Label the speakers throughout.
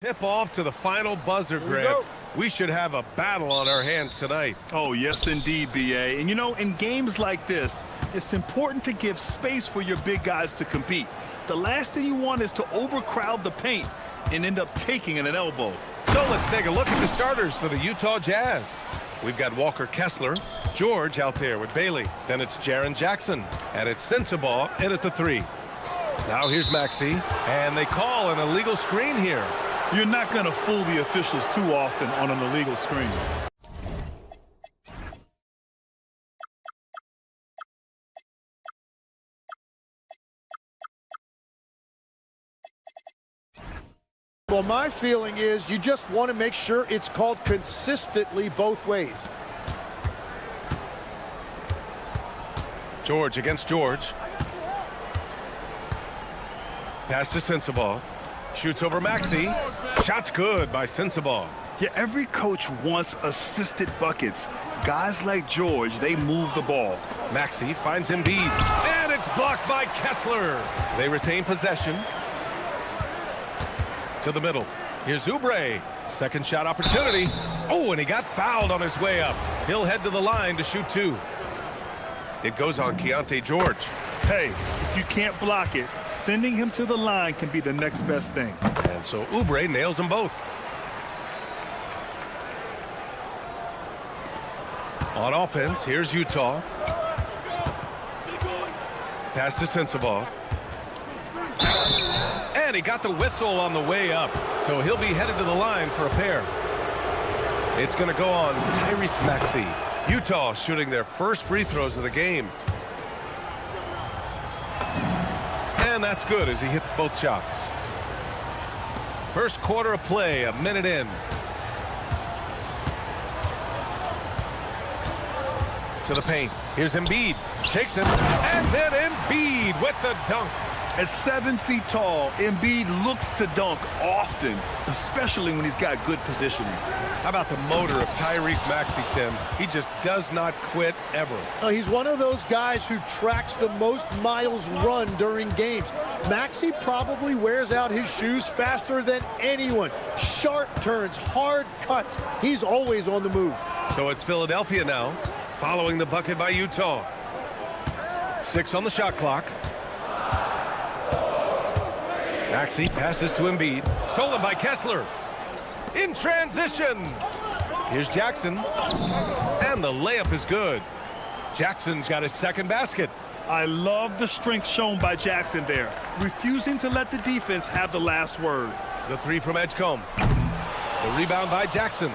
Speaker 1: Tip off to the final buzzer grab. We should have a battle on our hands tonight.
Speaker 2: Oh, yes, indeed, BA. And, you know, in games like this, it's important to give space for your big guys to compete. The last thing you want is to overcrowd the paint and end up taking an elbow.
Speaker 1: So let's take a look at the starters for the Utah Jazz. We've got Walker Kessler, George out there with Bailey. Then it's Jaren Jackson, and it's Sensabaugh in at the 3. Now here's Maxey, and they call an illegal screen here.
Speaker 2: You're not going to fool the officials too often on an illegal screen.
Speaker 3: Well, my feeling is you just want to make sure it's called consistently both ways.
Speaker 1: George against George. Pass to Sensabaugh. Shoots over Maxey. Shot's good by Sensabaugh.
Speaker 2: Yeah, every coach wants assisted buckets. Guys like George, they move the ball.
Speaker 1: Maxey finds Embiid, and it's blocked by Kessler. They retain possession. To the middle. Here's Oubre. Second shot opportunity. Oh, and he got fouled on his way up. He'll head to the line to shoot 2. It goes on Keontae George.
Speaker 2: Hey, if you can't block it, sending him to the line can be the next best thing.
Speaker 1: And so Oubre nails them both. On offense, here's Utah. Pass to Sensabaugh. And he got the whistle on the way up, so he'll be headed to the line for a pair. It's going to go on Tyrese Maxey. Utah shooting their first free throws of the game. And that's good as he hits both shots. First quarter of play, a minute in. To the paint. Here's Embiid. Shakes him. And then Embiid with the dunk.
Speaker 2: At 7 feet tall, Embiid looks to dunk often, especially when he's got good positioning.
Speaker 1: How about the motor of Tyrese Maxey, Tim? He just does not quit ever.
Speaker 3: He's one of those guys who tracks the most miles run during games. Maxey probably wears out his shoes faster than anyone. Sharp turns, hard cuts. He's always on the move.
Speaker 1: So it's Philadelphia now, following the bucket by Utah. 6 on the shot clock. Maxey passes to Embiid. Stolen by Kessler. In transition. Here's Jackson. And the layup is good. Jackson's got his second basket.
Speaker 2: I love the strength shown by Jackson there, refusing to let the defense have the last word.
Speaker 1: The 3 from Edgecombe. The rebound by Jackson.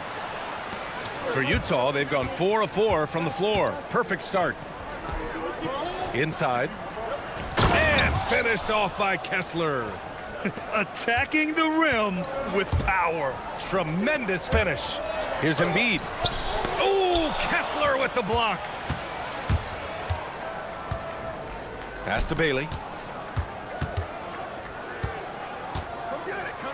Speaker 1: For Utah, they've gone 4 of 4 from the floor. Perfect start. Inside. And finished off by Kessler.
Speaker 2: Attacking the rim with power.
Speaker 1: Tremendous finish. Here's Embiid. Oh, Kessler with the block. Pass to Bailey.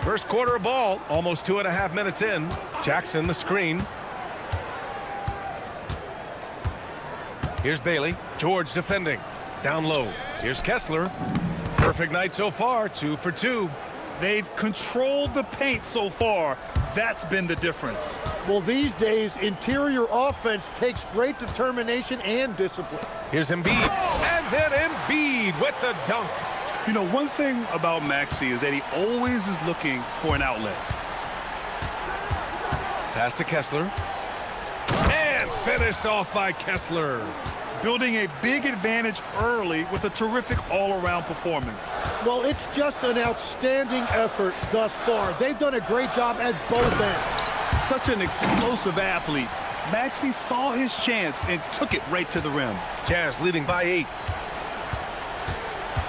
Speaker 1: First quarter of ball, almost 2.5 minutes in. Jackson the screen. Here's Bailey. George defending. Down low. Here's Kessler. Perfect night so far, 2 for 2.
Speaker 2: They've controlled the paint so far. That's been the difference.
Speaker 3: Well, these days, interior offense takes great determination and discipline.
Speaker 1: Here's Embiid, and then Embiid with the dunk.
Speaker 2: You know, one thing about Maxey is that he always is looking for an outlet.
Speaker 1: Pass to Kessler. And finished off by Kessler.
Speaker 2: Building a big advantage early with a terrific all-around performance.
Speaker 3: Well, it's just an outstanding effort thus far. They've done a great job at both ends.
Speaker 2: Such an explosive athlete. Maxey saw his chance and took it right to the rim.
Speaker 1: Jazz leading by 8.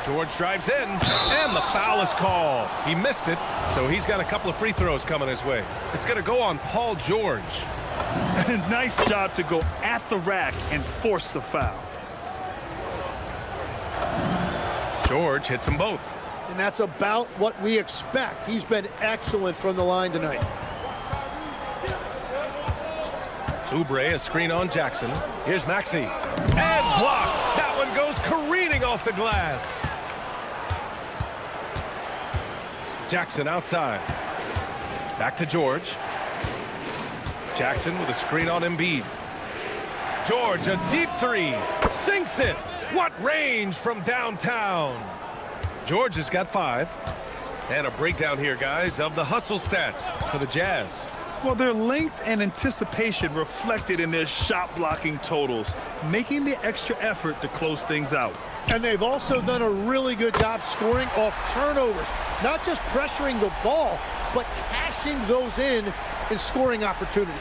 Speaker 1: George drives in, and the foul is called. He missed it, so he's got a couple of free throws coming his way. It's going to go on Paul George.
Speaker 2: Nice job to go at the rack and force the foul.
Speaker 1: George hits them both.
Speaker 3: And that's about what we expect. He's been excellent from the line tonight.
Speaker 1: Oubre, a screen on Jackson. Here's Maxey. And blocked. That one goes careening off the glass. Jackson outside. Back to George. Jackson with a screen on Embiid. George, a deep three. Sinks it. What range from downtown. George has got 5. And a breakdown here, guys, of the hustle stats for the Jazz.
Speaker 2: Well, their length and anticipation reflected in their shot blocking totals, making the extra effort to close things out.
Speaker 3: And they've also done a really good job scoring off turnovers. Not just pressuring the ball, but cashing those in scoring opportunities.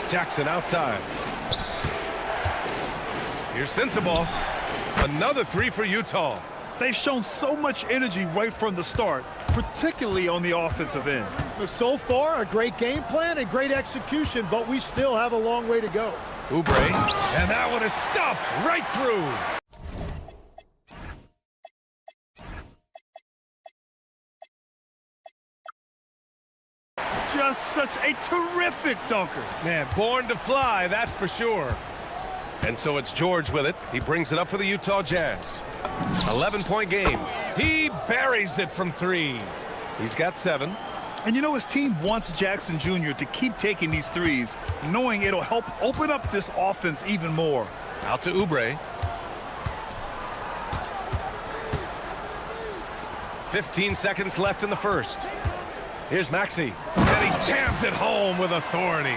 Speaker 1: Jackson outside. Here's Sensabaugh. Another 3 for Utah.
Speaker 2: They've shown so much energy right from the start, particularly on the offensive end.
Speaker 3: So far, a great game plan and great execution, but we still have a long way to go.
Speaker 1: Oubre, and that one is stuffed right through.
Speaker 2: Just such a terrific dunker.
Speaker 1: Man, born to fly, that's for sure. And so it's George with it. He brings it up for the Utah Jazz. 11-point game. He buries it from 3. He's got 7.
Speaker 2: And you know, his team wants Jackson Jr. to keep taking these threes, knowing it'll help open up this offense even more.
Speaker 1: Out to Oubre. 15 seconds left in the first. Here's Maxey. And he jams it home with authority.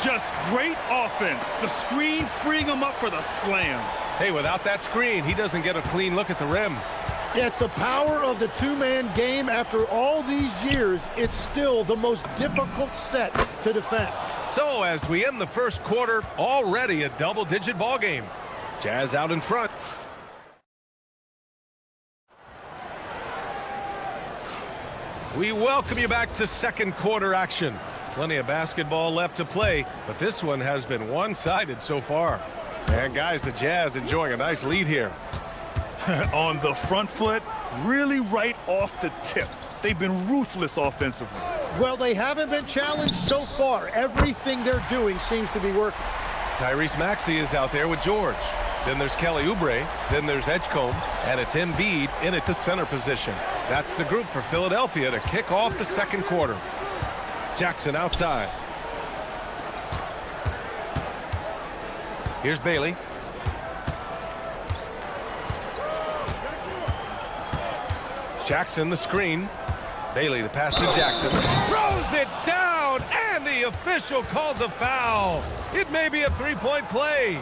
Speaker 2: Just great offense. The screen freeing him up for the slam.
Speaker 1: Hey, without that screen, he doesn't get a clean look at the rim.
Speaker 3: Yeah, it's the power of the two-man game. After all these years, it's still the most difficult set to defend.
Speaker 1: So as we end the first quarter, already a double-digit ball game. Jazz out in front. We welcome you back to second quarter action. Plenty of basketball left to play, but this one has been one-sided so far. And guys, the Jazz enjoying a nice lead here.
Speaker 2: On the front foot, really right off the tip. They've been ruthless offensively.
Speaker 3: Well, they haven't been challenged so far. Everything they're doing seems to be working.
Speaker 1: Tyrese Maxey is out there with George. Then there's Kelly Oubre. Then there's Edgecombe. And it's Embiid in at the center position. That's the group for Philadelphia to kick off the second quarter. Jackson outside. Here's Bailey. Jackson the screen. Bailey the pass to Jackson. Throws it down, and the official calls a foul. It may be a three-point play.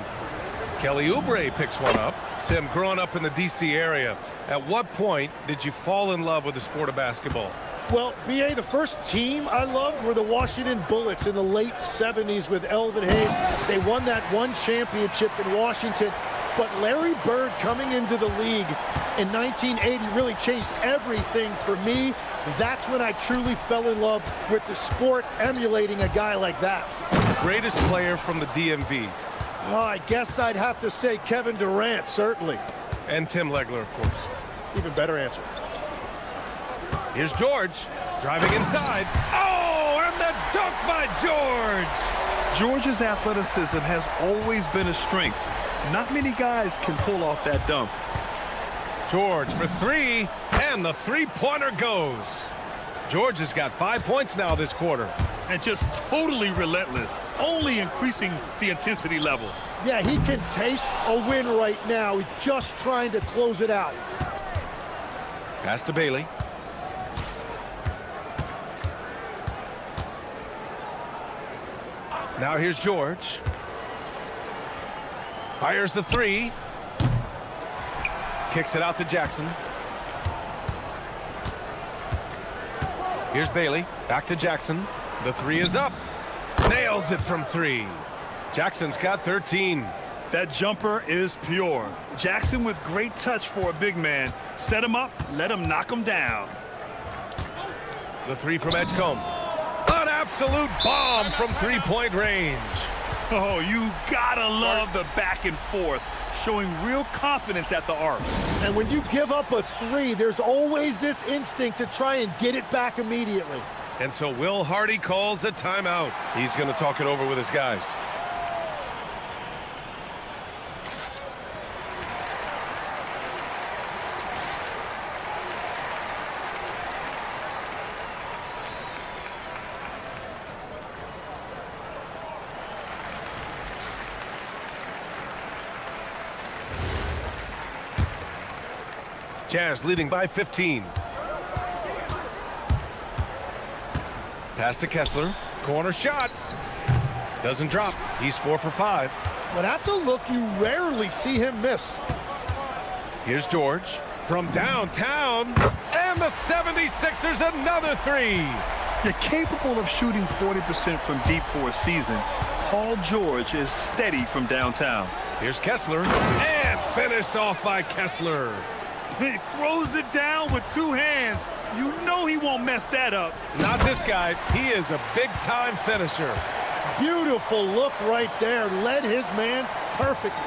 Speaker 1: Kelly Oubre picks one up. Tim, growing up in the D.C. area, at what point did you fall in love with the sport of basketball?
Speaker 3: Well, B.A., the first team I loved were the Washington Bullets in the late 70s with Elvin Hayes. They won that one championship in Washington. But Larry Bird coming into the league in 1980 really changed everything for me. That's when I truly fell in love with the sport, emulating a guy like that.
Speaker 1: The greatest player from the DMV.
Speaker 3: Oh, I guess I'd have to say Kevin Durant, certainly.
Speaker 1: And Tim Legler, of course.
Speaker 3: Even better answer.
Speaker 1: Here's George, driving inside. Oh, and the dunk by George!
Speaker 2: George's athleticism has always been a strength. Not many guys can pull off that dunk.
Speaker 1: George for 3, and the three-pointer goes. George has got 5 points now this quarter.
Speaker 2: And just totally relentless, only increasing the intensity level.
Speaker 3: Yeah, he can taste a win right now. He's just trying to close it out.
Speaker 1: Pass to Bailey. Now here's George. Fires the 3. Kicks it out to Jackson. Here's Bailey. Back to Jackson. The 3 is up. Nails it from 3. Jackson's got 13.
Speaker 2: That jumper is pure. Jackson with great touch for a big man. Set him up, let him knock him down.
Speaker 1: The 3 from Edgecombe. An absolute bomb from three-point range.
Speaker 2: Oh, you gotta love the back and forth, showing real confidence at the arc.
Speaker 3: And when you give up a 3, there's always this instinct to try and get it back immediately.
Speaker 1: And so Will Hardy calls the timeout. He's going to talk it over with his guys. Jazz leading by 15. Pass to Kessler. Corner shot. Doesn't drop. He's 4 for 5.
Speaker 3: Well, that's a look you rarely see him miss.
Speaker 1: Here's George from downtown. And the 76ers another three.
Speaker 2: You're capable of shooting 40% from deep for a season. Paul George is steady from downtown.
Speaker 1: Here's Kessler. And finished off by Kessler.
Speaker 2: He throws it down with 2 hands. You know he won't mess that up.
Speaker 1: Not this guy. He is a big-time finisher.
Speaker 3: Beautiful look right there. Led his man perfectly.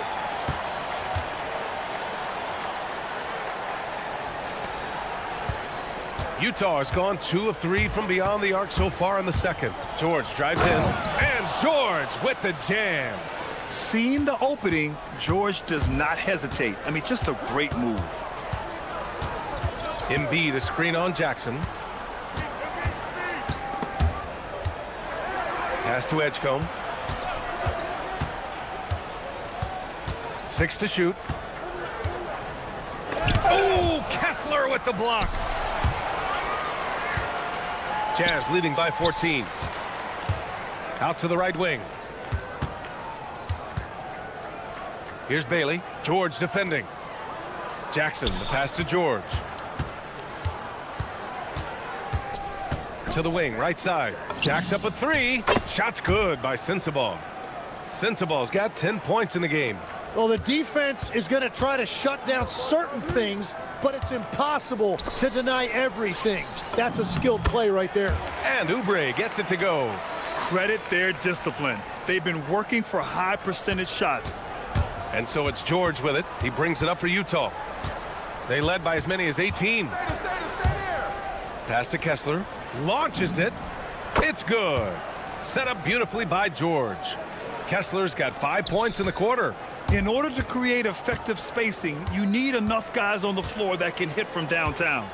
Speaker 1: Utah has gone 2 of 3 from beyond the arc so far in the second. George drives in. And George with the jam.
Speaker 2: Seeing the opening, George does not hesitate. I mean, just a great move.
Speaker 1: Embiid a screen on Jackson. Pass to Edgecombe. 6 to shoot. Oh, Kessler with the block. Jazz leading by 14. Out to the right wing. Here's Bailey. George defending. Jackson, the pass to George. To the wing, right side. Jacks up a 3. Shot's good by Sensabaugh. Sensabaugh's got 10 points in the game.
Speaker 3: Well, the defense is going to try to shut down certain things, but it's impossible to deny everything. That's a skilled play right there.
Speaker 1: And Oubre gets it to go.
Speaker 2: Credit their discipline. They've been working for high percentage shots.
Speaker 1: And so it's George with it. He brings it up for Utah. They led by as many as 18. Pass to Kessler. Launches it. It's good. Set up beautifully by George. Kessler's got 5 points in the quarter.
Speaker 2: In order to create effective spacing, you need enough guys on the floor that can hit from downtown.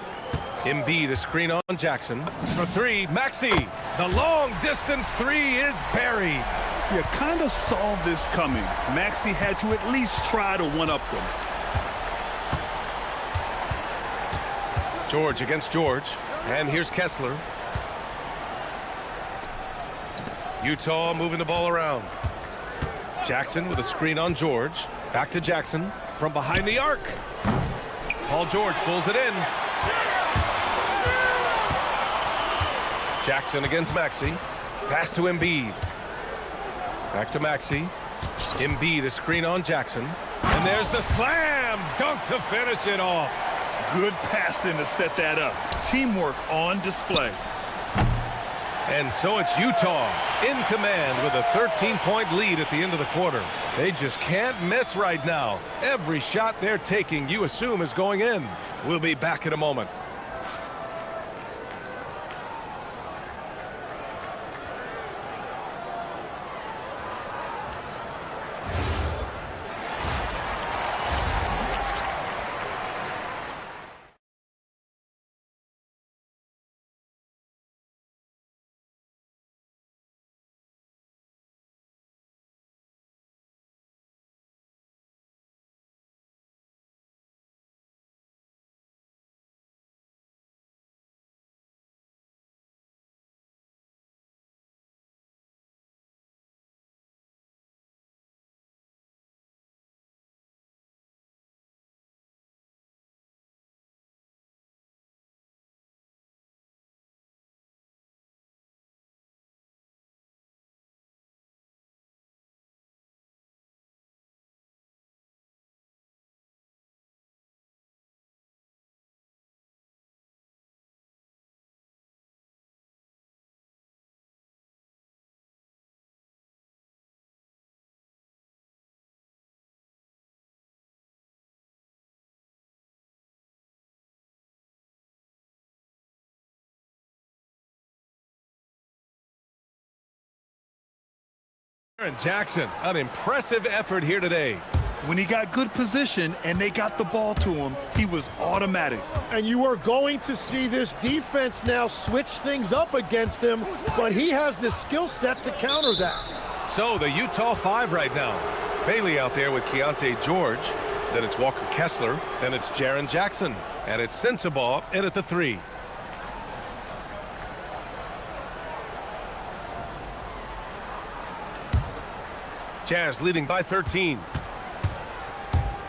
Speaker 1: Embiid a screen on Jackson. For 3, Maxey. The long distance 3 is buried.
Speaker 2: You kind of saw this coming. Maxey had to at least try to one-up them.
Speaker 1: George against George. And here's Kessler. Utah moving the ball around. Jackson with a screen on George. Back to Jackson from behind the arc. Paul George pulls it in. Jackson against Maxey. Pass to Embiid. Back to Maxey. Embiid a screen on Jackson. And there's the slam dunk to finish it off.
Speaker 2: Good passing to set that up. Teamwork on display.
Speaker 1: And so it's Utah in command with a 13-point lead at the end of the quarter. They just can't miss right now. Every shot they're taking, you assume, is going in. We'll be back in a moment. Jackson, an impressive effort here today.
Speaker 2: When he got good position and they got the ball to him, he was automatic.
Speaker 3: And you are going to see this defense now switch things up against him, but he has the skill set to counter that.
Speaker 1: So the Utah 5 right now. Bailey out there with Keontae George. Then it's Walker Kessler. Then it's Jaren Jackson. And it's Sensabaugh in at the 3. Jazz leading by 13.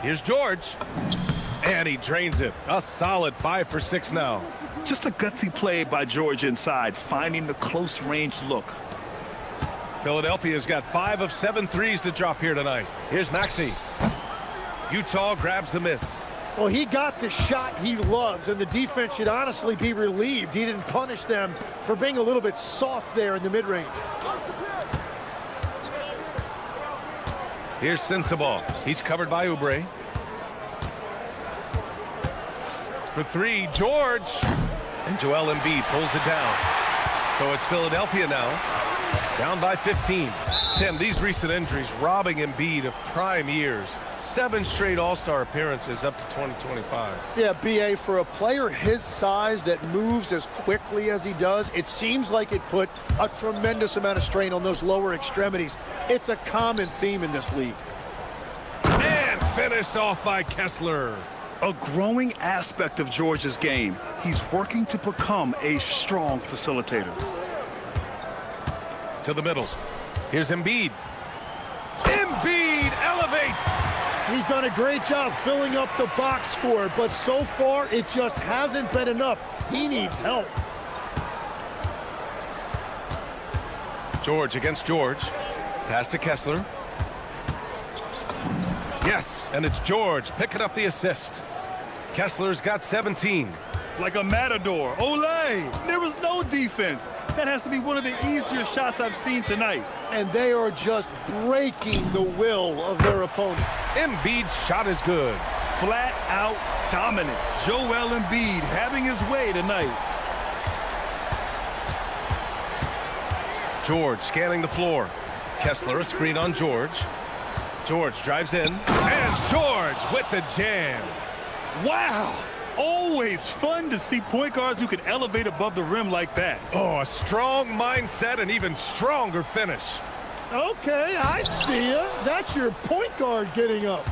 Speaker 1: Here's George. And he drains it. A solid 5 for 6 now.
Speaker 2: Just a gutsy play by George inside, finding the close-range look.
Speaker 1: Philadelphia's got 5 of 7 threes to drop here tonight. Here's Maxey. Utah grabs the miss.
Speaker 3: Well, he got the shot he loves, and the defense should honestly be relieved he didn't punish them for being a little bit soft there in the mid-range.
Speaker 1: Here's Sensabaugh. He's covered by Oubre. For 3, George. And Joel Embiid pulls it down. So it's Philadelphia now, down by 15. Tim, these recent injuries robbing Embiid of prime years. 7 straight All-Star appearances up to 2025.
Speaker 3: Yeah, BA, for a player his size that moves as quickly as he does, it seems like it put a tremendous amount of strain on those lower extremities. It's a common theme in this league.
Speaker 1: And finished off by Kessler.
Speaker 2: A growing aspect of George's game. He's working to become a strong facilitator.
Speaker 1: To the middle. Here's Embiid. Embiid elevates.
Speaker 3: He's done a great job filling up the box score, but so far it just hasn't been enough. He needs help.
Speaker 1: George against George. Pass to Kessler. Yes, and it's George picking up the assist. Kessler's got 17.
Speaker 2: Like a matador. Olé! There was no defense. That has to be one of the easier shots I've seen tonight.
Speaker 3: And they are just breaking the will of their opponent.
Speaker 1: Embiid's shot is good.
Speaker 2: Flat out dominant. Joel Embiid having his way tonight.
Speaker 1: George scanning the floor. Kessler a screen on George. George drives in. And George with the jam.
Speaker 2: Wow! Always fun to see point guards who can elevate above the rim like that.
Speaker 1: Oh, a strong mindset and even stronger finish.
Speaker 3: Okay, I see ya. That's your point guard getting up.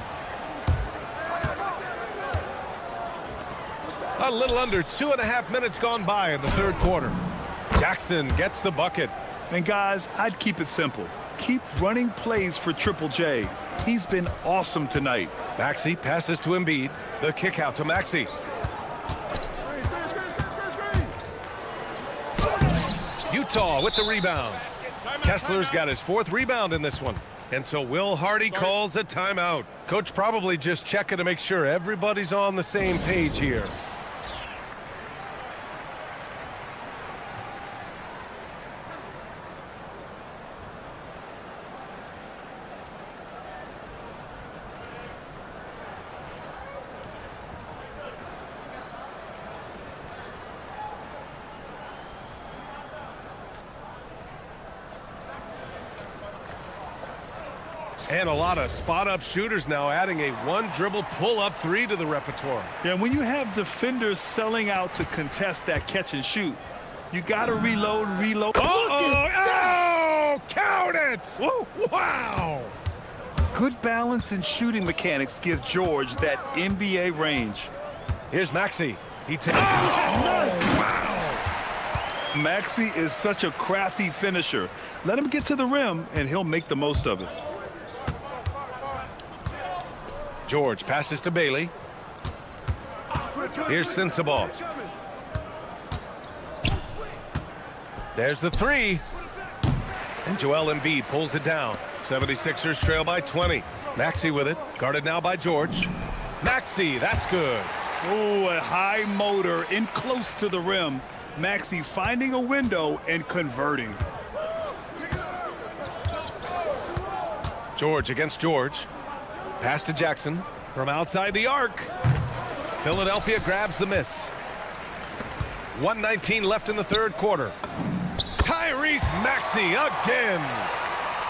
Speaker 1: A little under 2.5 minutes gone by in the 3rd quarter. Jackson gets the bucket.
Speaker 2: And guys, I'd keep it simple. Keep running plays for Triple J. He's been awesome tonight.
Speaker 1: Maxey passes to Embiid. The kick out to Maxey. Utah with the rebound. Kessler's got his 4th rebound in this one. And so Will Hardy calls a timeout. Coach probably just checking to make sure everybody's on the same page here. And a lot of spot-up shooters now, adding a 1-dribble pull-up 3 to the repertoire.
Speaker 2: Yeah, when you have defenders selling out to contest that catch and shoot, you got to reload.
Speaker 1: Oh, count it! Whoa, wow!
Speaker 2: Good balance and shooting mechanics give George that NBA range.
Speaker 1: Here's Maxey. He takes.
Speaker 2: Wow! Maxey is such a crafty finisher. Let him get to the rim, and he'll make the most of it.
Speaker 1: George passes to Bailey. Here's Sensabaugh. There's the 3. And Joel Embiid pulls it down. 76ers trail by 20. Maxey with it. Guarded now by George. Maxey, that's good.
Speaker 2: Oh, a high motor in close to the rim. Maxey finding a window and converting.
Speaker 1: George against George. Pass to Jackson from outside the arc. Philadelphia grabs the miss. 1:19 left in the 3rd quarter. Tyrese Maxey again.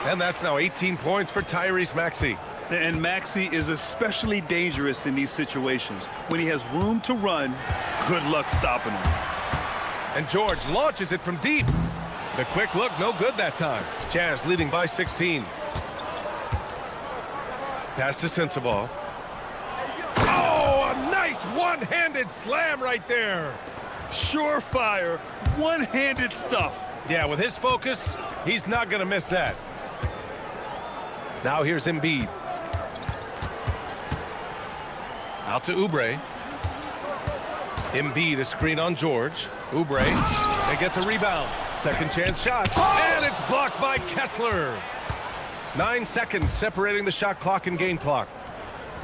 Speaker 1: And that's now 18 points for Tyrese Maxey.
Speaker 2: And Maxey is especially dangerous in these situations. When he has room to run, good luck stopping him.
Speaker 1: And George launches it from deep. The quick look, no good that time. Jazz leading by 16. Pass to Sensabaugh. one-handed slam right there.
Speaker 2: Surefire, one-handed stuff.
Speaker 1: Yeah, with his focus, he's not going to miss that. Now here's Embiid. Out to Oubre. Embiid, a screen on George. Oubre, they get the rebound. Second chance shot, and it's blocked by Kessler. 9 seconds separating the shot clock and game clock.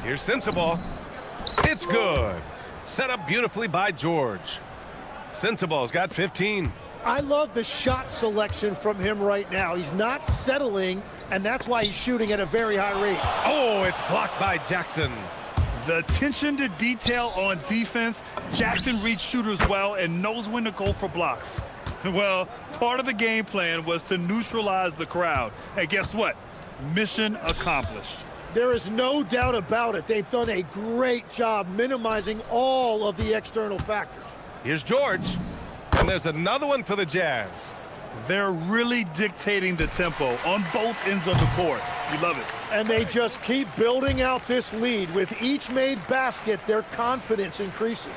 Speaker 1: Here's Sensabaugh. It's good. Set up beautifully by George. Sensabaugh's got 15.
Speaker 3: I love the shot selection from him right now. He's not settling, and that's why he's shooting at a very high rate.
Speaker 1: Oh, it's blocked by Jackson.
Speaker 2: The attention to detail on defense. Jackson reads shooters well and knows when to go for blocks. Well, part of the game plan was to neutralize the crowd. And guess what? Mission accomplished.
Speaker 3: There is no doubt about it. They've done a great job minimizing all of the external factors.
Speaker 1: Here's George. And there's another one for the Jazz.
Speaker 2: They're really dictating the tempo on both ends of the court. You love it.
Speaker 3: And they just keep building out this lead. With each made basket, their confidence increases.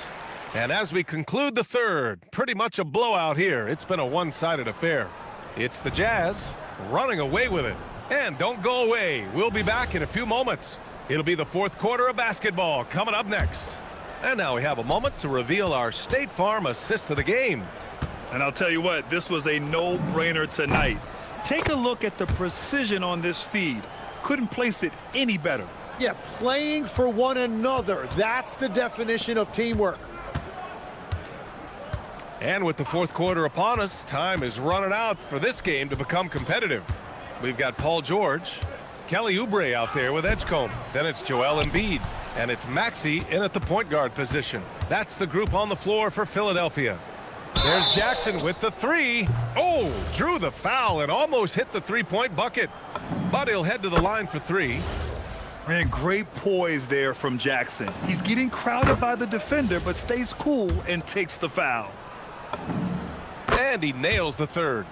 Speaker 1: And as we conclude the third, pretty much a blowout here. It's been a one-sided affair. It's the Jazz running away with it. And don't go away. We'll be back in a few moments. It'll be the fourth quarter of basketball coming up next. And now we have a moment to reveal our State Farm assist of the game.
Speaker 2: And I'll tell you what, this was a no-brainer tonight. Take a look at the precision on this feed. Couldn't place it any better.
Speaker 3: Yeah, playing for one another. That's the definition of teamwork.
Speaker 1: And with the fourth quarter upon us, time is running out for this game to become competitive. We've got Paul George, Kelly Oubre out there with Edgecombe. Then it's Joel Embiid. And it's Maxey in at the point guard position. That's the group on the floor for Philadelphia. There's Jackson with the three. Oh, drew the foul and almost hit the three-point bucket. But he'll head to the line for three.
Speaker 2: Man, great poise there from Jackson. He's getting crowded by the defender, but stays cool and takes the foul.
Speaker 1: And he nails the third.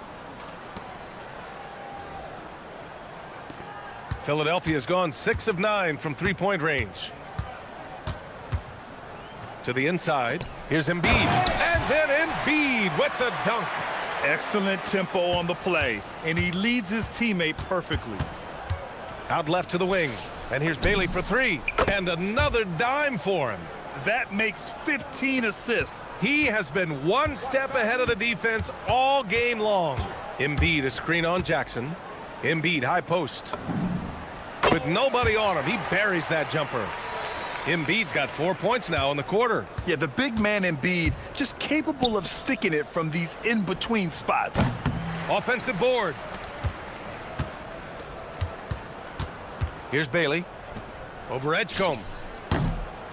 Speaker 1: Philadelphia's gone 6 of 9 from three-point range. To the inside. Here's Embiid. And then Embiid with the dunk.
Speaker 2: Excellent tempo on the play, and he leads his teammate perfectly.
Speaker 1: Out left to the wing. And here's Bailey for three. And another dime for him.
Speaker 2: That makes 15 assists.
Speaker 1: He has been one step ahead of the defense all game long. Embiid, a screen on Jackson. Embiid, high post. With nobody on him, he buries that jumper. Embiid's got 4 points now in the quarter.
Speaker 2: Yeah, the big man Embiid just capable of sticking it from these in-between spots.
Speaker 1: Offensive board. Here's Bailey. Over Edgecombe.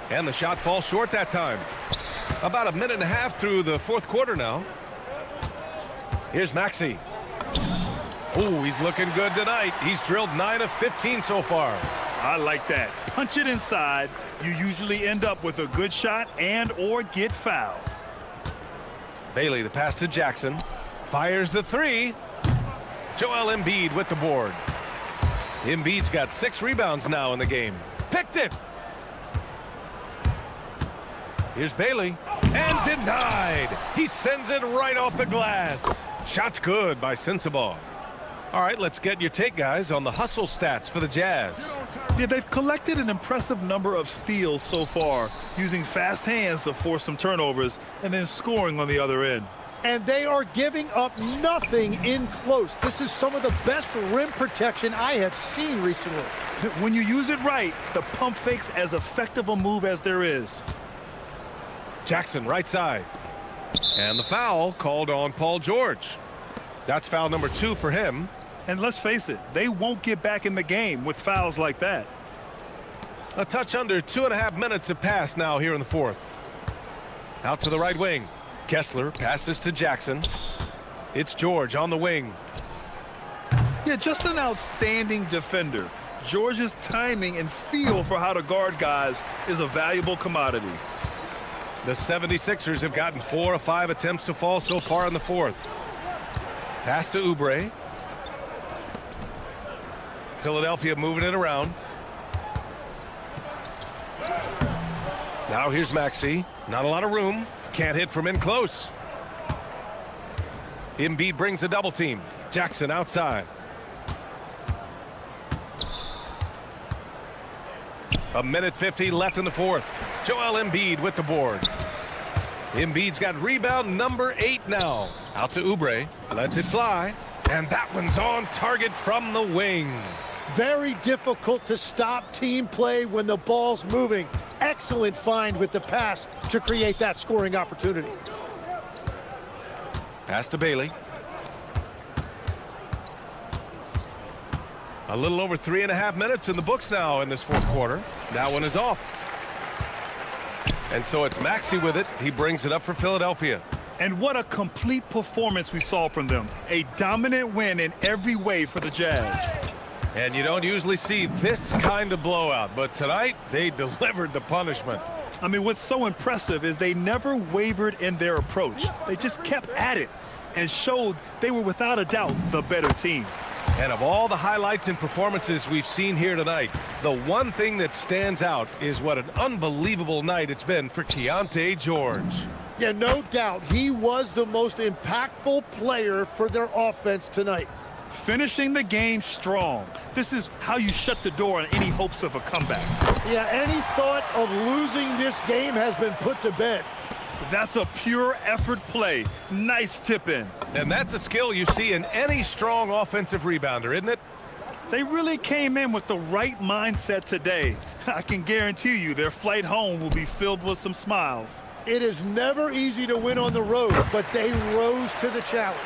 Speaker 1: And the shot falls short that time. About a minute and a half through the fourth quarter now. Here's Maxey. Oh, he's looking good tonight. He's drilled 9 of 15 so far.
Speaker 2: I like that. Punch it inside. You usually end up with a good shot and or get fouled.
Speaker 1: Bailey, the pass to Jackson. Fires the three. Joel Embiid with the board. Embiid's got 6 rebounds now in the game. Picked it. Here's Bailey. And denied. He sends it right off the glass. Shot's good by Sensabaugh. All right, let's get your take, guys, on the hustle stats for the Jazz.
Speaker 2: Yeah, they've collected an impressive number of steals so far, using fast hands to force some turnovers and then scoring on the other end.
Speaker 3: And they are giving up nothing in close. This is some of the best rim protection I have seen recently.
Speaker 2: When you use it right, the pump fake's as effective a move as there is.
Speaker 1: Jackson, right side. And the foul called on Paul George. That's foul number 2 for him.
Speaker 2: And let's face it, they won't get back in the game with fouls like that.
Speaker 1: A touch under 2.5 minutes have passed now here in the fourth. Out to the right wing. Kessler passes to Jackson. It's George on the wing.
Speaker 2: Yeah, just an outstanding defender. George's timing and feel for how to guard guys is a valuable commodity.
Speaker 1: The 76ers have gotten 4 of 5 attempts to fall so far in the fourth. Pass to Oubre. Philadelphia moving it around. Now here's Maxey. Not a lot of room. Can't hit from in close. Embiid brings a double team. Jackson outside. A minute 50 left in the fourth. Joel Embiid with the board. Embiid's got rebound number 8 now. Out to Oubre. Lets it fly. And that one's on target from the wing.
Speaker 3: Very difficult to stop team play when the ball's moving. Excellent find with the pass to create that scoring opportunity.
Speaker 1: Pass to Bailey. A little over 3.5 minutes in the books now in this fourth quarter. That one is off. And so it's Maxey with it. He brings it up for Philadelphia.
Speaker 2: And what a complete performance we saw from them. A dominant win in every way for the Jazz.
Speaker 1: And you don't usually see this kind of blowout, but tonight they delivered the punishment.
Speaker 2: I mean, what's so impressive is they never wavered in their approach. They just kept at it and showed they were without a doubt the better team.
Speaker 1: And of all the highlights and performances we've seen here tonight, the one thing that stands out is what an unbelievable night it's been for Keyonte George.
Speaker 3: Yeah, no doubt. He was the most impactful player for their offense tonight.
Speaker 2: Finishing the game strong. This is how you shut the door on any hopes of a comeback.
Speaker 3: Yeah, any thought of losing this game has been put to bed.
Speaker 2: That's a pure effort play. Nice tip in.
Speaker 1: And that's a skill you see in any strong offensive rebounder, isn't it?
Speaker 2: They really came in with the right mindset today. I can guarantee you their flight home will be filled with some smiles.
Speaker 3: It is never easy to win on the road, but they rose to the challenge.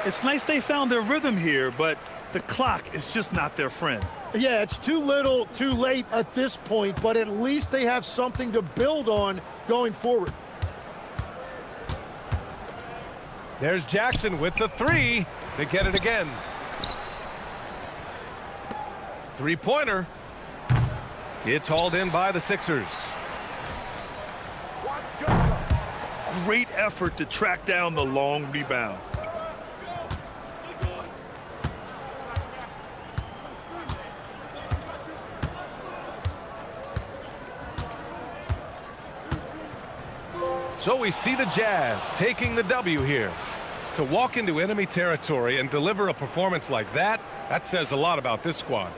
Speaker 2: It's nice they found their rhythm here, but the clock is just not their friend.
Speaker 3: Yeah, it's too little, too late at this point, but at least they have something to build on going forward.
Speaker 1: There's Jackson with the three. They get it again. Three-pointer. It's hauled in by the Sixers.
Speaker 2: Great effort to track down the long rebound.
Speaker 1: So we see the Jazz taking the W here. To walk into enemy territory and deliver a performance like that, that says a lot about this squad.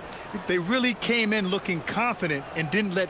Speaker 2: They really came in looking confident and didn't let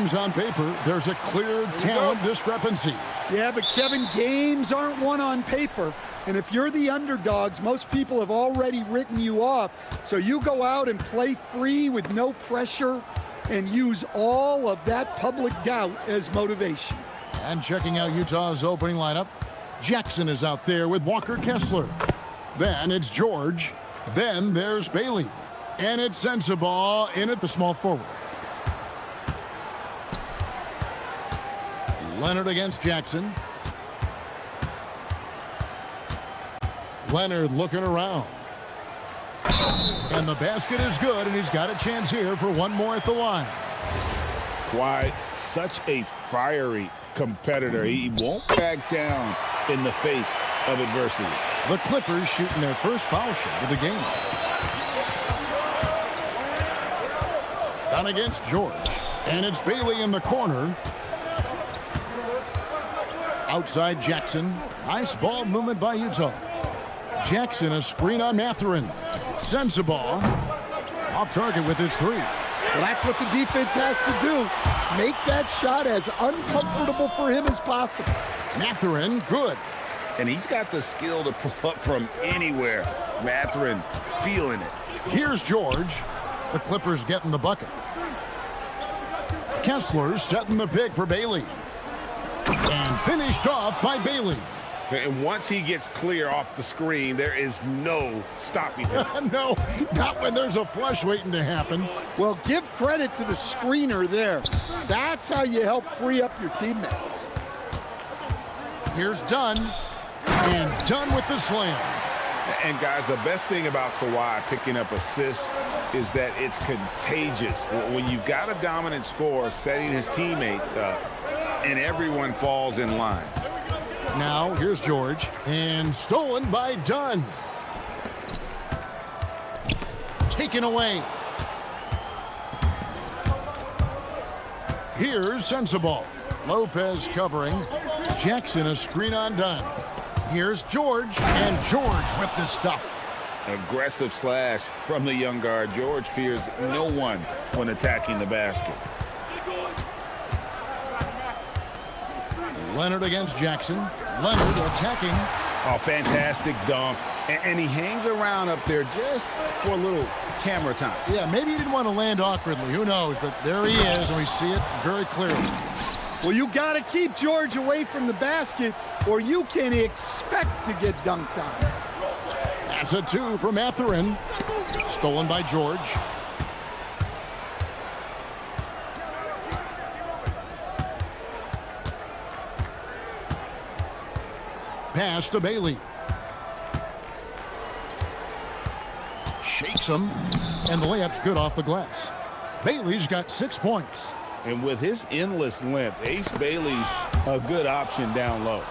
Speaker 4: games on paper, there's a clear talent discrepancy.
Speaker 5: Yeah, but Kevin, games aren't won on paper. And if you're the underdogs, most people have already written you off. So you go out and play free with no pressure and use all of that public doubt as motivation.
Speaker 4: And checking out Utah's opening lineup, Jackson is out there with Walker Kessler. Then it's George. Then there's Bailey. And it's Sensabaugh in at the small forward. Leonard against Jackson. Leonard looking around. And the basket is good, and he's got a chance here for one more at the line.
Speaker 6: Why, such a fiery competitor. He won't back down in the face of adversity.
Speaker 4: The Clippers shooting their first foul shot of the game. Down against George. And it's Bailey in the corner. Outside Jackson. Nice ball movement by Utah. Jackson, a screen on Mathurin. Sensabaugh off target with his three.
Speaker 5: Well, that's what the defense has to do. Make that shot as uncomfortable for him as possible.
Speaker 4: Mathurin, good.
Speaker 6: And he's got the skill to pull up from anywhere. Mathurin feeling it.
Speaker 4: Here's George. The Clippers getting the bucket. Kessler setting the pick for Bailey. And finished off by Bailey.
Speaker 6: And once he gets clear off the screen, there is no stopping him.
Speaker 4: No, not when there's a flush waiting to happen.
Speaker 5: Well, give credit to the screener there. That's how you help free up your teammates.
Speaker 4: Here's Dunn. And Dunn with the slam.
Speaker 6: And guys, the best thing about Kawhi picking up assists is that it's contagious. When you've got a dominant scorer setting his teammates up and everyone falls in line.
Speaker 4: Now, here's George. And stolen by Dunn. Taken away. Here's Sensabaugh. Lopez covering. Jackson a screen on Dunn. Here's George. And George with the stuff.
Speaker 6: Aggressive slash from the young guard. George fears no one when attacking the basket.
Speaker 4: Leonard against Jackson. Leonard attacking.
Speaker 6: Oh, fantastic dunk. And he hangs around up there just for a little camera time.
Speaker 4: Yeah, maybe he didn't want to land awkwardly. Who knows? But there he is, and we see it very clearly.
Speaker 5: Well, you got to keep George away from the basket, or you can expect to get dunked on.
Speaker 4: That's a two from Mathurin. Stolen by George. Pass to Bailey. Shakes him. And the layup's good off the glass. Bailey's got 6 points.
Speaker 6: And with his endless length, Ace Bailey's a good option down low.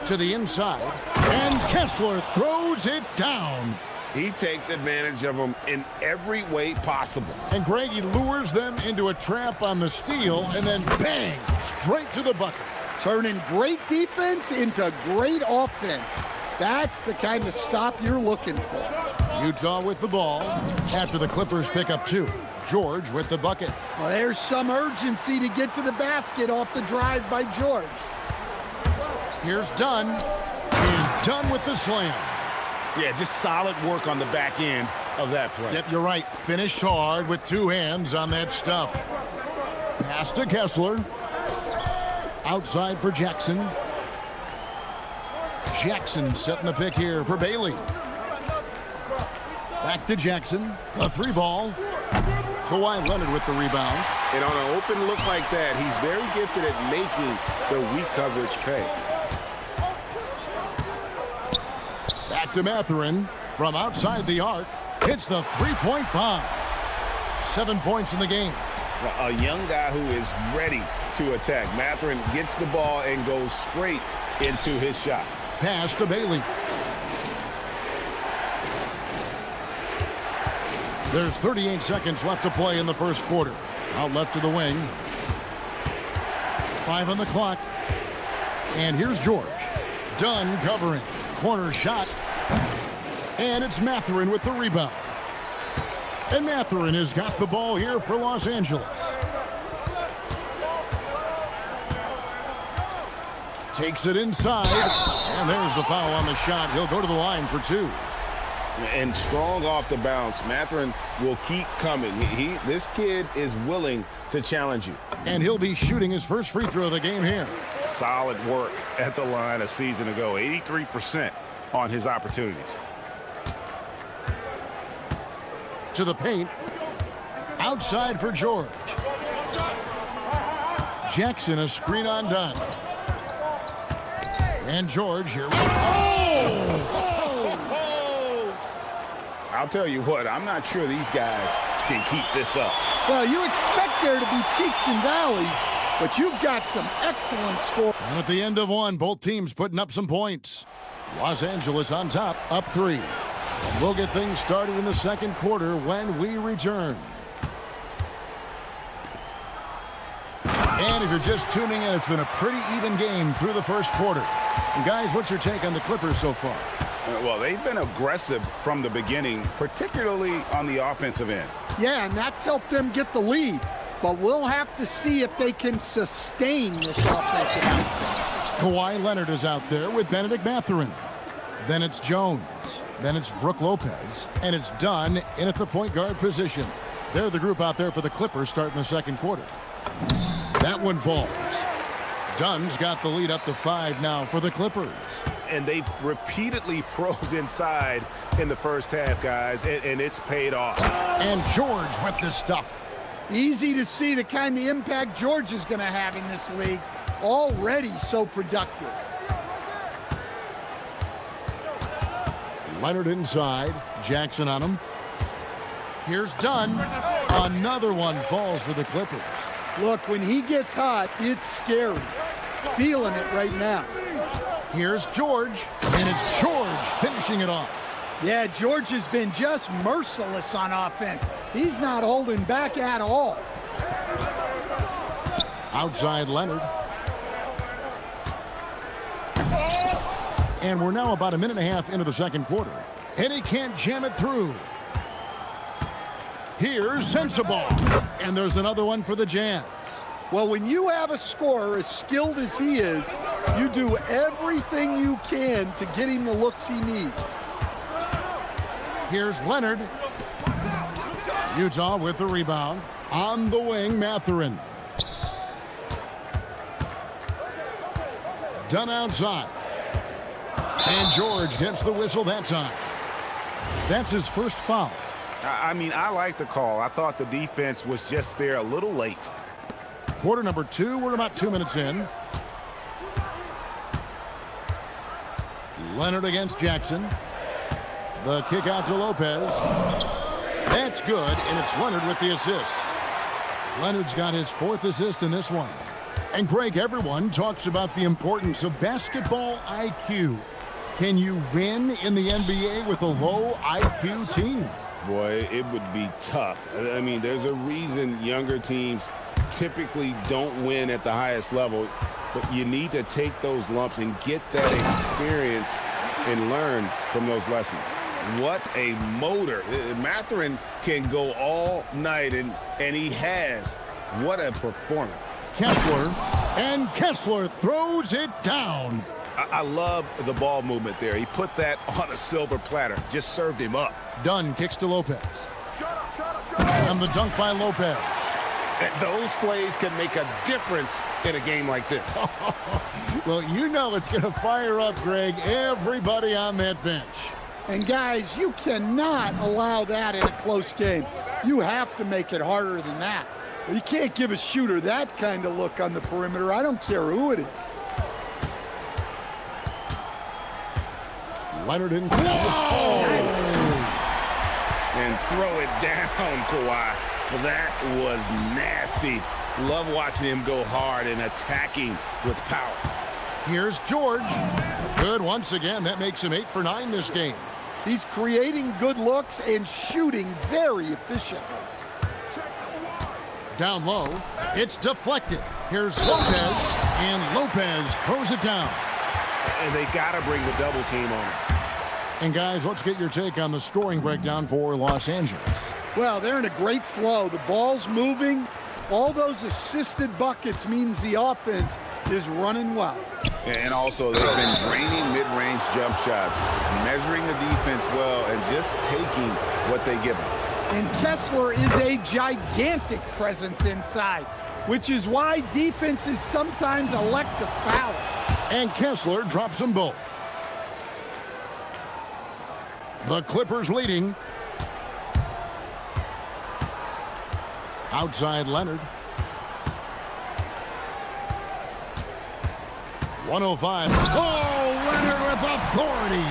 Speaker 4: To the inside. And Kessler throws it down.
Speaker 6: He takes advantage of them in every way possible.
Speaker 4: And Greggy lures them into a trap on the steal. And then bang! Straight to the bucket.
Speaker 5: Turning great defense into great offense. That's the kind of stop you're looking for.
Speaker 4: Utah with the ball after the Clippers pick up two. George with the bucket.
Speaker 5: Well, there's some urgency to get to the basket off the drive by George.
Speaker 4: Here's Dunn. And Dunn with the slam.
Speaker 6: Yeah, just solid work on the back end of that play.
Speaker 4: Yep, you're right. Finished hard with two hands on that stuff. Pass to Kessler. Outside for Jackson. Jackson setting the pick here for Bailey. Back to Jackson. A three ball. Kawhi Leonard with the rebound.
Speaker 6: And on an open look like that, he's very gifted at making the weak coverage pay.
Speaker 4: Back to Mathurin. From outside the arc. Hits the three-point bomb. 7 points in the game.
Speaker 6: A young guy who is ready to attack. Mathurin gets the ball and goes straight into his shot.
Speaker 4: Pass to Bailey. There's 38 seconds left to play in the first quarter. Out left to the wing. 5 on the clock. And here's George. Dunn covering. Corner shot. And it's Mathurin with the rebound. And Mathurin has got the ball here for Los Angeles. Takes it inside, and there's the foul on the shot. He'll go to the line for two.
Speaker 6: And strong off the bounce. Mathurin will keep coming. This kid is willing to challenge you.
Speaker 4: And he'll be shooting his first free throw of the game here.
Speaker 6: Solid work at the line a season ago. 83% on his opportunities.
Speaker 4: To the paint. Outside for George. Jackson, a screen on Dunn. And George here.
Speaker 6: I'll tell you what, I'm not sure these guys can keep this up.
Speaker 5: Well, you expect there to be peaks and valleys, but you've got some excellent score.
Speaker 4: And at the end of one, both teams putting up some points. Los Angeles on top, up 3. And we'll get things started in the second quarter when we return. And if you're just tuning in, it's been a pretty even game through the first quarter. And guys, what's your take on the Clippers so far?
Speaker 6: Well, they've been aggressive from the beginning, particularly on the offensive end.
Speaker 5: Yeah, and that's helped them get the lead. But we'll have to see if they can sustain this offensive output.
Speaker 4: Kawhi Leonard is out there with Benedict Mathurin. Then it's Jones. Then it's Brook Lopez. And it's Dunn in at the point guard position. They're the group out there for the Clippers starting the second quarter. That one falls. Dunn's got the lead up to 5 now for the Clippers.
Speaker 6: And they've repeatedly probed inside in the first half, guys, and it's paid off.
Speaker 4: And George with the stuff.
Speaker 5: Easy to see the kind of impact George is going to have in this league. Already so productive.
Speaker 4: Leonard inside. Jackson on him. Here's Dunn. Another one falls for the Clippers.
Speaker 5: Look, when he gets hot, it's scary. Feeling it right now.
Speaker 4: Here's George, and it's George finishing it off.
Speaker 5: Yeah, George has been just merciless on offense. He's not holding back at all.
Speaker 4: Outside Leonard. And we're now about a minute and a half into the second quarter. And he can't jam it through. Here's Sensible. And there's another one for the Jazz.
Speaker 5: Well, when you have a scorer as skilled as he is, you do everything you can to get him the looks he needs.
Speaker 4: Here's Leonard. Utah with the rebound. On the wing, Mathurin. Dunn outside. And George gets the whistle that time. That's his first foul.
Speaker 6: I mean, I like the call. I thought the defense was just there a little late.
Speaker 4: Quarter number 2, we're about 2 minutes in. Leonard against Jackson. The kick out to Lopez. That's good, and it's Leonard with the assist. Leonard's got his 4th assist in this one. And Greg, everyone talks about the importance of basketball IQ. Can you win in the NBA with a low IQ team?
Speaker 6: Boy, it would be tough. I mean, there's a reason younger teams typically don't win at the highest level, but you need to take those lumps and get that experience and learn from those lessons. What a motor. Mathurin can go all night, and he has. What a performance.
Speaker 4: Kessler, and Kessler throws it down.
Speaker 6: I love the ball movement there. He put that on a silver platter, just served him up.
Speaker 4: Dunn kicks to Lopez. And the dunk by Lopez.
Speaker 6: Those plays can make a difference in a game like this.
Speaker 4: Well, you know it's going to fire up, Greg, everybody on that bench.
Speaker 5: And guys, you cannot allow that in a close game. You have to make it harder than that. You can't give a shooter that kind of look on the perimeter. I don't care who it is.
Speaker 4: Leonard in.
Speaker 6: And throw it down, Kawhi. That was nasty. Love watching him go hard and attacking with power.
Speaker 4: Here's George. Good once again. That makes him 8 for 9 this game.
Speaker 5: He's creating good looks and shooting very efficiently.
Speaker 4: Down low. It's deflected. Here's Lopez. And Lopez throws it down.
Speaker 6: And they got to bring the double team on him.
Speaker 4: And guys, let's get your take on the scoring breakdown for Los Angeles.
Speaker 5: Well, they're in a great flow. The ball's moving. All those assisted buckets means the offense is running well.
Speaker 6: And also, they've been draining mid-range jump shots, measuring the defense well, and just taking what they give them.
Speaker 5: And Kessler is a gigantic presence inside, which is why defenses sometimes elect to foul.
Speaker 4: And Kessler drops them both. The Clippers leading. Outside Leonard. 105. Oh, Leonard with authority.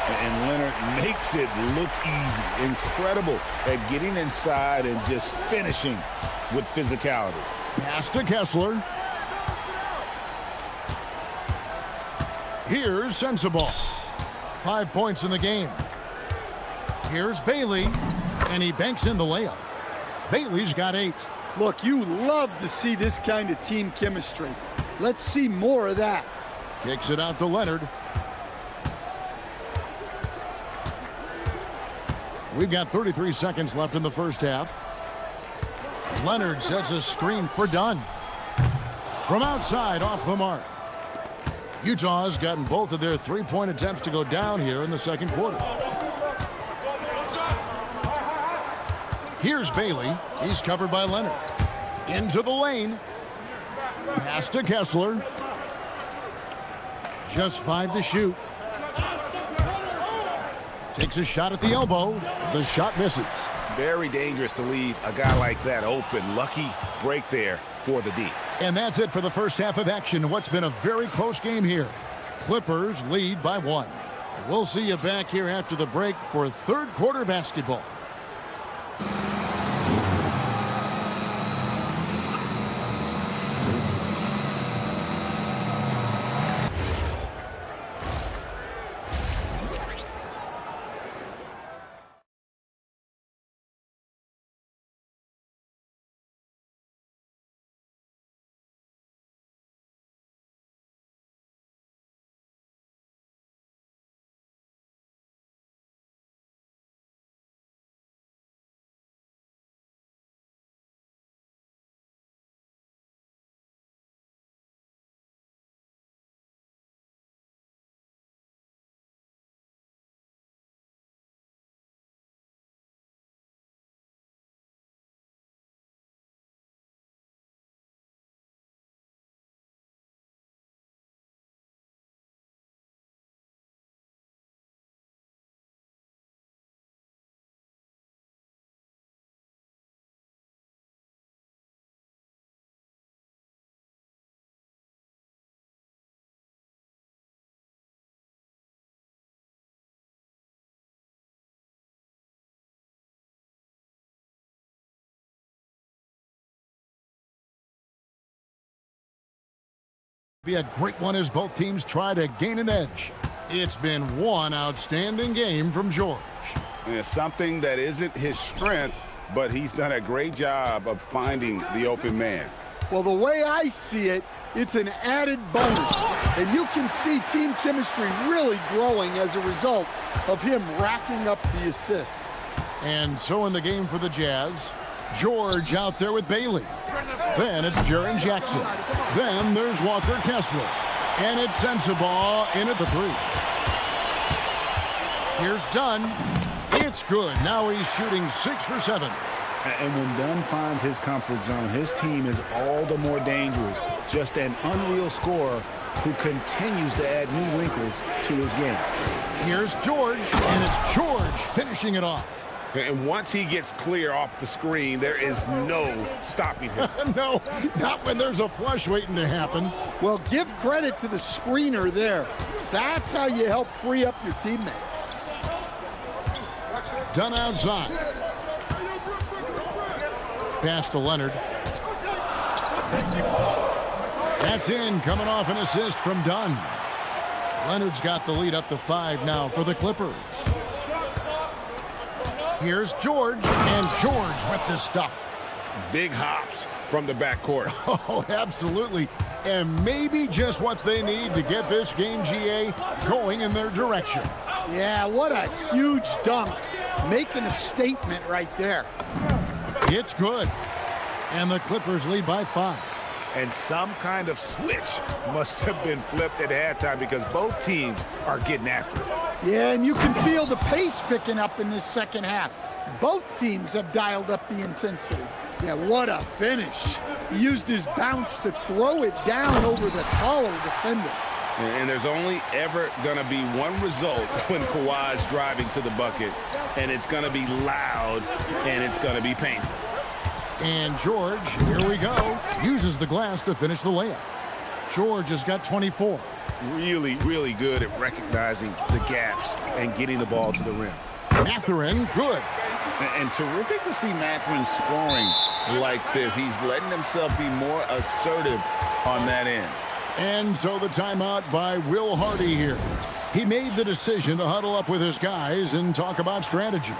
Speaker 6: And Leonard makes it look easy. Incredible at getting inside and just finishing with physicality.
Speaker 4: Pass to Kessler. Here's Sensible. 5 points in the game. Here's Bailey, and he banks in the layup. Bailey's got 8.
Speaker 5: Look, you love to see this kind of team chemistry. Let's see more of that.
Speaker 4: Kicks it out to Leonard. We've got 33 seconds left in the first half. Leonard sets a screen for Dunn. From outside, off the mark. Utah's gotten both of their three-point attempts to go down here in the second quarter. Here's Bailey. He's covered by Leonard. Into the lane. Pass to Kessler. Just 5 to shoot. Takes a shot at the elbow. The shot misses.
Speaker 6: Very dangerous to leave a guy like that open. Lucky break there for the D.
Speaker 4: And that's it for the first half of action. What's been a very close game here. Clippers lead by 1. And we'll see you back here after the break for third quarter basketball. Be a great one as both teams try to gain an edge. It's been one outstanding game from George.
Speaker 6: And it's something that isn't his strength, but he's done a great job of finding the open man.
Speaker 5: Well, the way I see it, it's an added bonus. And you can see team chemistry really growing as a result of him racking up the assists.
Speaker 4: And so in the game for the Jazz, George out there with Bailey. Then it's Jaren Jackson. Then there's Walker Kessler. And it's Sensible in at the 3. Here's Dunn. It's good. Now he's shooting 6 for 7.
Speaker 6: And when Dunn finds his comfort zone, his team is all the more dangerous. Just an unreal scorer who continues to add new wrinkles to his game.
Speaker 4: Here's George, and it's George finishing it off.
Speaker 6: And once he gets clear off the screen, there is no stopping him.
Speaker 4: No, not when there's a flush waiting to happen.
Speaker 5: Well, give credit to the screener there. That's how you help free up your teammates.
Speaker 4: Dunn outside. Pass to Leonard. That's in, coming off an assist from Dunn. Leonard's got the lead up to 5 now for the Clippers. Here's George, and George with the stuff.
Speaker 6: Big hops from the backcourt.
Speaker 4: Oh, absolutely. And maybe just what they need to get this game, GA, going in their direction.
Speaker 5: Yeah, what a huge dunk. making a statement right there.
Speaker 4: It's good. And the Clippers lead by 5.
Speaker 6: And some kind of switch must have been flipped at halftime because both teams are getting after it.
Speaker 5: Yeah, and you can feel the pace picking up in this second half. Both teams have dialed up the intensity. Yeah, what a finish. He used his bounce to throw it down over the taller defender.
Speaker 6: And there's only ever going to be one result when Kawhi's driving to the bucket, and it's going to be loud, and it's going to be painful.
Speaker 4: And George, here we go, uses the glass to finish the layup. George has got 24.
Speaker 6: Really, really good at recognizing the gaps and getting the ball to the rim.
Speaker 4: Mathurin, good.
Speaker 6: And terrific to see Mathurin scoring like this. He's letting himself be more assertive on that end.
Speaker 4: And so the timeout by Will Hardy here. He made the decision to huddle up with his guys and talk about strategy.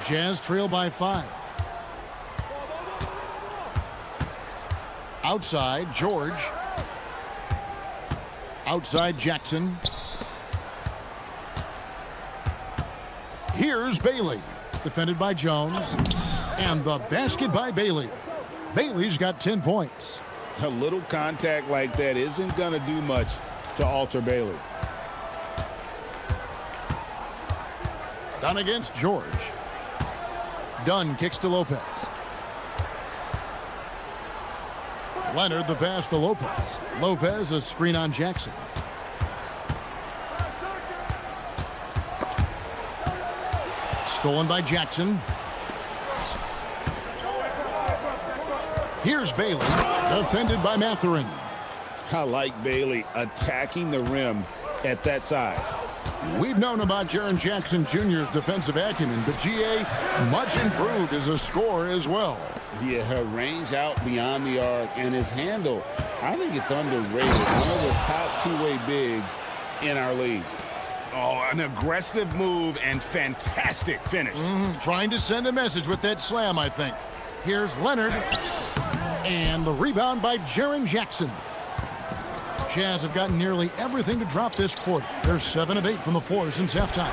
Speaker 4: Jazz trail by 5. Outside, George. Outside, Jackson. Here's Bailey. Defended by Jones. And the basket by Bailey. Bailey's got 10 points.
Speaker 6: A little contact like that isn't going to do much to alter Bailey.
Speaker 4: Done against George. Dunn kicks to Lopez. Leonard the pass to Lopez. Lopez a screen on Jackson. Stolen by Jackson. Here's Bailey, defended by Mathurin.
Speaker 6: I like Bailey attacking the rim at that size.
Speaker 4: We've known about Jaren Jackson Jr.'s defensive acumen, but GA much improved as a scorer as well.
Speaker 6: Yeah, her range out beyond the arc and his handle, I think it's underrated. One of the top two-way bigs in our league. Oh, an aggressive move and fantastic finish.
Speaker 4: Trying to send a message with that slam, I think. Here's Leonard. And the rebound by Jaren Jackson. Jazz have gotten nearly everything to drop this quarter. They're 7 of 8 from the floor since halftime.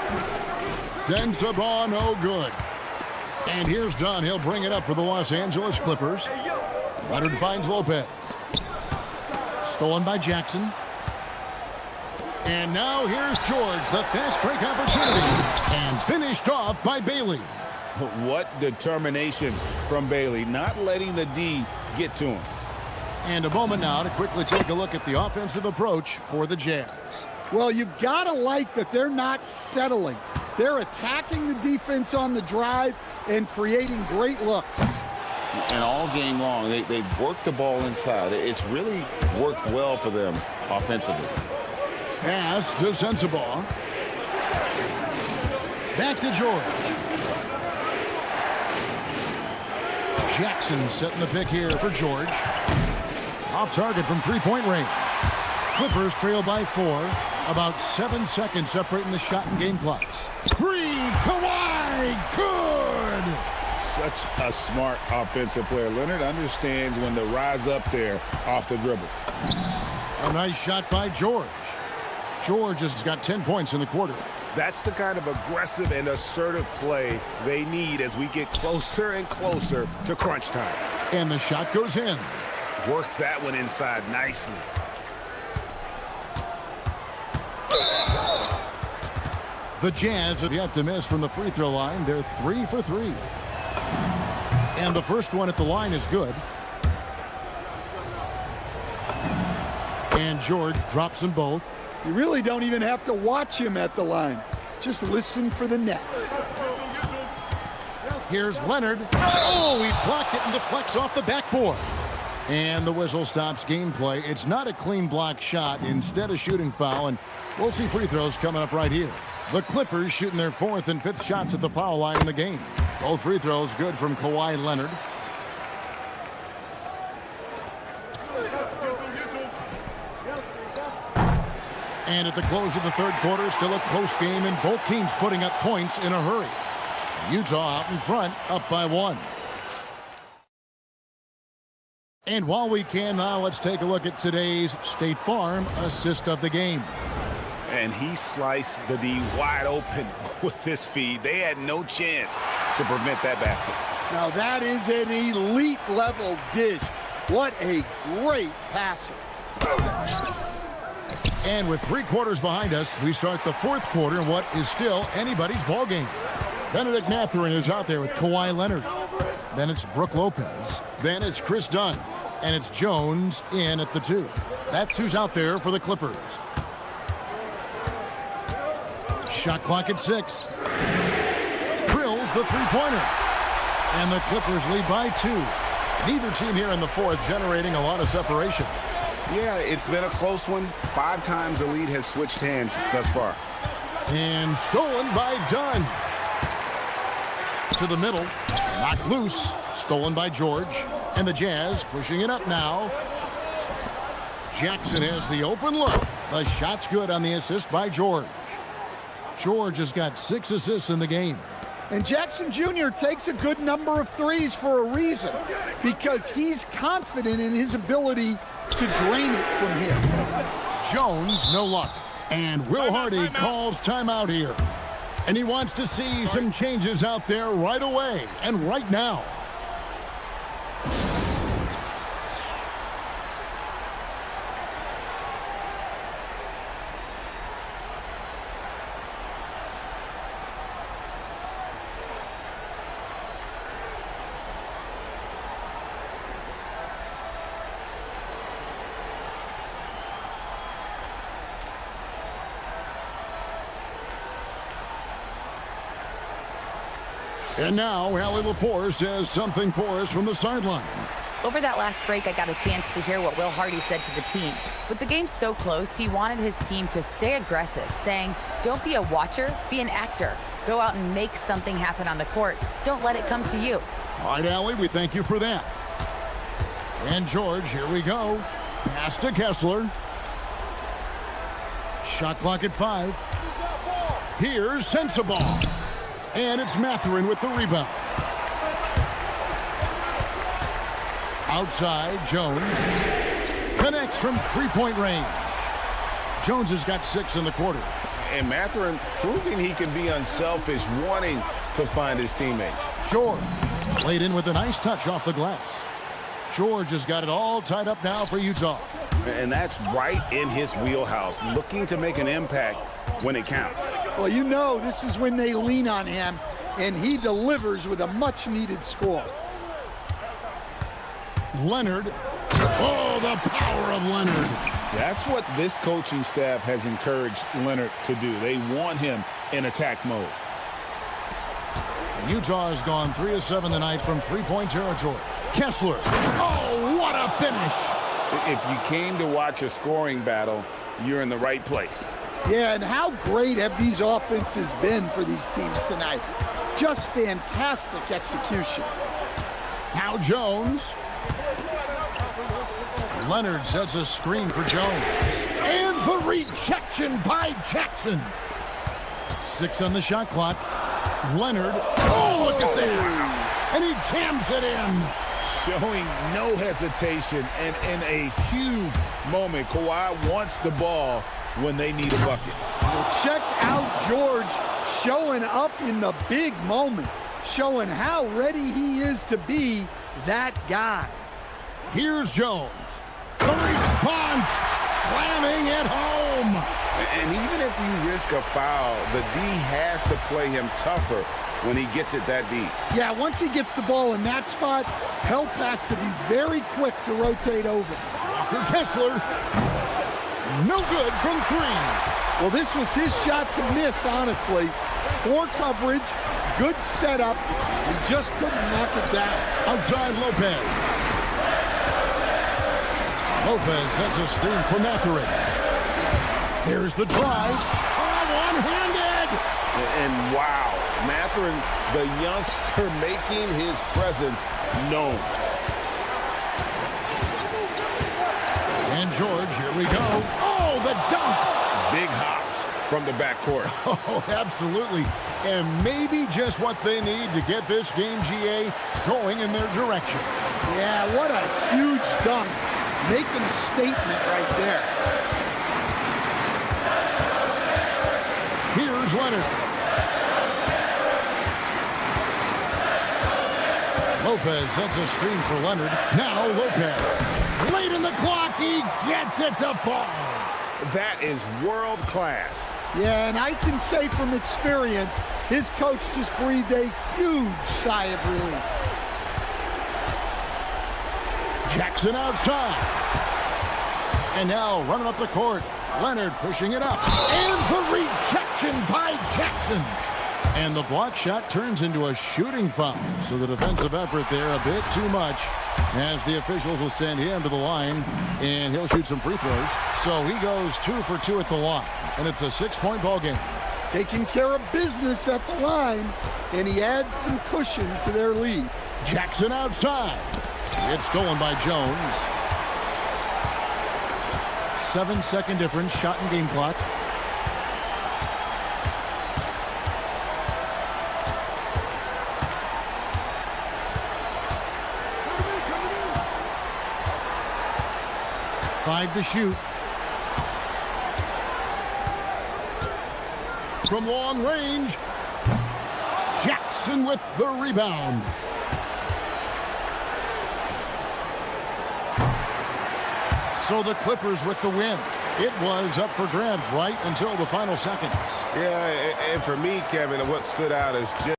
Speaker 4: Sends the ball, no good. And here's Dunn. He'll bring it up for the Los Angeles Clippers. Leonard finds Lopez. Stolen by Jackson. And now here's George, the fast break opportunity. And finished off by Bailey.
Speaker 6: What determination from Bailey, not letting the D get to him.
Speaker 4: And a moment now to quickly take a look at the offensive approach for the Jazz.
Speaker 5: Well, you've got to like that they're not settling. They're attacking the defense on the drive and creating great looks.
Speaker 6: And all game long, they've worked the ball inside. It's really worked well for them offensively.
Speaker 4: Pass to Sensabaugh. Back to George. Jackson setting the pick here for George. Off target from three-point range. Clippers trail by 4. About 7 seconds separating the shot and game clocks. 3, Kawhi, good!
Speaker 6: Such a smart offensive player. Leonard understands when to rise up there off the dribble.
Speaker 4: A nice shot by George. George has got 10 points in the quarter.
Speaker 6: That's the kind of aggressive and assertive play they need as we get closer and closer to crunch time.
Speaker 4: And the shot goes in.
Speaker 6: Worked that one inside nicely.
Speaker 4: The Jazz have yet to miss from the free throw line. They're 3 for 3. And the first one at the line is good. And George drops them both.
Speaker 5: You really don't even have to watch him at the line. Just listen for the net.
Speaker 4: Here's Leonard. Oh, he blocked it and deflects off the backboard. And the whistle stops gameplay. It's not a clean block shot, instead a shooting foul, and we'll see free throws coming up right here. The Clippers shooting their 4th and 5th shots at the foul line in the game. Both free throws good from Kawhi Leonard. And at the close of the third quarter, still a close game, and both teams putting up points in a hurry. Utah out in front, up by 1. And while we can now, let's take a look at today's State Farm assist of the game.
Speaker 6: And he sliced the D wide open with this feed. They had no chance to prevent that basket.
Speaker 3: Now that is an elite level dish. What a great passer.
Speaker 4: And with 3 quarters behind us, we start the fourth quarter in what is still anybody's ball game. Benedict Mathurin is out there with Kawhi Leonard. Then it's Brook Lopez. Then it's Chris Dunn. And it's Jones in at the 2. That's who's out there for the Clippers. Shot clock at 6. Drills the three-pointer. And the Clippers lead by 2. Neither team here in the fourth generating a lot of separation.
Speaker 6: Yeah, it's been a close one. 5 times the lead has switched hands thus far.
Speaker 4: And stolen by Dunn. To the middle. Knocked loose. Stolen by George. And the Jazz pushing it up now. Jackson has the open look. The shot's good on the assist by George. George has got 6 assists in the game.
Speaker 5: And Jackson Jr. takes a good number of threes for a reason, because he's confident in his ability to drain it from here.
Speaker 4: Jones, no luck. And Will Hardy calls timeout here. And he wants to see some changes out there right away and right now. And now, Allie LaForce says something for us from the sideline.
Speaker 7: Over that last break, I got a chance to hear what Will Hardy said to the team. With the game so close, he wanted his team to stay aggressive, saying, don't be a watcher, be an actor. Go out and make something happen on the court. Don't let it come to you.
Speaker 4: All right, Allie, we thank you for that. And George, here we go. Pass to Kessler. Shot clock at 5. Here's Sensabaugh. And it's Mathurin with the rebound. Outside, Jones connects from three-point range. Jones has got 6 in the quarter.
Speaker 6: And Mathurin proving he can be unselfish, wanting to find his teammates.
Speaker 4: George played in with a nice touch off the glass. George has got it all tied up now for Utah.
Speaker 6: And that's right in his wheelhouse, looking to make an impact when it counts.
Speaker 5: Well, you know this is when they lean on him, and he delivers with a much-needed score.
Speaker 4: Leonard. Oh, the power of Leonard.
Speaker 6: That's what this coaching staff has encouraged Leonard to do. They want him in attack mode.
Speaker 4: Utah has gone 3 of 7 tonight from three-point territory. Kessler. Oh, what a finish.
Speaker 6: If you came to watch a scoring battle, you're in the right place.
Speaker 5: Yeah, and how great have these offenses been for these teams tonight? Just fantastic execution.
Speaker 4: Now Jones. Leonard sets a screen for Jones. And the rejection by Jackson. 6 on the shot clock. Leonard. Oh, look at that. And he jams it in.
Speaker 6: Showing no hesitation, and in a huge moment, Kawhi wants the ball when they need a bucket.
Speaker 5: Well, check out George showing up in the big moment, showing how ready he is to be that guy.
Speaker 4: Here's Jones. The response, slamming it home.
Speaker 6: And even if you risk a foul, the D has to play him tougher when he gets it that deep.
Speaker 5: Yeah, once he gets the ball in that spot, help has to be very quick to rotate over.
Speaker 4: Walker Kessler. No good from 3.
Speaker 5: Well, this was his shot to miss, honestly. Poor coverage, good setup. He just couldn't knock it down.
Speaker 4: Outside Lopez. Lopez sets a screen for Mathurin. Here's the drive. Oh, one-handed!
Speaker 6: And wow, Matherin, the youngster, making his presence known.
Speaker 4: And George, here we go. Oh, the dunk!
Speaker 6: Big hops from the backcourt.
Speaker 4: Oh, absolutely. And maybe just what they need to get this game, GA, going in their direction.
Speaker 5: Yeah, what a huge dunk. Making a statement right there.
Speaker 4: Here's Leonard. Lopez sets a screen for Leonard. Now Lopez. Late in the clock, he gets it to fall.
Speaker 6: That is world class.
Speaker 5: Yeah, and I can say from experience, his coach just breathed a huge sigh of relief.
Speaker 4: Jackson outside. And now running up the court. Leonard pushing it up. And the rejection by Jackson. And the block shot turns into a shooting foul. So the defensive effort there a bit too much, as the officials will send him to the line, and he'll shoot some free throws. So he goes 2 for 2 at the line, and it's a 6-point ball game.
Speaker 5: Taking care of business at the line, and he adds some cushion to their lead.
Speaker 4: Jackson outside. It's stolen by Jones. 7-second difference, shot and game clock. Five to shoot. From long range, Jackson with the rebound. So the Clippers with the win. It was up for grabs right until the final seconds.
Speaker 6: Yeah, and for me, Kevin, what stood out is just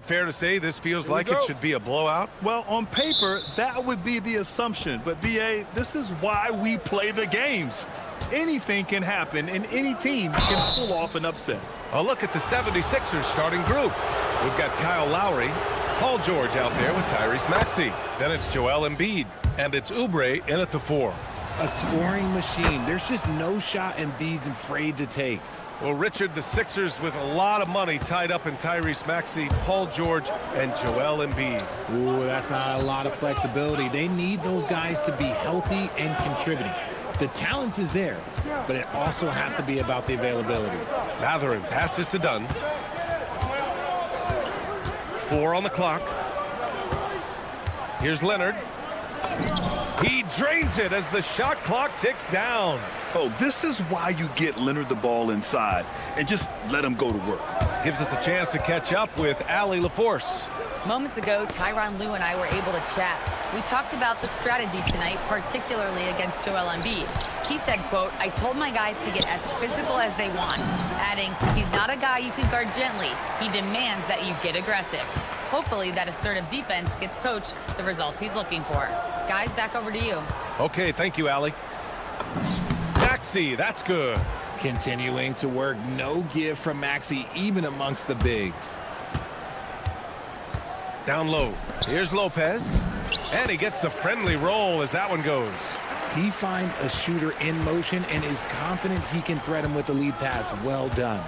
Speaker 1: fair to say this feels
Speaker 2: Here we
Speaker 1: like it
Speaker 2: go.
Speaker 1: should be a blowout?
Speaker 2: Well, on paper, that would be the assumption. But, B.A., this is why we play the games. Anything can happen, and any team can pull off an upset.
Speaker 1: A look at the 76ers starting group. We've got Kyle Lowry, Paul George out there with Tyrese Maxey. Then it's Joel Embiid, and it's Oubre in at the 4.
Speaker 8: A scoring machine. There's just no shot Embiid's afraid to take.
Speaker 1: Well, Richard, the Sixers with a lot of money tied up in Tyrese Maxey, Paul George, and Joel Embiid.
Speaker 8: Ooh, that's not a lot of flexibility. They need those guys to be healthy and contributing. The talent is there, but it also has to be about the availability.
Speaker 1: Mathurin passes to Dunn. 4 on the clock. Here's Leonard. He drains it as the shot clock ticks down.
Speaker 2: Oh, this is why you get Leonard the ball inside and just let him go to work.
Speaker 1: Gives us a chance to catch up with Allie LaForce.
Speaker 7: Moments ago, Tyronn Lue and I were able to chat. We talked about the strategy tonight, particularly against Joel Embiid. He said, quote, "I told my guys to get as physical as they want," adding, "He's not a guy you can guard gently. He demands that you get aggressive." Hopefully that assertive defense gets Coach the results he's looking for. Guys, back over to you.
Speaker 1: Okay, thank you, Allie. Maxey, that's good.
Speaker 8: Continuing to work, no give from Maxey, even amongst the bigs.
Speaker 1: Down low. Here's Lopez. And he gets the friendly roll as that one goes.
Speaker 8: He finds a shooter in motion and is confident he can thread him with the lead pass. Well done.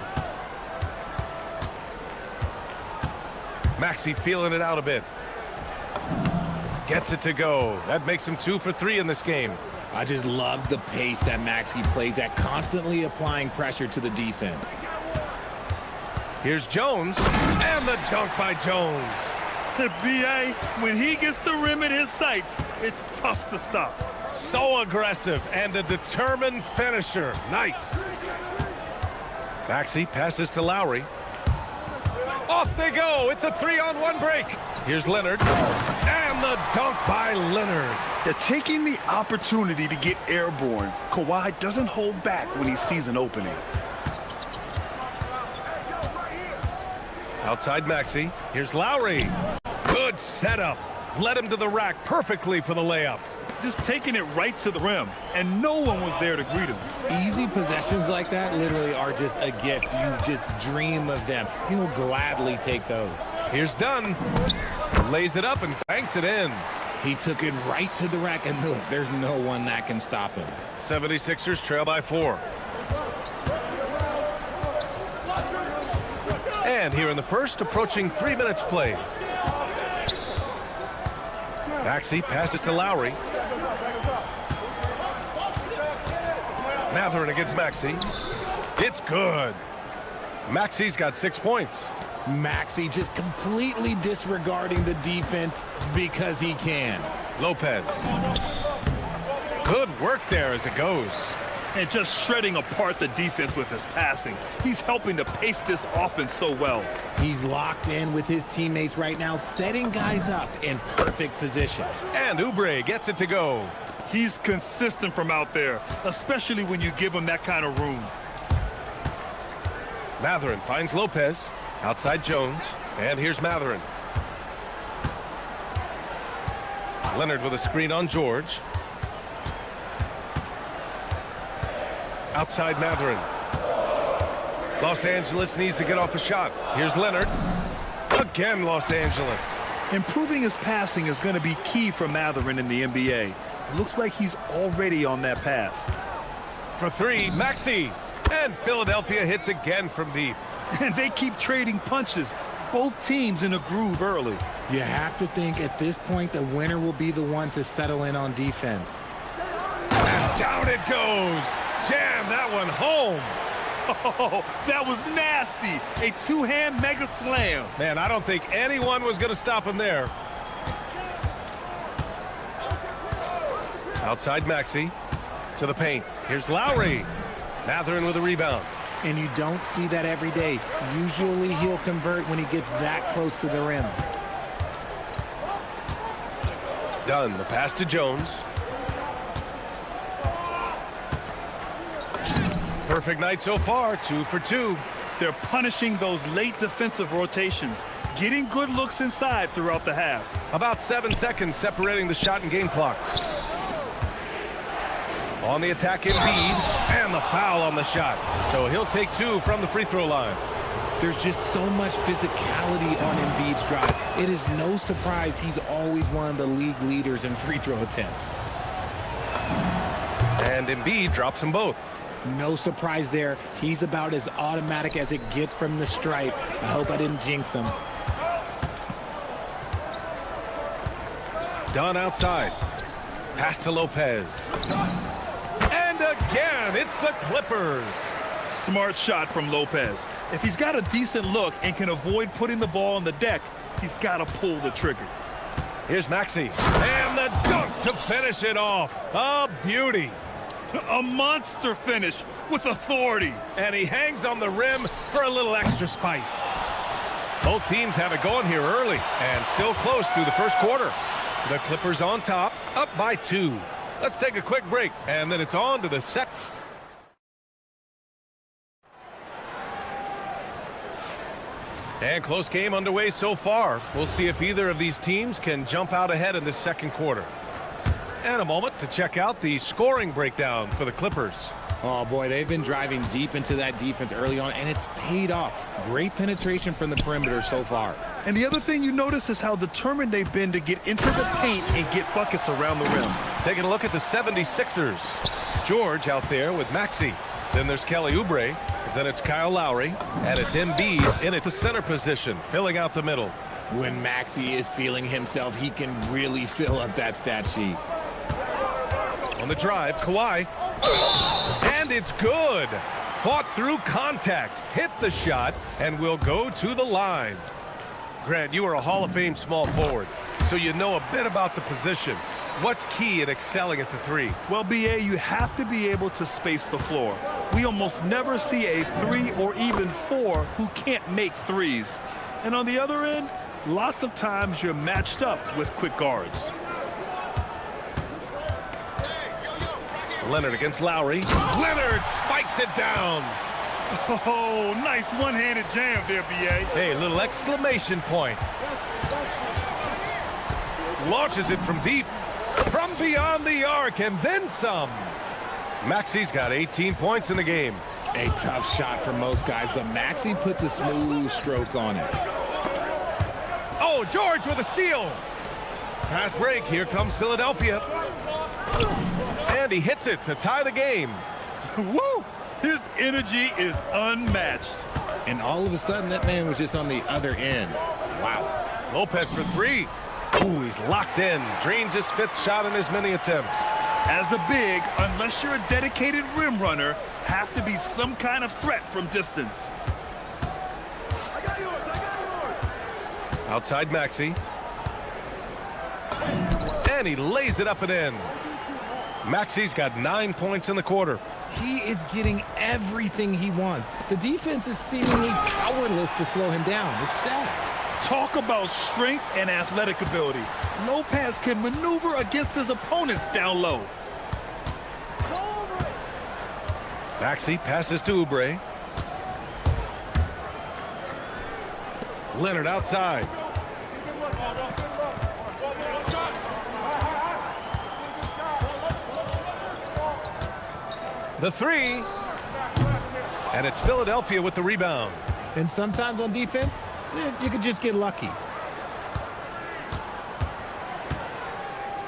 Speaker 1: Maxey feeling it out a bit. Gets it to go. That makes him 2 for 3 in this game.
Speaker 8: I just love the pace that Maxey plays at, constantly applying pressure to the defense.
Speaker 1: Here's Jones. And the dunk by Jones.
Speaker 2: B.A., when he gets the rim in his sights, it's tough to stop.
Speaker 1: So aggressive and a determined finisher. Nice. Maxey passes to Lowry. Off they go. It's a 3-on-1 break. Here's Leonard. And the dunk by Leonard.
Speaker 2: They're taking the opportunity to get airborne. Kawhi doesn't hold back when he sees an opening.
Speaker 1: Outside Maxey. Here's Lowry. Good setup. Led him to the rack perfectly for the layup.
Speaker 2: Just taking it right to the rim, and no one was there to greet him.
Speaker 8: Easy possessions like that literally are just a gift. You just dream of them. He'll gladly take those.
Speaker 1: Here's Dunn. Lays it up and banks it in.
Speaker 8: He took it right to the rack, and look, there's no one that can stop him.
Speaker 1: 76ers trail by 4. And here in the first, approaching 3 minutes played. Maxey passes to Lowry. Mathurin against Maxey. It's good. Maxey's got 6 points.
Speaker 8: Maxey just completely disregarding the defense because he can.
Speaker 1: Lopez. Good work there as it goes.
Speaker 2: And just shredding apart the defense with his passing. He's helping to pace this offense so well.
Speaker 8: He's locked in with his teammates right now, setting guys up in perfect positions.
Speaker 1: And Oubre gets it to go.
Speaker 2: He's consistent from out there, especially when you give him that kind of room.
Speaker 1: Mathurin finds Lopez. Outside Jones. And here's Mathurin. Leonard with a screen on George. Outside Mathurin. Los Angeles needs to get off a shot. Here's Leonard. Again, Los Angeles.
Speaker 2: Improving his passing is going to be key for Mathurin in the NBA. It looks like he's already on that path.
Speaker 1: For 3, Maxey. And Philadelphia hits again from deep.
Speaker 2: And they keep trading punches. Both teams in a groove early.
Speaker 8: You have to think at this point the winner will be the one to settle in on defense.
Speaker 1: And down it goes. Jam that one home.
Speaker 2: Oh, that was nasty. A two-hand mega slam.
Speaker 1: Man, I don't think anyone was going to stop him there. Outside Maxey. To the paint. Here's Lowry. Mathurin with a rebound.
Speaker 8: And you don't see that every day. Usually he'll convert when he gets that close to the rim.
Speaker 1: Dunn, the pass to Jones. Perfect night so far, 2 for 2.
Speaker 2: They're punishing those late defensive rotations. getting good looks inside throughout the half.
Speaker 1: About 7 seconds separating the shot and game clocks. On the attack, Embiid, and the foul on the shot. So he'll take 2 from the free throw line.
Speaker 8: There's just so much physicality on Embiid's drive. It is no surprise he's always one of the league leaders in free throw attempts.
Speaker 1: And Embiid drops them both.
Speaker 8: No surprise there. He's about as automatic as it gets from the stripe. I hope I didn't jinx him.
Speaker 1: Dunn outside. Pass to Lopez. And again, it's the Clippers.
Speaker 2: Smart shot from Lopez. If he's got a decent look and can avoid putting the ball on the deck, he's got to pull the trigger.
Speaker 1: Here's Maxey. And the dunk to finish it off. A beauty.
Speaker 2: A monster finish with authority.
Speaker 1: And he hangs on the rim for a little extra spice. Both teams have it going here early and still close through the first quarter. The Clippers on top, up by 2. Let's take a quick break, and then it's on to the second. And close game underway so far. We'll see if either of these teams can jump out ahead in this second quarter. And a moment to check out the scoring breakdown for the Clippers.
Speaker 8: Oh boy, they've been driving deep into that defense early on, and it's paid off. Great penetration from the perimeter so far.
Speaker 2: And the other thing you notice is how determined they've been to get into the paint and get buckets around the rim.
Speaker 1: Taking a look at the 76ers. George out there with Maxey. Then there's Kelly Oubre. Then it's Kyle Lowry. And it's Embiid in at the center position, filling out the middle.
Speaker 8: When Maxey is feeling himself, he can really fill up that stat sheet.
Speaker 1: On the drive, Kawhi. And it's good. Fought through contact, hit the shot, and will go to the line. Grant, you are a Hall of Fame small forward, so you know a bit about the position. What's key in excelling at the 3?
Speaker 2: Well, BA, you have to be able to space the floor. We almost never see a 3 or even 4 who can't make threes. And on the other end, lots of times you're matched up with quick guards.
Speaker 1: Leonard against Lowry. Leonard spikes it down.
Speaker 2: Oh, nice one-handed jam there, BA.
Speaker 1: Hey, little exclamation point. Launches it from deep, from beyond the arc, and then some. Maxey's got 18 points in the game.
Speaker 8: A tough shot for most guys, but Maxey puts a smooth stroke on it.
Speaker 1: Oh, George with a steal. Fast break. Here comes Philadelphia. And he hits it to tie the game.
Speaker 2: Woo! His energy is unmatched.
Speaker 8: And all of a sudden, that man was just on the other end. Wow.
Speaker 1: Lopez for 3. Ooh, he's locked in. Drains his 5th shot in as many attempts.
Speaker 2: As a big, unless you're a dedicated rim runner, have to be some kind of threat from distance.
Speaker 1: Outside Maxey. And he lays it up and in. Maxey's got 9 points in the quarter.
Speaker 8: He is getting everything he wants. The defense is seemingly powerless to slow him down. It's sad.
Speaker 2: Talk about strength and athletic ability. Lopez can maneuver against his opponents down low.
Speaker 1: Maxey passes to Oubre. Leonard outside. The 3. And it's Philadelphia with the rebound.
Speaker 8: And sometimes on defense, you could just get lucky.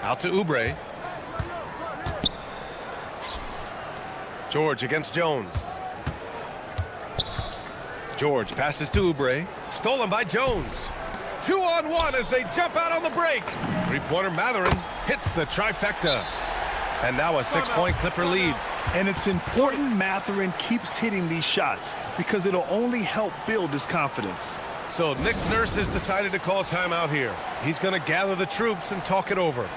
Speaker 1: Out to Oubre. George against Jones. George passes to Oubre. Stolen by Jones. 2-on-1 as they jump out on the break. Three-pointer Matherin hits the trifecta. And now a 6-point Clipper lead.
Speaker 2: And it's important Matherin keeps hitting these shots because it'll only help build his confidence.
Speaker 1: So Nick Nurse has decided to call timeout here. He's going to gather the troops and talk it over.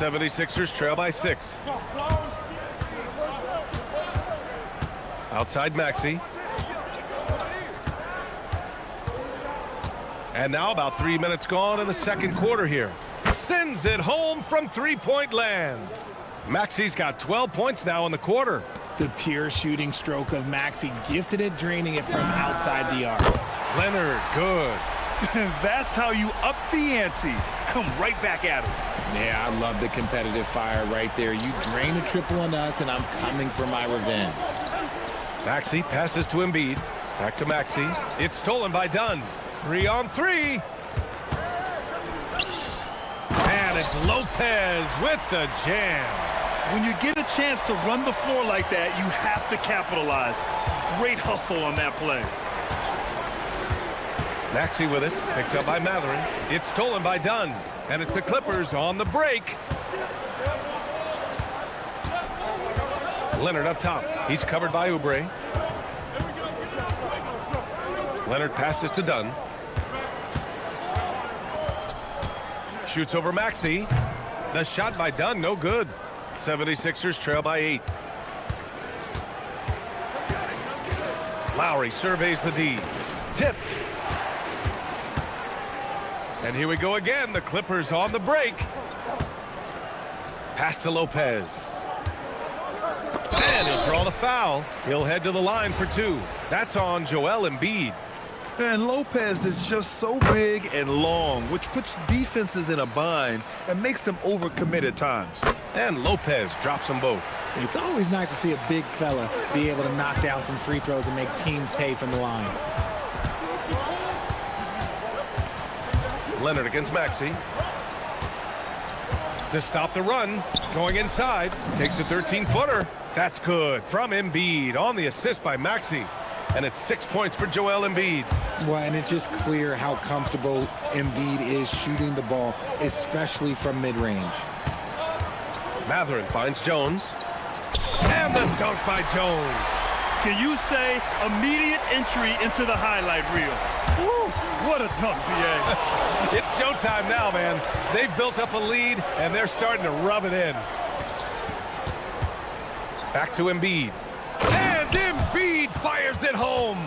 Speaker 1: 76ers trail by 6. Outside Maxey. And now about 3 minutes gone in the second quarter here. Sends it home from three-point land. Maxey's got 12 points now in the quarter.
Speaker 8: The pure shooting stroke of Maxey, gifted at draining it from outside the arc.
Speaker 1: Leonard, good.
Speaker 2: That's how you up the ante. Come right back at him.
Speaker 8: Yeah, I love the competitive fire right there. You drain a triple on us, and I'm coming for my revenge.
Speaker 1: Maxey passes to Embiid. Back to Maxey. It's stolen by Dunn. 3-on-3. And it's Lopez with the jam.
Speaker 2: When you get a chance to run the floor like that, you have to capitalize. Great hustle on that play.
Speaker 1: Maxey with it, picked up by Matherin. It's stolen by Dunn, and it's the Clippers on the break. Leonard up top. He's covered by Oubre. Leonard passes to Dunn. Shoots over Maxey. The shot by Dunn, no good. 76ers trail by 8. Lowry surveys the D. Tipped. And here we go again. The Clippers on the break. Pass to Lopez. And he'll draw the foul. He'll head to the line for 2. That's on Joel Embiid.
Speaker 2: And Lopez is just so big and long, which puts defenses in a bind and makes them overcommit at times.
Speaker 1: And Lopez drops them both.
Speaker 8: It's always nice to see a big fella be able to knock down some free throws and make teams pay from the line.
Speaker 1: Leonard against Maxey. To stop the run, going inside, takes a 13-footer. That's good from Embiid on the assist by Maxey. And it's 6 points for Joel Embiid.
Speaker 8: Well, and it's just clear how comfortable Embiid is shooting the ball, especially from mid-range.
Speaker 1: Matherin finds Jones. And the dunk by Jones.
Speaker 2: Can you say immediate entry into the highlight reel? Woo, what a dunk, BA.
Speaker 1: It's showtime now, man. They've built up a lead, and they're starting to rub it in. Back to Embiid. And Embiid fires it home.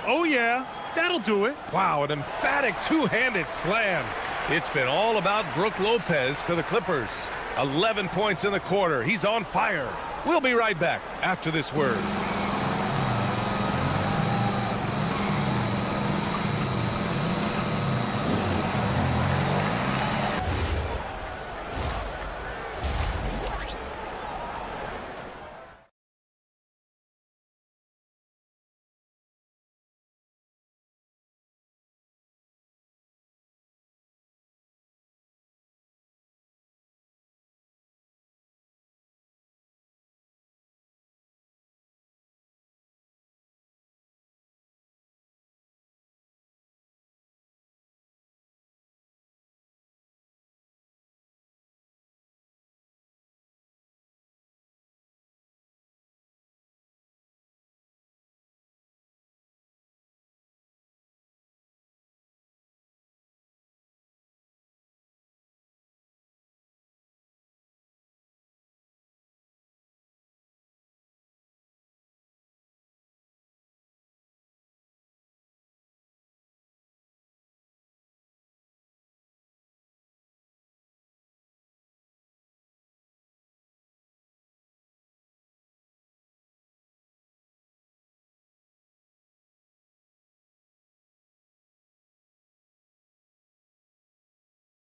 Speaker 2: Oh, yeah, that'll do it.
Speaker 1: Wow, an emphatic two-handed slam. It's been all about Brook Lopez for the Clippers. 11 points in the quarter. He's on fire. We'll be right back after this word.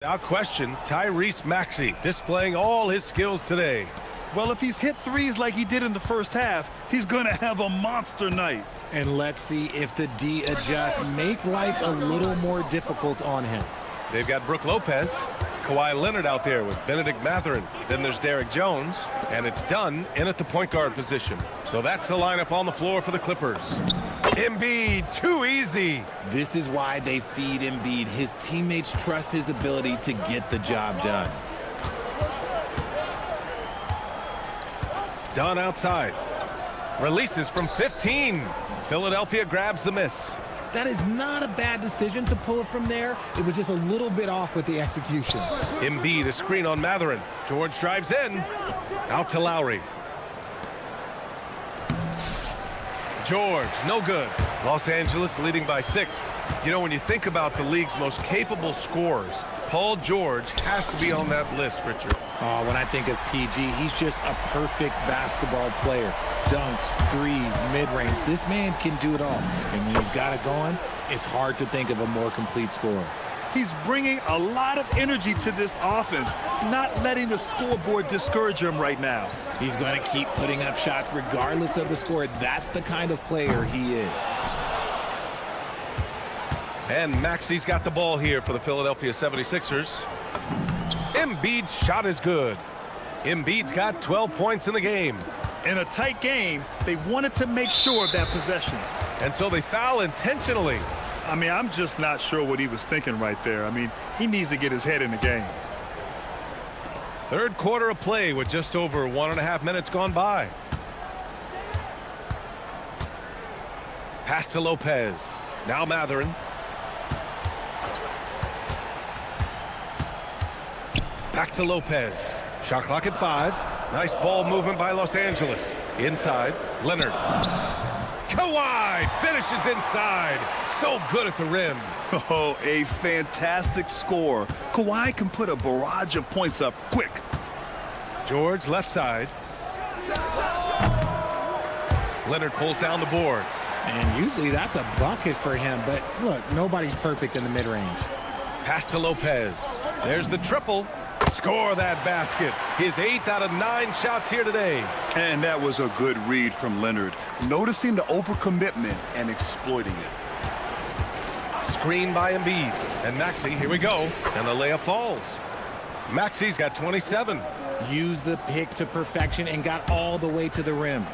Speaker 1: Without question, Tyrese Maxey displaying all his skills today.
Speaker 2: Well, if he's hit threes like he did in the first half, he's going to have a monster night.
Speaker 8: And let's see if the D adjusts, make life a little more difficult on him.
Speaker 1: They've got Brook Lopez, Kawhi Leonard out there with Benedict Matherin. Then there's Derek Jones, and it's Dunn in at the point guard position. So that's the lineup on the floor for the Clippers. Embiid, too easy.
Speaker 8: This is why they feed Embiid. His teammates trust his ability to get the job done.
Speaker 1: Dunn outside. Releases from 15. Philadelphia grabs the miss.
Speaker 8: That is not a bad decision to pull it from there. It was just a little bit off with the execution.
Speaker 1: Embiid, a screen on Matherin. George drives in. Out to Lowry. George, no good. Los Angeles leading by 6. You know, when you think about the league's most capable scorers, Paul George has to be on that list, Richard.
Speaker 8: Oh, when I think of PG, he's just a perfect basketball player. Dunks, threes, mid-range. This man can do it all. And when he's got it going, it's hard to think of a more complete scorer.
Speaker 2: He's bringing a lot of energy to this offense, not letting the scoreboard discourage him right now.
Speaker 8: He's going to keep putting up shots regardless of the score. That's the kind of player he is.
Speaker 1: And Maxi's got the ball here for the Philadelphia 76ers. Embiid's shot is good. Embiid's got 12 points in the game.
Speaker 2: In a tight game, they wanted to make sure of that possession.
Speaker 1: And so they foul intentionally.
Speaker 2: I mean, I'm just not sure what he was thinking right there. I mean, he needs to get his head in the game.
Speaker 1: Third quarter of play with just over 1.5 minutes gone by. Pass to Lopez. Now Matherin. Back to Lopez. Shot clock at 5. Nice ball movement by Los Angeles. Inside, Leonard. Kawhi finishes inside. So good at the rim.
Speaker 2: Oh, a fantastic score. Kawhi can put a barrage of points up quick.
Speaker 1: George left side. Leonard pulls down the board.
Speaker 8: And usually that's a bucket for him, but look, nobody's perfect in the mid-range.
Speaker 1: Pass to Lopez. There's the triple. Score that basket. His 8th out of 9 shots here today.
Speaker 2: And that was a good read from Leonard, noticing the overcommitment and exploiting it.
Speaker 1: Screen by Embiid. And Maxey, here we go. And the layup falls. Maxey's got 27.
Speaker 8: Used the pick to perfection and got all the way to the rim.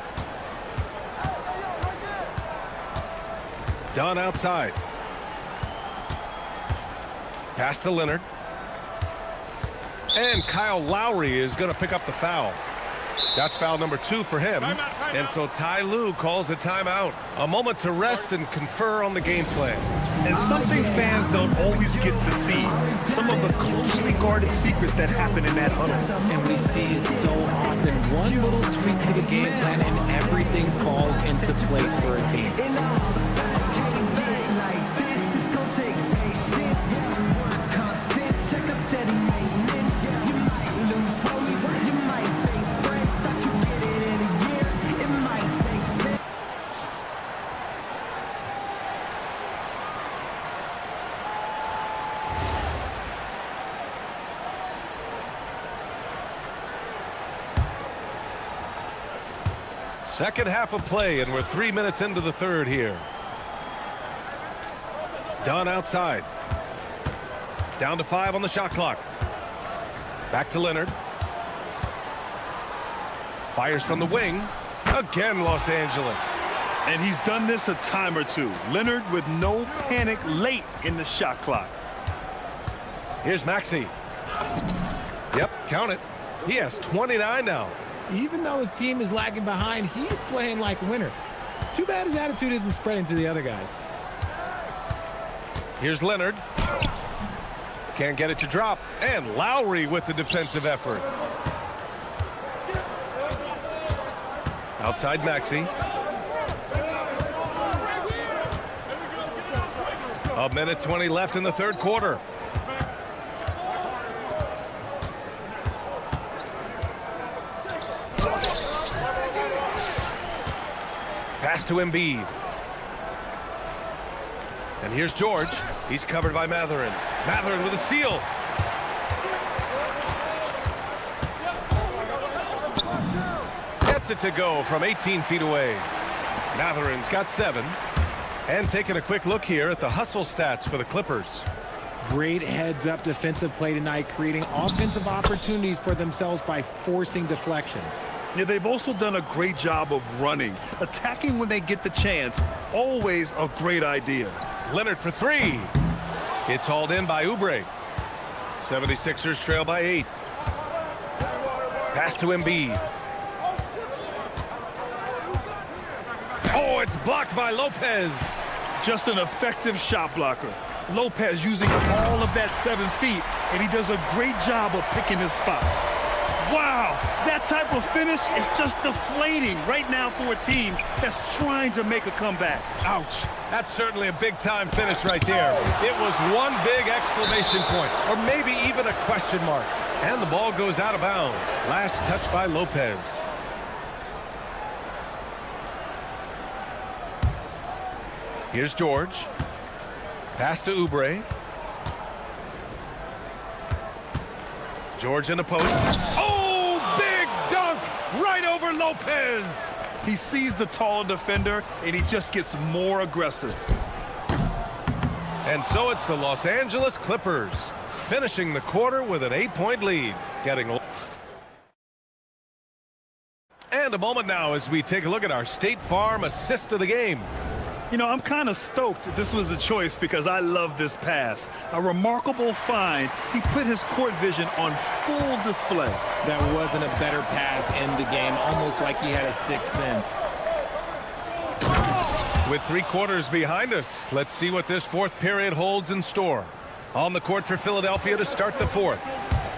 Speaker 1: Dunn outside. Pass to Leonard. And Kyle Lowry is going to pick up the foul. That's foul number 2 for him. And so Ty Lue calls a timeout. A moment to rest and confer on the game plan.
Speaker 2: And something fans don't always get to see. Some of the closely guarded secrets that happen in that huddle.
Speaker 8: And we see it so often. One little tweak to the game plan and everything falls into place for a team.
Speaker 1: Second half of play, and we're 3 minutes into the third here. Dunn outside. Down to 5 on the shot clock. Back to Leonard. Fires from the wing. Again, Los Angeles.
Speaker 2: And he's done this a time or two. Leonard with no panic late in the shot clock.
Speaker 1: Here's Maxey. Yep, count it. He has 29 now.
Speaker 8: Even though his team is lagging behind, he's playing like a winner. Too bad his attitude isn't spreading to the other guys.
Speaker 1: Here's Leonard. Can't get it to drop. And Lowry with the defensive effort. Outside Maxey. A minute 20 left in the third quarter. Pass to Embiid. And here's George. He's covered by Matherin. Matherin with a steal. Gets it to go from 18 feet away. Matherin's got 7. And taking a quick look here at the hustle stats for the Clippers.
Speaker 8: Great heads-up defensive play tonight, creating offensive opportunities for themselves by forcing deflections.
Speaker 2: Yeah, they've also done a great job of running. Attacking when they get the chance, always a great idea.
Speaker 1: Leonard for 3. It's hauled in by Oubre. 76ers trail by 8. Pass to Embiid. Oh, it's blocked by Lopez.
Speaker 2: Just an effective shot blocker. Lopez using all of that 7 feet, and he does a great job of picking his spots. Wow, that type of finish is just deflating right now for a team that's trying to make a comeback.
Speaker 1: Ouch. That's certainly a big-time finish right there. It was one big exclamation point, or maybe even a question mark. And the ball goes out of bounds. Last touch by Lopez. Here's George. Pass to Oubre. George in the post. Oh, big dunk right over Lopez.
Speaker 2: He sees the taller defender, and he just gets more aggressive.
Speaker 1: And so it's the Los Angeles Clippers finishing the quarter with an 8-point lead. And a moment now as we take a look at our State Farm assist of the game.
Speaker 2: You know, I'm kind of stoked this was a choice because I love this pass. A remarkable find. He put his court vision on full display.
Speaker 8: That wasn't a better pass in the game, almost like he had a sixth sense.
Speaker 1: With 3 quarters behind us, let's see what this fourth period holds in store. On the court for Philadelphia to start the fourth.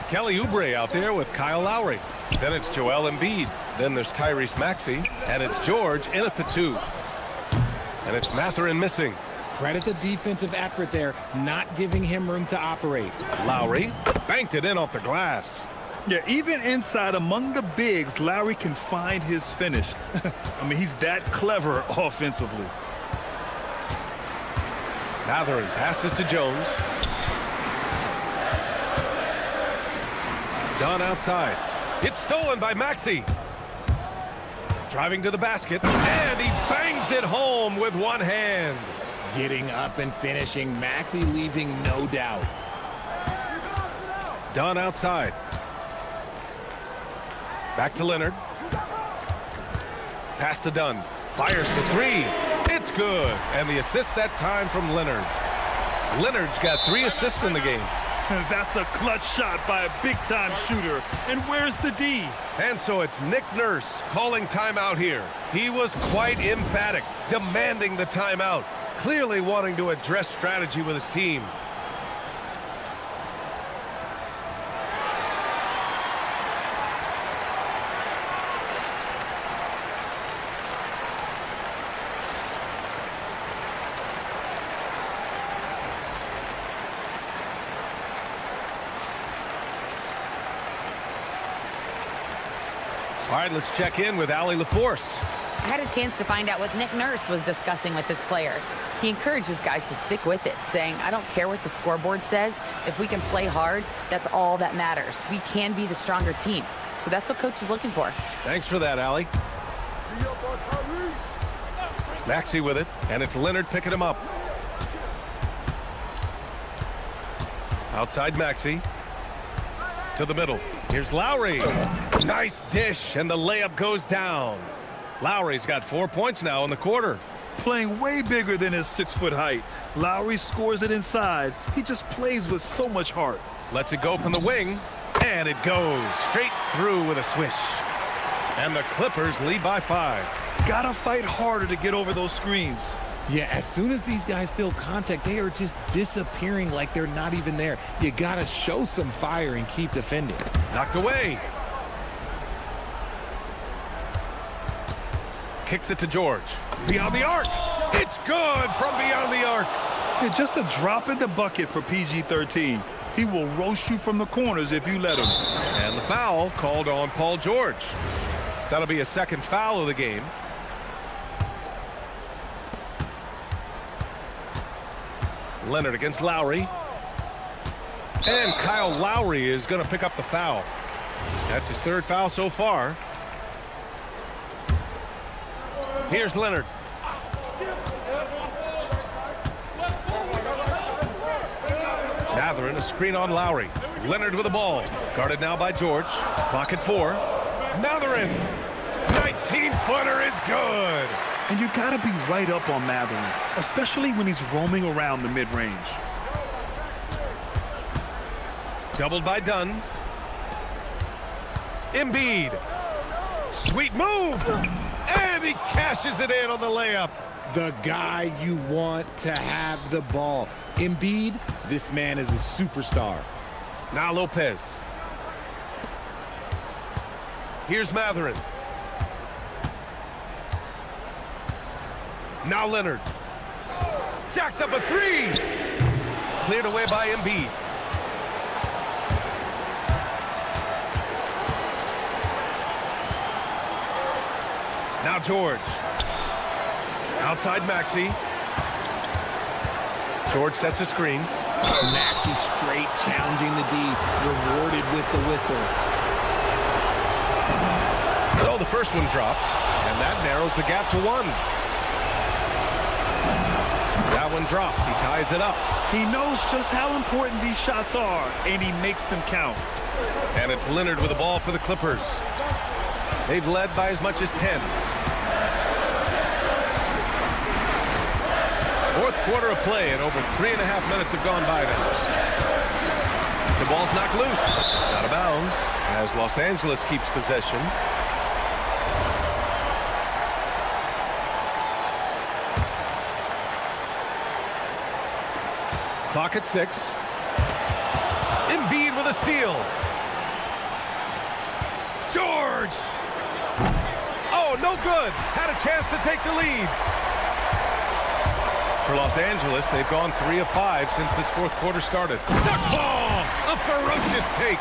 Speaker 1: Kelly Oubre out there with Kyle Lowry. Then it's Joel Embiid. Then there's Tyrese Maxey. And it's George in at the 2. And it's Mathurin missing.
Speaker 8: Credit the defensive effort there, not giving him room to operate.
Speaker 1: Lowry banked it in off the glass.
Speaker 2: Yeah, even inside among the bigs, Lowry can find his finish. I mean, he's that clever offensively.
Speaker 1: Mathurin passes to Jones. Dunn outside. It's stolen by Maxey. Driving to the basket, and he bangs it home with one hand.
Speaker 8: Getting up and finishing, Maxey leaving no doubt.
Speaker 1: Dunn outside. Back to Leonard. Pass to Dunn. Fires for 3. It's good. And the assist that time from Leonard. Leonard's got 3 assists in the game.
Speaker 2: That's a clutch shot by a big-time shooter. And where's the D?
Speaker 1: And so it's Nick Nurse calling timeout here. He was quite emphatic, demanding the timeout, clearly wanting to address strategy with his team. All right, let's check in with Allie LaForce.
Speaker 7: I had a chance to find out what Nick Nurse was discussing with his players. He encourages guys to stick with it, saying, I don't care what the scoreboard says. If we can play hard, that's all that matters. We can be the stronger team. So that's what coach is looking for.
Speaker 1: Thanks for that, Allie. Maxey with it, and it's Leonard picking him up. Outside Maxey. To the middle. Here's Lowry. Nice dish, and the layup goes down. Lowry's got 4 points now in the quarter.
Speaker 2: Playing way bigger than his 6-foot height. Lowry scores it inside. He just plays with so much heart.
Speaker 1: Lets it go from the wing, and it goes straight through with a swish. And the Clippers lead by 5.
Speaker 2: Gotta fight harder to get over those screens.
Speaker 8: Yeah, as soon as these guys feel contact, they are just disappearing like they're not even there. You gotta show some fire and keep defending.
Speaker 1: Knocked away. Kicks it to George. Beyond the arc. It's good from beyond the arc.
Speaker 2: Yeah, just a drop in the bucket for PG-13. He will roast you from the corners if you let him.
Speaker 1: And the foul called on Paul George. That'll be a second foul of the game. Leonard against Lowry. And Kyle Lowry is going to pick up the foul. That's his 3rd foul so far. Here's Leonard. Mathurin, a screen on Lowry. Leonard with the ball. Guarded now by George. Clock at 4. Mathurin. 19-footer is good.
Speaker 2: And you got to be right up on Mathurin, especially when he's roaming around the mid-range.
Speaker 1: Doubled by Dunn. Embiid. Sweet move. And he cashes it in on the layup.
Speaker 8: The guy you want to have the ball. Embiid, this man is a superstar.
Speaker 1: Now Lopez. Here's Matherin. Now Leonard. Jacks up a three. Cleared away by Embiid. Now George. Outside Maxey. George sets a screen.
Speaker 8: Maxey straight challenging the D, rewarded with the whistle.
Speaker 1: So the first one drops, and that narrows the gap to one. That one drops. He ties it up.
Speaker 2: He knows just how important these shots are, and he makes them count.
Speaker 1: And it's Leonard with the ball for the Clippers. They've led by as much as 10. Fourth quarter of play, and over 3.5 minutes have gone by now. The ball's knocked loose. Out of bounds as Los Angeles keeps possession. Clock at 6. Embiid with a steal. George! Oh, no good. Had a chance to take the lead. For Los Angeles, they've gone 3 of 5 since this fourth quarter started. Duck ball! A ferocious take.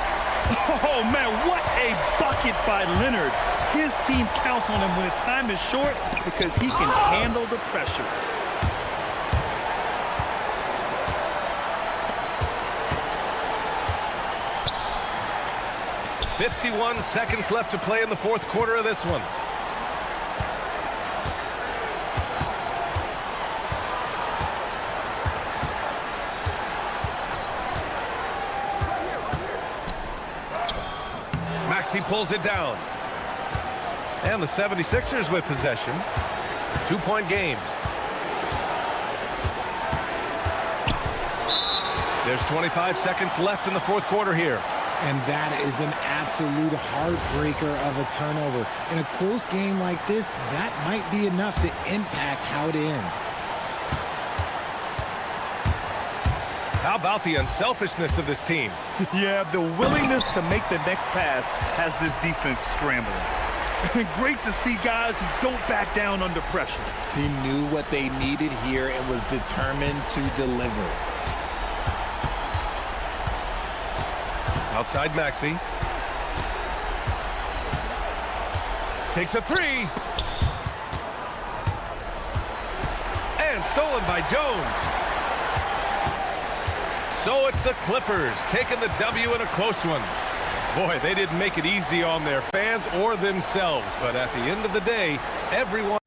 Speaker 2: Oh, man, what a bucket by Leonard. His team counts on him when time is short because he can handle the pressure.
Speaker 1: .51 seconds left to play in the fourth quarter of this one. Maxey pulls it down. And the 76ers with possession. 2-point game. There's 25 seconds left in the fourth quarter here.
Speaker 8: And that is an absolute heartbreaker of a turnover. In a close game like this, that might be enough to impact how it ends.
Speaker 1: How about the unselfishness of this team?
Speaker 2: Yeah, the willingness to make the next pass has this defense scrambling. Great to see guys who don't back down under pressure.
Speaker 8: He knew what they needed here and was determined to deliver.
Speaker 1: Outside Maxey. Takes a three. And stolen by Jones. So it's the Clippers taking the W in a close one. Boy, they didn't make it easy on their fans or themselves, but at the end of the day, everyone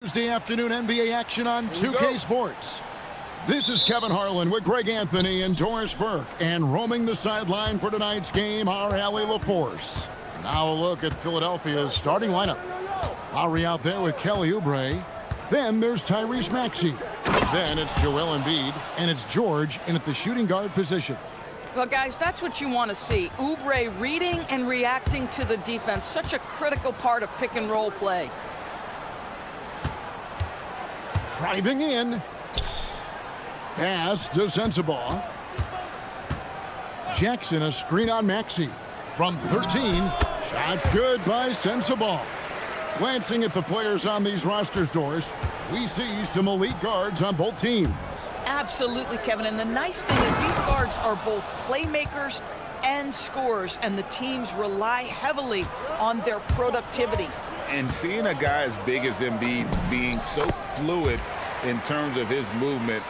Speaker 4: Thursday afternoon NBA action on 2K Sports. This is Kevin Harlan with Greg Anthony and Doris Burke. And roaming the sideline for tonight's game, our Allie LaForce. Now a look at Philadelphia's starting lineup. Lowry out there with Kelly Oubre. Then there's Tyrese Maxey. Then it's Joel Embiid. And it's George in at the shooting guard position.
Speaker 9: Well, guys, that's what you want to see. Oubre reading and reacting to the defense. Such a critical part of pick and roll play.
Speaker 4: Driving in. Pass to Sensabaugh. Jackson, a screen on Maxey. From 13. Shots good by Sensabaugh. Glancing at the players on these rosters, Doris, we see some elite guards on both teams.
Speaker 9: Absolutely, Kevin. And the nice thing is these guards are both playmakers and scorers, and the teams rely heavily on their productivity.
Speaker 6: And seeing a guy as big as Embiid being so fluid in terms of his movement,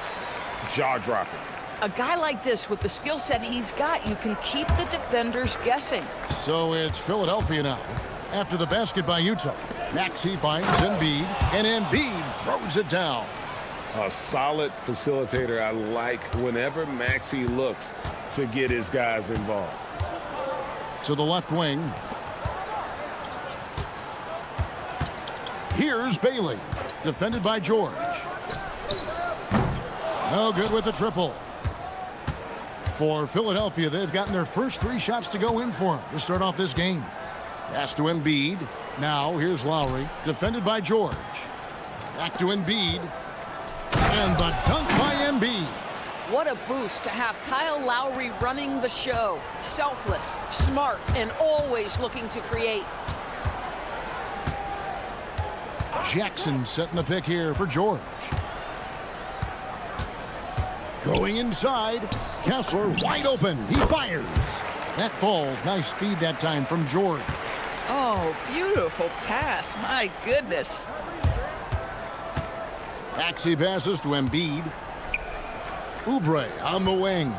Speaker 6: jaw-dropping.
Speaker 9: A guy like this, with the skill set he's got, you can keep the defenders guessing.
Speaker 4: So it's Philadelphia now. After the basket by Utah, Maxey finds Embiid, and Embiid throws it down.
Speaker 6: A solid facilitator. I like whenever Maxey looks to get his guys involved.
Speaker 4: To the left wing. Here's Bailey, defended by George. No good with the triple. For Philadelphia, they've gotten their first 3 shots to go in for them to start off this game. Pass to Embiid. Now here's Lowry, defended by George. Back to Embiid. And the dunk by Embiid.
Speaker 9: What a boost to have Kyle Lowry running the show. Selfless, smart, and always looking to create.
Speaker 4: Jackson setting the pick here for George. Going inside. Kessler wide open. He fires. That falls. Nice feed that time from George.
Speaker 9: Oh, beautiful pass. My goodness.
Speaker 4: Maxey passes to Embiid. Oubre on the wing.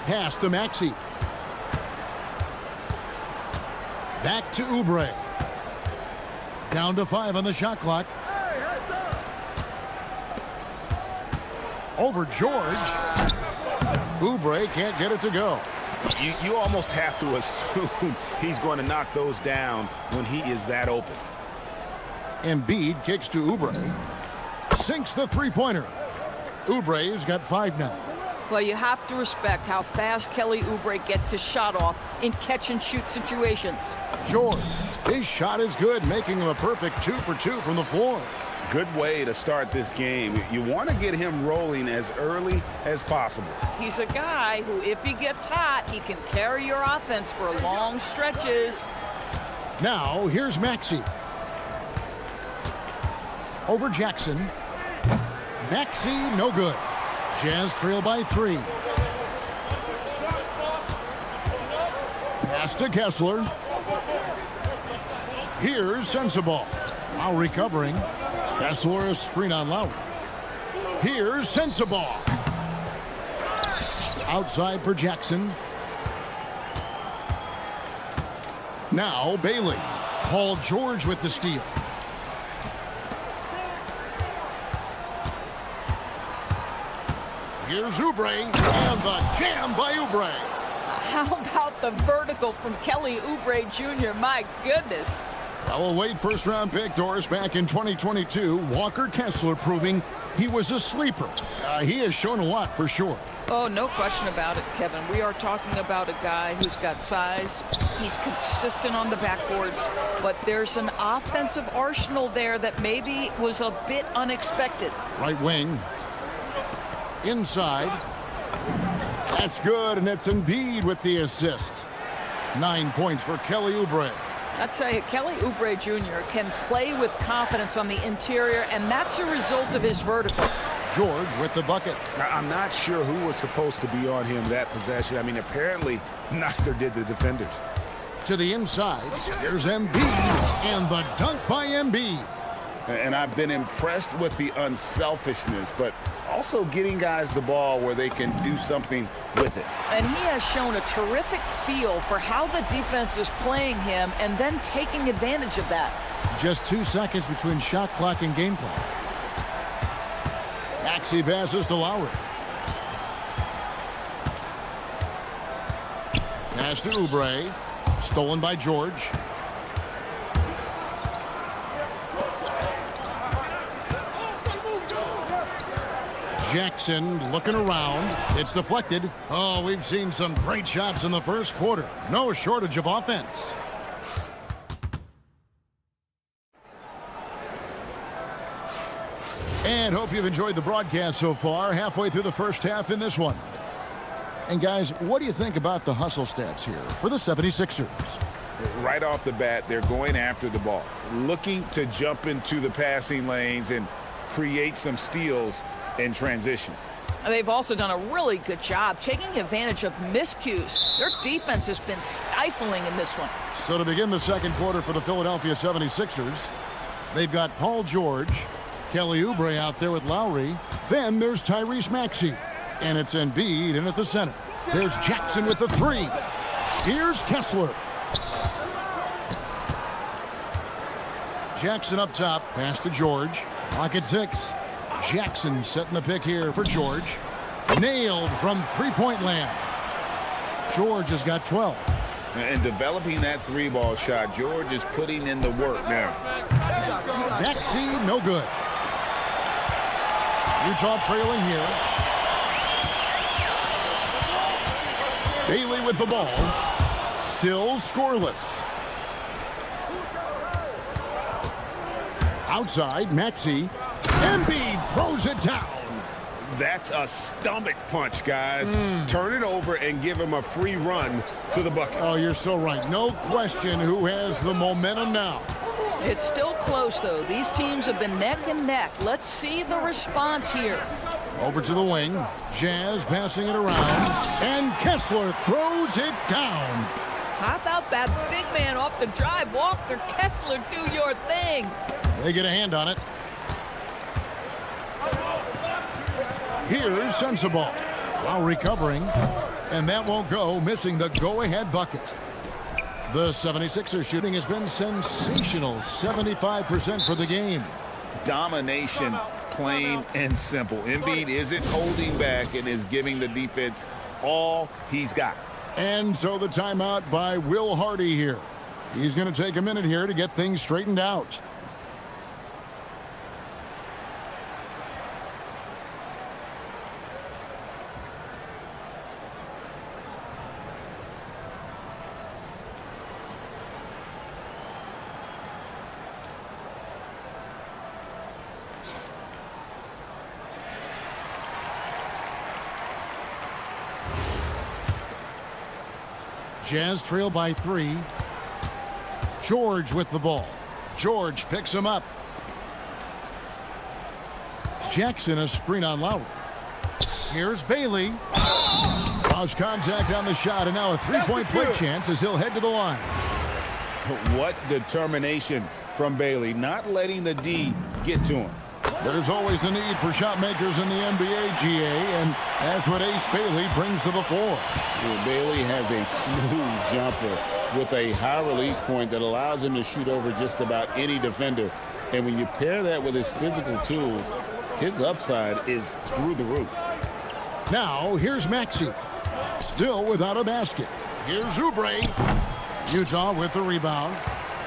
Speaker 4: Pass to Maxey. Back to Oubre. Down to 5 on the shot clock. Over George. Oubre can't get it to go.
Speaker 6: You almost have to assume he's going to knock those down when he is that open.
Speaker 4: Embiid kicks to Oubre. Sinks the three-pointer. Oubre's got 5 now.
Speaker 9: Well, you have to respect how fast Kelly Oubre gets his shot off in catch-and-shoot situations.
Speaker 4: George, his shot is good, making him a perfect 2 for 2 from the floor.
Speaker 6: Good way to start this game. You want to get him rolling as early as possible.
Speaker 9: He's a guy who, if he gets hot, he can carry your offense for long stretches.
Speaker 4: Now, here's Maxey. Over Jackson. Maxey, no good. Jazz trail by 3. Pass to Kessler. Here's Sensabaugh. Now recovering. Kessler, a screen on Lowry. Here's Sensabaugh. Outside for Jackson. Now Bailey. Paul George with the steal. Here's Oubre, and the jam by Oubre.
Speaker 9: How about the vertical from Kelly Oubre Jr.? My goodness.
Speaker 4: Well, a late first-round pick, Doris, back in 2022. Walker Kessler proving he was a sleeper. He has shown a lot for sure.
Speaker 9: Oh, no question about it, Kevin. We are talking about a guy who's got size. He's consistent on the backboards, but there's an offensive arsenal there that maybe was a bit unexpected.
Speaker 4: Right wing. Inside. That's good, and it's Embiid with the assist. 9 points for Kelly Oubre.
Speaker 9: I tell you, Kelly Oubre Jr. can play with confidence on the interior, and that's a result of his vertical.
Speaker 4: George with the bucket.
Speaker 6: I'm not sure who was supposed to be on him that possession. I mean, apparently neither did the defenders.
Speaker 4: To the inside, there's Embiid, and the dunk by Embiid.
Speaker 6: And I've been impressed with the unselfishness, but also getting guys the ball where they can do something with it.
Speaker 9: And he has shown a terrific feel for how the defense is playing him and then taking advantage of that.
Speaker 4: Just 2 seconds between shot clock and game clock. Maxey passes to Lowry. Pass to Oubre. Stolen by George. Jackson looking around. It's deflected. Oh, we've seen some great shots in the first quarter. No shortage of offense. And hope you've enjoyed the broadcast so far. Halfway through the first half in this one. And guys, what do you think about the hustle stats here for the 76ers?
Speaker 6: Right off the bat, they're going after the ball, looking to jump into the passing lanes and create some steals in transition.
Speaker 9: They've also done a really good job taking advantage of miscues. Their defense has been stifling in this one.
Speaker 4: So to begin the second quarter for the Philadelphia 76ers, they've got Paul George, Kelly Oubre out there with Lowry. Then there's Tyrese Maxey. And it's Embiid in at the center. There's Jackson with the three. Here's Kessler. Jackson up top. Pass to George. Clock at 6. Jackson setting the pick here for George. Nailed from three-point land. George has got 12.
Speaker 6: And developing that three-ball shot, George is putting in the work now.
Speaker 4: Maxey, no good. Utah trailing here. Bailey with the ball. Still scoreless. Outside, Maxey. Embiid throws it down.
Speaker 6: That's a stomach punch, guys. Turn it over and give him a free run to the bucket.
Speaker 4: Oh, you're so right. No question who has the momentum now.
Speaker 9: It's still close, though. These teams have been neck and neck. Let's see the response here.
Speaker 4: Over to the wing. Jazz passing it around. And Kessler throws it down.
Speaker 9: How about that big man off the drive? Walker Kessler, do your thing.
Speaker 4: They get a hand on it. Here's Sensabaugh. Lowry covering. And that won't go, missing the go-ahead bucket. The 76ers shooting has been sensational. 75% for the game.
Speaker 6: Domination, plain and simple. Embiid isn't holding back and is giving the defense all he's got.
Speaker 4: And so the timeout by Will Hardy here. He's going to take a minute here to get things straightened out. Jazz trail by 3. George with the ball. George picks him up. Jackson a screen on Lowry. Here's Bailey. Lost contact on the shot, and now a three-point play chance as he'll head to the line.
Speaker 6: What determination from Bailey, not letting the D get to him.
Speaker 4: There's always a need for shot makers in the NBA, GA, and that's what Ace Bailey brings to the floor.
Speaker 6: Well, Bailey has a smooth jumper with a high release point that allows him to shoot over just about any defender. And when you pair that with his physical tools, his upside is through the roof.
Speaker 4: Now, here's Maxey. Still without a basket. Here's Oubre. Utah with the rebound.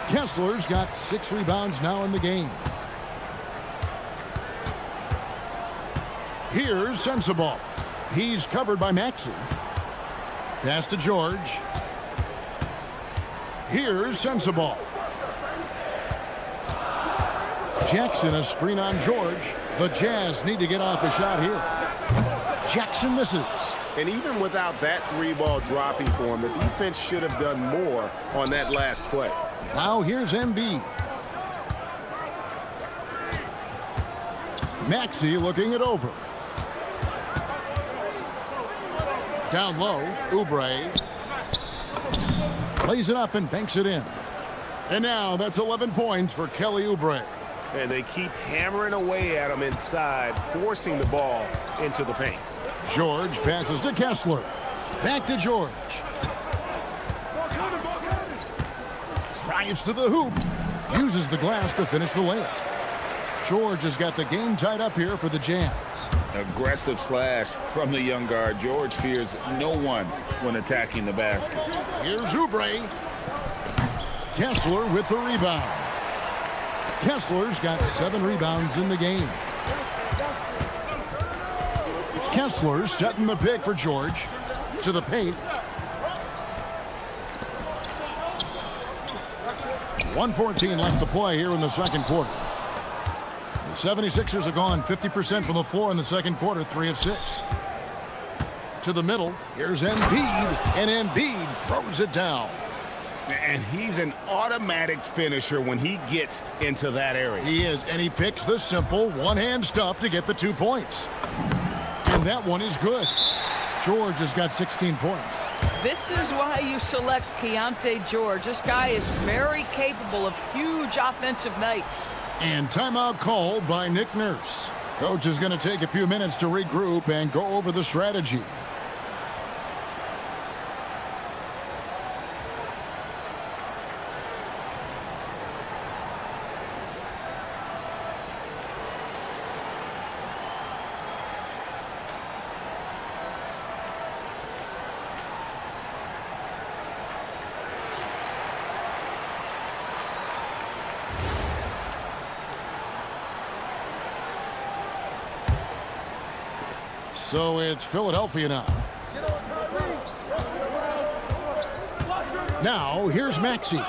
Speaker 4: Kessler's got 6 rebounds now in the game. Here's Sensabaugh. He's covered by Maxey. Pass to George. Here's Sensabaugh. Jackson a screen on George. The Jazz need to get off a shot here. Jackson misses.
Speaker 6: And even without that three-ball dropping for him, the defense should have done more on that last play.
Speaker 4: Now here's Embiid. Maxey looking it over. Down low, Oubre plays it up and banks it in. And now that's 11 points for Kelly Oubre.
Speaker 6: and they keep hammering away at him inside, forcing the ball into the paint.
Speaker 4: George passes to Kessler. Back to George. Drives to the hoop. Uses the glass to finish the layup. George has got the game tied up here for the Jazz.
Speaker 6: Aggressive slash from the young guard. George fears no one when attacking the basket.
Speaker 4: Here's Oubre. Kessler with the rebound. Kessler's got 7 rebounds in the game. Kessler setting the pick for George. To the paint. 1:14 left to play here in the second quarter. The 76ers have gone 50% from the floor in the second quarter, 3 of 6. To the middle, here's Embiid, and Embiid throws it down.
Speaker 6: And he's an automatic finisher when he gets into that area.
Speaker 4: He is, and he picks the simple one-hand stuff to get the 2 points. And that one is good. George has got 16 points.
Speaker 9: This is why you select Keontae George. This guy is very capable of huge offensive nights.
Speaker 4: And timeout called by Nick Nurse. Coach is going to take a few minutes to regroup and go over the strategy. So it's Philadelphia now. Now, here's Maxey.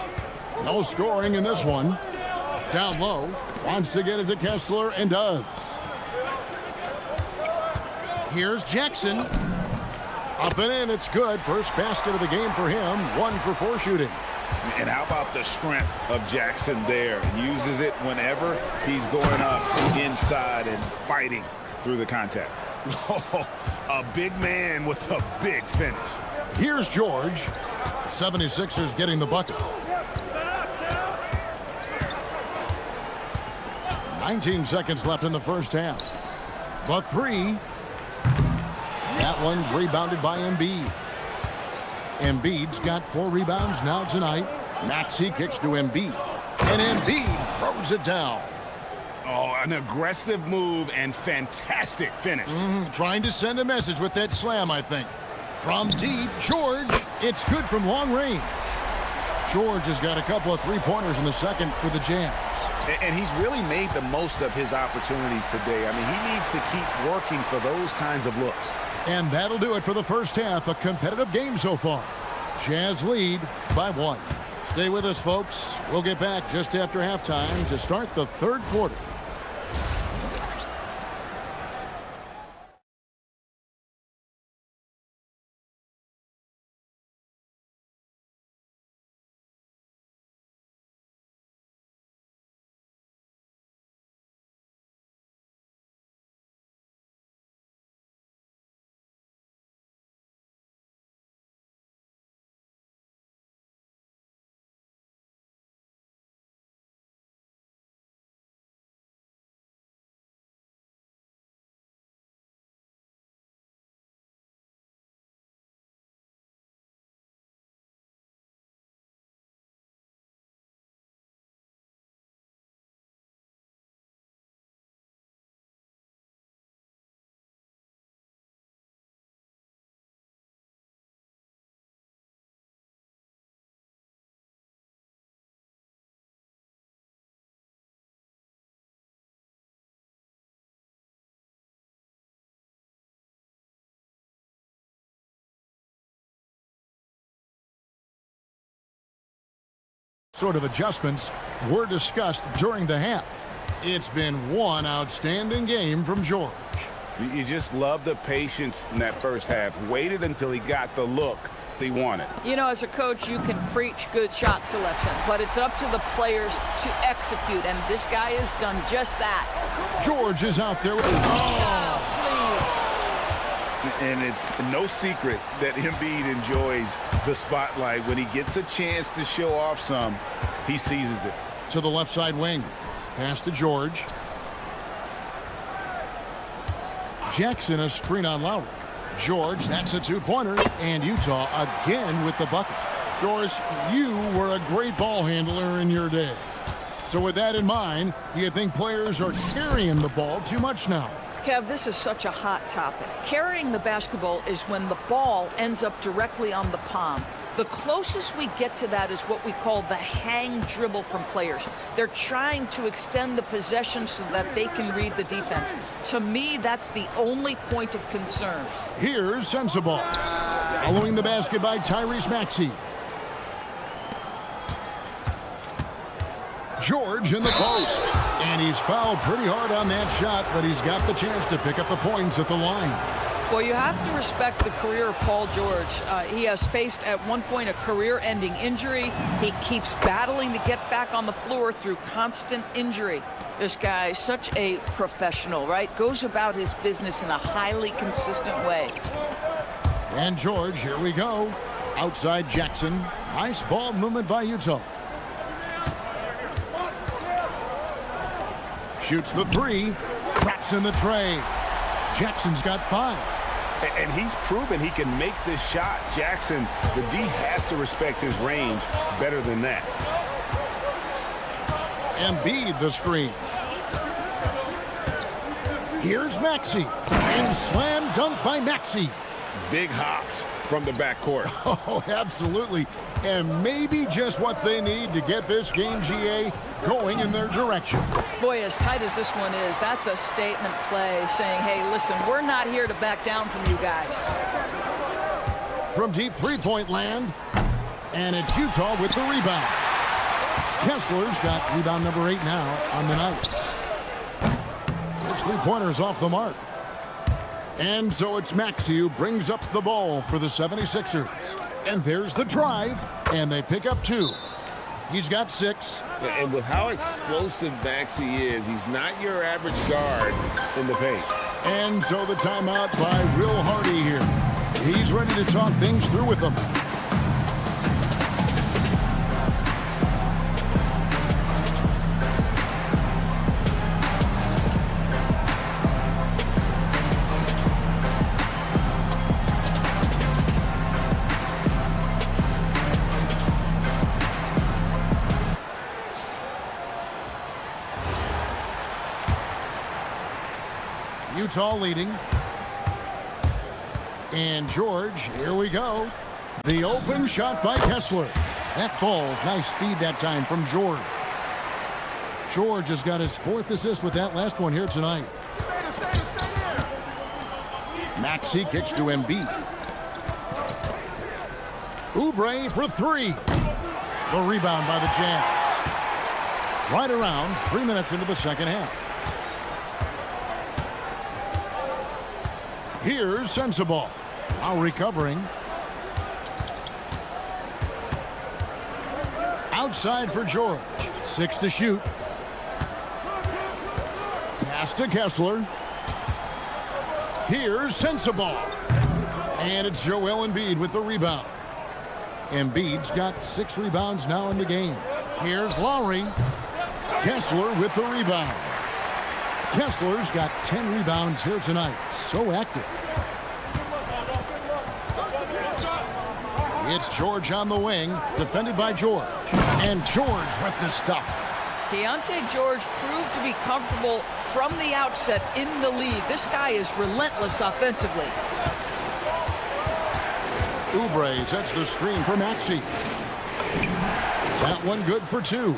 Speaker 4: No scoring in this one. Down low. Wants to get it to Kessler and does. Here's Jackson. Up and in. It's good. First basket of the game for him. 1 for 4 shooting.
Speaker 6: And how about the strength of Jackson there? Uses it whenever he's going up inside and fighting through the contact. A big man with a big finish.
Speaker 4: Here's George. 76ers getting the bucket. 19 seconds left in the first half. The 3. That one's rebounded by Embiid. Embiid's got 4 rebounds now tonight. Maxey kicks to Embiid. And Embiid throws it down.
Speaker 6: Oh, an aggressive move and fantastic finish.
Speaker 4: Trying to send a message with that slam, I think. From deep, George. It's good from long range. George has got a couple of 3-pointers in the second for the Jazz.
Speaker 6: And he's really made the most of his opportunities today. I mean, he needs to keep working for those kinds of looks.
Speaker 4: And that'll do it for the first half. A competitive game so far. Jazz lead by 1. Stay with us, folks. We'll get back just after halftime to start the third quarter. Sort of adjustments were discussed during the half. It's been one outstanding game from George.
Speaker 6: You just love the patience in that first half. Waited until he got the look he wanted.
Speaker 9: You know, as a coach, you can preach good shot selection, but it's up to the players to execute, and this guy has done just that.
Speaker 4: George is out there with
Speaker 6: And it's no secret that Embiid enjoys the spotlight. When he gets a chance to show off some, he seizes it.
Speaker 4: To the left side wing. Pass to George. Jackson, a screen on Lowry. George, that's a two-pointer. And Utah again with the bucket. Doris, you were a great ball handler in your day. So with that in mind, do you think players are carrying the ball too much now?
Speaker 9: Kev, this is such a hot topic. Carrying the basketball is when the ball ends up directly on the palm. The closest we get to that is what we call the hang dribble from players. They're trying to extend the possession so that they can read the defense. To me, that's the only point of concern.
Speaker 4: Here's Sensabaugh. Following the basket by Tyrese Maxey. George in the post. And he's fouled pretty hard on that shot, but he's got the chance to pick up the points at the line.
Speaker 9: Well, you have to respect the career of Paul George. He has faced at one point a career-ending injury. He keeps battling to get back on the floor through constant injury. This guy, such a professional, right? Goes about his business in a highly consistent way.
Speaker 4: And George, here we go. Outside Jackson. Nice ball movement by Utah. Shoots the three. Traps in the tray. Jackson's got 5.
Speaker 6: And he's proven he can make this shot. Jackson, the D has to respect his range better than that.
Speaker 4: Embiid the screen. Here's Maxey. And slam dunk by Maxey.
Speaker 6: Big hops from the backcourt.
Speaker 4: Oh, absolutely. And maybe just what they need to get this game, GA, going in their direction.
Speaker 9: Boy, as tight as this one is, that's a statement play saying, hey, listen, we're not here to back down from you guys.
Speaker 4: From deep three-point land, and it's Utah with the rebound. Kessler's got rebound number 8 now on the night. His three-pointer's off the mark. And so it's Maxey who brings up the ball for the 76ers. And there's the drive, and they pick up 2. He's got 6.
Speaker 6: And with how explosive Maxey is, he's not your average guard in the paint.
Speaker 4: And so the timeout by Will Hardy here. He's ready to talk things through with them. Utah leading. And George, here we go. The open shot by Kessler. That falls. Nice feed that time from George. George has got his 4th assist with that last one here tonight. Maxey kicks to Embiid. Oubre for 3. The rebound by the Jazz. Right around 3 minutes into the second half. Here's Sensabaugh. Now recovering. Outside for George. 6 to shoot. Pass to Kessler. Here's Sensabaugh. And it's Joel Embiid with the rebound. Embiid's got 6 rebounds now in the game. Here's Lowry. Kessler with the rebound. Kessler's got 10 rebounds here tonight. So active. It's George on the wing, defended by George. And George with the stuff.
Speaker 9: Keontae George proved to be comfortable from the outset in the lead. This guy is relentless offensively.
Speaker 4: Oubre sets the screen for Maxey. That one good for 2.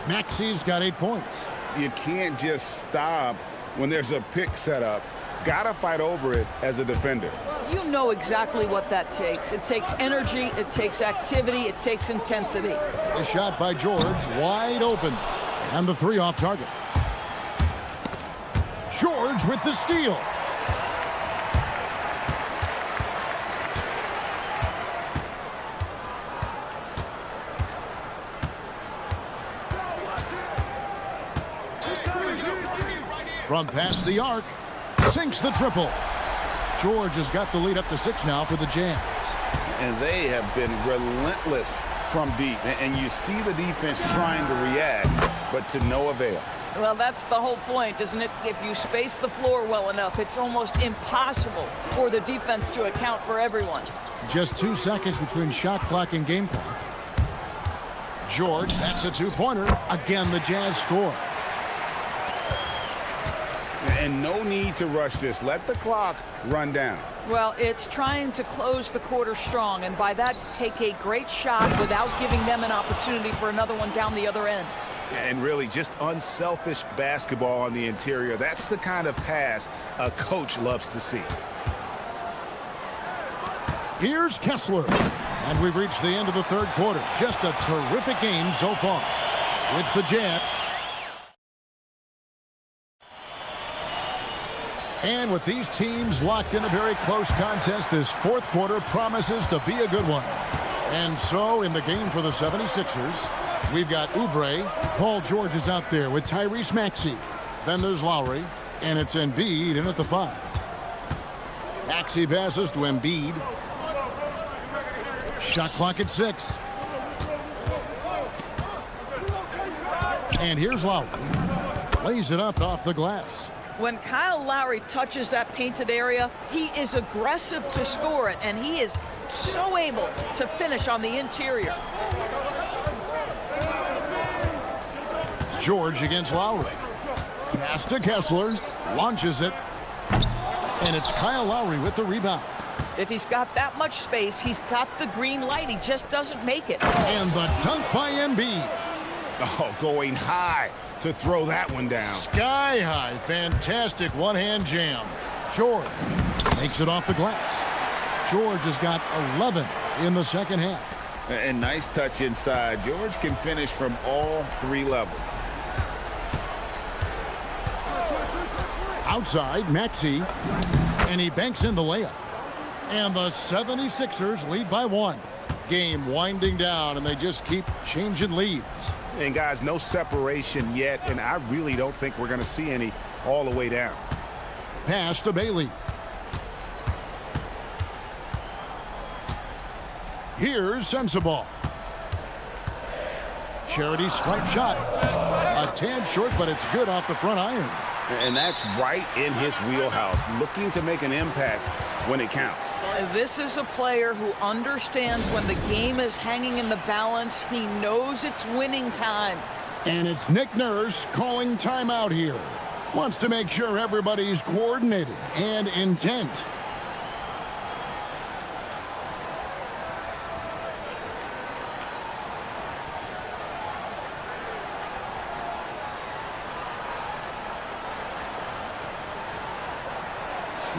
Speaker 4: Maxey's got 8 points.
Speaker 6: You can't just stop when there's a pick set up. Gotta fight over it as a defender.
Speaker 9: You know exactly what that takes. It takes energy, it takes activity, it takes intensity.
Speaker 4: The shot by George, wide open. And the 3 off target. George with the steal. From past the arc, sinks the triple. George has got the lead up to 6 now for the Jazz.
Speaker 6: And they have been relentless from deep. And you see the defense trying to react, but to no avail.
Speaker 9: Well, that's the whole point, isn't it? If you space the floor well enough, it's almost impossible for the defense to account for everyone.
Speaker 4: Just 2 seconds between shot clock and game clock. George, that's a two-pointer. Again, the Jazz score.
Speaker 6: And no need to rush this. Let the clock run down.
Speaker 9: Well, it's trying to close the quarter strong, and by that, take a great shot without giving them an opportunity for another one down the other end.
Speaker 6: And really just unselfish basketball on the interior. That's the kind of pass a coach loves to see.
Speaker 4: Here's Kessler. And we've reached the end of the third quarter. Just a terrific game so far. It's the Jazz. And with these teams locked in a very close contest, this fourth quarter promises to be a good one. And so in the game for the 76ers, we've got Oubre. Paul George is out there with Tyrese Maxey. Then there's Lowry, and it's Embiid in at the 5. Maxey passes to Embiid. Shot clock at 6. And here's Lowry. Lays it up off the glass.
Speaker 9: When Kyle Lowry touches that painted area, he is aggressive to score it, and he is so able to finish on the interior.
Speaker 4: George against Lowry. Pass to Kessler. Launches it. And it's Kyle Lowry with the rebound.
Speaker 9: If he's got that much space, he's got the green light. He just doesn't make it.
Speaker 4: And the dunk by Embiid.
Speaker 6: Oh, going high to throw that one down.
Speaker 4: Sky high. Fantastic one-hand jam. George makes it off the glass. George has got 11 in the second half.
Speaker 6: And nice touch inside. George can finish from all 3 levels.
Speaker 4: Outside, Maxey. And he banks in the layup. And the 76ers lead by 1. Game winding down, and they just keep changing leads.
Speaker 6: And guys, no separation yet, and I really don't think we're going to see any all the way down.
Speaker 4: Pass to Bailey. Here's Sensabaugh. Charity stripe shot. A tad short, but it's good off the front iron.
Speaker 6: And that's right in his wheelhouse, looking to make an impact when it counts.
Speaker 9: This is a player who understands when the game is hanging in the balance. He knows it's winning time.
Speaker 4: And it's Nick Nurse calling timeout here. Wants to make sure everybody's coordinated and intent.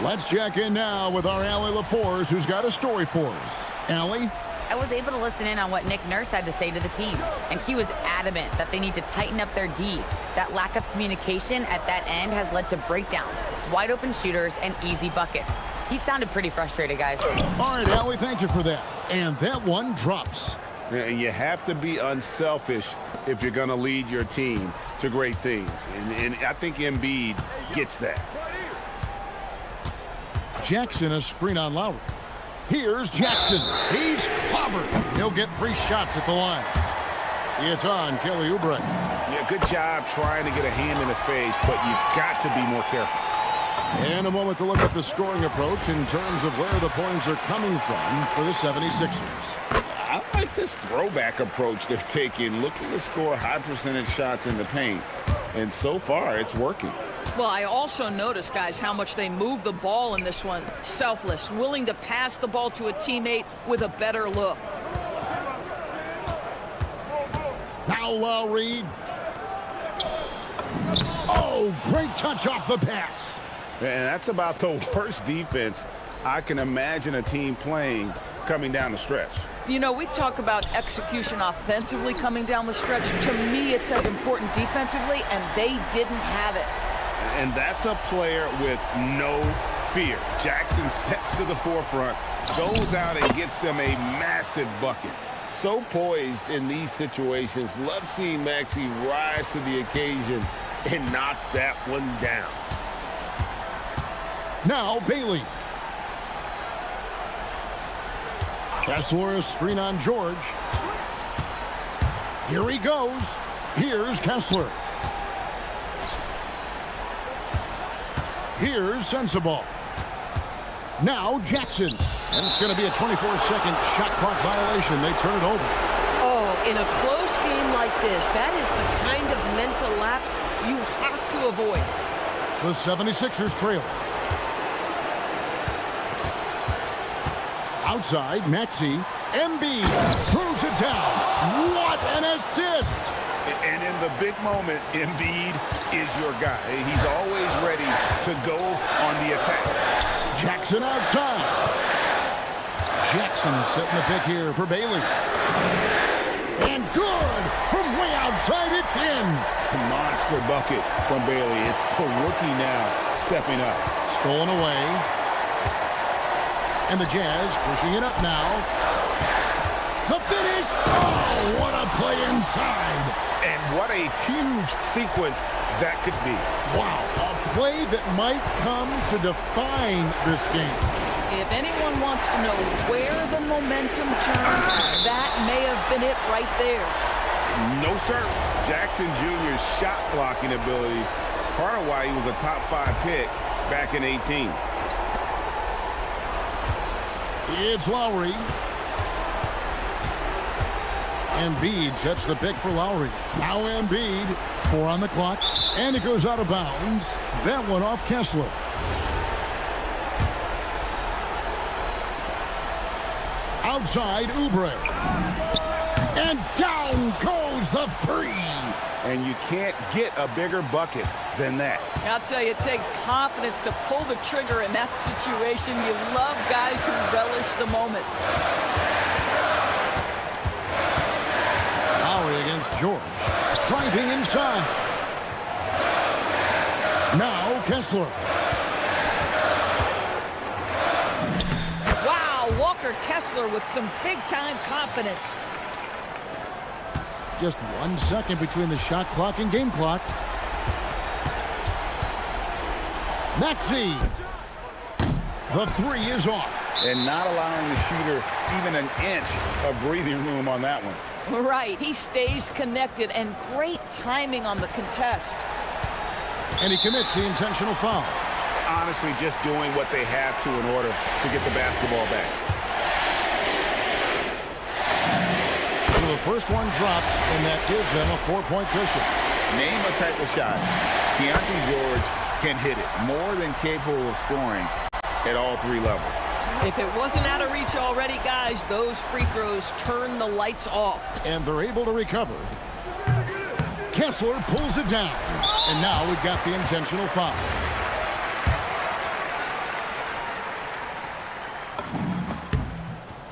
Speaker 4: Let's check in now with our Allie LaForce, who's got a story for us. Allie?
Speaker 7: I was able to listen in on what Nick Nurse had to say to the team, and he was adamant that they need to tighten up their D. That lack of communication at that end has led to breakdowns, wide open shooters, and easy buckets. He sounded pretty frustrated, guys.
Speaker 4: All right, Allie, thank you for that. And that one drops.
Speaker 6: You have to be unselfish if you're going to lead your team to great things. And I think Embiid gets that.
Speaker 4: Jackson, a screen on Lowry. Here's Jackson. He's clobbered. He'll get 3 shots at the line. It's on Kelly Oubre.
Speaker 6: Yeah, good job trying to get a hand in the face, but you've got to be more careful.
Speaker 4: And a moment to look at the scoring approach in terms of where the points are coming from for the 76ers.
Speaker 6: I like this throwback approach they're taking, looking to score high percentage shots in the paint. And so far, it's working.
Speaker 9: Well, I also noticed, guys, how much they move the ball in this one. Selfless, willing to pass the ball to a teammate with a better look.
Speaker 4: Now Lowry. Oh, great touch off the pass.
Speaker 6: And that's about the worst defense I can imagine a team playing coming down the stretch.
Speaker 9: You know, we talk about execution offensively coming down the stretch. To me, it's as important defensively, and they didn't have it.
Speaker 6: And that's a player with no fear. Jackson steps to the forefront, goes out and gets them a massive bucket. So poised in these situations. Love seeing Maxey rise to the occasion and knock that one down.
Speaker 4: Now Bailey. Kessler, a screen on George. Here he goes. Here's Kessler. Here's Sensible. Now Jackson. And it's going to be a 24-second shot clock violation. They turn it over.
Speaker 10: Oh, in a close game like this, that is the kind of mental lapse you have to avoid.
Speaker 4: The 76ers trail. Outside, Maxey. Embiid throws it down. What an assist!
Speaker 6: And in the big moment, Embiid is your guy. He's always ready to go on the attack.
Speaker 4: Jackson outside. Jackson setting the pick here for Bailey. And good! From way outside, it's in.
Speaker 6: Monster bucket from Bailey. It's the rookie now stepping up.
Speaker 4: Stolen away. And the Jazz pushing it up now. The finish! Oh, what a play inside!
Speaker 6: And what a huge sequence that could be.
Speaker 4: Wow, a play that might come to define this game.
Speaker 9: If anyone wants to know where the momentum turned, that may have been it right there.
Speaker 6: No, sir. Jackson Jr.'s shot blocking abilities, part of why he was a top 5 pick back in 18.
Speaker 4: It's Lowry. Embiid sets the pick for Lowry. Now Embiid, 4 on the clock, and it goes out of bounds. That one off Kessler. Outside, Oubre. And down goes the free.
Speaker 6: And you can't get a bigger bucket than that.
Speaker 9: I'll tell you, it takes confidence to pull the trigger in that situation. You love guys who relish the moment.
Speaker 4: Lowry against George. Driving inside. Now Kessler.
Speaker 9: Wow, Walker Kessler with some big-time confidence.
Speaker 4: Just 1 second between the shot clock and game clock. Maxey. The 3 is off.
Speaker 6: And not allowing the shooter even an inch of breathing room on that one.
Speaker 9: Right, he stays connected, and great timing on the contest.
Speaker 4: And he commits the intentional foul.
Speaker 6: Honestly, just doing what they have to in order to get the basketball back.
Speaker 4: So the first one drops, and that gives them a 4-point cushion.
Speaker 6: Name a type of shot Keontae George can hit it, more than capable of scoring at all 3 levels.
Speaker 9: If it wasn't out of reach already, guys, those free throws turn the lights off.
Speaker 4: And they're able to recover. Kessler pulls it down. And now we've got the intentional foul.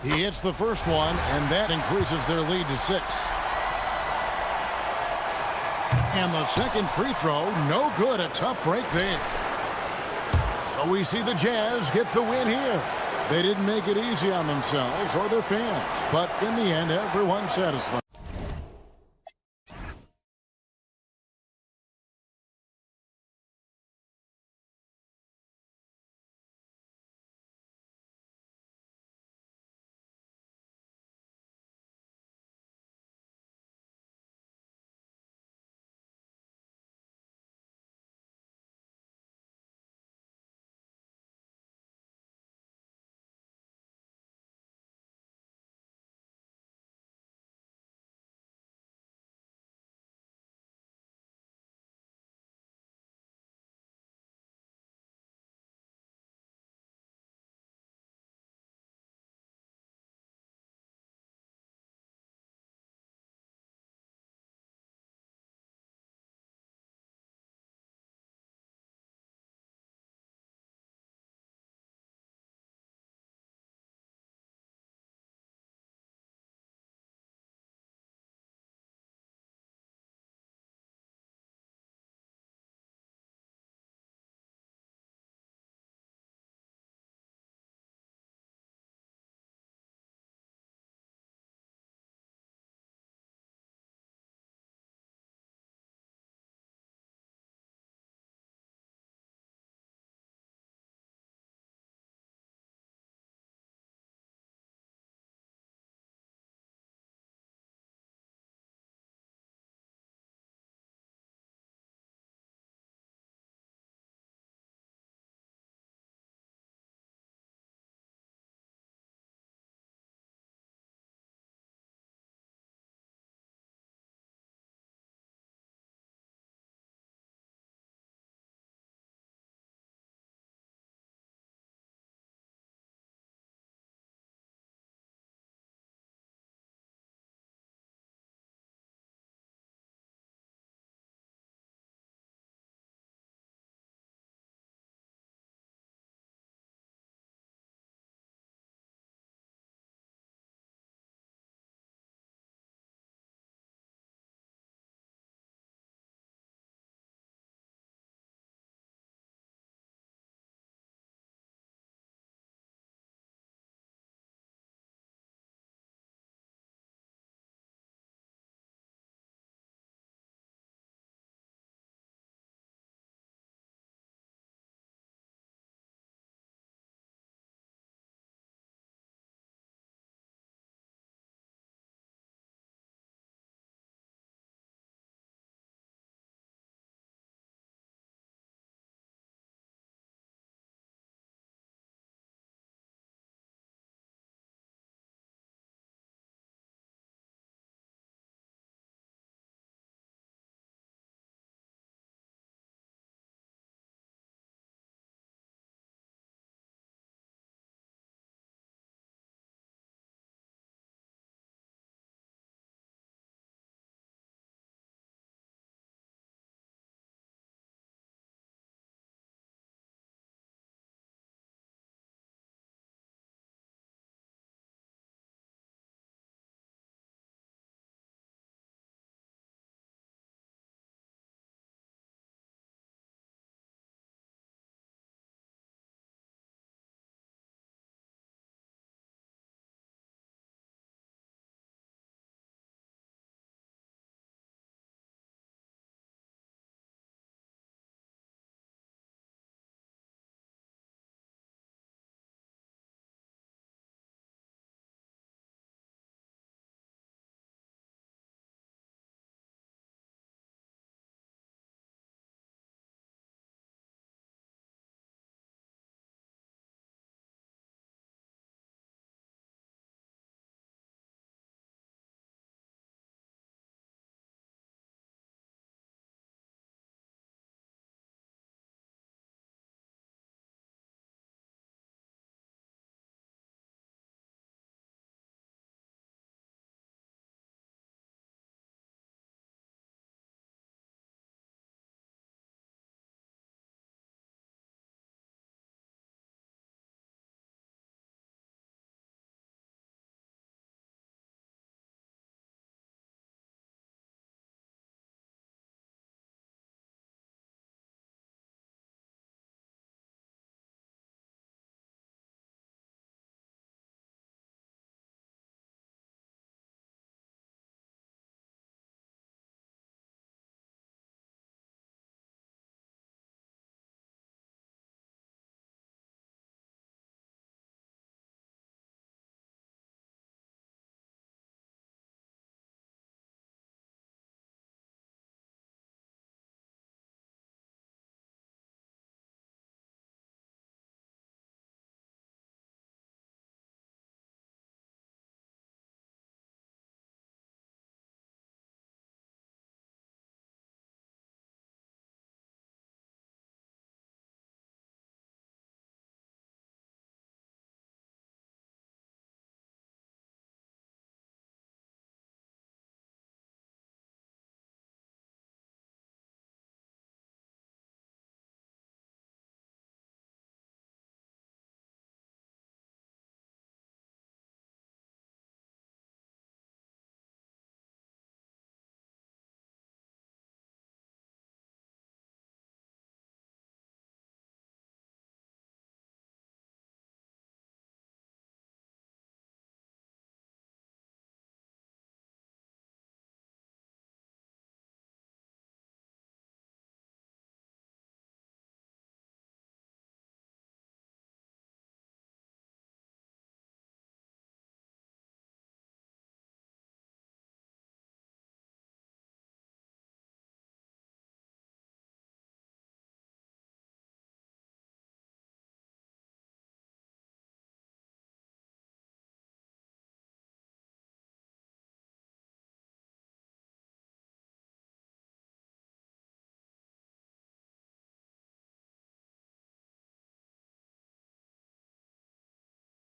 Speaker 4: He hits the first one, and that increases their lead to 6. And the second free throw, no good. A tough break there. So we see the Jazz get the win here. They didn't make it easy on themselves or their fans, but in the end, everyone's satisfied.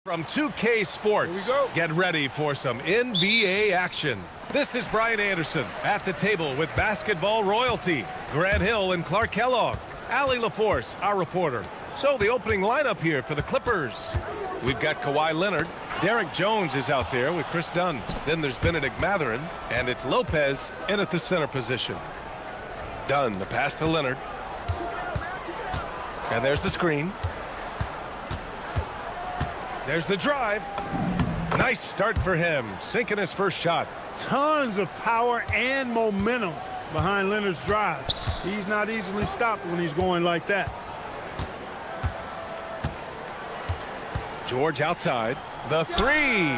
Speaker 1: From 2K Sports,
Speaker 6: Here we go.
Speaker 1: get ready for some NBA action. This is Brian Anderson at the table with basketball royalty, Grant Hill and Clark Kellogg, Allie LaForce, our reporter. So the opening lineup here for the Clippers. We've got Kawhi Leonard. Derek Jones is out there with Chris Dunn. Then there's Benedict Mathurin, and it's Lopez in at the center position. Dunn, the pass to Leonard. And there's the screen. There's the drive. Nice start for him, sinking his first shot.
Speaker 3: Tons of power and momentum behind Leonard's drive. He's not easily stopped when he's going like that.
Speaker 1: George outside. The three.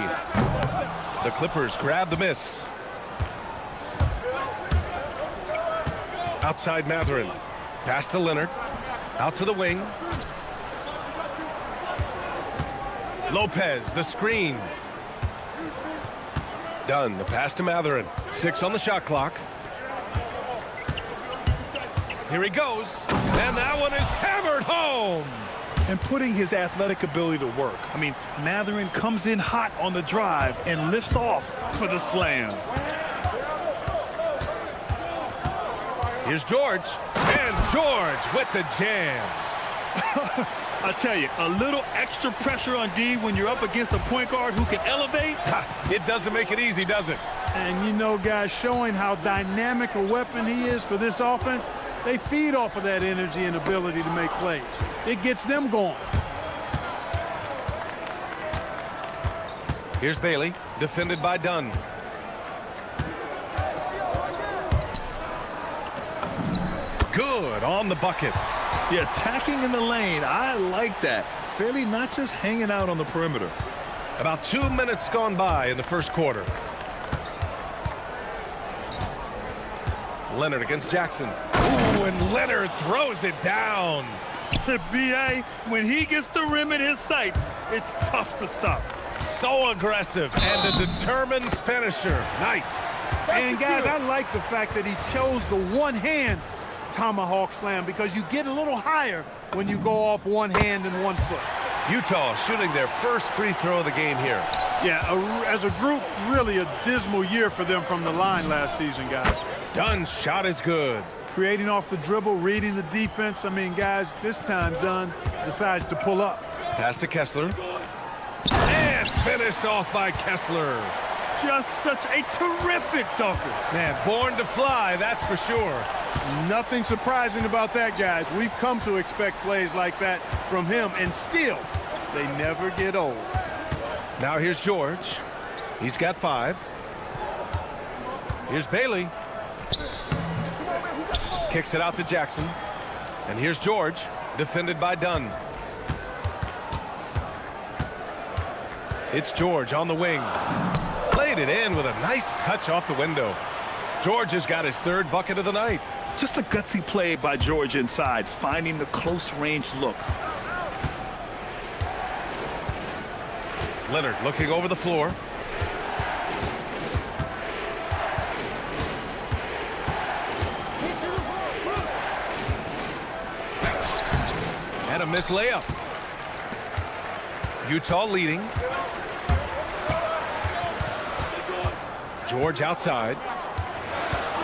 Speaker 1: The Clippers grab the miss. Outside Mathurin. Pass to Leonard. Out to the wing. Lopez, the screen. Dunn, the pass to Mathurin. 6 on the shot clock. Here he goes. And that one is hammered home.
Speaker 2: And putting his athletic ability to work. I mean, Mathurin comes in hot on the drive and lifts off for the slam.
Speaker 1: Here's George. And George with the jam.
Speaker 2: I tell you, a little extra pressure on D when you're up against a point guard who can elevate.
Speaker 1: It doesn't make it easy, does it?
Speaker 3: And you know, guys, showing how dynamic a weapon he is for this offense, they feed off of that energy and ability to make plays. It gets them going.
Speaker 1: Here's Bailey, defended by Dunn. Good on the bucket.
Speaker 2: Yeah, attacking in the lane. I like that. Bailey not just hanging out on the perimeter.
Speaker 1: About 2 minutes gone by in the first quarter. Leonard against Jackson. Ooh, and Leonard throws it down.
Speaker 2: B.A., when he gets the rim in his sights, it's tough to stop.
Speaker 1: So aggressive and a determined finisher. Nice.
Speaker 3: And guys, I like the fact that he chose the one-hand tomahawk slam because you get a little higher when you go off one hand and 1 foot.
Speaker 1: Utah shooting their first free throw of the game here.
Speaker 3: Yeah, as a group, really a dismal year for them from the line last season, guys.
Speaker 1: Dunn's shot is good.
Speaker 3: Creating off the dribble, reading the defense. I mean, guys, this time Dunn decides to pull up.
Speaker 1: Pass to Kessler. And finished off by Kessler.
Speaker 2: Just such a terrific dunker.
Speaker 1: Man, born to fly, that's for sure.
Speaker 3: Nothing surprising about that, guys. We've come to expect plays like that from him, and still, they never get old.
Speaker 1: Now here's George. He's got 5. Here's Bailey. Kicks it out to Jackson. And here's George, defended by Dunn. It's George on the wing. Played it in with a nice touch off the window. George has got his 3rd bucket of the night.
Speaker 2: Just a gutsy play by George inside, finding the close-range look.
Speaker 1: Leonard looking over the floor. And a missed layup. Utah leading. George outside.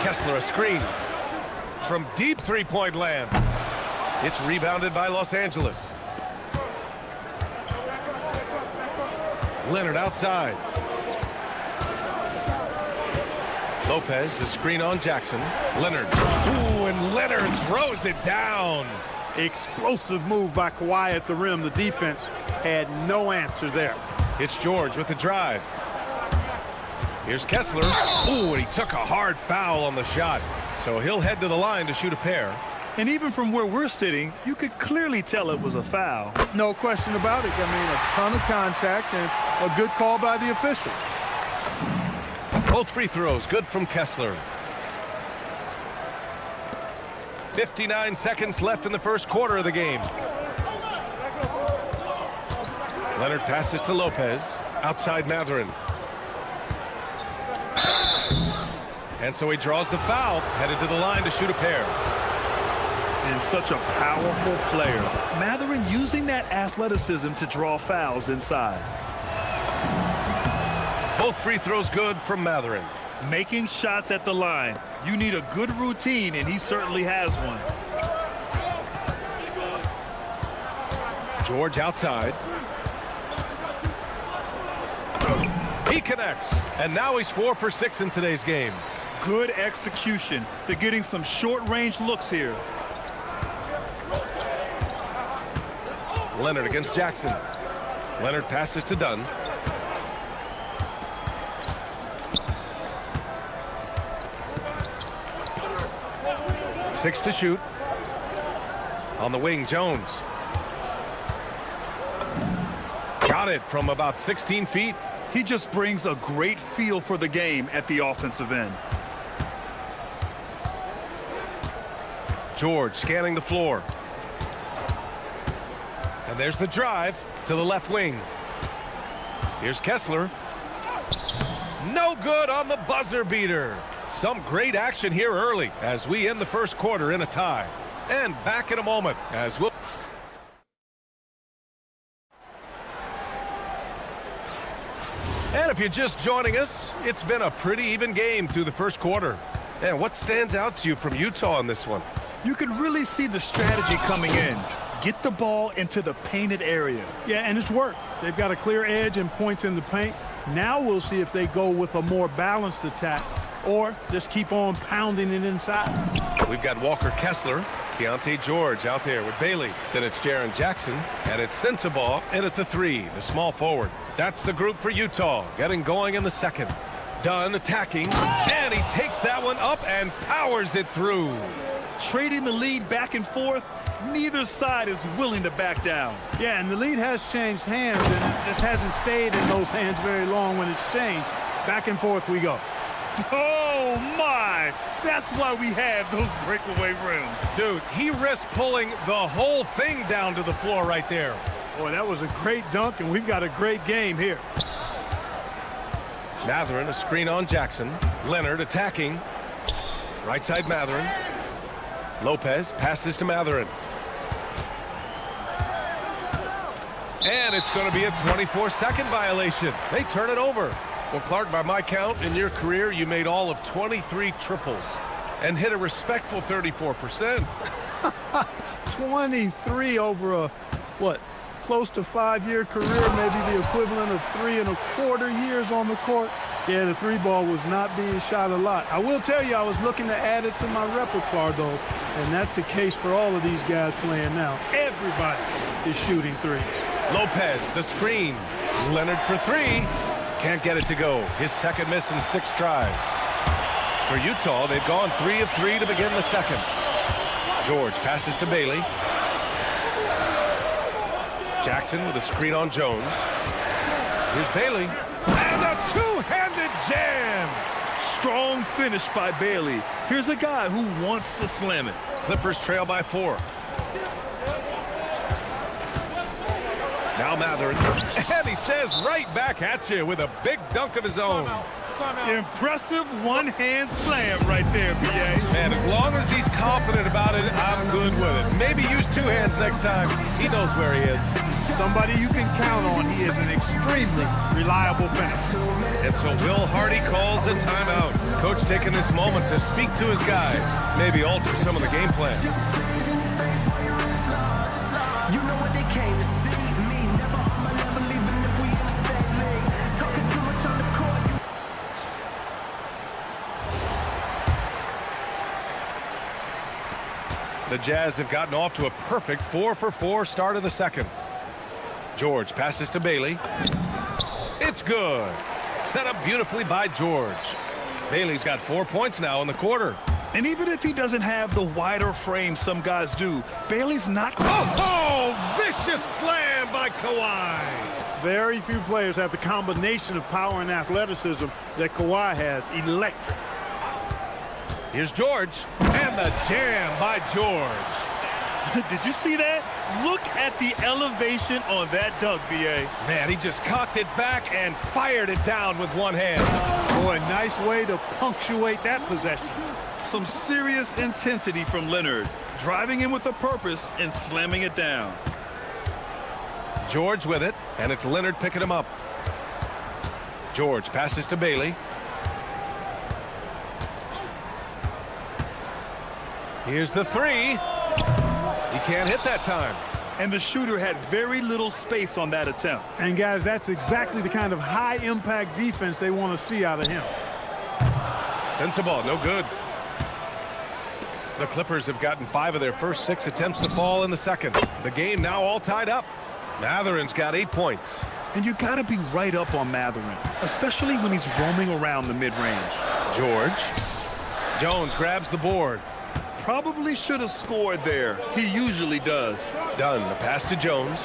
Speaker 1: Kessler a screen. From deep three-point land. It's rebounded by Los Angeles. Leonard outside. Lopez, the screen on Jackson. Leonard. Ooh, and Leonard throws it down.
Speaker 3: Explosive move by Kawhi at the rim. The defense had no answer there.
Speaker 1: It's George with the drive. Here's Kessler. Ooh, and he took a hard foul on the shot. So he'll head to the line to shoot a pair.
Speaker 2: And even from where we're sitting, you could clearly tell it was a foul.
Speaker 3: No question about it. I mean, a ton of contact and a good call by the official.
Speaker 1: Both free throws good from Kessler. 59 seconds left in the first quarter of the game. Leonard passes to Lopez. Outside Mathurin. And so he draws the foul, headed to the line to shoot a pair.
Speaker 2: And such a powerful player. Mathurin using that athleticism to draw fouls inside.
Speaker 1: Both free throws good from Mathurin.
Speaker 2: Making shots at the line. You need a good routine, and he certainly has one.
Speaker 1: George outside. He connects, and now he's 4 for 6 in today's game.
Speaker 2: Good execution. They're getting some short-range looks here.
Speaker 1: Leonard against Jackson. Leonard passes to Dunn. Six to shoot. On the wing, Jones. Got it from about 16 feet.
Speaker 2: He just brings a great feel for the game at the offensive end.
Speaker 1: George scanning the floor. And there's the drive to the left wing. Here's Kessler. No good on the buzzer beater. Some great action here early as we end the first quarter in a tie. And back in a moment as we'll... And if you're just joining us, it's been a pretty even game through the first quarter. And what stands out to you from Utah in this one?
Speaker 2: You can really see the strategy coming in. Get the ball into the painted area.
Speaker 11: Yeah, and it's worked. They've got a clear edge and points in the paint. Now we'll see if they go with a more balanced attack or just keep on pounding it inside.
Speaker 1: We've got Walker Kessler, Keontae George out there with Bailey. Then it's Jaren Jackson, and it's Sensabaugh in at the 3, the small forward. That's the group for Utah, getting going in the second. Dunn attacking, and he takes that one up and powers it through.
Speaker 2: Trading the lead back and forth, neither side is willing to back down.
Speaker 11: Yeah, and the lead has changed hands, and it just hasn't stayed in those hands very long when it's changed. Back and forth we go.
Speaker 2: Oh, my! That's why we have those breakaway rims.
Speaker 1: Dude, he risked pulling the whole thing down to the floor right there.
Speaker 11: Boy, that was a great dunk, and we've got a great game here.
Speaker 1: Mathurin, a screen on Jackson. Leonard attacking. Right side Mathurin. Lopez passes to Mathurin. And it's going to be a 24-second violation. They turn it over. Well, Clark, by my count, in your career, you made all of 23 triples and hit a respectful 34%.
Speaker 11: 23 over a, what, close to 5-year career, maybe the equivalent of 3 1/4 years on the court. Yeah, the 3-ball was not being shot a lot. I will tell you, I was looking to add it to my repertoire, though, and that's the case for all of these guys playing now. Everybody is shooting 3.
Speaker 1: Lopez, the screen. Leonard for 3. Can't get it to go. His second miss in 6 tries. For Utah, they've gone 3 of 3 to begin the second. George passes to Bailey. Jackson with a screen on Jones. Here's Bailey. And a two-handed jam!
Speaker 2: Strong finish by Bailey. Here's a guy who wants to slam it.
Speaker 1: Clippers trail by 4. Now Mathurin. And he says right back at you with a big dunk of his own.
Speaker 2: Impressive one-hand slam right there, B.A.
Speaker 1: Man, as long as he's confident about it, I'm good with it. Maybe use 2 hands next time. He knows where he is.
Speaker 11: Somebody you can count on. He is an extremely reliable finisher.
Speaker 1: And so Will Hardy calls the timeout. Coach taking this moment to speak to his guys, maybe alter some of the game plan.
Speaker 12: You know what they came to see me. Never on my level, even if we in the same league. Talking too much on the court.
Speaker 1: The Jazz have gotten off to a perfect 4 for 4 start of the second. George passes to Bailey. It's good. Set up beautifully by George. Bailey's got 4 points now in the quarter.
Speaker 2: And even if he doesn't have the wider frame some guys do, Bailey's not...
Speaker 1: Oh, vicious slam by Kawhi.
Speaker 11: Very few players have the combination of power and athleticism that Kawhi has. Electric.
Speaker 1: Here's George. And the jam by George.
Speaker 2: Did you see that? Look at the elevation on that dunk, B.A.
Speaker 1: Man, he just cocked it back and fired it down with one hand.
Speaker 11: Boy, nice way to punctuate that possession.
Speaker 2: Some serious intensity from Leonard, driving in with a purpose and slamming it down.
Speaker 1: George with it, and it's Leonard picking him up. George passes to Bailey. Here's the three. He can't hit that time.
Speaker 2: And the shooter had very little space on that attempt.
Speaker 11: And guys, that's exactly the kind of high-impact defense they want to see out of him.
Speaker 1: Sensible, no good. The Clippers have gotten 5 of their first 6 attempts to fall in the second. The game now all tied up. Matherin's got 8 points.
Speaker 2: And you got to be right up on Matherin, especially when he's roaming around the mid-range.
Speaker 1: George. Jones grabs the board.
Speaker 2: Probably should have scored there. He usually does.
Speaker 1: Dunn, the pass to Jones.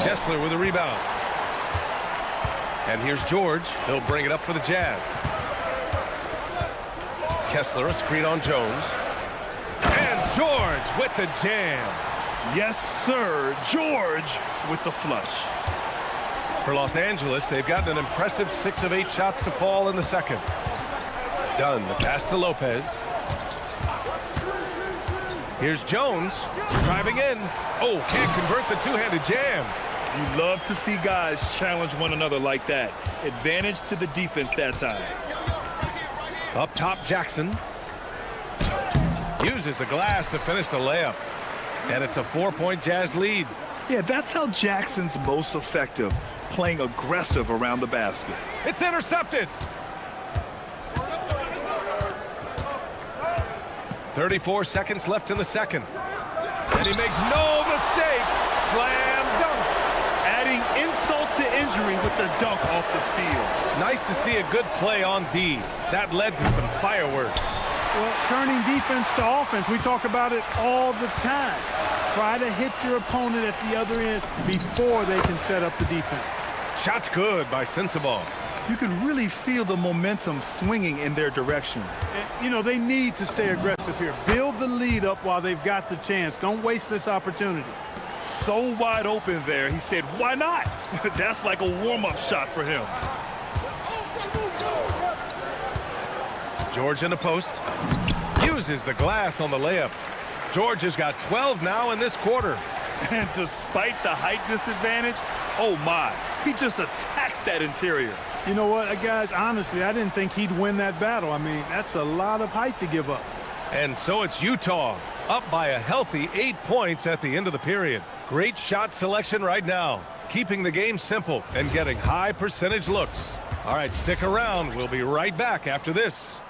Speaker 1: Kessler with a rebound. And here's George. He'll bring it up for the Jazz. Kessler, a screen on Jones. And George with the jam.
Speaker 2: Yes, sir. George with the flush.
Speaker 1: For Los Angeles, they've gotten an impressive 6 of 8 shots to fall in the second. Dunn, the pass to Lopez. Here's Jones driving in. Oh, can't convert the two-handed jam.
Speaker 2: You love to see guys challenge one another like that. Advantage to the defense that time.
Speaker 1: Up top, Jackson. Uses the glass to finish the layup. And it's a 4-point Jazz lead.
Speaker 2: Yeah, that's how Jackson's most effective, playing aggressive around the basket.
Speaker 1: It's intercepted. 34 seconds left in the second. And he makes no mistake. Slam dunk.
Speaker 2: Adding insult to injury with the dunk off the steal.
Speaker 1: Nice to see a good play on D. That led to some fireworks.
Speaker 11: Well, turning defense to offense, we talk about it all the time. Try to hit your opponent at the other end before they can set up the defense.
Speaker 1: Shot's good by Sensible.
Speaker 2: You can really feel the momentum swinging in their direction.
Speaker 11: And, you know, they need to stay aggressive here. Build the lead up while they've got the chance. Don't waste this opportunity.
Speaker 2: So wide open there, he said, why not? That's like a warm-up shot for him.
Speaker 1: George in the post. Uses the glass on the layup. George has got 12 now in this quarter.
Speaker 2: And despite the height disadvantage, oh my, he just attacks that interior.
Speaker 11: You know what, guys, honestly, I didn't think he'd win that battle. I mean, that's a lot of height to give up.
Speaker 1: And so it's Utah, up by a healthy 8 points at the end of the period. Great shot selection right now, keeping the game simple and getting high percentage looks. All right, stick around. We'll be right back after this.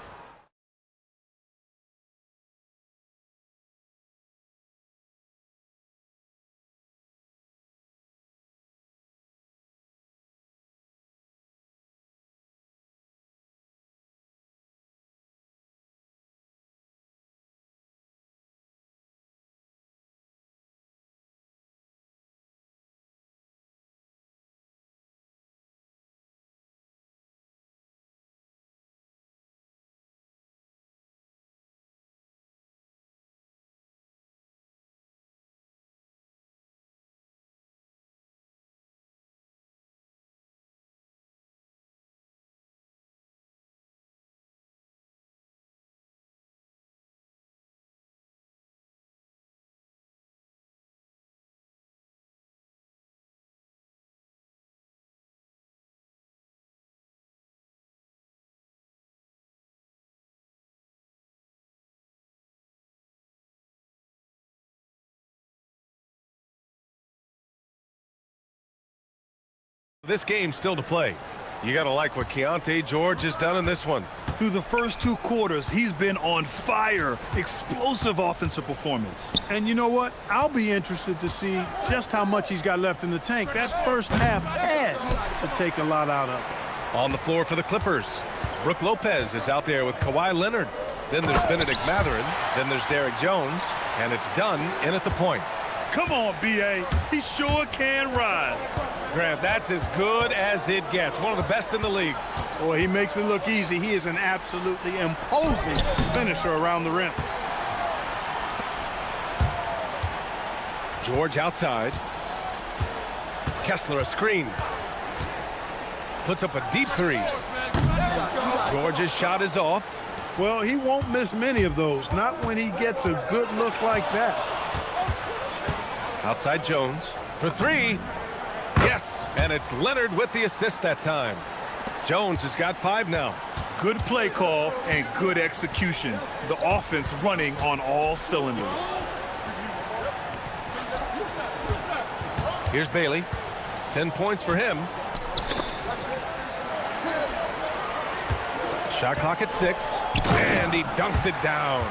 Speaker 1: This game's still to play. You got to like what Keontae George has done in this one.
Speaker 2: Through the first 2 quarters, he's been on fire. Explosive offensive performance.
Speaker 11: And you know what? I'll be interested to see just how much he's got left in the tank. That first half had to take a lot out of it.
Speaker 1: On the floor for the Clippers, Brook Lopez is out there with Kawhi Leonard. Then there's Benedict Matherin. Then there's Derek Jones. And it's Dunn in at the point.
Speaker 2: Come on, B.A. He sure can rise.
Speaker 1: Grant, that's as good as it gets. One of the best in the league.
Speaker 11: Boy, he makes it look easy. He is an absolutely imposing finisher around the rim.
Speaker 1: George outside. Kessler a screen. Puts up a deep 3. George's shot is off.
Speaker 11: Well, he won't miss many of those, not when he gets a good look like that.
Speaker 1: Outside Jones for three. Yes, and it's Leonard with the assist that time. Jones has got 5 now.
Speaker 2: Good play call and good execution. The offense running on all cylinders.
Speaker 1: Here's Bailey. 10 points for him. Shot clock at 6. And he dunks it down.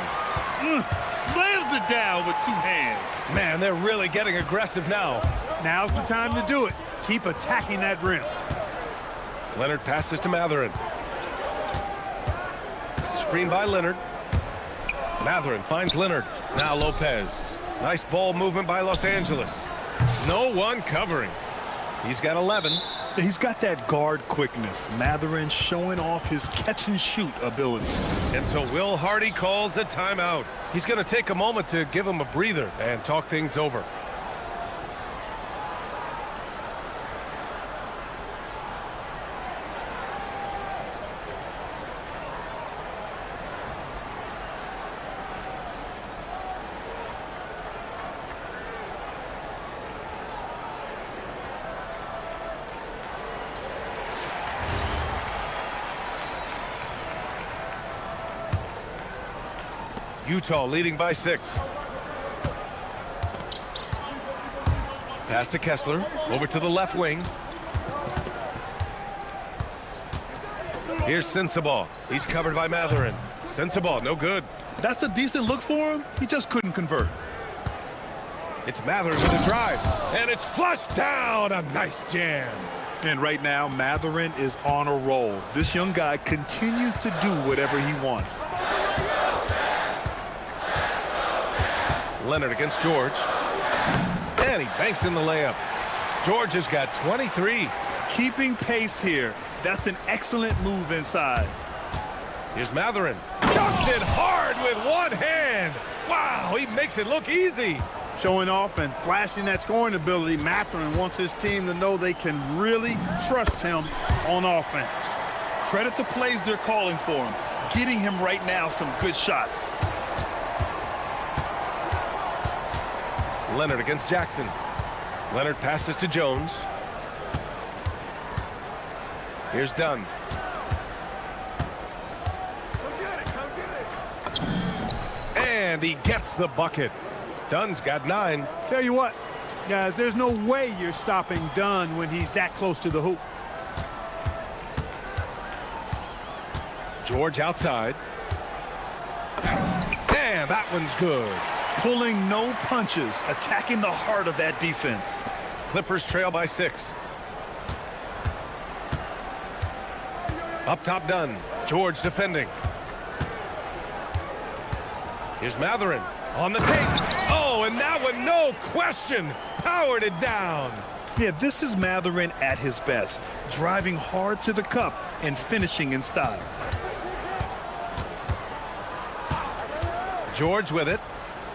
Speaker 2: Slams it down with 2 hands.
Speaker 1: Man, they're really getting aggressive now.
Speaker 11: Now's the time to do it. Keep attacking that rim.
Speaker 1: Leonard passes to Matherin. Screen by Leonard. Matherin finds Leonard. Now Lopez. Nice ball movement by Los Angeles. No one covering. He's got 11.
Speaker 2: He's got that guard quickness. Matherin showing off his catch-and-shoot ability.
Speaker 1: And so Will Hardy calls the timeout. He's going to take a moment to give him a breather and talk things over. Utah leading by 6. Pass to Kessler. Over to the left wing. Here's Sensabaugh. He's covered by Matherin. Sensabaugh, no good.
Speaker 2: That's a decent look for him. He just couldn't convert.
Speaker 1: It's Matherin with a drive. And it's flushed down. A nice jam.
Speaker 2: And right now, Matherin is on a roll. This young guy continues to do whatever he wants.
Speaker 1: Leonard against George. And he banks in the layup. George has got 23.
Speaker 2: Keeping pace here. That's an excellent move inside.
Speaker 1: Here's Matherin. Dunks it hard with one hand. Wow, he makes it look easy.
Speaker 11: Showing off and flashing that scoring ability, Matherin wants his team to know they can really trust him on offense.
Speaker 2: Credit the plays they're calling for him. Getting him right now some good shots.
Speaker 1: Leonard against Jackson. Leonard passes to Jones. Here's Dunn. And he gets the bucket. Dunn's got 9.
Speaker 11: Tell you what, guys, there's no way you're stopping Dunn when he's that close to the hoop.
Speaker 1: George outside. And that one's good.
Speaker 2: Pulling no punches, attacking the heart of that defense.
Speaker 1: Clippers trail by 6. Up top Dunn. George defending. Here's Matherin on the take. Oh, and that one, no question, powered it down.
Speaker 2: Yeah, this is Matherin at his best, driving hard to the cup and finishing in style.
Speaker 1: George with it.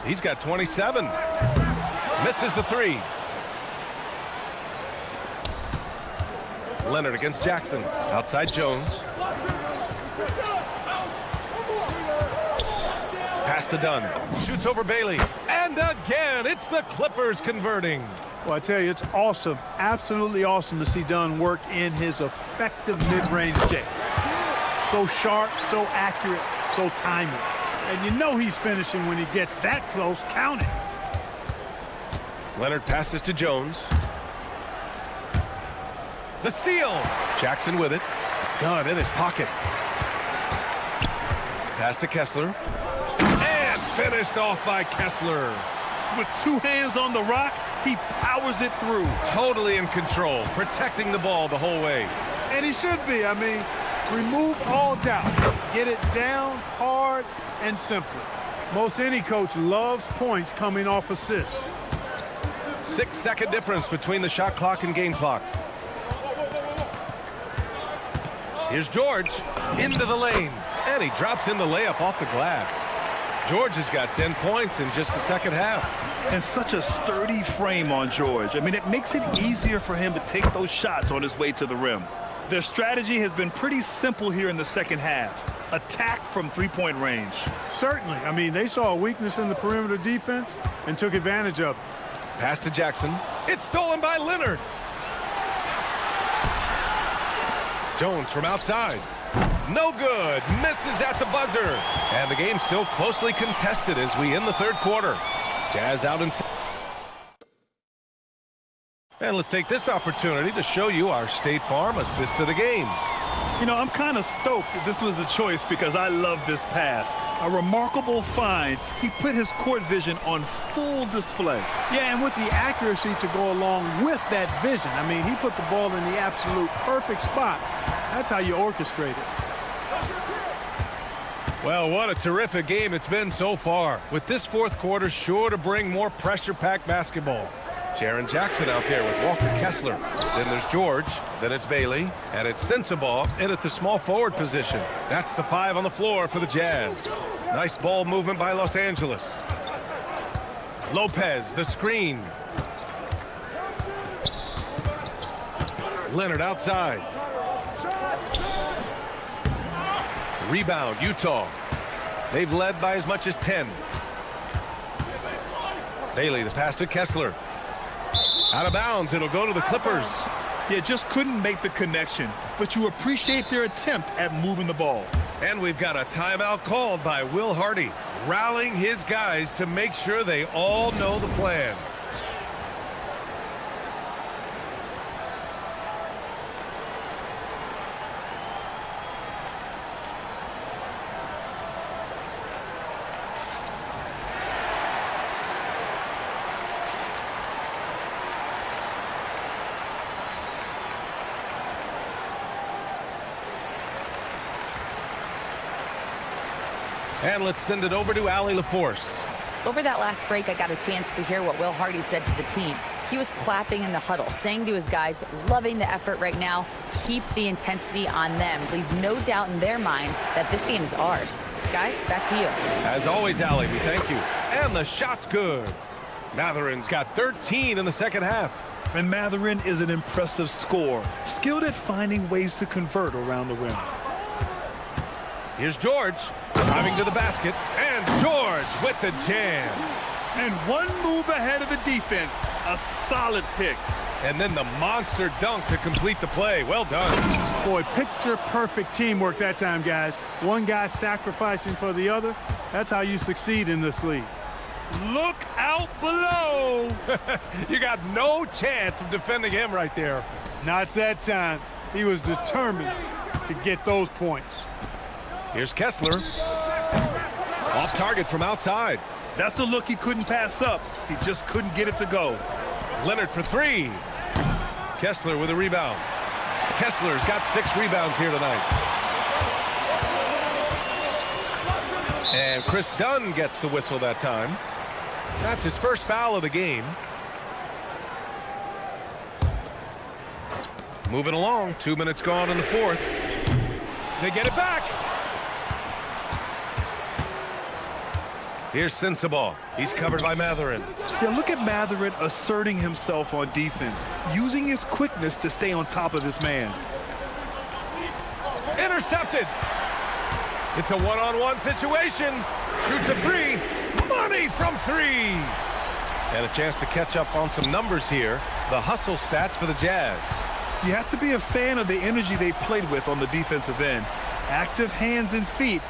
Speaker 1: He's got 27. Misses the 3. Leonard against Jackson. Outside Jones. Pass to Dunn. Shoots over Bailey. And again, it's the Clippers converting.
Speaker 11: Well, I tell you, it's awesome, absolutely awesome to see Dunn work in his effective mid-range jam. So sharp, so accurate, so timely. And you know he's finishing when he gets that close. Count it.
Speaker 1: Leonard passes to Jones. The steal. Jackson with it. Dunn in his pocket. Pass to Kessler. And finished off by Kessler.
Speaker 2: With 2 hands on the rock, he powers it through.
Speaker 1: Totally in control, protecting the ball the whole way.
Speaker 11: And he should be. I mean, remove all doubt. Get it down hard and simply. Most any coach loves points coming off assists.
Speaker 1: 6-second difference between the shot clock and game clock. Here's George into the lane, and he drops in the layup off the glass. George has got 10 points in just the second half.
Speaker 2: And such a sturdy frame on George. I mean, it makes it easier for him to take those shots on his way to the rim. Their strategy has been pretty simple here in the second half. attack from three-point range.
Speaker 11: Certainly. I mean, they saw a weakness in the perimeter defense and took advantage of it.
Speaker 1: Pass to Jackson. It's stolen by Leonard. Jones from outside. No good. Misses at the buzzer. And the game's still closely contested as we end the third quarter. Jazz out in front. And let's take this opportunity to show you our State Farm assist to the game.
Speaker 2: You know, I'm kind of stoked that this was a choice because I love this pass. A remarkable find. He put his court vision on full display.
Speaker 11: Yeah, and with the accuracy to go along with that vision. I mean, he put the ball in the absolute perfect spot. That's how you orchestrate it.
Speaker 1: Well, what a terrific game it's been so far. With this fourth quarter sure to bring more pressure-packed basketball. Jaren Jackson out there with Walker Kessler. Then there's George. Then it's Bailey. And it's Sensabaugh in at the small forward position. That's the 5 on the floor for the Jazz. Nice ball movement by Los Angeles. Lopez, the screen. Leonard outside. Rebound, Utah. They've led by as much as 10. Bailey, the pass to Kessler. Out of bounds, it'll go to the Clippers.
Speaker 2: Yeah, just couldn't make the connection, but you appreciate their attempt at moving the ball.
Speaker 1: And we've got a timeout called by Will Hardy, rallying his guys to make sure they all know the plan. And let's send it over to Allie LaForce.
Speaker 7: Over that last break, I got a chance to hear what Will Hardy said to the team. He was clapping in the huddle, saying to his guys, loving the effort right now, keep the intensity on them. Leave no doubt in their mind that this game is ours. Guys, back to you.
Speaker 1: As always, Allie, we thank you. And the shot's good. Matherin's got 13 in the second half.
Speaker 2: And Matherin is an impressive scorer, skilled at finding ways to convert around the rim.
Speaker 1: Here's George, driving to the basket, and George with the jam.
Speaker 2: And one move ahead of the defense, a solid pick.
Speaker 1: And then the monster dunk to complete the play. Well done.
Speaker 11: Boy, picture-perfect teamwork that time, guys. One guy sacrificing for the other. That's how you succeed in this league.
Speaker 2: Look out below.
Speaker 1: You got no chance of defending him right there.
Speaker 11: Not that time. He was determined to get those points.
Speaker 1: Here's Kessler. Off target from outside.
Speaker 2: That's a look he couldn't pass up. He just couldn't get it to go.
Speaker 1: Leonard for 3. Kessler with a rebound. Kessler's got 6 rebounds here tonight. And Chris Dunn gets the whistle that time. That's his first foul of the game. Moving along, 2 minutes gone in the fourth. They get it back. Here's Sensabaugh. He's covered by Matherin.
Speaker 2: Yeah, look at Matherin asserting himself on defense, using his quickness to stay on top of his man.
Speaker 1: Intercepted. It's a one-on-one situation. Shoots a 3. Money from 3. And a chance to catch up on some numbers here. The hustle stats for the Jazz.
Speaker 2: You have to be a fan of the energy they've played with on the defensive end. Active hands and feet,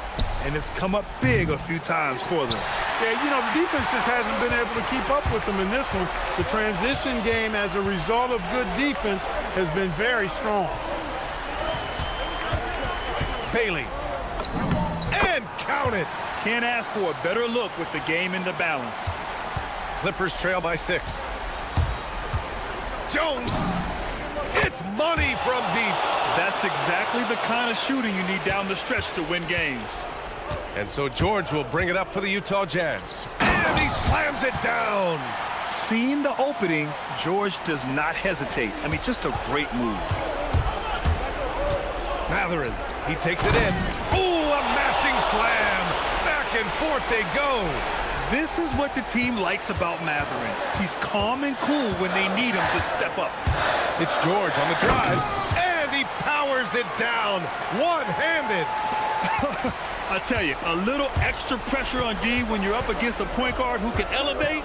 Speaker 2: and it's come up big a few times for them.
Speaker 11: Yeah, you know, the defense just hasn't been able to keep up with them in this one. The transition game, as a result of good defense, has been very strong.
Speaker 1: Bailey. And count it.
Speaker 2: Can't ask for a better look with the game in the balance.
Speaker 1: Clippers trail by 6. Jones. It's money from deep.
Speaker 2: That's exactly the kind of shooting you need down the stretch to win games.
Speaker 1: And so George will bring it up for the Utah Jazz. And he slams it down.
Speaker 2: Seeing the opening, George does not hesitate. I mean, just a great move.
Speaker 1: Matherin, he takes it in. Ooh, a matching slam. Back and forth they go.
Speaker 2: This is what the team likes about Matherin. He's calm and cool when they need him to step up.
Speaker 1: It's George on the drive, and he powers it down, one-handed.
Speaker 2: I tell you, a little extra pressure on D when you're up against a point guard who can elevate.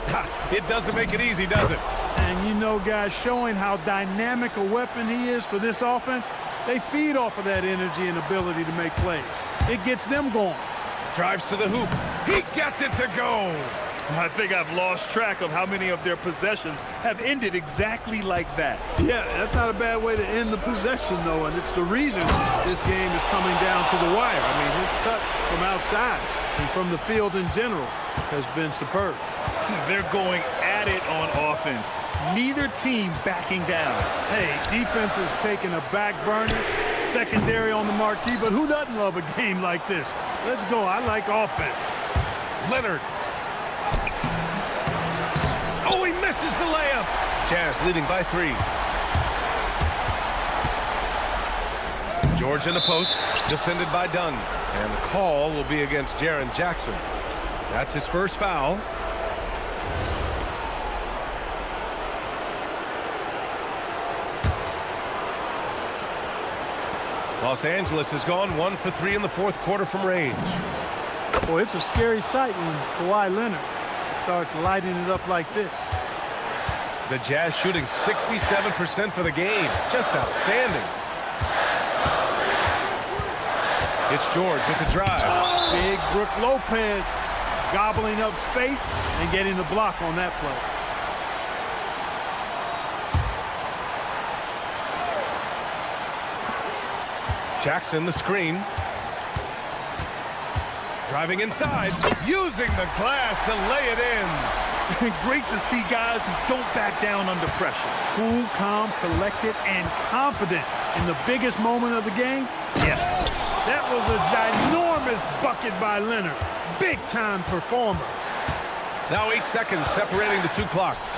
Speaker 1: It doesn't make it easy, does it?
Speaker 11: And you know, guys, showing how dynamic a weapon he is for this offense, they feed off of that energy and ability to make plays. It gets them going.
Speaker 1: Drives to the hoop. He gets it to go.
Speaker 2: I think I've lost track of how many of their possessions have ended exactly like that.
Speaker 11: Yeah, that's not a bad way to end the possession, though, and it's the reason this game is coming down to the wire. I mean, his touch from outside and from the field in general has been superb.
Speaker 2: They're going at it on offense. Neither team backing down.
Speaker 11: Hey, defense is taking a back burner, secondary on the marquee, but who doesn't love a game like this? Let's go. I like offense.
Speaker 1: Leonard. Oh, he misses the layup. Jazz leading by 3. George in the post, defended by Dunn. And the call will be against Jaren Jackson. That's his first foul. Los Angeles has gone 1 for 3 in the fourth quarter from range.
Speaker 11: Boy, it's a scary sight when Kawhi Leonard starts lighting it up like this.
Speaker 1: The Jazz shooting 67% for the game. Just outstanding. It's George with the drive.
Speaker 11: Big Brook Lopez gobbling up space and getting the block on that play.
Speaker 1: Jackson the screen. Driving inside, using the glass to lay it in.
Speaker 2: Great to see guys who don't back down under pressure.
Speaker 11: Cool, calm, collected, and confident in the biggest moment of the game. Yes, that was a ginormous bucket by Leonard. Big-time performer.
Speaker 1: Now 8 seconds separating the two clocks.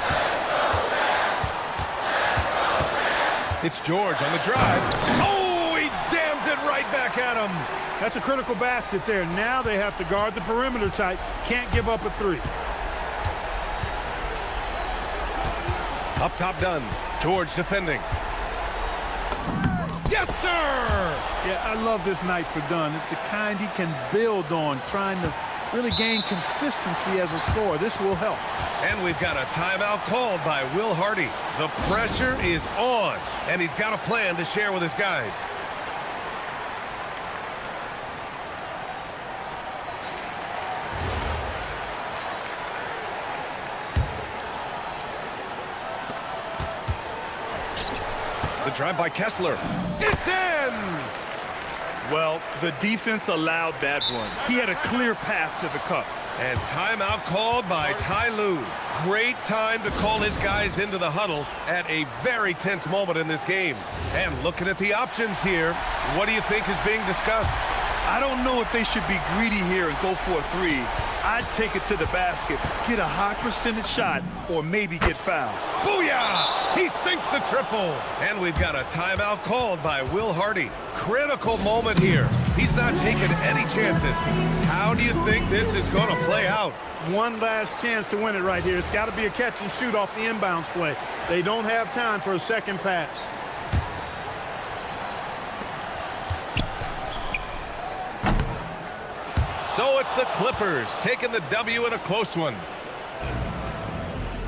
Speaker 1: It's George on the drive. Oh, he jams it right back at him.
Speaker 11: That's a critical basket there. Now they have to guard the perimeter tight. Can't give up a 3.
Speaker 1: Up top Dunn. George defending. Yes, sir!
Speaker 11: Yeah, I love this night for Dunn. It's the kind he can build on, trying to really gain consistency as a scorer. This will help.
Speaker 1: And we've got a timeout called by Will Hardy. The pressure is on, and he's got a plan to share with his guys. The drive by Kessler. It's in!
Speaker 2: Well, the defense allowed that one. He had a clear path to the cup.
Speaker 1: And timeout called by Ty Lue. Great time to call his guys into the huddle at a very tense moment in this game. And looking at the options here, what do you think is being discussed?
Speaker 2: I don't know if they should be greedy here and go for a 3. I'd take it to the basket, get a high percentage shot, or maybe get fouled.
Speaker 1: Booyah! He sinks the triple. And we've got a timeout called by Will Hardy. Critical moment here. He's not taking any chances. How do you think this is going to play out?
Speaker 11: One last chance to win it right here. It's got to be a catch and shoot off the inbounds play. They don't have time for a second pass.
Speaker 1: So it's the Clippers taking the W in a close one.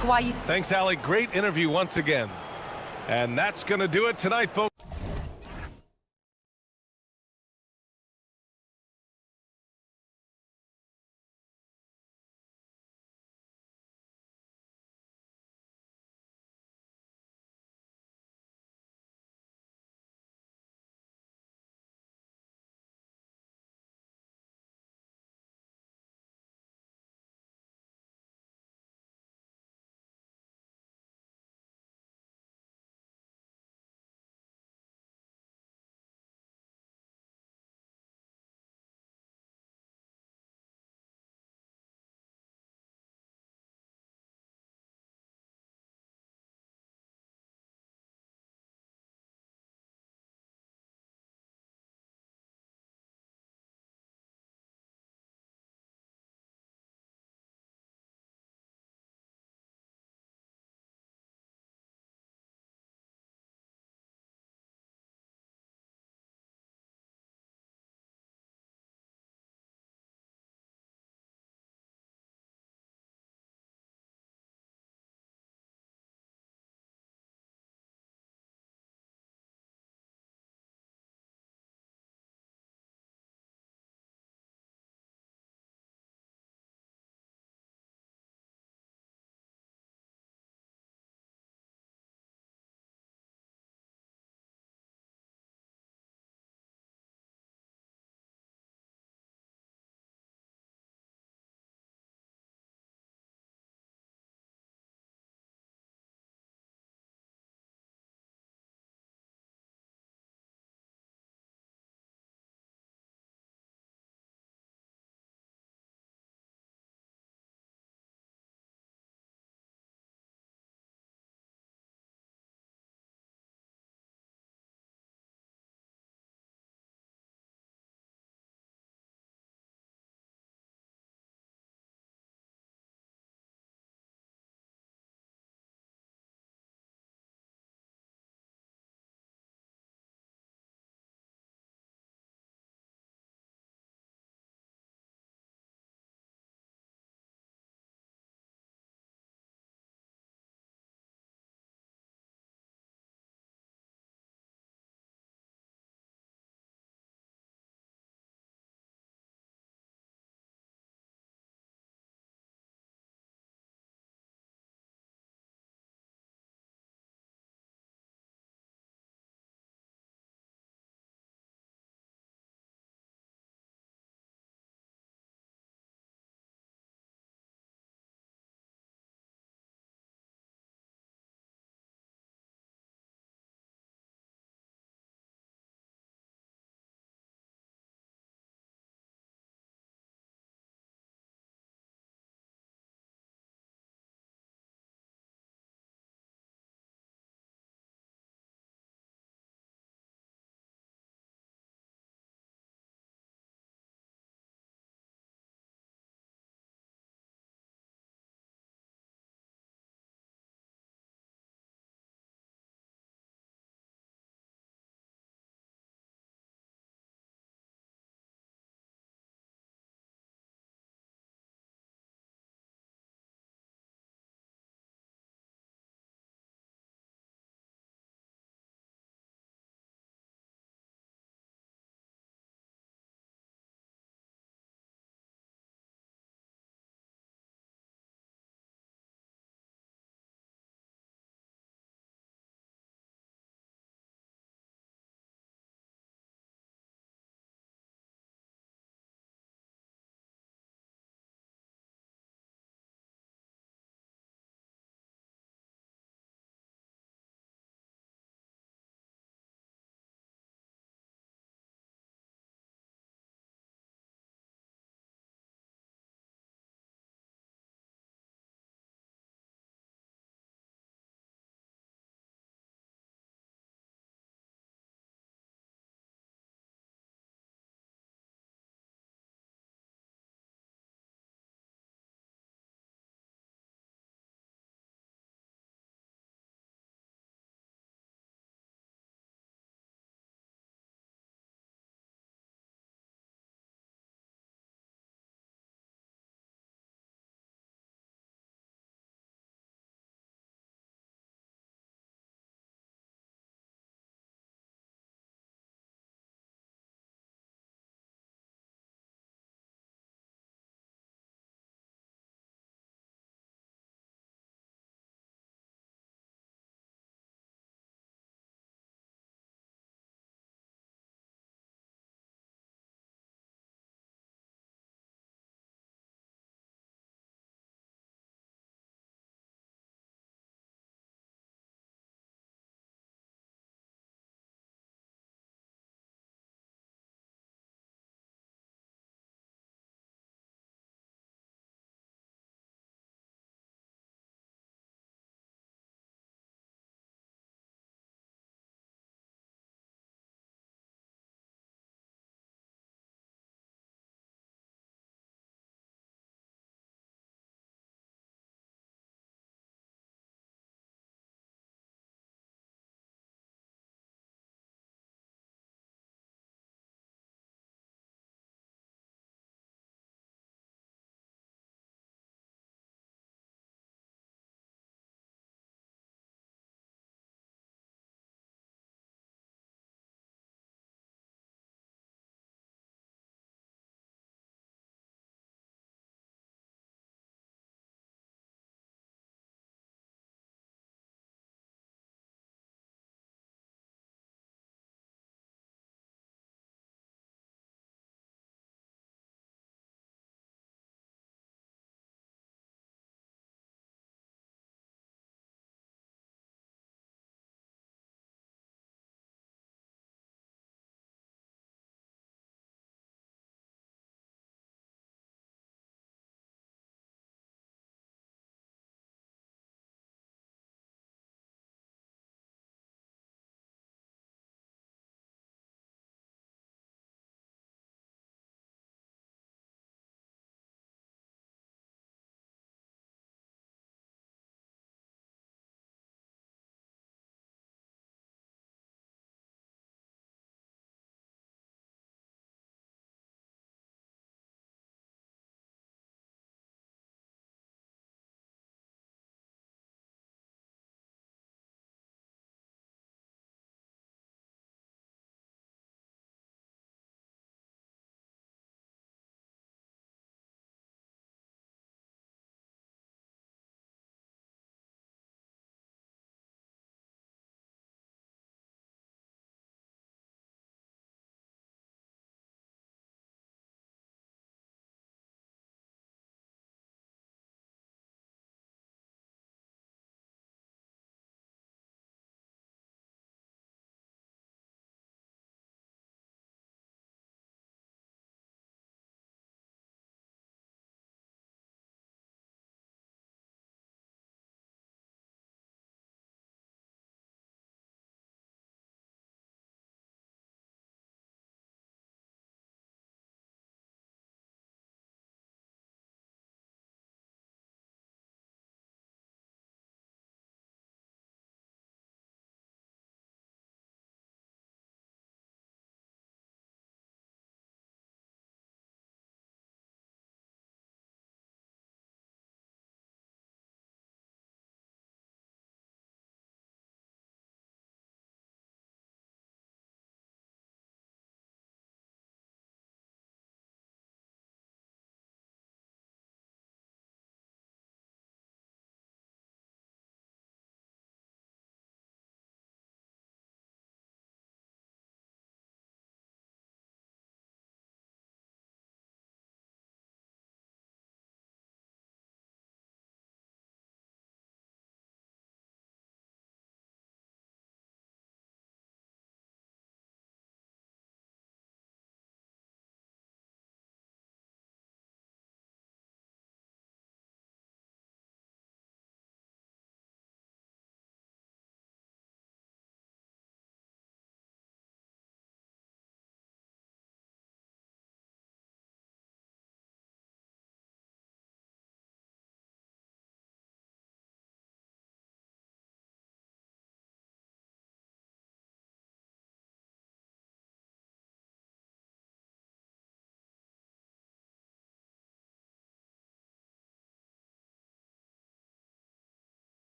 Speaker 7: Kawhi.
Speaker 1: Thanks, Allie. Great interview once again. And that's going to do it tonight, folks.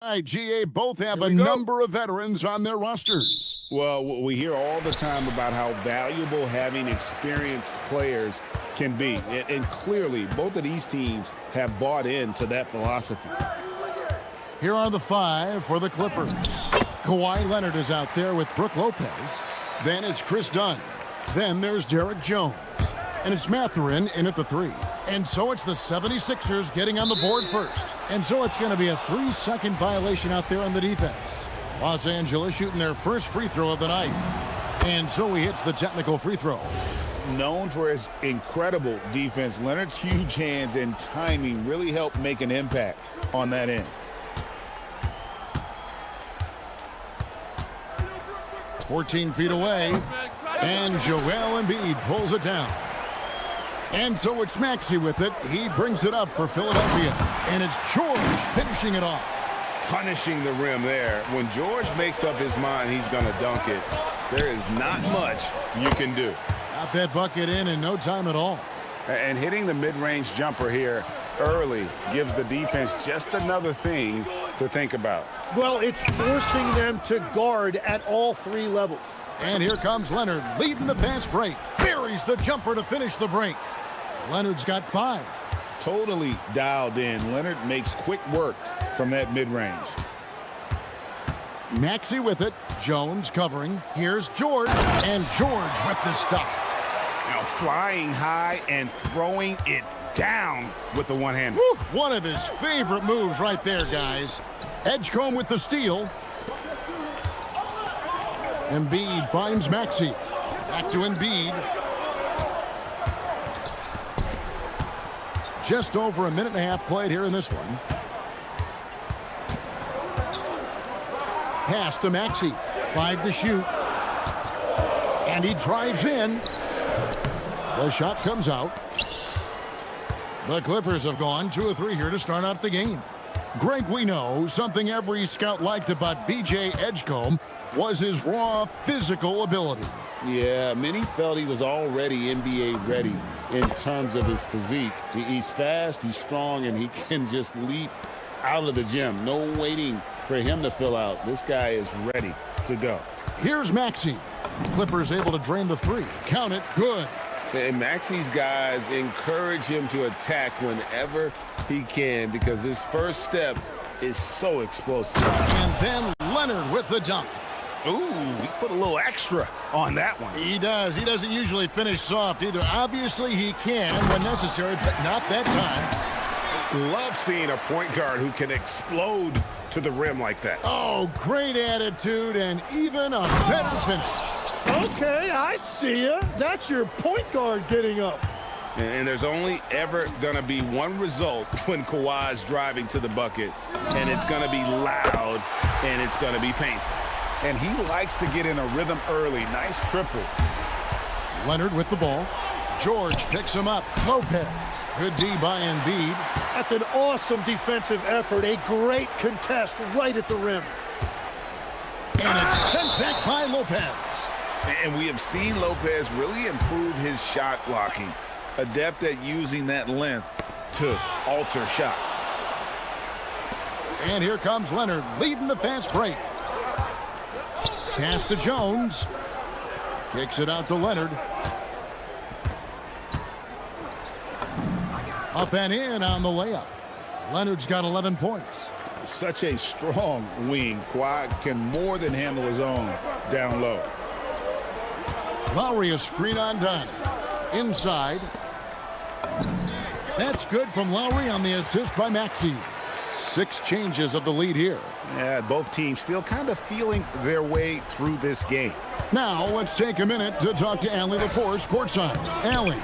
Speaker 4: All right, GA, both have a number of veterans on their rosters.
Speaker 6: Well, we hear all the time about how valuable having experienced players can be. And clearly, both of these teams have bought into that philosophy.
Speaker 4: Here are the 5 for the Clippers. Kawhi Leonard is out there with Brook Lopez. Then it's Chris Dunn. Then there's Derek Jones. And it's Mathurin in at the 3. And so it's the 76ers getting on the board first. And so it's going to be a 3-second violation out there on the defense. Los Angeles shooting their first free throw of the night. And so he hits the technical free throw.
Speaker 6: Known for his incredible defense, Leonard's huge hands and timing really helped make an impact on that end.
Speaker 4: 14 feet away. And Joel Embiid pulls it down. And so it's Maxey with it. He brings it up for Philadelphia. And it's George finishing it off.
Speaker 6: Punishing the rim there. When George makes up his mind he's going to dunk it, there is not much you can do.
Speaker 4: Got that bucket in no time at all.
Speaker 6: And hitting the mid-range jumper here early gives the defense just another thing to think about.
Speaker 3: Well, it's forcing them to guard at all 3 levels.
Speaker 4: And here comes Leonard leading the fast break. Buries the jumper to finish the break. Leonard's got 5.
Speaker 6: Totally dialed in. Leonard makes quick work from that mid-range.
Speaker 4: Maxey with it. Jones covering. Here's George. And George with the stuff.
Speaker 6: Now flying high and throwing it down with the one-hander.
Speaker 4: One of his favorite moves right there, guys. Edgecombe with the steal. Embiid finds Maxey. Back to Embiid. Just over a minute and a half played here in this one. Pass to Maxey. 5 to shoot. And he drives in. The shot comes out. The Clippers have gone 2 of 3 here to start out the game. Greg, we know something every scout liked about VJ Edgecombe was his raw physical ability.
Speaker 6: Yeah, many felt he was already NBA ready in terms of his physique. He's fast, he's strong, and he can just leap out of the gym. No waiting for him to fill out. This guy is ready to go.
Speaker 4: Here's Maxey. Clippers able to drain the 3. Count it. Good.
Speaker 6: And Maxey's guys encourage him to attack whenever he can because his first step is so explosive.
Speaker 4: And then Leonard with the dunk.
Speaker 6: Ooh, he put a little extra on that one.
Speaker 4: He does. He doesn't usually finish soft either. Obviously, he can when necessary, but not that time.
Speaker 6: Love seeing a point guard who can explode to the rim like that.
Speaker 4: Oh, great attitude and even a better finish.
Speaker 3: Okay, I see ya. That's your point guard getting up.
Speaker 6: And there's only ever going to be one result when Kawhi's driving to the bucket, and it's going to be loud, and it's going to be painful. And he likes to get in a rhythm early. Nice triple.
Speaker 4: Leonard with the ball. George picks him up. Lopez. Good D by Embiid.
Speaker 3: That's an awesome defensive effort. A great contest right at the rim.
Speaker 4: And it's sent back by Lopez.
Speaker 6: And we have seen Lopez really improve his shot blocking. Adept at using that length to alter shots.
Speaker 4: And here comes Leonard leading the fast break. Pass to Jones. Kicks it out to Leonard. Up and in on the layup. Leonard's got 11 points.
Speaker 6: Such a strong wing. Kawhi can more than handle his own down low.
Speaker 4: Lowry a screen on Dunn. Inside. That's good from Lowry on the assist by Maxey. 6 changes of the lead here.
Speaker 6: Yeah, both teams still kind of feeling their way through this game.
Speaker 4: Now let's take a minute to talk to Allie LaForce courtside. Allie.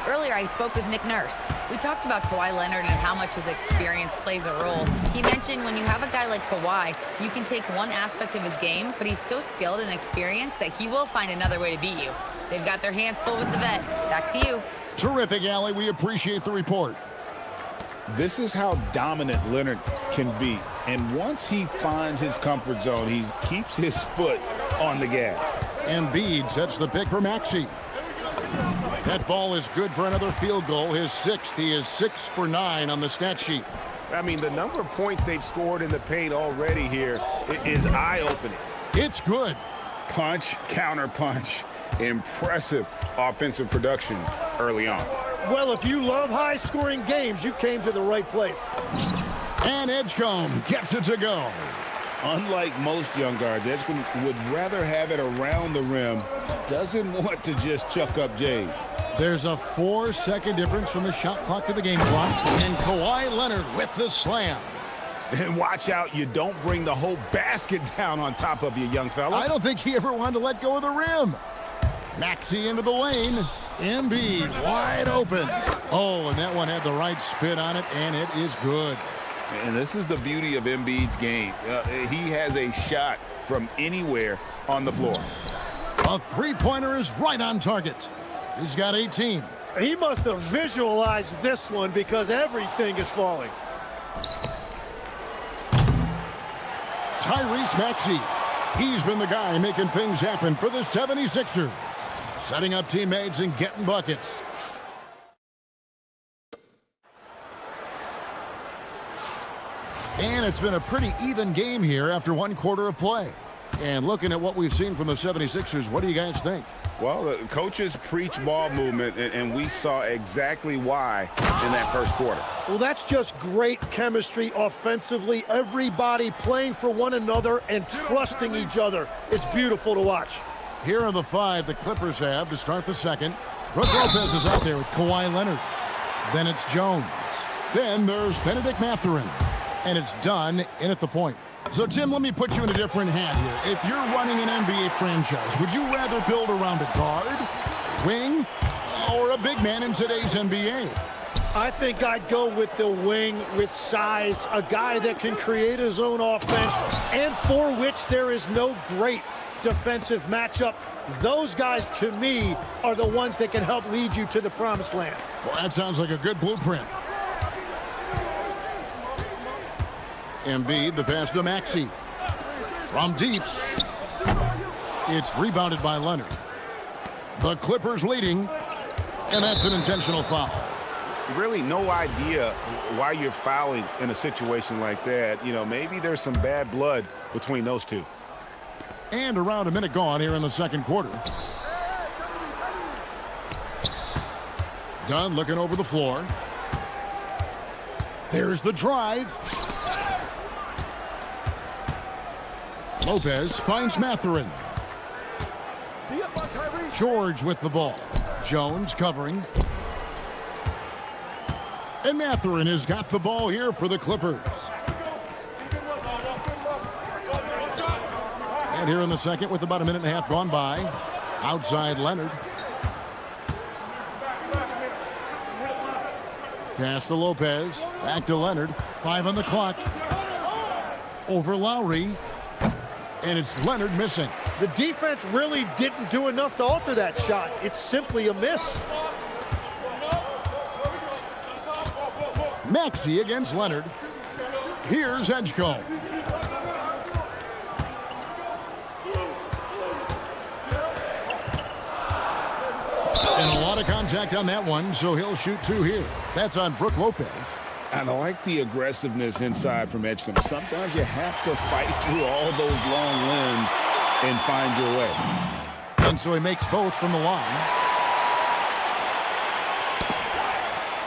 Speaker 7: Earlier, I spoke with Nick Nurse. We talked about Kawhi Leonard and how much his experience plays a role. He mentioned when you have a guy like Kawhi, you can take one aspect of his game, but he's so skilled and experienced that he will find another way to beat you. They've got their hands full with the vet. Back to you.
Speaker 4: Terrific, Allie. We appreciate the report.
Speaker 6: This is how dominant Leonard can be. And once he finds his comfort zone, he keeps his foot on the gas.
Speaker 4: Embiid sets the pick for Maxey. That ball is good for another field goal, his 6th. He is 6 for 9 on the stat sheet.
Speaker 6: I mean, the number of points they've scored in the paint already here is eye-opening.
Speaker 4: It's good.
Speaker 6: Punch, counter punch. Impressive offensive production early on.
Speaker 3: Well, if you love high-scoring games, you came to the right place.
Speaker 4: And Edgecombe gets it to go.
Speaker 6: Unlike most young guards, Edgecombe would rather have it around the rim, doesn't want to just chuck up Jays.
Speaker 4: There's a 4-second difference from the shot clock to the game clock. And Kawhi Leonard with the slam.
Speaker 6: And watch out, you don't bring the whole basket down on top of you, young fella.
Speaker 4: I don't think he ever wanted to let go of the rim. Maxey into the lane. Embiid wide open. Oh, and that one had the right spin on it, and it is good.
Speaker 6: And this is the beauty of Embiid's game. He has a shot from anywhere on the floor.
Speaker 4: A three-pointer is right on target. He's got 18.
Speaker 3: He must have visualized this one because everything is falling.
Speaker 4: Tyrese Maxey. He's been the guy making things happen for the 76ers. Setting up teammates and getting buckets. And it's been a pretty even game here after one quarter of play. And looking at what we've seen from the 76ers, what do you guys think?
Speaker 6: Well, the coaches preach ball movement, and we saw exactly why in that first quarter.
Speaker 3: Well, that's just great chemistry offensively. Everybody playing for one another and trusting each other. It's beautiful to watch.
Speaker 4: Here are the five the Clippers have to start the second. Brook Lopez is out there with Kawhi Leonard. Then it's Jones. Then there's Benedict Mathurin. And it's done in at the point. So, Tim, let me put you in a different hat here. If you're running an NBA franchise, would you rather build around a guard, wing, or a big man in today's NBA?
Speaker 3: I think I'd go with the wing with size, a guy that can create his own offense and for which there is no great defensive matchup. Those guys, to me, are the ones that can help lead you to the promised land.
Speaker 4: Well, that sounds like a good blueprint. Embiid, the pass to Maxey. From deep. It's rebounded by Leonard. The Clippers leading, and that's an intentional foul.
Speaker 6: Really no idea why you're fouling in a situation like that. You know, maybe there's some bad blood between those two.
Speaker 4: And around a minute gone here in the second quarter. Dunn looking over the floor. There's the drive. Lopez finds Mathurin. George with the ball. Jones covering. And Mathurin has got the ball here for the Clippers. And here in the second with about a minute and a half gone by. Outside Leonard. Pass to Lopez. Back to Leonard. 5 on the clock. Over Lowry. And it's Leonard missing.
Speaker 3: The defense really didn't do enough to alter that shot. It's simply a miss.
Speaker 4: Maxey against Leonard. Here's Edgecombe. And a lot of contact on that one, so he'll shoot 2 here. That's on Brook Lopez.
Speaker 6: And I like the aggressiveness inside from Edgecombe. Sometimes you have to fight through all those long limbs and find your way.
Speaker 4: And so he makes both from the line.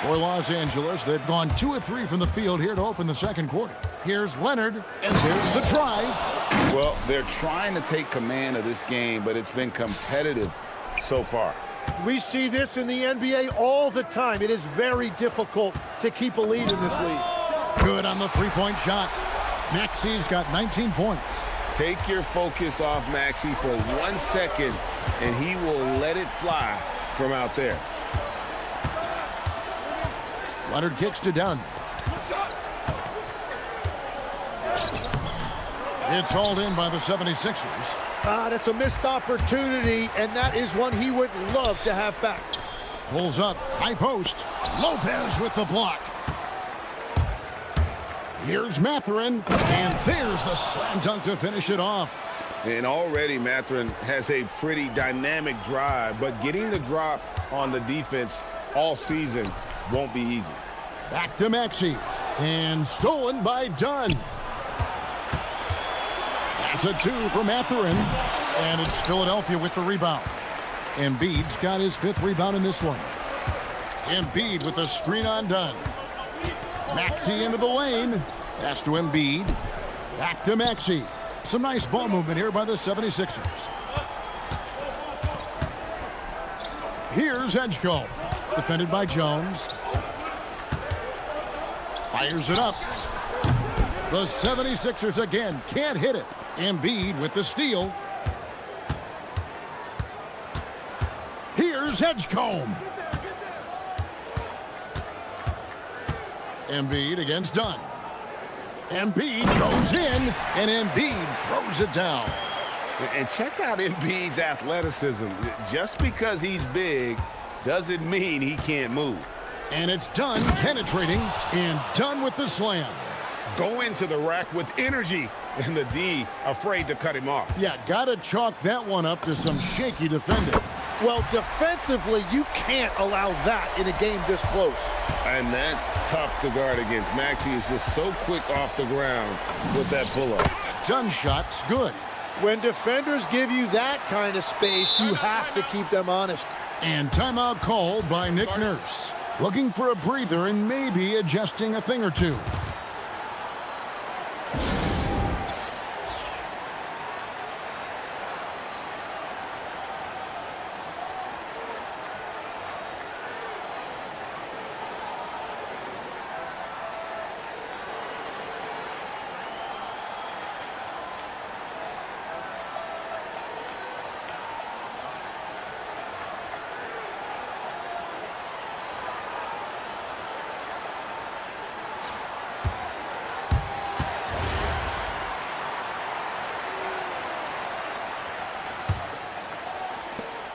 Speaker 4: For Los Angeles, they've gone 2 of 3 from the field here to open the second quarter. Here's Leonard, and there's the drive.
Speaker 6: Well, they're trying to take command of this game, but it's been competitive so far.
Speaker 3: We see this in the NBA all the time. It is very difficult to keep a lead in this league.
Speaker 4: Good on the three-point shot. Maxey's got 19 points.
Speaker 6: Take your focus off Maxey for 1 second, and he will let it fly from out there.
Speaker 4: Leonard kicks to Dunn. It's hauled in by the 76ers.
Speaker 3: That's a missed opportunity, and that is one he would love to have back.
Speaker 4: Pulls up, high post. Lopez with the block. Here's Mathurin, and there's the slam dunk to finish it off.
Speaker 6: And already Mathurin has a pretty dynamic drive, but getting the drop on the defense all season won't be easy.
Speaker 4: Back to Maxey. And stolen by Dunn. That's a 2 from Matherin. And it's Philadelphia with the rebound. Embiid's got his 5th rebound in this one. Embiid with the screen on Dunn. Maxey into the lane. Pass to Embiid. Back to Maxey. Some nice ball movement here by the 76ers. Here's Edgecombe. Defended by Jones. Fires it up. The 76ers again can't hit it. Embiid with the steal. Here's Edgecombe. Embiid against Dunn. Embiid goes in, and Embiid throws it down.
Speaker 6: And check out Embiid's athleticism. Just because he's big doesn't mean he can't move.
Speaker 4: And it's Dunn penetrating, and Dunn with the slam.
Speaker 6: Go into the rack with energy, and the D afraid to cut him off.
Speaker 4: Yeah, gotta chalk that one up to some shaky defending.
Speaker 3: Well, defensively, you can't allow that in a game this close.
Speaker 6: And that's tough to guard against. Maxey is just so quick off the ground with that pull-up.
Speaker 4: Dunn shot's good.
Speaker 3: When defenders give you that kind of space, you have to keep them honest.
Speaker 4: And timeout called by Nick Nurse. Looking for a breather and maybe adjusting a thing or two.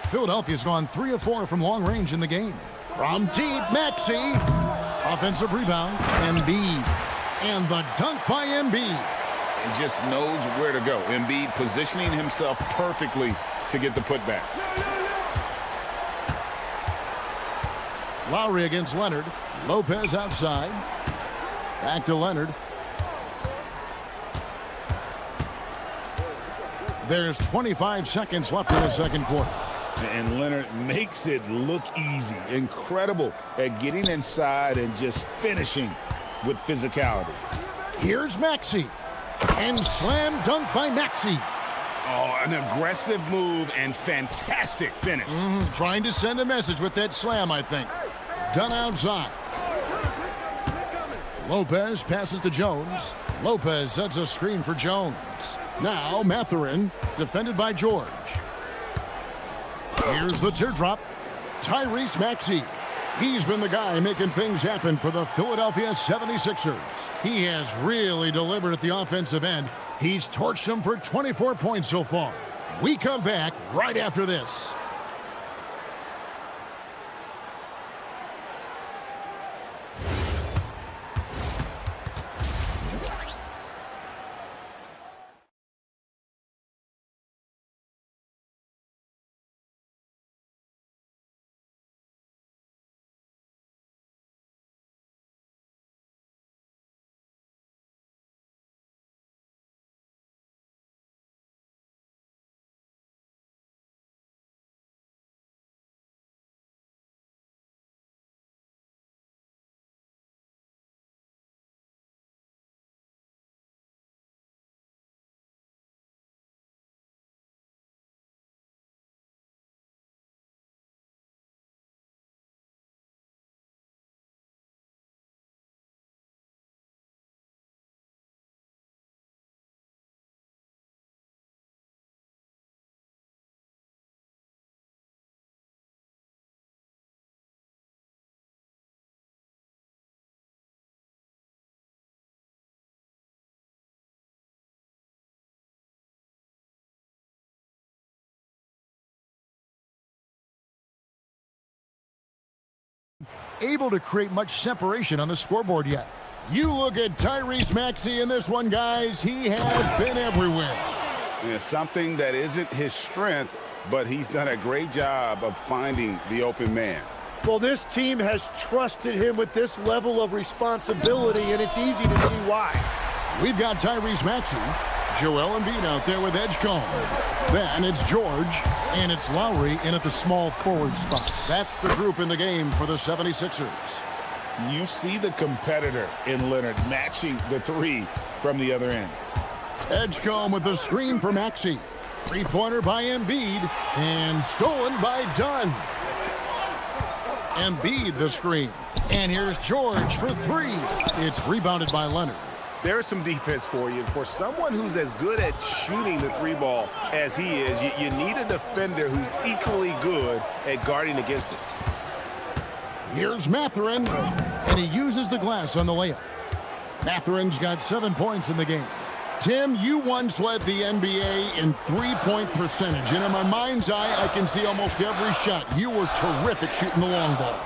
Speaker 4: Philadelphia's gone 3 of 4 from long range in the game. From deep, Maxey. Offensive rebound, Embiid. And the dunk by Embiid.
Speaker 6: He just knows where to go. Embiid positioning himself perfectly to get the putback.
Speaker 4: Lowry against Leonard. Lopez outside. Back to Leonard. There's 25 seconds left in the second quarter.
Speaker 6: And Leonard makes it look easy. Incredible at getting inside and just finishing with physicality.
Speaker 4: Here's Maxey. And slam dunk by Maxey.
Speaker 6: Oh, an aggressive move and fantastic finish.
Speaker 4: Trying to send a message with that slam, I think. Done outside. Lopez passes to Jones. Lopez sets a screen for Jones. Now Matherin, defended by George. Here's the teardrop. Tyrese Maxey. He's been the guy making things happen for the Philadelphia 76ers. He has really delivered at the offensive end. He's torched them for 24 points so far. We come back right after this. Able to create much separation on the scoreboard yet. You look at Tyrese Maxey in this one, guys. He has been everywhere.
Speaker 6: Yeah, something that isn't his strength, but he's done a great job of finding the open man.
Speaker 3: Well, this team has trusted him with this level of responsibility, and it's easy to see why.
Speaker 4: We've got Tyrese Maxey, Joel Embiid out there with Edgecombe. Then it's George, and it's Lowry in at the small forward spot. That's the group in the game for the 76ers.
Speaker 6: You see the competitor in Leonard matching the three from the other end.
Speaker 4: Edgecombe with the screen for Maxey. Three-pointer by Embiid, and stolen by Dunn. Embiid the screen. And here's George for three. It's rebounded by Leonard.
Speaker 6: There's some defense for you. For someone who's as good at shooting the three ball as he is, you need a defender who's equally good at guarding against it.
Speaker 4: Here's Mathurin, and he uses the glass on the layup. Mathurin's got 7 points in the game. Tim, you once led the NBA in three-point percentage, and in my mind's eye, I can see almost every shot. You were terrific shooting the long ball.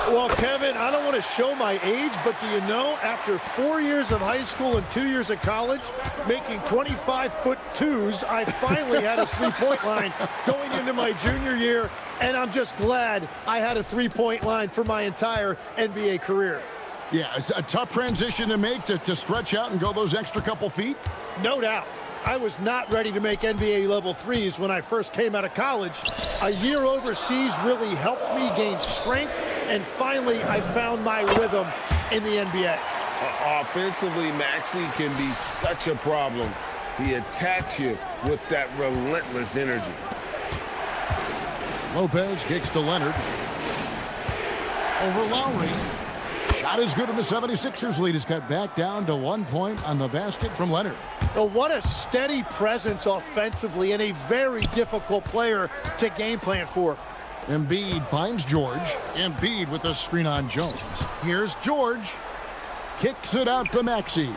Speaker 3: Well, Kevin, I don't want to show my age, but do you know, after 4 years of high school and 2 years of college, making 25-foot twos, I finally had a three-point line going into my junior year, and I'm just glad I had a three-point line for my entire NBA career.
Speaker 4: Yeah, it's a tough transition to make to stretch out and go those extra couple feet.
Speaker 3: No doubt. I was not ready to make NBA level threes when I first came out of college. A year overseas really helped me gain strength, and finally I found my rhythm in the NBA.
Speaker 6: Offensively, Maxey can be such a problem. He attacks you with that relentless energy.
Speaker 4: Lopez kicks to Leonard. Over Lowry. Shot is good, and the 76ers lead is cut back down to 1 point on the basket from Leonard.
Speaker 3: Well, what a steady presence offensively, and a very difficult player to game plan for.
Speaker 4: Embiid finds George. Embiid with the screen on Jones. Here's George. Kicks it out to Maxey.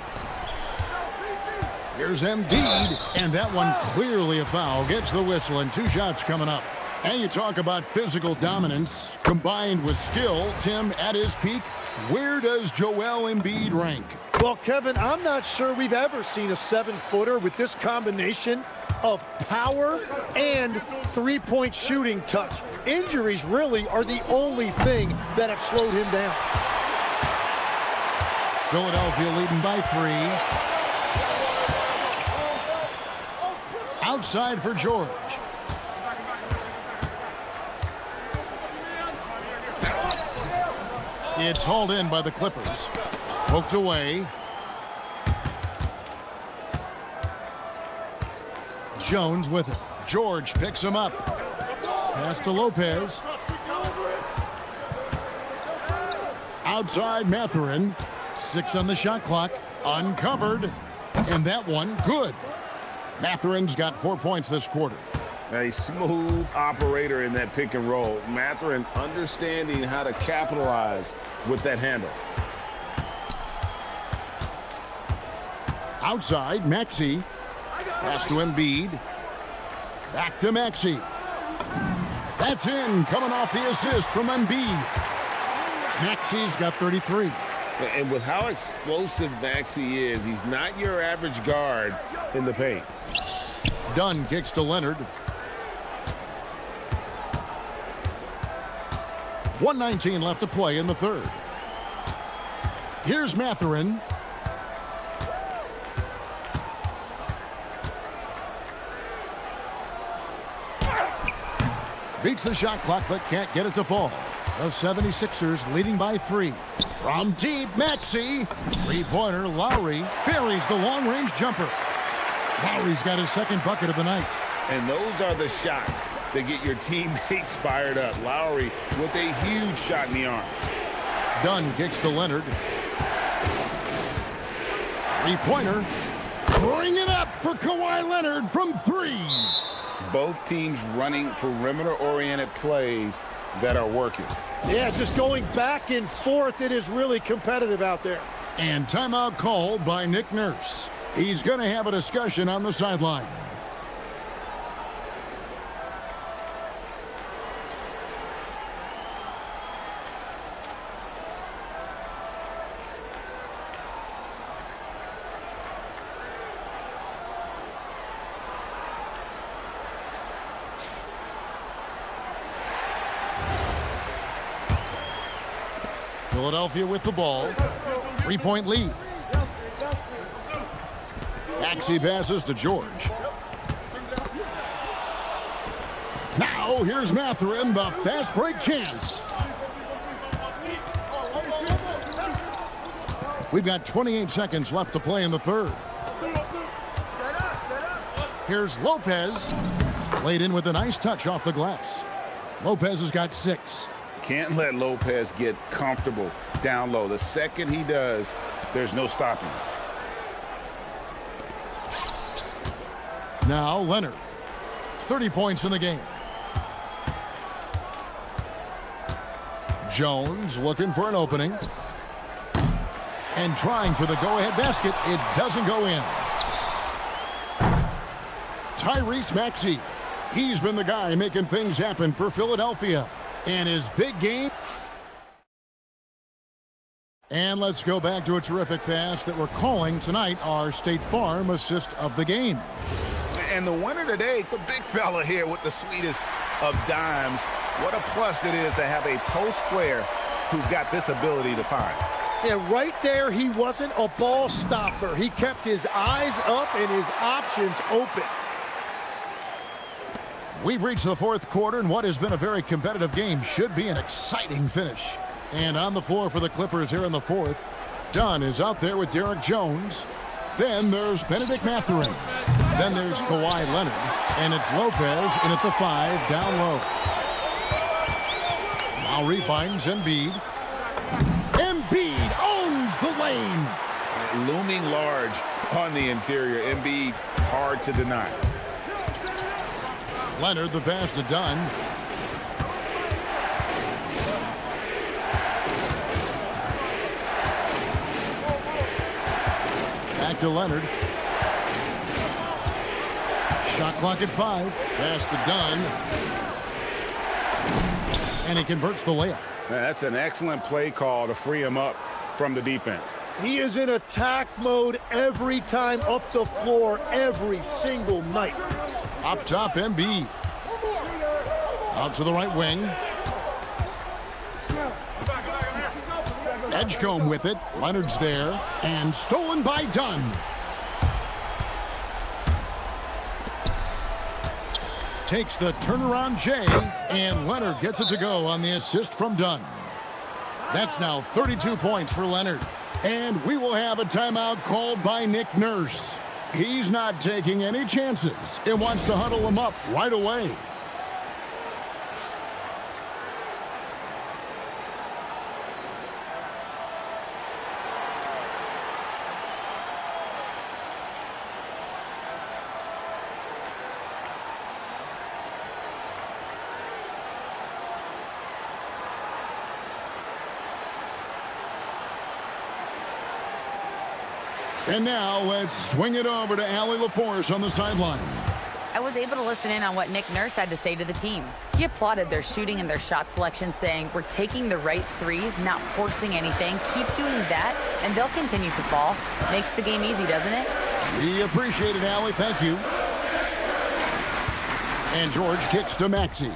Speaker 4: Here's Embiid, and that one clearly a foul. Gets the whistle, and 2 shots coming up. And you talk about physical dominance combined with skill. Tim, at his peak, where does Joel Embiid rank?
Speaker 3: Well, Kevin, I'm not sure we've ever seen a 7-footer with this combination of power and three-point shooting touch. Injuries really are the only thing that have slowed him down.
Speaker 4: Philadelphia leading by 3. Outside for George. It's hauled in by the Clippers. Poked away. Jones with it. George picks him up. Pass to Lopez. Outside Mathurin. 6 on the shot clock. Uncovered. And that one good. Mathurin's got 4 points this quarter.
Speaker 6: A smooth operator in that pick and roll. Mathurin understanding how to capitalize with that handle.
Speaker 4: Outside, Maxey. Pass to Embiid. Back to Maxey. That's in, coming off the assist from Embiid. Maxey's got 33.
Speaker 6: And with how explosive Maxey is, he's not your average guard in the paint.
Speaker 4: Dunn kicks to Leonard. 1:19 left to play in the third. Here's Mathurin. Beats the shot clock but can't get it to fall. The 76ers leading by 3. From deep, Maxey. Three-pointer, Lowry buries the long-range jumper. Lowry's got his second bucket of the night.
Speaker 6: And those are the shots that get your teammates fired up. Lowry with a huge shot in the arm.
Speaker 4: Dunn kicks to Leonard. Three-pointer. Bring it up for Kawhi Leonard from 3.
Speaker 6: Both teams running perimeter-oriented plays that are working.
Speaker 3: Yeah, just going back and forth. It is really competitive out there.
Speaker 4: And timeout called by Nick Nurse. He's going to have a discussion on the sideline. Philadelphia with the ball. 3-point lead. Maxey passes to George. Now here's Mathurin, the fast break chance. We've got 28 seconds left to play in the third. Here's Lopez. Played in with a nice touch off the glass. Lopez has got 6.
Speaker 6: Can't let Lopez get comfortable down low. The second he does, there's no stopping.
Speaker 4: Now Leonard. 30 points in the game. Jones looking for an opening. And trying for the go-ahead basket. It doesn't go in. Tyrese Maxey. He's been the guy making things happen for Philadelphia. And his big game. And let's go back to a terrific pass that we're calling tonight our State Farm assist of the game.
Speaker 6: And the winner today, the big fella here with the sweetest of dimes. What a plus it is to have a post player who's got this ability to find.
Speaker 3: Yeah, right there, he wasn't a ball stopper. He kept his eyes up and his options open.
Speaker 4: We've reached the fourth quarter, and what has been a very competitive game should be an exciting finish. And on the floor for the Clippers here in the fourth, Dunn is out there with Derek Jones. Then there's Benedict Mathurin. Then there's Kawhi Leonard. And it's Lopez in at the 5 down low. Lowry finds Embiid. Embiid owns the lane.
Speaker 6: Looming large on the interior. Embiid hard to deny.
Speaker 4: Leonard the pass to Dunn. Back to Leonard. Shot clock at 5. Pass to Dunn. And he converts the layup.
Speaker 6: That's an excellent play call to free him up from the defense.
Speaker 3: He is in attack mode every time up the floor, every single night.
Speaker 4: Up top, Embiid. Out to the right wing. Edgecombe with it. Leonard's there. And stolen by Dunn. Takes the turnaround J. And Leonard gets it to go on the assist from Dunn. That's now 32 points for Leonard. And we will have a timeout called by Nick Nurse. He's not taking any chances and wants to huddle him up right away. And now let's swing it over to Allie LaForce on the sideline.
Speaker 7: I was able to listen in on what Nick Nurse had to say to the team. He applauded their shooting and their shot selection, saying, "We're taking the right threes, not forcing anything. Keep doing that, and they'll continue to fall." Makes the game easy, doesn't it?
Speaker 4: We appreciate it, Allie. Thank you. And George kicks to Maxey.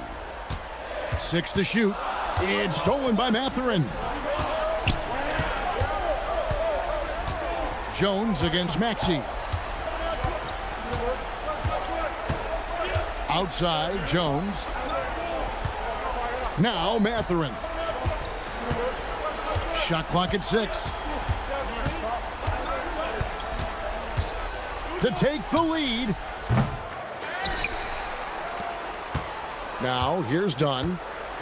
Speaker 4: 6 to shoot. It's stolen by Mathurin. Jones against Maxey. Outside, Jones. Now Mathurin. Shot clock at 6. To take the lead. Now here's Dunn.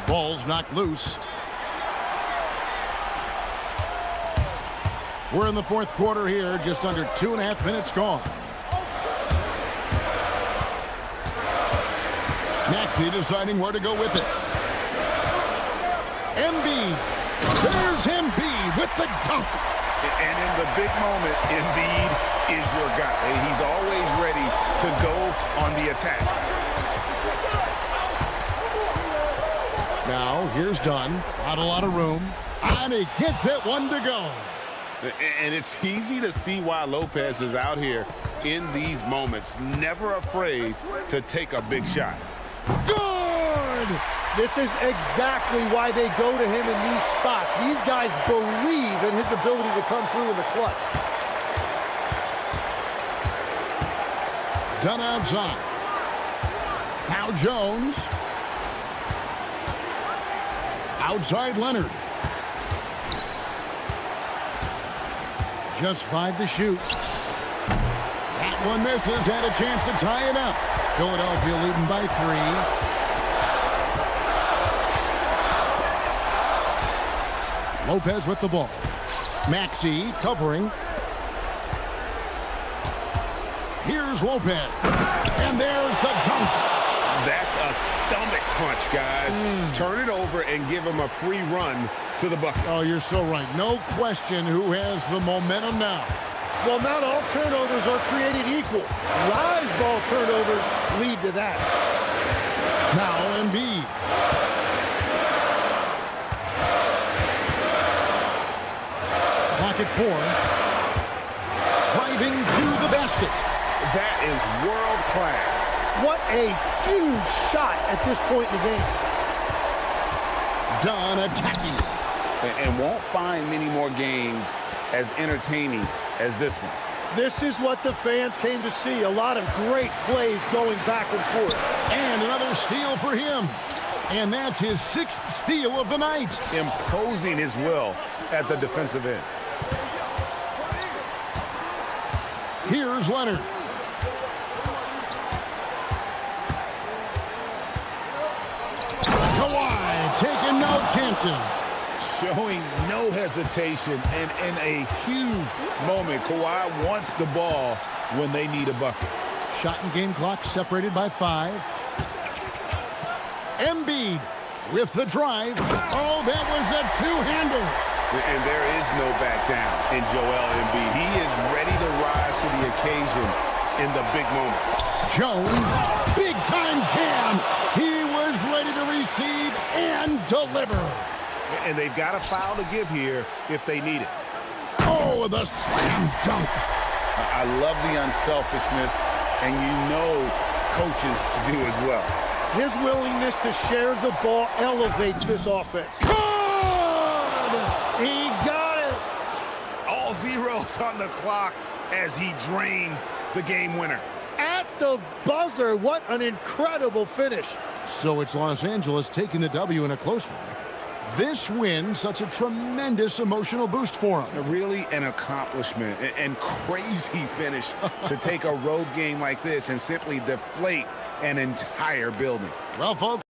Speaker 4: Ball's knocked loose. We're in the fourth quarter here, just under 2.5 minutes gone. Maxey deciding where to go with it. Embiid. There's Embiid with the dunk.
Speaker 6: And in the big moment, Embiid is your guy. He's always ready to go on the attack.
Speaker 4: Now, here's Dunn. Not a lot of room. And he gets that one to go.
Speaker 6: And it's easy to see why Lopez is out here in these moments, never afraid to take a big shot.
Speaker 4: Good!
Speaker 3: This is exactly why they go to him in these spots. These guys believe in his ability to come through in the clutch.
Speaker 4: Done outside. Now Jones. Outside Leonard. Just 5 to shoot. That one misses. Had a chance to tie it up. Philadelphia leading by 3. Lopez with the ball. Maxey covering. Here's Lopez. And there's the dunk.
Speaker 6: That's a stomach punch, guys. Turn it over and give him a free run to the bucket.
Speaker 4: Oh, you're so right. No question who has the momentum now.
Speaker 3: Well, not all turnovers are created equal. Rise ball turnovers lead to that.
Speaker 4: Now Embiid. Clock at 4. Driving to the basket.
Speaker 6: That is world class.
Speaker 3: What a huge shot at this point in the game.
Speaker 4: Done attacking.
Speaker 6: And won't find many more games as entertaining as this one.
Speaker 3: This is what the fans came to see. A lot of great plays going back and forth.
Speaker 4: And another steal for him. And that's his 6th steal of the night.
Speaker 6: Imposing his will at the defensive end.
Speaker 4: Here's Leonard. Kawhi taking no chances.
Speaker 6: Showing no hesitation and in a huge moment. Kawhi wants the ball when they need a bucket.
Speaker 4: Shot and game clock separated by 5. Embiid with the drive. Oh, that was a two-hander.
Speaker 6: And there is no back down in Joel Embiid. He is ready to rise to the occasion in the big moment.
Speaker 4: Jones, big-time jam. He was ready to receive and deliver.
Speaker 6: And they've got a foul to give here if they need it.
Speaker 4: Oh, the slam dunk.
Speaker 6: I love the unselfishness, and you know coaches do as well.
Speaker 3: His willingness to share the ball elevates this offense.
Speaker 4: Good!
Speaker 6: He got it! All zeros on the clock as he drains the game winner.
Speaker 3: At the buzzer, what an incredible finish.
Speaker 4: So it's Los Angeles taking the W in a close one. This win, such a tremendous emotional boost for them.
Speaker 6: Really an accomplishment and crazy finish to take a road game like this and simply deflate an entire building.
Speaker 4: Well, folks.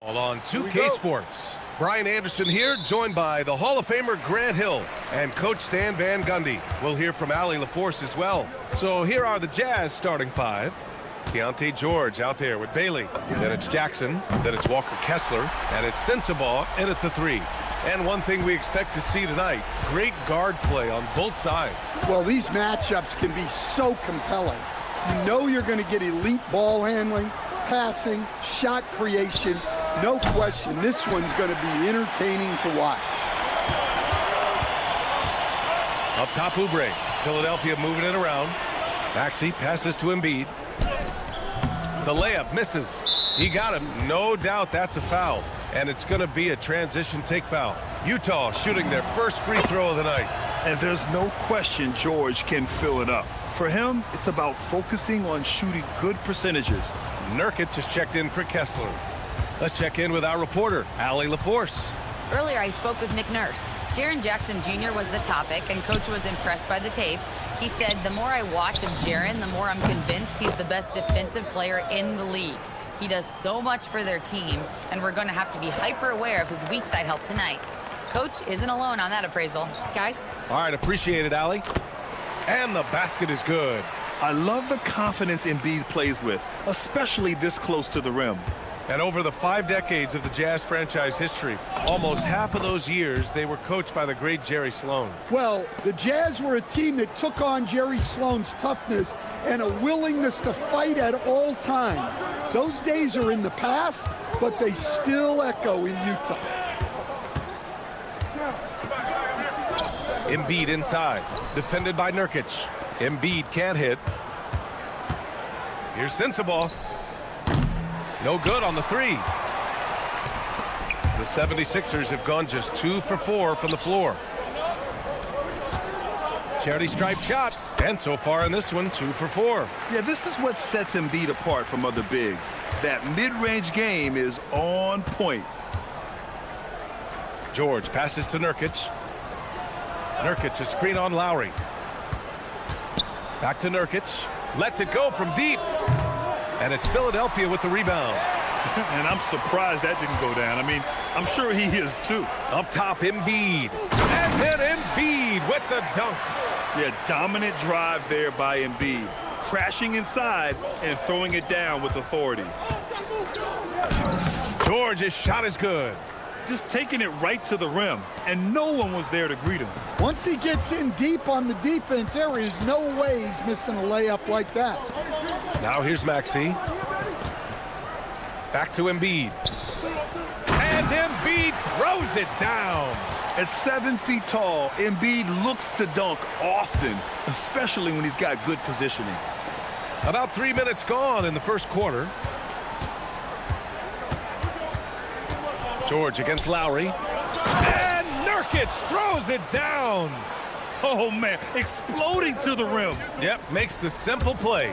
Speaker 1: All on 2K Sports. Brian Anderson here, joined by the Hall of Famer Grant Hill and Coach Stan Van Gundy. We'll hear from Allie LaForce as well. So here are the Jazz starting five. Keontae George out there with Bailey. Then it's Jackson. Then it's Walker Kessler. And it's Sensabaugh in at the three. And one thing we expect to see tonight, great guard play on both sides.
Speaker 5: Well, these matchups can be so compelling. You know you're going to get elite ball handling, passing, shot creation. No question, this one's going to be entertaining to watch.
Speaker 1: Up top, Oubre. Philadelphia moving it around. Maxey passes to Embiid. The layup misses. He got him. No doubt that's a foul. And it's going to be a transition take foul. Utah shooting their first free throw of the night.
Speaker 2: And there's no question George can fill it up. For him, it's about focusing on shooting good percentages.
Speaker 1: Nurkic has checked in for Kessler. Let's check in with our reporter, Allie LaForce.
Speaker 7: Earlier, I spoke with Nick Nurse. Jaren Jackson Jr. was the topic, and Coach was impressed by the tape. He said, the more I watch of Jaren, the more I'm convinced he's the best defensive player in the league. He does so much for their team, and we're going to have to be hyper aware of his weak side help tonight. Coach isn't alone on that appraisal. Guys?
Speaker 1: All right, appreciate it, Allie. And the basket is good.
Speaker 2: I love the confidence Embiid plays with, especially this close to the rim.
Speaker 1: And over the 5 decades of the Jazz franchise history, almost half of those years, they were coached by the great Jerry Sloan.
Speaker 5: Well, the Jazz were a team that took on Jerry Sloan's toughness and a willingness to fight at all times. Those days are in the past, but they still echo in Utah.
Speaker 1: Embiid inside, defended by Nurkic. Embiid can't hit. Here's Sensabaugh. No good on the three. The 76ers have gone just 2 for 4 from the floor. Charity stripe shot, and so far in this one, 2 for 4.
Speaker 2: Yeah, this is what sets Embiid apart from other bigs. That mid-range game is on point.
Speaker 1: George passes to Nurkic. Nurkic, a screen on Lowry. Back to Nurkic. Lets it go from deep. And it's Philadelphia with the rebound.
Speaker 2: And I'm surprised that didn't go down. I mean, I'm sure he is too.
Speaker 1: Up top, Embiid. And then Embiid with the dunk.
Speaker 2: Yeah, dominant drive there by Embiid. Crashing inside and throwing it down with authority.
Speaker 1: George's shot is good.
Speaker 2: Just taking it right to the rim, and no one was there to greet him.
Speaker 5: Once he gets in deep on the defense, there is no way he's missing a layup like that.
Speaker 1: Now here's Maxey. Back to Embiid. And Embiid throws it down.
Speaker 2: At 7 feet tall, Embiid looks to dunk often, especially when he's got good positioning.
Speaker 1: About 3 minutes gone in the first quarter. George against Lowry. And Nurkic throws it down.
Speaker 2: Oh, man, exploding to the rim.
Speaker 1: Yep, makes the simple play.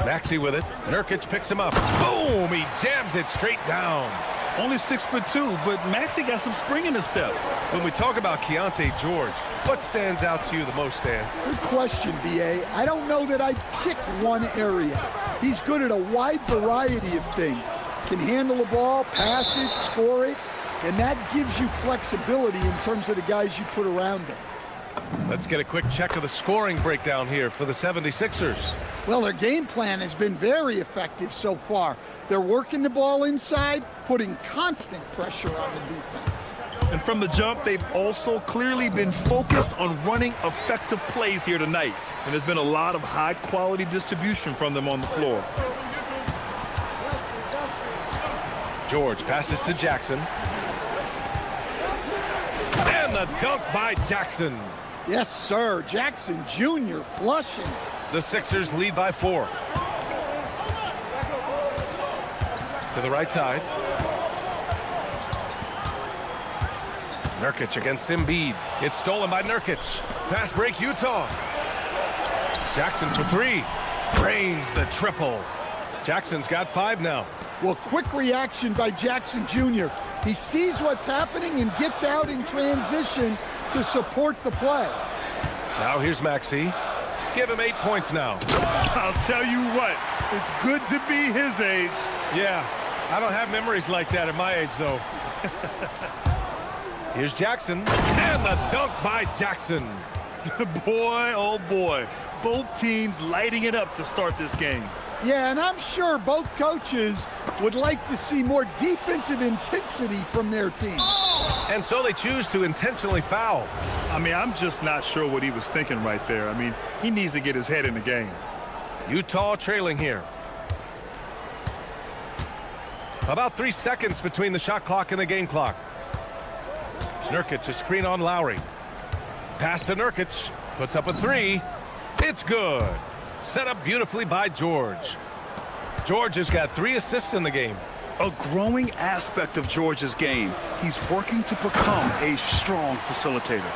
Speaker 1: Maxey with it. Nurkic picks him up. Boom! He jams it straight down.
Speaker 2: Only 6'2", but Maxey got some spring in his step.
Speaker 1: When we talk about Keontae George, what stands out to you the most, Stan?
Speaker 5: Good question, B.A. I don't know that I'd pick one area. He's good at a wide variety of things. Can handle the ball, pass it, score it, and that gives you flexibility in terms of the guys you put around him.
Speaker 1: Let's get a quick check of the scoring breakdown here for the 76ers.
Speaker 5: Well, their game plan has been very effective so far. They're working the ball inside, putting constant pressure on the defense.
Speaker 2: And from the jump, they've also clearly been focused on running effective plays here tonight. And there's been a lot of high-quality distribution from them on the floor.
Speaker 1: George passes to Jackson. And the dunk by Jackson.
Speaker 5: Yes, sir. Jackson Jr. flushing.
Speaker 1: The Sixers lead by 4. To the right side. Nurkic against Embiid. It's stolen by Nurkic. Fast break, Utah. Jackson for 3. Drains the triple. Jackson's got 5 now.
Speaker 5: Well, quick reaction by Jackson Jr. He sees what's happening and gets out in transition to support the play.
Speaker 1: Now here's Maxey. Give him 8 points now.
Speaker 2: I'll tell you what, it's good to be his age.
Speaker 1: Yeah, I don't have memories like that at my age, though. Here's Jackson, and the dunk by Jackson.
Speaker 2: Boy, oh boy, both teams lighting it up to start this game.
Speaker 5: Yeah, and I'm sure both coaches would like to see more defensive intensity from their team.
Speaker 1: And so they choose to intentionally foul.
Speaker 2: I mean, I'm just not sure what he was thinking right there. I mean, he needs to get his head in the game.
Speaker 1: Utah trailing here. About 3 seconds between the shot clock and the game clock. Nurkic, a screen on Lowry. Pass to Nurkic, puts up a three. It's good. Set up beautifully by George. George has got 3 assists in the game.
Speaker 2: A growing aspect of George's game. He's working to become a strong facilitator.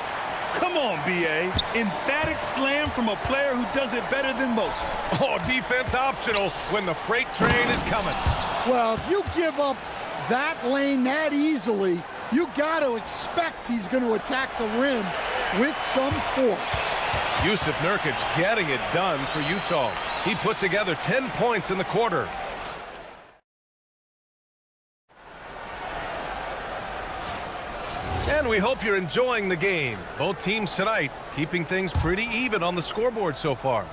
Speaker 2: Come on, B.A. Emphatic slam from a player who does it better than most.
Speaker 1: Oh, defense optional when the freight train is coming.
Speaker 5: Well, if you give up that lane that easily, you got to expect he's going to attack the rim with some force.
Speaker 1: Yusuf Nurkic getting it done for Utah. He put together 10 points in the quarter. And we hope you're enjoying the game. Both teams tonight keeping things pretty even on the scoreboard so far.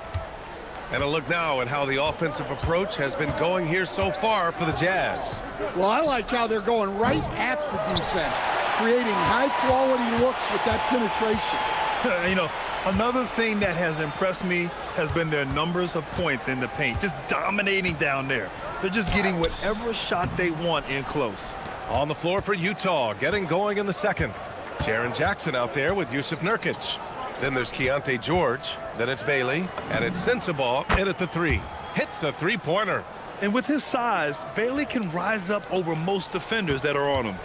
Speaker 1: And a look now at how the offensive approach has been going here so far for the Jazz.
Speaker 5: Well, I like how they're going right at the defense, creating high-quality looks with that penetration.
Speaker 2: You know, another thing that has impressed me has been their numbers of points in the paint, just dominating down there. They're just getting whatever shot they want in close.
Speaker 1: On the floor for Utah, getting going in the second. Jaren Jackson out there with Yusuf Nurkic. Then there's Keontae George. Then it's Bailey. And it's Sensabaugh in at the three. Hits a three-pointer.
Speaker 2: And with his size, Bailey can rise up over most defenders that are on him.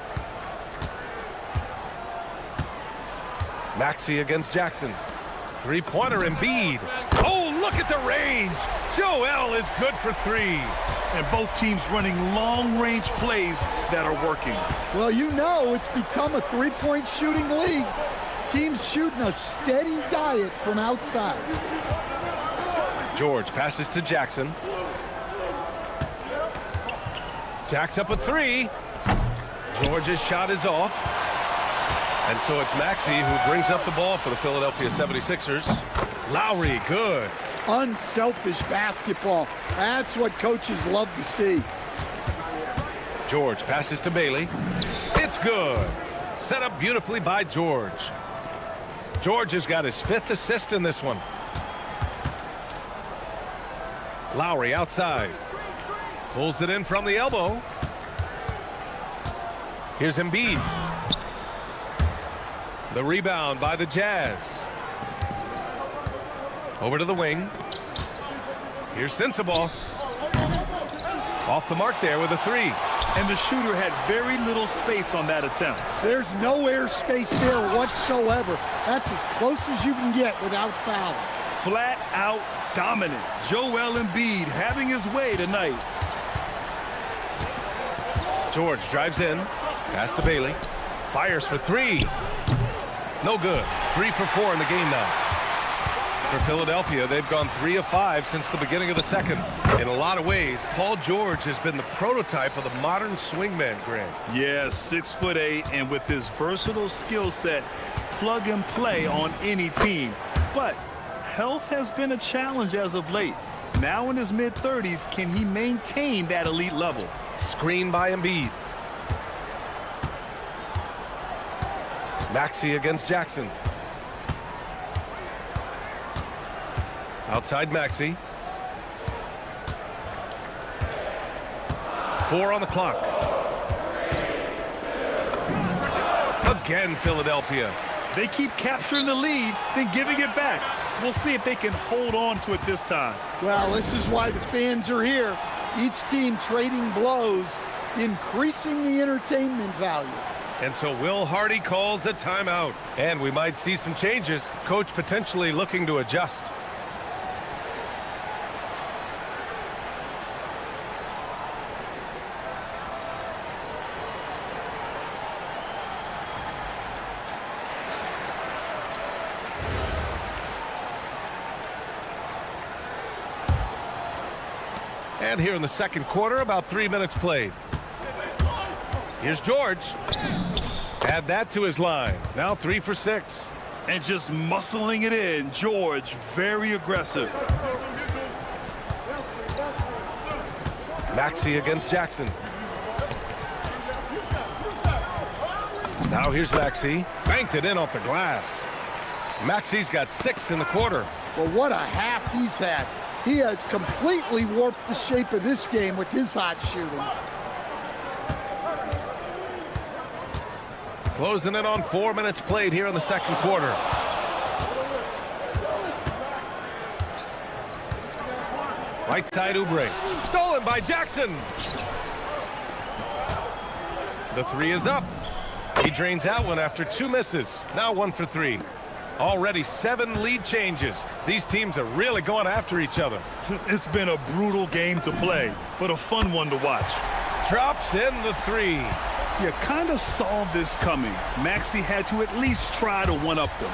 Speaker 1: Maxey against Jackson. Three-pointer Embiid. Oh, look at the range. Joel is good for three.
Speaker 2: And both teams running long-range plays that are working.
Speaker 5: Well, you know it's become a three-point shooting league. Teams shooting a steady diet from outside.
Speaker 1: George passes to Jackson. Jacks up a three. George's shot is off. And so it's Maxey who brings up the ball for the Philadelphia 76ers. Lowry, good.
Speaker 5: Unselfish basketball. That's what coaches love to see.
Speaker 1: George passes to Bailey. It's good. Set up beautifully by George. George has got his 5th assist in this one. Lowry outside. Pulls it in from the elbow. Here's Embiid. The rebound by the Jazz. Over to the wing. Here's Sensabaugh. Off the mark there with a three.
Speaker 2: And the shooter had very little space on that attempt.
Speaker 5: There's no air space there whatsoever. That's as close as you can get without fouling.
Speaker 2: Flat out dominant. Joel Embiid having his way tonight.
Speaker 1: George drives in. Pass to Bailey. Fires for three. No good. 3 for 4 in the game now. For Philadelphia, they've gone 3 of 5 since the beginning of the second. In a lot of ways, Paul George has been the prototype of the modern swingman, Greg.
Speaker 2: Yeah, 6'8", and with his versatile skill set, plug and play on any team. But health has been a challenge as of late. Now in his mid-30s, can he maintain that elite level?
Speaker 1: Screen by Embiid. Maxey against Jackson. Outside Maxey. 4 on the clock. Again, Philadelphia.
Speaker 2: They keep capturing the lead, then giving it back. We'll see if they can hold on to it this time.
Speaker 5: Well, this is why the fans are here. Each team trading blows, increasing the entertainment value.
Speaker 1: And so Will Hardy calls a timeout. And we might see some changes. Coach potentially looking to adjust. And here in the second quarter, about 3 minutes played. Here's George. Add that to his line. Now 3 for 6.
Speaker 2: And just muscling it in, George, very aggressive.
Speaker 1: Maxey against Jackson. Now here's Maxey. Banked it in off the glass. Maxey's got 6 in the quarter.
Speaker 5: Well, what a half he's had. He has completely warped the shape of this game with his hot shooting.
Speaker 1: Closing in on 4 minutes played here in the second quarter. Right side Oubre. Stolen by Jackson. The 3 is up. He drains out one after 2 misses. Now 1 for 3. Already 7 lead changes. These teams are really going after each other.
Speaker 2: It's been a brutal game to play, but a fun one to watch.
Speaker 1: Drops in the 3.
Speaker 2: You kind of saw this coming. Maxey had to at least try to one-up them.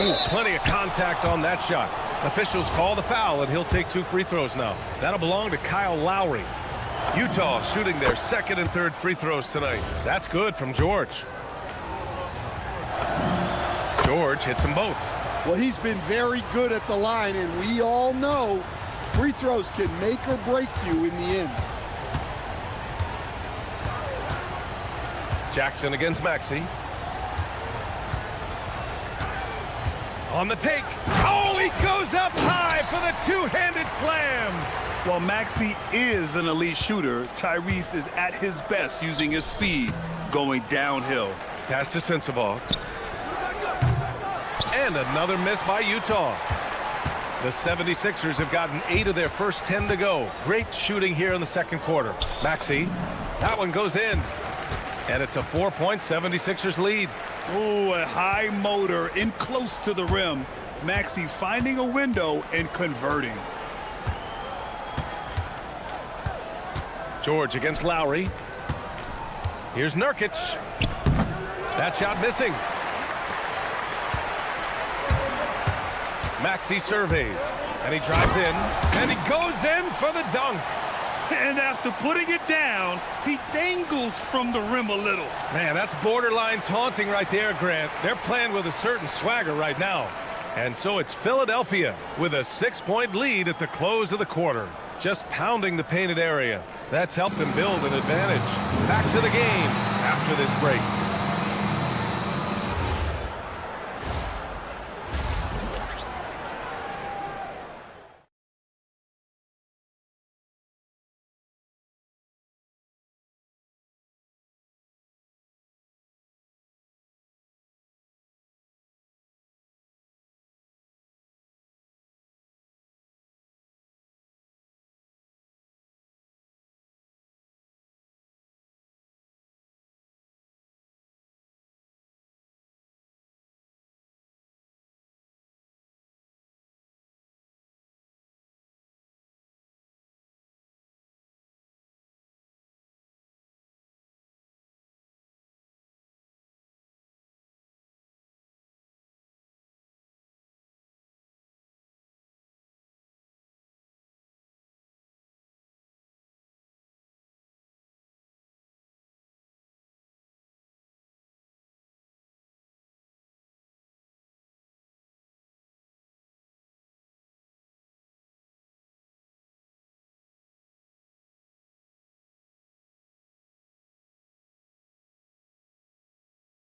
Speaker 1: Ooh, plenty of contact on that shot. Officials call the foul, and he'll take 2 free throws now. That'll belong to Kyle Lowry. Utah shooting their second and third free throws tonight. That's good from George. George hits them both.
Speaker 5: Well, he's been very good at the line, and we all know free throws can make or break you in the end.
Speaker 1: Jackson against Maxey. On the take. Oh, he goes up high for the two-handed slam.
Speaker 2: While Maxey is an elite shooter, Tyrese is at his best using his speed going downhill.
Speaker 1: Pass to Sensabaugh. And another miss by Utah. The 76ers have gotten 8 of their first 10 to go. Great shooting here in the second quarter. Maxey. That one goes in. And it's a 4-point 76ers lead.
Speaker 2: Ooh, a high motor in close to the rim. Maxey finding a window and converting.
Speaker 1: George against Lowry. Here's Nurkic. That shot missing. Maxey surveys. And he drives in. And he goes in for the dunk.
Speaker 2: And after putting it down, he dangles from the rim a little.
Speaker 1: Man, that's borderline taunting right there, Grant. They're playing with a certain swagger right now. And so it's Philadelphia with a 6-point lead at the close of the quarter. Just pounding the painted area. That's helped them build an advantage. Back to the game after this break.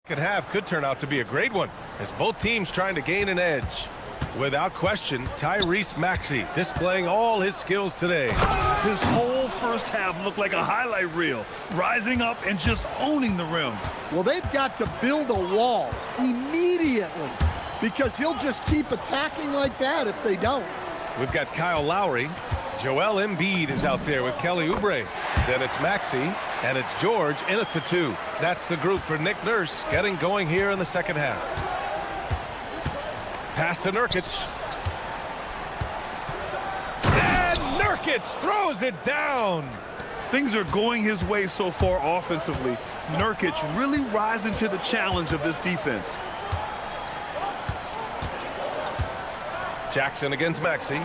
Speaker 1: Second half could turn out to be a great one as both teams trying to gain an edge. Without question, Tyrese Maxey displaying all his skills today.
Speaker 2: His whole first half looked like a highlight reel, rising up and just owning the rim.
Speaker 5: Well, they've got to build a wall immediately because he'll just keep attacking like that if they don't.
Speaker 1: We've got Kyle Lowry. Joel Embiid is out there with Kelly Oubre. Then it's Maxey, and it's George in at the 2. That's the group for Nick Nurse getting going here in the second half. Pass to Nurkic. And Nurkic throws it down.
Speaker 2: Things are going his way so far offensively. Nurkic really rising to the challenge of this defense.
Speaker 1: Jackson against Maxey.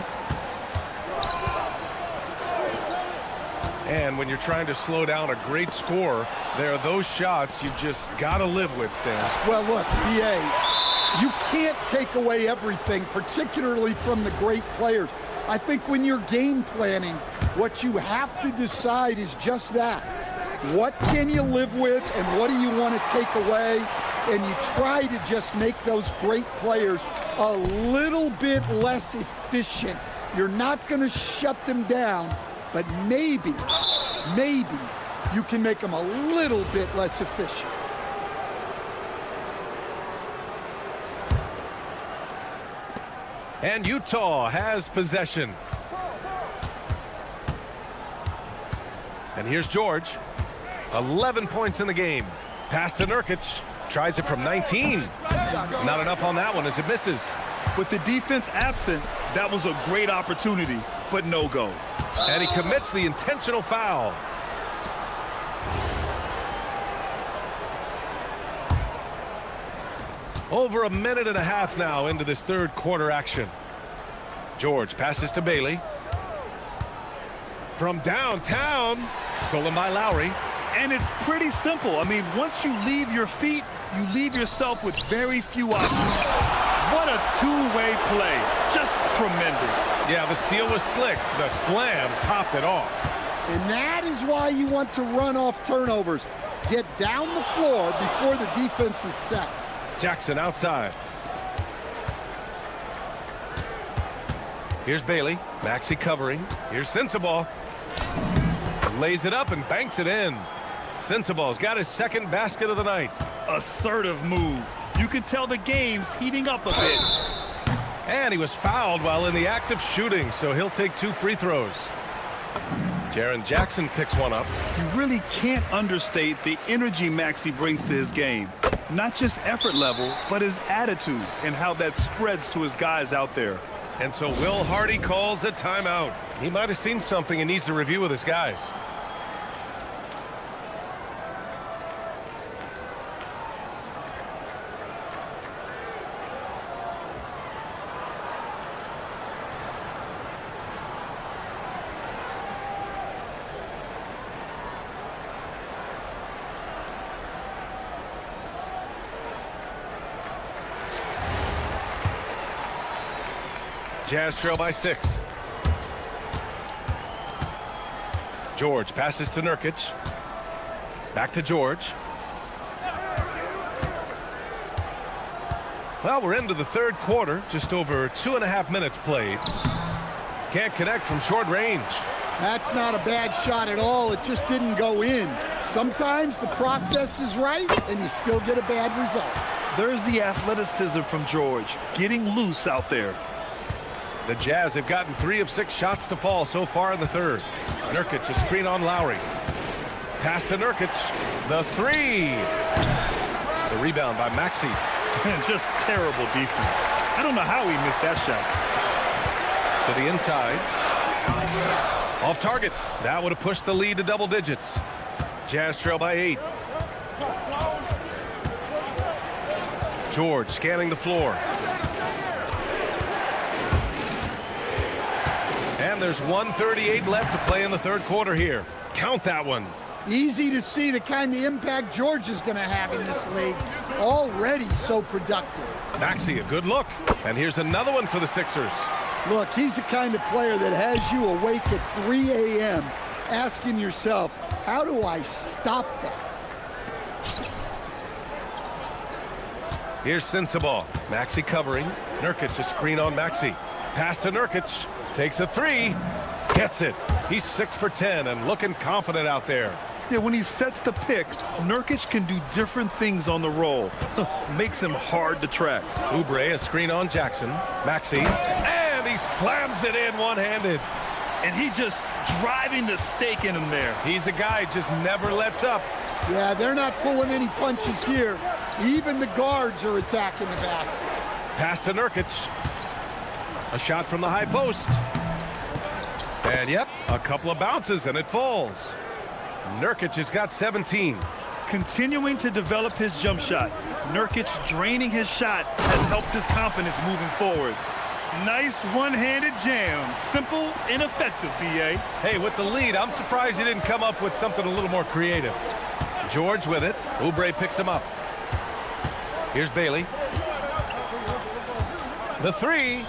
Speaker 1: And when you're trying to slow down a great scorer, there are those shots you just got to live with, Stan.
Speaker 5: Well, look, BA, you can't take away everything, particularly from the great players. I think when you're game planning, what you have to decide is just that. What can you live with and what do you want to take away? And you try to just make those great players a little bit less efficient. You're not going to shut them down, but maybe you can make them a little bit less efficient.
Speaker 1: And Utah has possession. And here's George. 11 points in the game. Pass to Nurkic. Tries it from 19. Not enough on that one as it misses.
Speaker 2: With the defense absent, that was a great opportunity, but no go.
Speaker 1: And he commits the intentional foul. Over a minute and a half now into this third quarter action. George passes to Bailey. From downtown, stolen by Lowry.
Speaker 2: And it's pretty simple. I mean, once you leave your feet, you leave yourself with very few options. What a two-way play. Just tremendous.
Speaker 1: Yeah, the steal was slick. The slam topped it off.
Speaker 5: And that is why you want to run off turnovers. Get down the floor before the defense is set.
Speaker 1: Jackson outside. Here's Bailey. Maxey covering. Here's Sensabaugh. Lays it up and banks it in. Sensabaugh's got his second basket of the night.
Speaker 2: Assertive move. You can tell the game's heating up a bit.
Speaker 1: And he was fouled while in the act of shooting, so he'll take 2 free throws. Jaren Jackson picks one up.
Speaker 2: You really can't understate the energy Maxey brings to his game. Not just effort level, but his attitude and how that spreads to his guys out there.
Speaker 1: And so Will Hardy calls the timeout. He might have seen something and needs to review with his guys. Jazz trail by 6. George passes to Nurkic. Back to George. Well, we're into the third quarter. Just over 2.5 minutes played. Can't connect from short range.
Speaker 5: That's not a bad shot at all. It just didn't go in. Sometimes the process is right and you still get a bad result.
Speaker 2: There's the athleticism from George, getting loose out there.
Speaker 1: The Jazz have gotten 3 of 6 shots to fall so far in the third. Nurkic, a screen on Lowry. Pass to Nurkic. The 3. The rebound by Maxey.
Speaker 2: Just terrible defense. I don't know how he missed that shot.
Speaker 1: To the inside. Off target. That would have pushed the lead to double digits. Jazz trail by 8. George scanning the floor. And there's 1:38 left to play in the third quarter here. Count that one.
Speaker 5: Easy to see the kind of impact George is going to have in this league. Already so productive.
Speaker 1: Maxey, a good look. And here's another one for the Sixers.
Speaker 5: Look, he's the kind of player that has you awake at 3 a.m. asking yourself, how do I stop that?
Speaker 1: Here's Sensabaugh. Maxey covering. Nurkic, a screen on Maxey. Pass to Nurkic. Takes a 3. Gets it. He's 6 for 10 and looking confident out there.
Speaker 2: Yeah, when he sets the pick, Nurkic can do different things on the roll. Makes him hard to track.
Speaker 1: Oubre, a screen on Jackson. Maxey. And he slams it in one-handed.
Speaker 2: And he just driving the stake in him there.
Speaker 1: He's a guy just never lets up.
Speaker 5: Yeah, they're not pulling any punches here. Even the guards are attacking the basket.
Speaker 1: Pass to Nurkic. A shot from the high post. And yep, a couple of bounces and it falls. Nurkic has got 17.
Speaker 2: Continuing to develop his jump shot. Nurkic draining his shot has helped his confidence moving forward. Nice one-handed jam. Simple and effective, B.A.
Speaker 1: Hey, with the lead, I'm surprised he didn't come up with something a little more creative. George with it. Oubre picks him up. Here's Bailey. The three.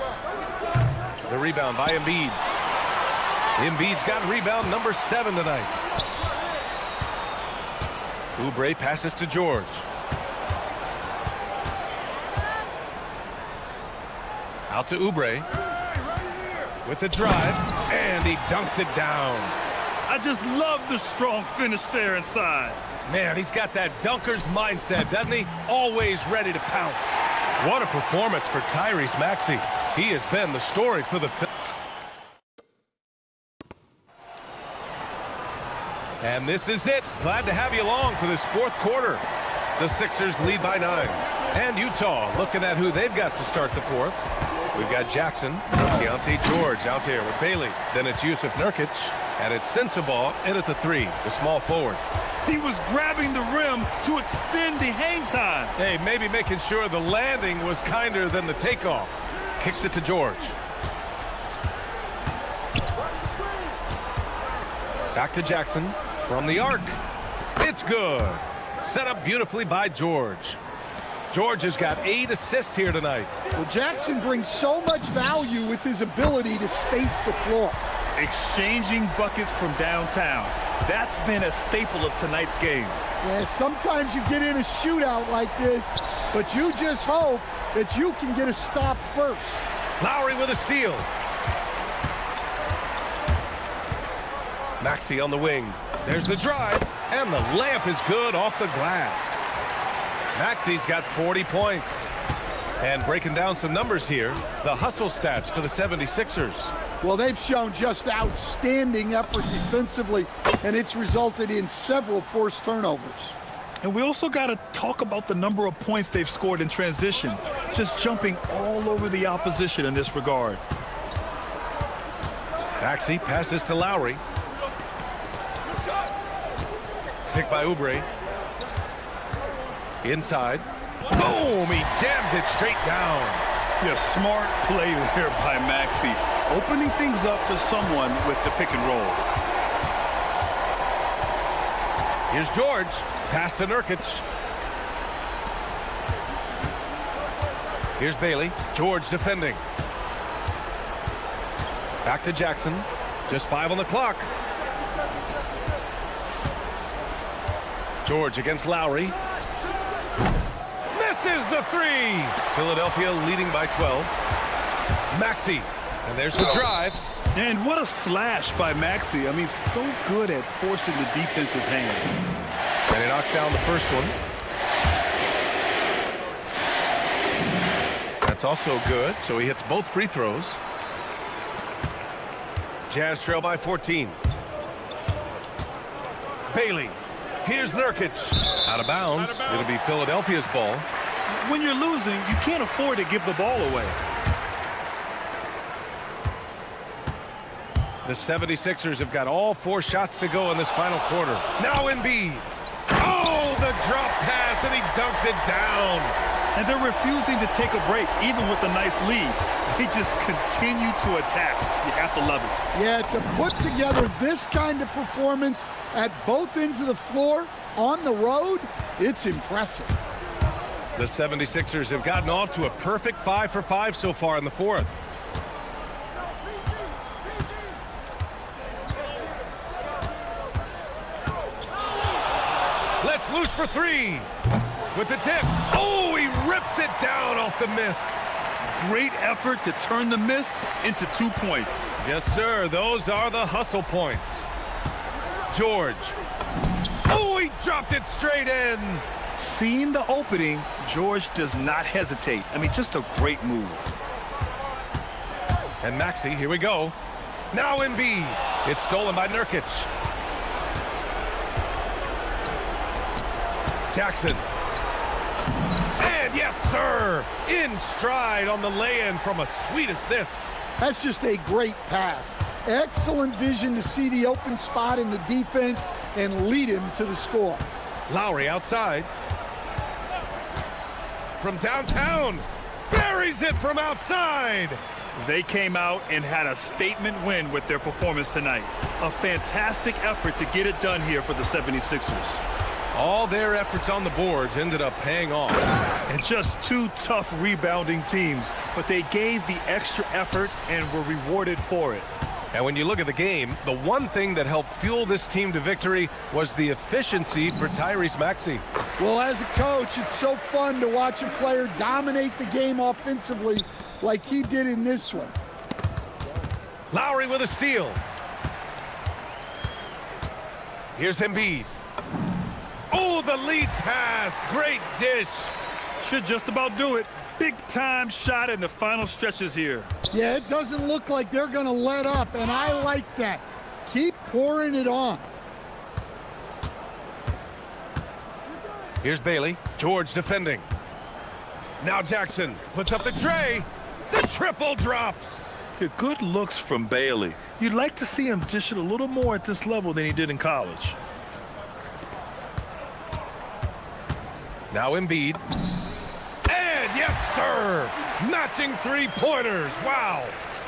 Speaker 1: The rebound by Embiid. Embiid's got rebound number 7 tonight. Oubre passes to George. Out to Oubre. With the drive. And he dunks it down.
Speaker 2: I just love the strong finish there inside.
Speaker 1: Man, he's got that dunker's mindset, doesn't he? Always ready to pounce. What a performance for Tyrese Maxey. He has been the story for the... And this is it. Glad to have you along for this fourth quarter. The Sixers lead by 9. And Utah looking at who they've got to start the fourth. We've got Jackson, Keontae George out there with Bailey. Then it's Yusuf Nurkic. And it's Sensabaugh in at the 3, the small forward.
Speaker 2: He was grabbing the rim to extend the hang time.
Speaker 1: Hey, maybe making sure the landing was kinder than the takeoff. Kicks it to George. Back to Jackson from the arc. It's good. Set up beautifully by George. George has got 8 assists here tonight.
Speaker 5: Well, Jackson brings so much value with his ability to space the floor.
Speaker 2: Exchanging buckets from downtown. That's been a staple of tonight's game.
Speaker 5: Yeah, sometimes you get in a shootout like this, but you just hope that you can get a stop first.
Speaker 1: Lowry with a steal. Maxey on the wing. There's the drive, and the layup is good off the glass. Maxey's got 40 points. And breaking down some numbers here, the hustle stats for the 76ers.
Speaker 5: Well, they've shown just outstanding effort defensively, and it's resulted in several forced turnovers.
Speaker 2: And we also got to talk about the number of points they've scored in transition, just jumping all over the opposition in this regard.
Speaker 1: Maxey passes to Lowry. Picked by Oubre. Inside. Boom! He jams it straight down.
Speaker 2: Yeah, smart play there by Maxey, opening things up for someone with the pick and roll.
Speaker 1: Here's George. Pass to Nurkic. Here's Bailey. George defending. Back to Jackson. Just 5 on the clock. George against Lowry. Misses the 3. Philadelphia leading by 12. Maxey. And there's the drive.
Speaker 2: And what a slash by Maxey. I mean, so good at forcing the defense's hand.
Speaker 1: And he knocks down the first one. That's also good. So he hits both free throws. Jazz trail by 14. Bailey. Here's Nurkic. Out of bounds. It'll be Philadelphia's ball.
Speaker 2: When you're losing, you can't afford to give the ball away.
Speaker 1: The 76ers have got all 4 shots to go in this final quarter. Now Embiid. Oh, the drop pass, and he dunks it down.
Speaker 2: And they're refusing to take a break, even with a nice lead. They just continue to attack. You have to love it.
Speaker 5: Yeah, to put together this kind of performance at both ends of the floor on the road, it's impressive.
Speaker 1: The 76ers have gotten off to a perfect 5 for 5 so far in the fourth. Let's loose for 3. With the tip. Oh, he rips it down off the miss.
Speaker 2: Great effort to turn the miss into 2 points.
Speaker 1: Yes, sir. Those are the hustle points. George. Oh, he dropped it straight in.
Speaker 2: Seeing the opening, George does not hesitate. I mean, just a great move.
Speaker 1: And Maxey, here we go. Now Embiid. It's stolen by Nurkic. Jackson. And yes, sir. In stride on the lay-in from a sweet assist.
Speaker 5: That's just a great pass. Excellent vision to see the open spot in the defense and lead him to the score.
Speaker 1: Lowry outside. From downtown. Buries it from outside.
Speaker 2: They came out and had a statement win with their performance tonight. A fantastic effort to get it done here for the 76ers.
Speaker 1: All their efforts on the boards ended up paying off.
Speaker 2: And just two tough rebounding teams, but they gave the extra effort and were rewarded for it.
Speaker 1: And when you look at the game, the one thing that helped fuel this team to victory was the efficiency for Tyrese Maxey.
Speaker 5: Well, as a coach, it's so fun to watch a player dominate the game offensively like he did in this one.
Speaker 1: Lowry with a steal. Here's Embiid. Oh, the lead pass. Great dish.
Speaker 2: Should just about do it. Big time shot in the final stretches here.
Speaker 5: Yeah, it doesn't look like they're going to let up, and I like that. Keep pouring it on.
Speaker 1: Here's Bailey. George defending. Now Jackson puts up the tray. The triple drops.
Speaker 2: Good looks from Bailey. You'd like to see him dish it a little more at this level than he did in college.
Speaker 1: Now Embiid. And yes, sir! Matching three-pointers. Wow!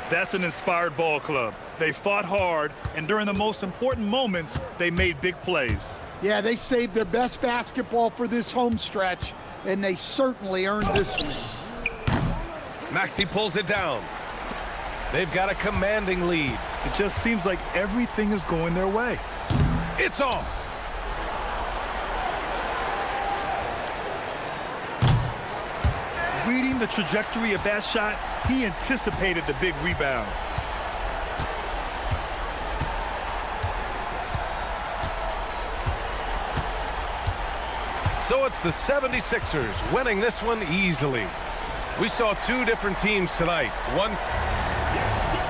Speaker 2: That's an inspired ball club. They fought hard, and during the most important moments, they made big plays.
Speaker 5: Yeah, they saved their best basketball for this home stretch, and they certainly earned this one.
Speaker 1: Maxey pulls it down. They've got a commanding lead.
Speaker 2: It just seems like everything is going their way.
Speaker 1: It's off.
Speaker 2: Reading the trajectory of that shot, he anticipated the big rebound.
Speaker 1: So it's the 76ers winning this one easily. We saw two different teams tonight. One.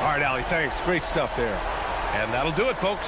Speaker 1: All right, Allie, thanks. Great stuff there. And that'll do it, folks.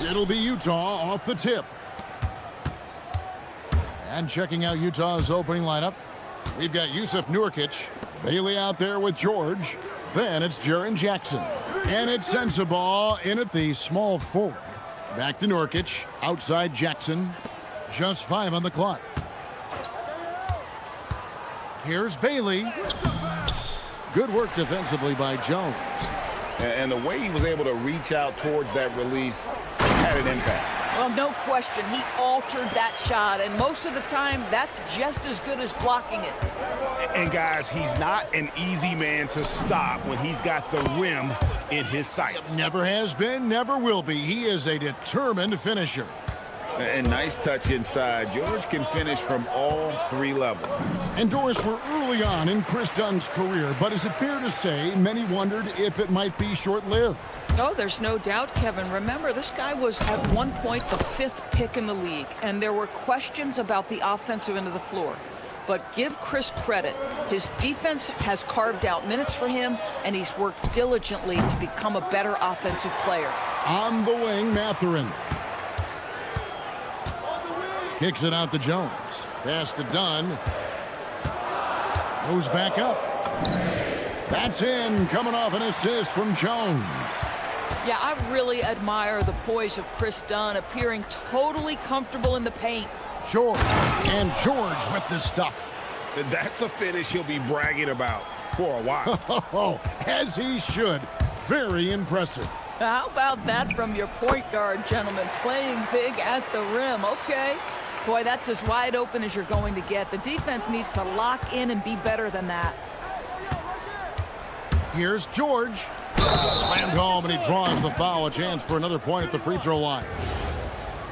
Speaker 4: It'll be Utah off the tip. And checking out Utah's opening lineup, we've got Yusuf Nurkic, Bailey out there with George. Then it's Jaren Jackson. And it's Sensabaugh in at the small forward. Back to Nurkic, outside Jackson. Just 5 on the clock. Here's Bailey. Good work defensively by Jones.
Speaker 6: And the way he was able to reach out towards that release had an impact.
Speaker 9: Well, no question, he altered that shot, and most of the time, that's just as good as blocking it.
Speaker 6: And guys, he's not an easy man to stop when he's got the rim in his sights.
Speaker 4: Never has been, never will be. He is a determined finisher.
Speaker 6: And nice touch inside. George can finish from all 3 levels.
Speaker 4: And Doris, we're early on in Chris Dunn's career, but is it fair to say many wondered if it might be short-lived?
Speaker 9: Oh, there's no doubt, Kevin. Remember, this guy was at one point the 5th pick in the league, and there were questions about the offensive end of the floor. But give Chris credit. His defense has carved out minutes for him, and he's worked diligently to become a better offensive player.
Speaker 4: On the wing, Mathurin. Kicks it out to Jones. Pass to Dunn. Goes back up. That's in, coming off an assist from Jones.
Speaker 9: Yeah, I really admire the poise of Chris Dunn, appearing totally comfortable in the paint.
Speaker 4: George, and George with the stuff.
Speaker 6: That's a finish he'll be bragging about for a while.
Speaker 4: As he should. Very impressive.
Speaker 9: How about that from your point guard, gentlemen? Playing big at the rim, okay. Boy, that's as wide open as you're going to get. The defense needs to lock in and be better than that.
Speaker 4: Here's George. Slammed home, and he draws the foul. A chance for another point at the free throw line.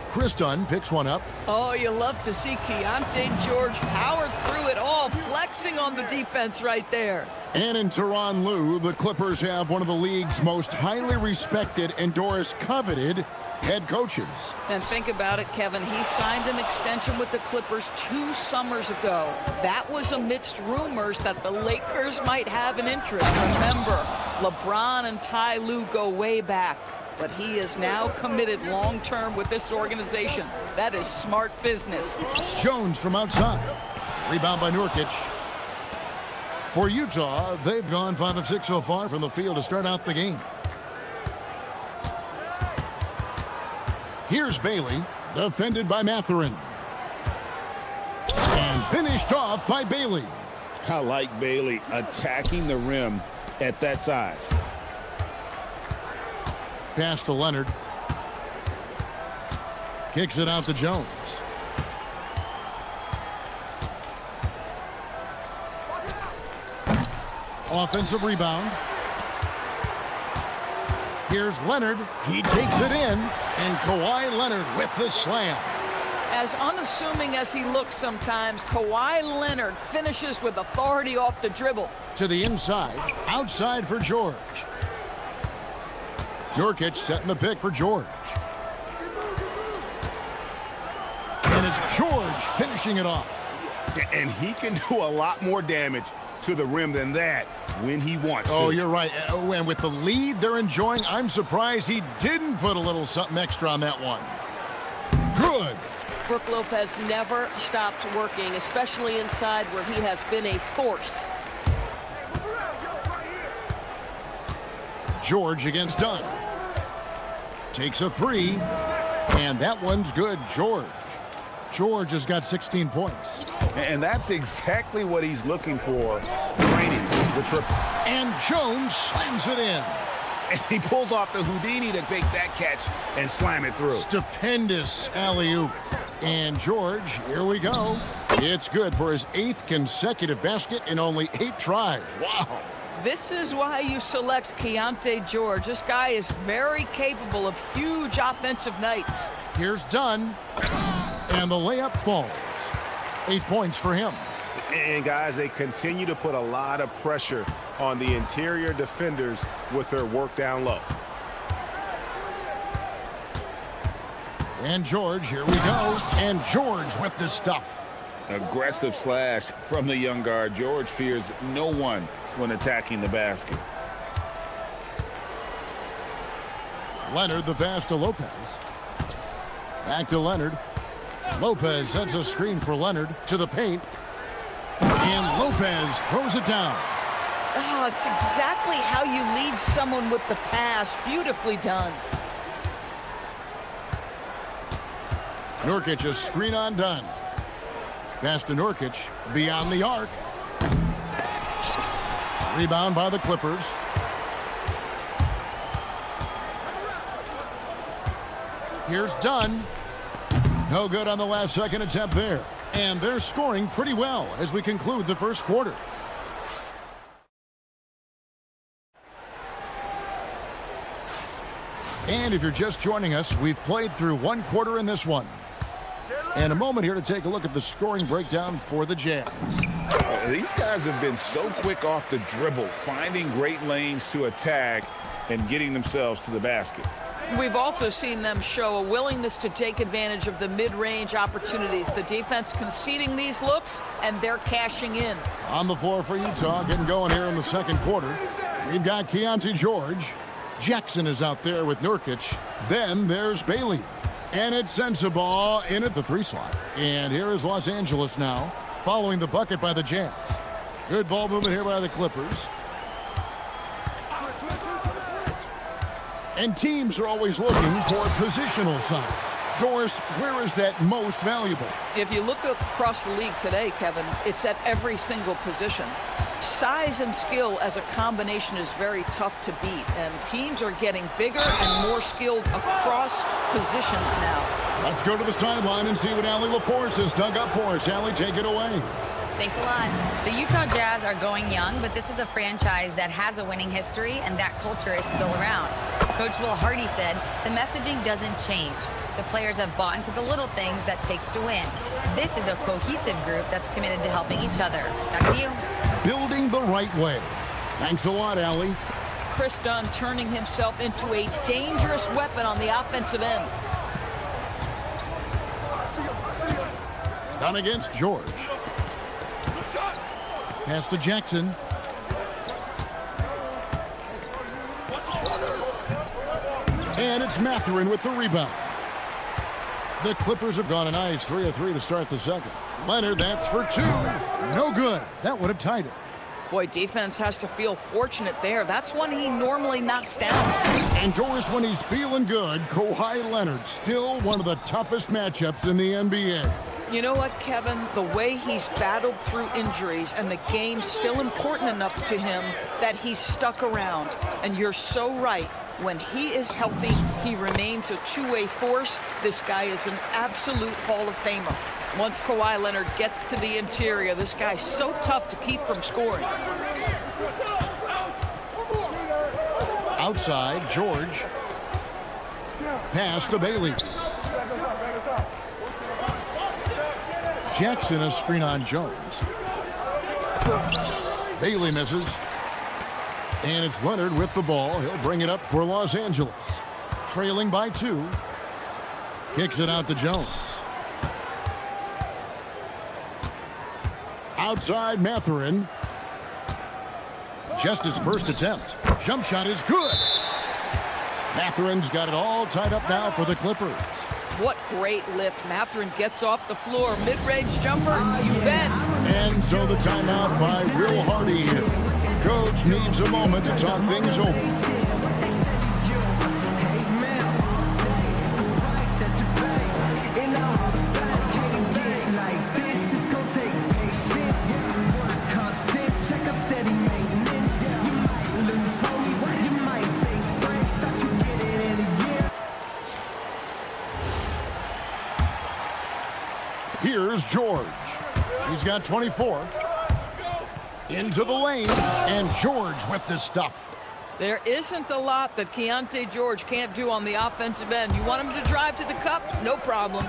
Speaker 4: Chris Dunn picks one up.
Speaker 9: Oh, you love to see Keontae George powered through it all, flexing on the defense right there.
Speaker 4: And in Tyronn Lue, the Clippers have one of the league's most highly respected and Doris coveted head coaches.
Speaker 9: And think about it, Kevin. He signed an extension with the Clippers 2 summers ago. That was amidst rumors that the Lakers might have an interest. Remember, LeBron and Ty Lue go way back, but he is now committed long-term with this organization. That is smart business.
Speaker 4: Jones from outside. Rebound by Nurkic. For Utah, they've gone 5 of 6 so far from the field to start out the game. Here's Bailey, defended by Mathurin. And finished off by Bailey.
Speaker 6: I like Bailey attacking the rim at that size.
Speaker 4: Pass to Leonard. Kicks it out to Jones. Offensive rebound. Here's Leonard. He takes it in. And Kawhi Leonard with the slam.
Speaker 9: As unassuming as he looks sometimes, Kawhi Leonard finishes with authority off the dribble.
Speaker 4: To the inside. Outside for George. Nurkic setting the pick for George. And it's George finishing it off.
Speaker 6: And he can do a lot more damage to the rim than that when he wants to.
Speaker 4: Oh, you're right. And with the lead they're enjoying, I'm surprised he didn't put a little something extra on that one. Good.
Speaker 10: Brook Lopez never stops working, especially inside where he has been a force.
Speaker 4: George against Dunn. Takes a 3. And that one's good. George has got 16 points.
Speaker 6: And that's exactly what he's looking for. Training the triple.
Speaker 4: And Jones slams it in.
Speaker 6: And he pulls off the Houdini to make that catch and slam it through.
Speaker 4: Stupendous alley-oop. And George, here we go. It's good for his 8th consecutive basket in only 8 tries. Wow.
Speaker 9: This is why you select Keontae George. This guy is very capable of huge offensive nights.
Speaker 4: Here's Dunn. And the layup falls. 8 points for him.
Speaker 6: And guys, they continue to put a lot of pressure on the interior defenders with their work down low.
Speaker 4: And George, here we go. And George with the stuff.
Speaker 6: Aggressive slash from the young guard. George fears no one when attacking the basket.
Speaker 4: Leonard, the pass to Lopez. Back to Leonard. Lopez sets a screen for Leonard to the paint. And Lopez throws it down.
Speaker 9: Oh, it's exactly how you lead someone with the pass. Beautifully done.
Speaker 4: Nurkic, a screen on Dunn. Pass to Nurkic, beyond the arc. Rebound by the Clippers. Here's Dunn. No good on the last second attempt there. And they're scoring pretty well as we conclude the first quarter. And if you're just joining us, we've played through one quarter in this one. And a moment here to take a look at the scoring breakdown for the Jazz.
Speaker 6: These guys have been so quick off the dribble, finding great lanes to attack and getting themselves to the basket.
Speaker 9: We've also seen them show a willingness to take advantage of the mid-range opportunities. The defense conceding these looks, and they're cashing in.
Speaker 4: On the floor for Utah, getting going here in the second quarter. We've got Keontae George. Jackson is out there with Nurkic. Then there's Bailey. And it's Sensabaugh in at the 3 slot. And here is Los Angeles now, following the bucket by the Jazz. Good ball movement here by the Clippers. And teams are always looking for positional size. Doris, where is that most valuable?
Speaker 9: If you look across the league today, Kevin, it's at every single position. Size and skill as a combination is very tough to beat, and teams are getting bigger and more skilled across positions now.
Speaker 4: Let's go to the sideline and see what Allie LaForce has dug up for us. Allie, take it away.
Speaker 7: Thanks a lot. The Utah Jazz are going young, but this is a franchise that has a winning history, and that culture is still around. Coach Will Hardy said, the messaging doesn't change. The players have bought into the little things that takes to win. This is a cohesive group that's committed to helping each other. Back to you.
Speaker 4: Building the right way. Thanks a lot, Allie.
Speaker 9: Chris Dunn turning himself into a dangerous weapon on the offensive end.
Speaker 4: Dunn against George. Pass to Jackson. And it's Mathurin with the rebound. The Clippers have gone a nice 3 of 3 to start the second. Leonard, that's for 2. No good. That would have tied it.
Speaker 9: Boy, defense has to feel fortunate there. That's one he normally knocks down.
Speaker 4: And Doris, when he's feeling good, Kawhi Leonard, still one of the toughest matchups in the NBA.
Speaker 9: You know what, Kevin? The way he's battled through injuries and the game's still important enough to him that he's stuck around. And you're so right. When he is healthy, he remains a two-way force. This guy is an absolute Hall of Famer. Once Kawhi Leonard gets to the interior, this guy's so tough to keep from scoring.
Speaker 4: Outside, George. Pass to Bailey. Jackson, a screen on Jones. Bailey misses. And it's Leonard with the ball. He'll bring it up for Los Angeles. Trailing by 2. Kicks it out to Jones. Outside Mathurin. Just his first attempt. Jump shot is good. Mathurin's got it all tied up now for the Clippers.
Speaker 9: What great lift. Mathurin gets off the floor. Mid-range jumper, you bet.
Speaker 4: And so the timeout by Will Hardy. Coach needs a moment to talk things over. Here's George. He's got 24. Into the lane, and George with this stuff.
Speaker 9: There isn't a lot that Keontae George can't do on the offensive end. You want him to drive to the cup? No problem.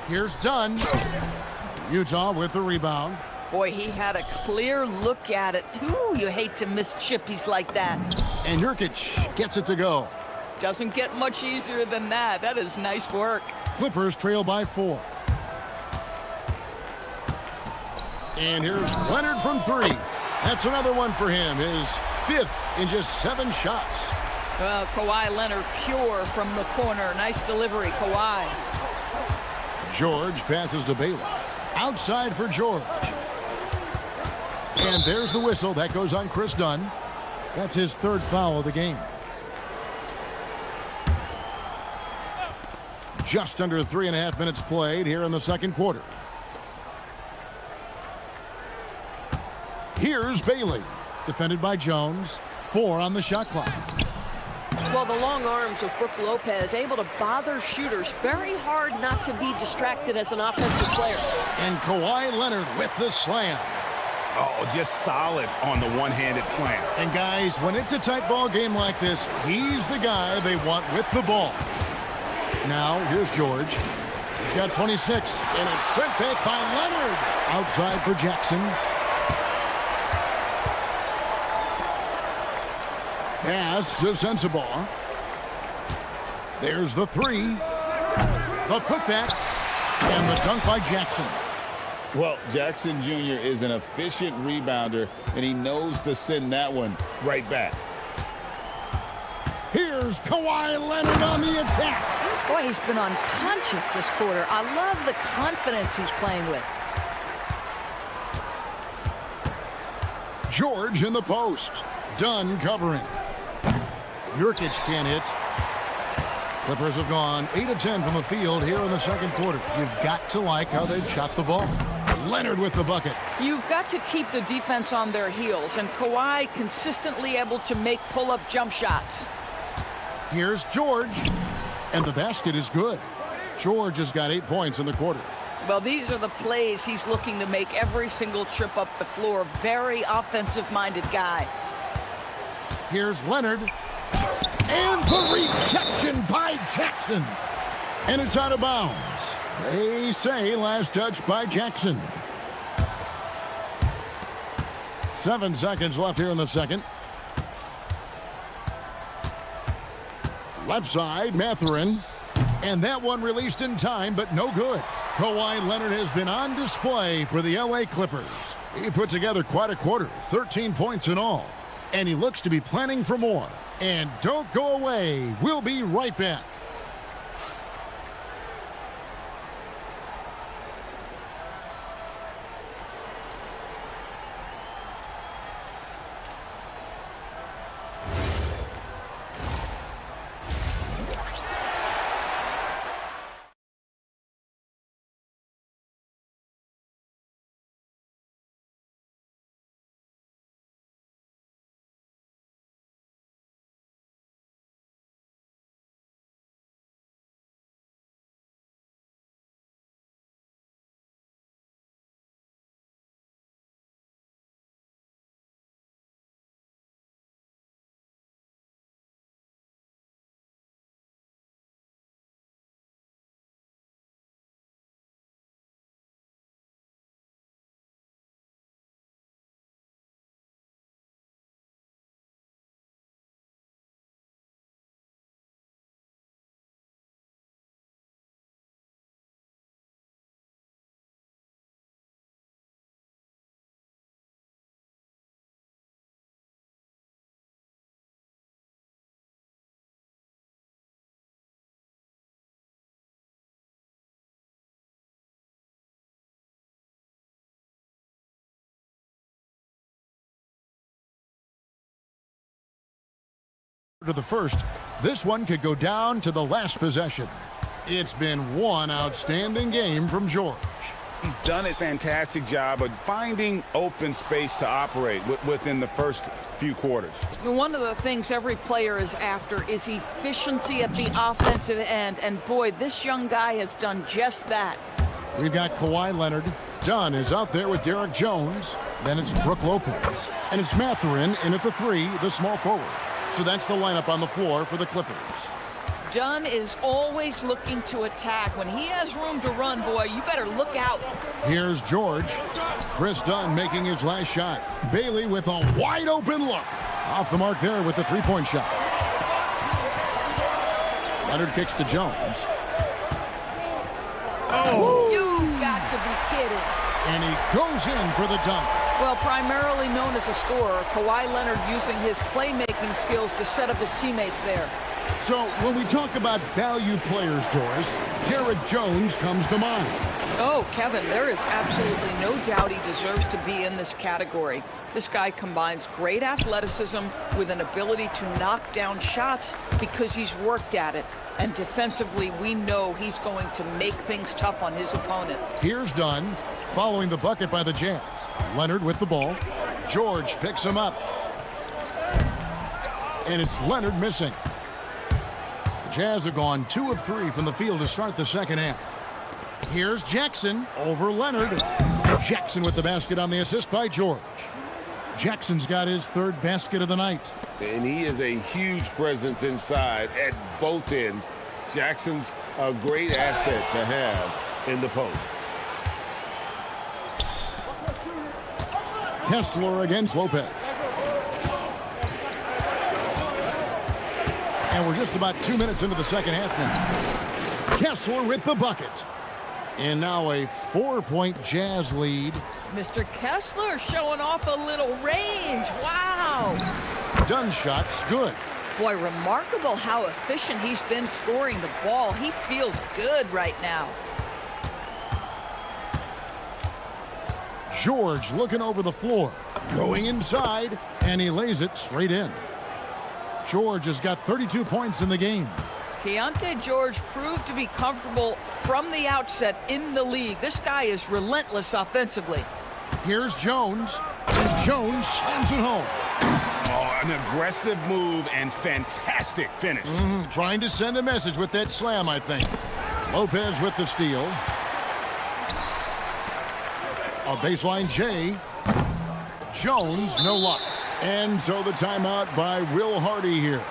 Speaker 4: Here's Dunn. Utah with the rebound.
Speaker 9: Boy, he had a clear look at it. Ooh, you hate to miss chippies like that.
Speaker 4: And Nurkic gets it to go.
Speaker 9: Doesn't get much easier than that. That is nice work.
Speaker 4: Clippers trail by 4. And here's Leonard from 3. That's another one for him. His 5th in just 7 shots.
Speaker 9: Well, Kawhi Leonard pure from the corner. Nice delivery, Kawhi.
Speaker 4: George passes to Bailey. Outside for George. And there's the whistle. That goes on Chris Dunn. That's his third foul of the game. Just under 3.5 minutes played here in the second quarter. Here's Bailey. Defended by Jones. 4 on the shot clock.
Speaker 10: Well, the long arms of Brook Lopez able to bother shooters. Very hard not to be distracted as an offensive player.
Speaker 4: And Kawhi Leonard with the slam.
Speaker 6: Oh, just solid on the one-handed slam.
Speaker 4: And guys, when it's a tight ball game like this, he's the guy they want with the ball. Now, here's George. He's got 26, and it's sent back by Leonard. Outside for Jackson. Pass to Sensabaugh. There's the 3. The putback. And the dunk by Jackson.
Speaker 6: Well, Jackson Jr. is an efficient rebounder, and he knows to send that one right back.
Speaker 4: Here's Kawhi Leonard on the attack.
Speaker 9: Boy, he's been unconscious this quarter. I love the confidence he's playing with.
Speaker 4: George in the post. Dunn covering. Nurkic can't hit. Clippers have gone 8 of 10 from the field here in the second quarter. You've got to like how they've shot the ball. Leonard with the bucket.
Speaker 9: You've got to keep the defense on their heels, and Kawhi consistently able to make pull-up jump shots.
Speaker 4: Here's George. And the basket is good. George has got 8 points in the quarter.
Speaker 9: Well, these are the plays he's looking to make every single trip up the floor. Very offensive-minded guy.
Speaker 4: Here's Leonard. And the rejection by Jackson. And it's out of bounds. They say last touch by Jackson. 7 seconds left here in the second. Left side, Mathurin. And that one released in time, but no good. Kawhi Leonard has been on display for the LA Clippers. He put together quite a quarter, 13 points in all. And he looks to be planning for more. And don't go away. We'll be right back. To the first, this one could go down to the last possession. It's been one outstanding game from George.
Speaker 6: He's done a fantastic job of finding open space to operate within the first few quarters.
Speaker 9: One of the things every player is after is efficiency at the offensive end, and boy, this young guy has done just that.
Speaker 4: We've got Kawhi Leonard. Dunn is out there with Derek Jones. Then it's Brook Lopez. And it's Mathurin in at the 3, the small forward. So that's the lineup on the floor for the Clippers.
Speaker 9: Dunn is always looking to attack. When he has room to run, boy, you better look out.
Speaker 4: Here's George. Chris Dunn making his last shot. Bailey with a wide open look. Off the mark there with the three-point shot. Leonard kicks to Jones.
Speaker 9: Oh! You got to be kidding.
Speaker 4: And he goes in for the dunk.
Speaker 9: Well, primarily known as a scorer, Kawhi Leonard using his playmaking skills to set up his teammates there.
Speaker 4: So when we talk about value players, Doris, Jared Jones comes to mind.
Speaker 9: Oh, Kevin, there is absolutely no doubt he deserves to be in this category. This guy combines great athleticism with an ability to knock down shots because he's worked at it. And defensively, we know he's going to make things tough on his opponent.
Speaker 4: Here's Dunn, following the bucket by the Jazz. Leonard with the ball. George picks him up. And it's Leonard missing. The Jazz have gone 2 of 3 from the field to start the second half. Here's Jackson over Leonard. Jackson with the basket on the assist by George. Jackson's got his 3rd basket of the night.
Speaker 6: And he is a huge presence inside at both ends. Jackson's a great asset to have in the post.
Speaker 4: Kessler against Lopez. And we're just about 2 minutes into the second half now. Kessler with the bucket. And now a 4-point Jazz lead.
Speaker 9: Mr. Kessler showing off a little range. Wow.
Speaker 4: Dunn shot's good.
Speaker 9: Boy, remarkable how efficient he's been scoring the ball. He feels good right now.
Speaker 4: George looking over the floor. Going inside, and he lays it straight in. George has got 32 points in the game.
Speaker 9: Keontae George proved to be comfortable from the outset in the league. This guy is relentless offensively.
Speaker 4: Here's Jones. And Jones slams it home.
Speaker 6: Oh, an aggressive move and fantastic finish.
Speaker 4: Trying to send a message with that slam, I think. Lopez with the steal. A baseline J. Jones, no luck. And so the timeout by Will Hardy here.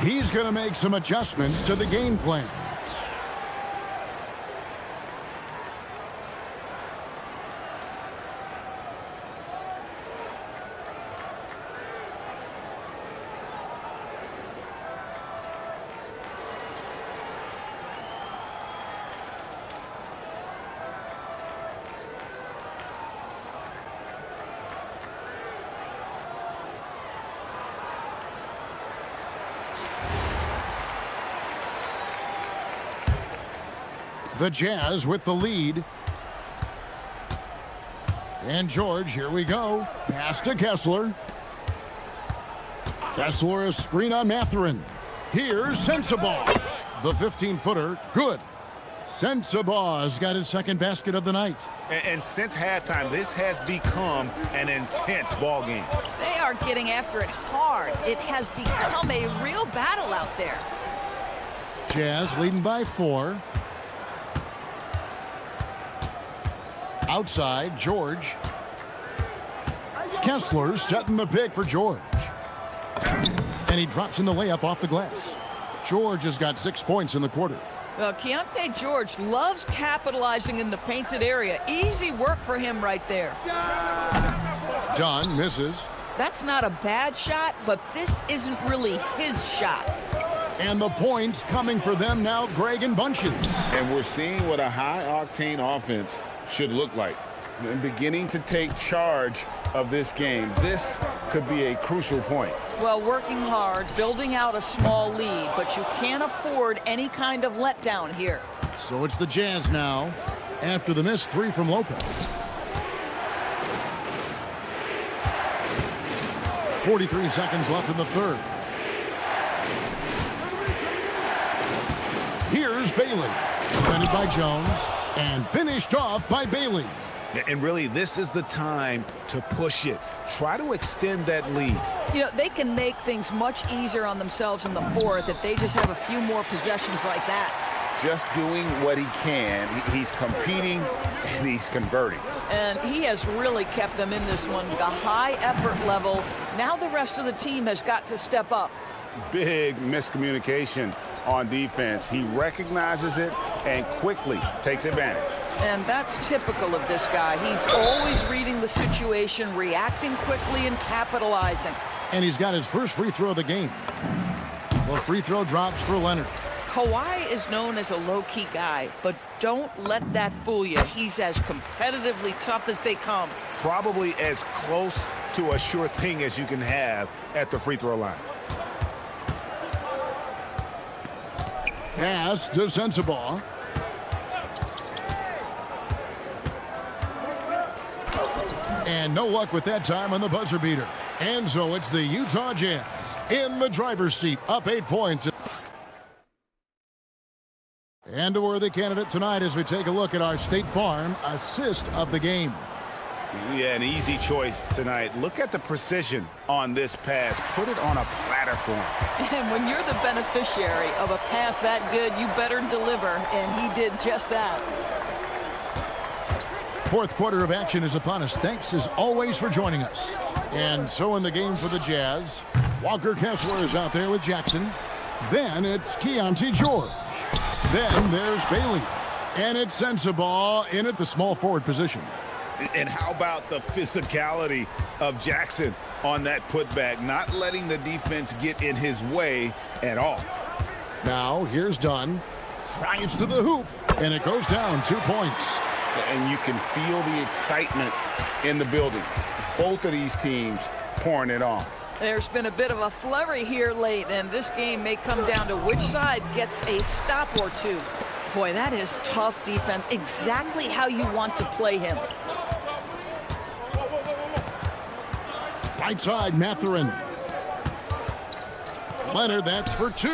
Speaker 4: He's going to make some adjustments to the game plan. The Jazz with the lead. And George, here we go. Pass to Kessler. Kessler, a screen on Mathurin. Here's Sensabaugh. The 15-footer, good. Sensabaugh has got his 2nd basket of the night.
Speaker 6: And since halftime, this has become an intense ball game.
Speaker 9: They are getting after it hard. It has become a real battle out there.
Speaker 4: Jazz leading by 4. Outside, George. Kessler setting the pick for George. And he drops in the layup off the glass. George has got 6 points in the quarter.
Speaker 9: Well, Keontae George loves capitalizing in the painted area. Easy work for him right there.
Speaker 4: Dunn misses.
Speaker 9: That's not a bad shot, but this isn't really his shot.
Speaker 4: And the points coming for them now, Greg and Bunches.
Speaker 6: And we're seeing what a high-octane offense should look like. And beginning to take charge of this game. This could be a crucial point.
Speaker 9: Well, working hard, building out a small lead, but you can't afford any kind of letdown here.
Speaker 4: So it's the Jazz now, after the missed 3 from Lopez. 43 seconds left in the 3rd. Here's Bailey. Defended by Jones and finished off by Bailey.
Speaker 6: And really, this is the time to push it. Try to extend that lead.
Speaker 9: You know, they can make things much easier on themselves in the 4th if they just have a few more possessions like that.
Speaker 6: Just doing what he can. He's competing and he's converting.
Speaker 9: And he has really kept them in this one. The high effort level. Now the rest of the team has got to step up.
Speaker 6: Big miscommunication on defense. He recognizes it and quickly takes advantage.
Speaker 9: And that's typical of this guy. He's always reading the situation, reacting quickly, and capitalizing.
Speaker 4: And he's got his first free throw of the game. The free throw drops for Leonard.
Speaker 9: Kawhi is known as a low-key guy, but don't let that fool you. He's as competitively tough as they come.
Speaker 6: probably as close to a sure thing as you can have at the free throw line.
Speaker 4: Pass to Sensabaugh. And no luck with that time on the buzzer beater. And so it's the Utah Jazz in the driver's seat, up 8 points. And a worthy candidate tonight as we take a look at our State Farm assist of the game.
Speaker 6: Yeah, an easy choice tonight. Look at the precision on this pass. Put it on a platter for him.
Speaker 9: And when you're the beneficiary of a pass that good, you better deliver, and he did just that.
Speaker 4: Fourth quarter of action is upon us. Thanks, as always, for joining us. And so in the game for the Jazz, Walker Kessler is out there with Jackson. Then it's Keontae George. Then there's Bailey. And it's Sensabaugh in at the small forward position.
Speaker 6: And how about the physicality of Jackson on that putback, not letting the defense get in his way at all.
Speaker 4: Now, here's Dunn. Drives to the hoop, and it goes down 2 points.
Speaker 6: And you can feel the excitement in the building. Both of these teams pouring it on.
Speaker 9: There's been a bit of a flurry here late, and this game may come down to which side gets a stop or two. Boy, that is tough defense. Exactly how you want to play him.
Speaker 4: Right side, Mathurin. Leonard, that's for 2.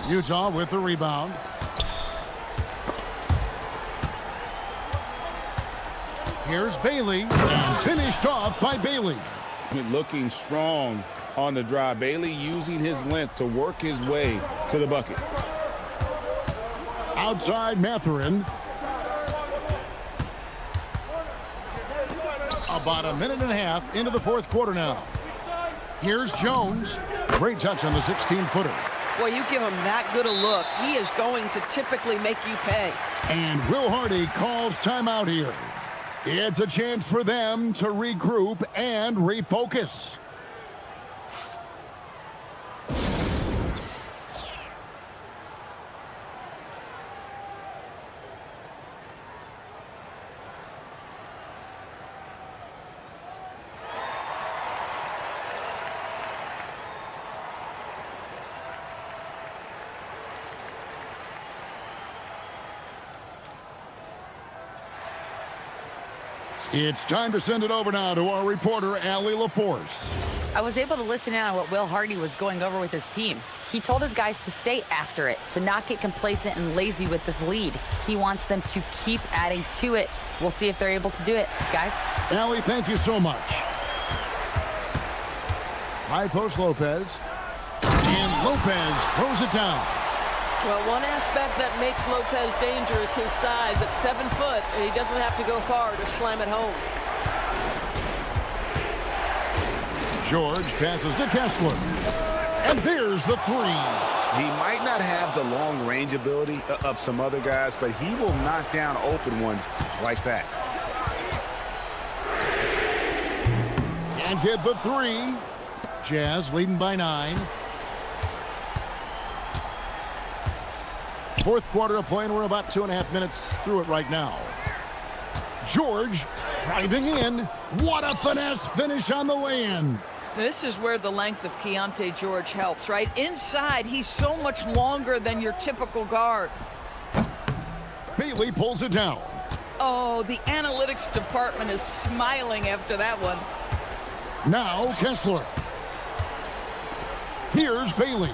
Speaker 4: Utah with the rebound. Here's Bailey, and finished off by Bailey.
Speaker 6: Looking strong on the drive. Bailey using his length to work his way to the bucket.
Speaker 4: Outside, Mathurin. About a minute and a half into the fourth quarter now. Here's Jones. Great touch on the 16-footer.
Speaker 9: Well, you give him that good a look, he is going to typically make you pay.
Speaker 4: And Will Hardy calls timeout here. It's a chance for them to regroup and refocus. It's time to send it over now to our reporter, Allie LaForce.
Speaker 7: I was able to listen in on what Will Hardy was going over with his team. He told his guys to stay after it, to not get complacent and lazy with this lead. He wants them to keep adding to it. We'll see if they're able to do it, guys.
Speaker 4: Allie, thank you so much. High post Lopez. And Lopez throws it down.
Speaker 10: Well, one aspect that makes Lopez dangerous, his size. At 7 foot, and he doesn't have to go far to slam it home.
Speaker 4: George passes to Kessler. And there's the 3.
Speaker 6: He might not have the long range ability of some other guys, but he will knock down open ones like that.
Speaker 4: And get the 3. Jazz leading by 9. Fourth quarter of play, and we're about 2.5 minutes through it right now. George driving in. What a finesse finish on the lay-in.
Speaker 9: This is where the length of Keontae George helps, right? Inside, he's so much longer than your typical guard.
Speaker 4: Bailey pulls it down.
Speaker 9: Oh, the analytics department is smiling after that one.
Speaker 4: Now Kessler. Here's Bailey.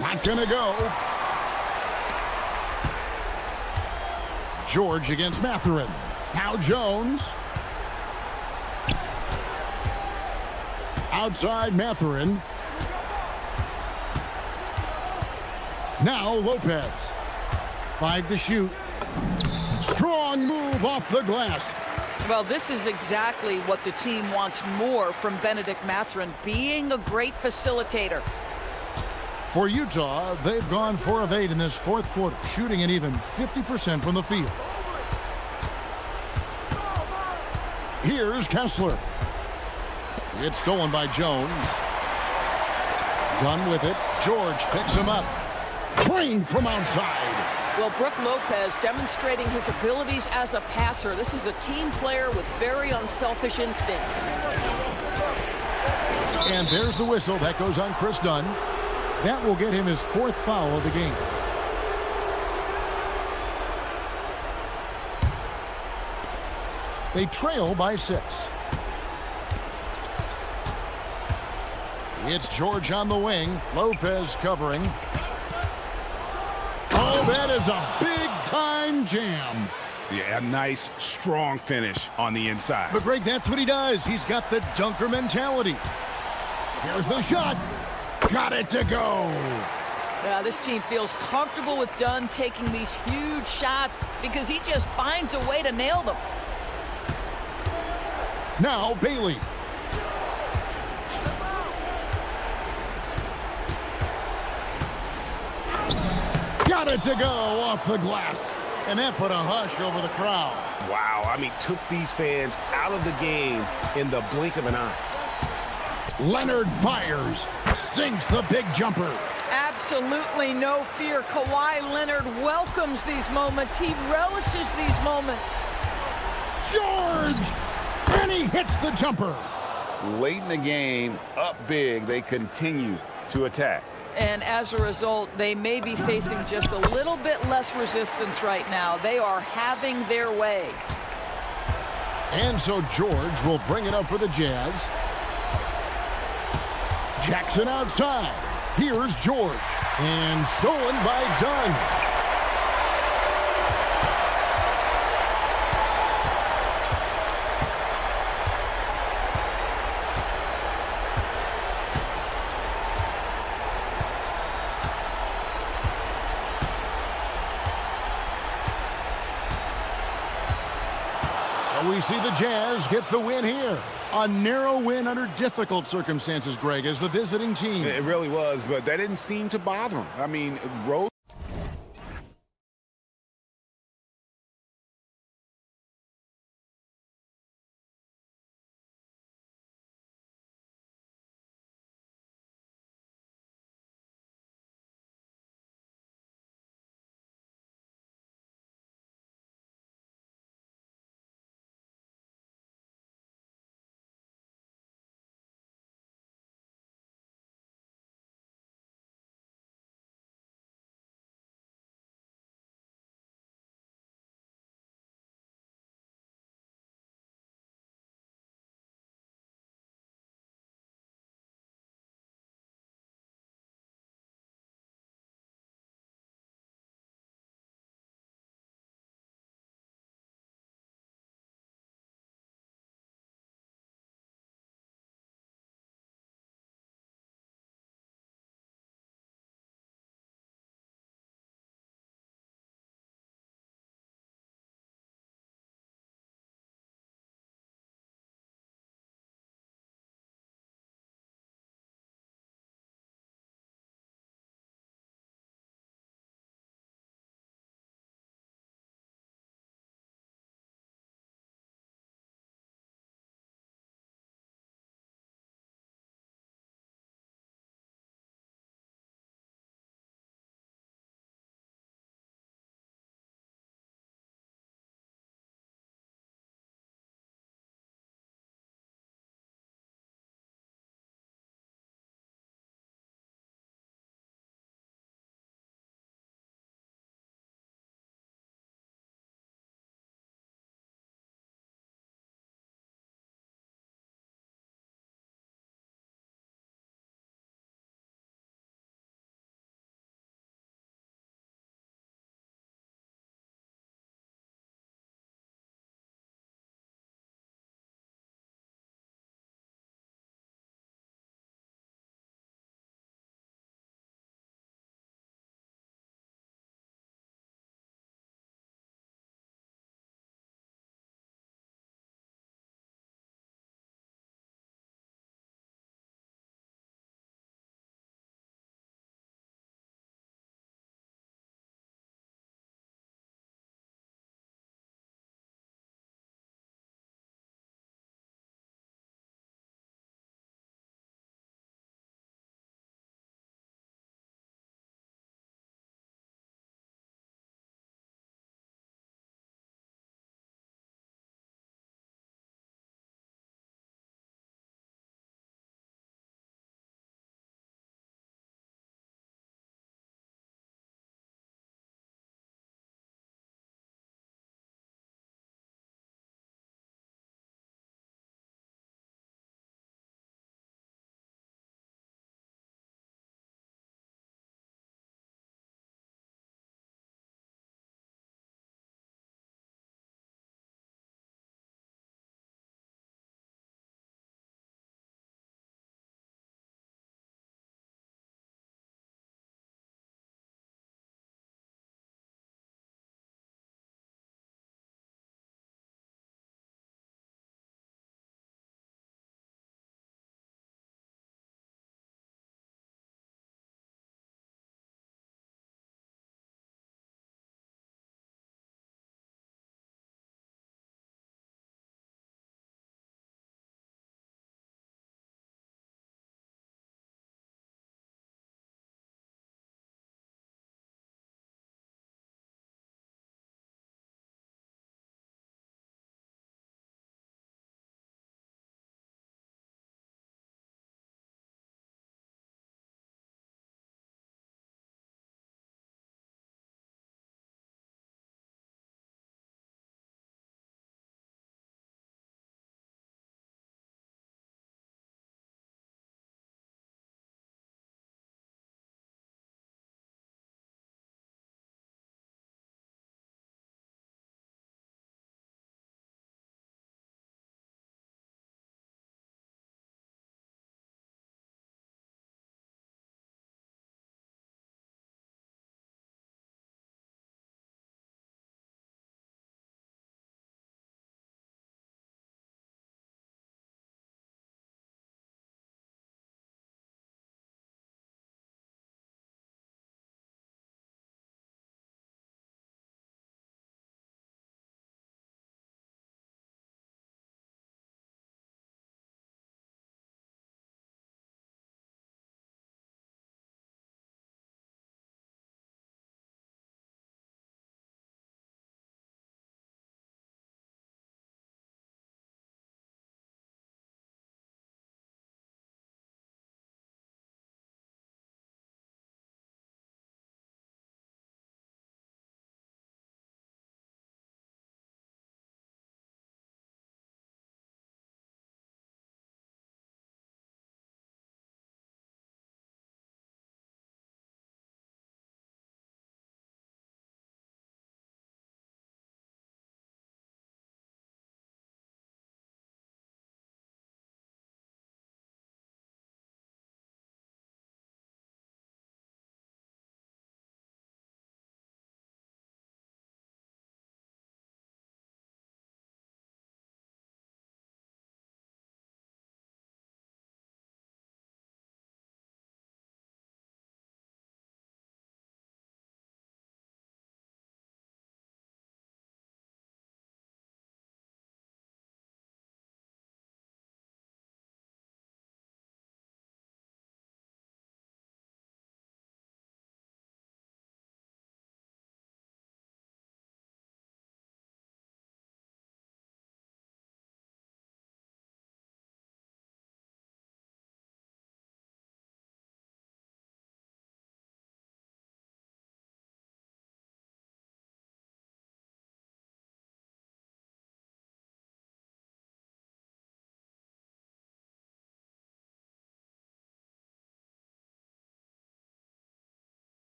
Speaker 4: Not gonna go. George against Mathurin. Now Jones. Outside Mathurin. Now Lopez. 5 to shoot. Strong move off the glass.
Speaker 9: Well, this is exactly what the team wants more from Benedict Mathurin, being a great facilitator.
Speaker 4: For Utah, they've gone 4 of 8 in this fourth quarter, shooting an even 50% from the field. Here's Kessler. It's stolen by Jones. Done with it. George picks him up. Drained from outside.
Speaker 10: Well, Brook Lopez demonstrating his abilities as a passer. This is a team player with very unselfish instincts.
Speaker 4: And there's the whistle. That goes on Chris Dunn. That will get him his 4th foul of the game. They trail by 6. It's George on the wing. Lopez covering. Oh, that is a big-time jam.
Speaker 6: Yeah, a nice, strong finish on the inside.
Speaker 4: But, Greg, that's what he does. He's got the dunker mentality. Here's the shot. Got it to go.
Speaker 9: Yeah, this team feels comfortable with Dunn taking these huge shots because he just finds a way to nail them.
Speaker 4: Now Bailey. Got it to go off the glass. And that put a hush over the crowd.
Speaker 6: Wow, I mean, took these fans out of the game in the blink of an eye.
Speaker 4: Leonard fires. Sinks the big jumper.
Speaker 9: Absolutely no fear. Kawhi Leonard welcomes these moments. He relishes these moments.
Speaker 4: George! And he hits the jumper.
Speaker 6: Late in the game, up big, they continue to attack.
Speaker 9: And as a result, they may be facing just a little bit less resistance right now. They are having their way.
Speaker 4: And so George will bring it up for the Jazz. Jackson outside. Here's George. And stolen by Dunn. We see the Jazz get the win here. A narrow win under difficult circumstances, Greg, as the visiting team.
Speaker 6: It really was, but that didn't seem to bother them. I mean, road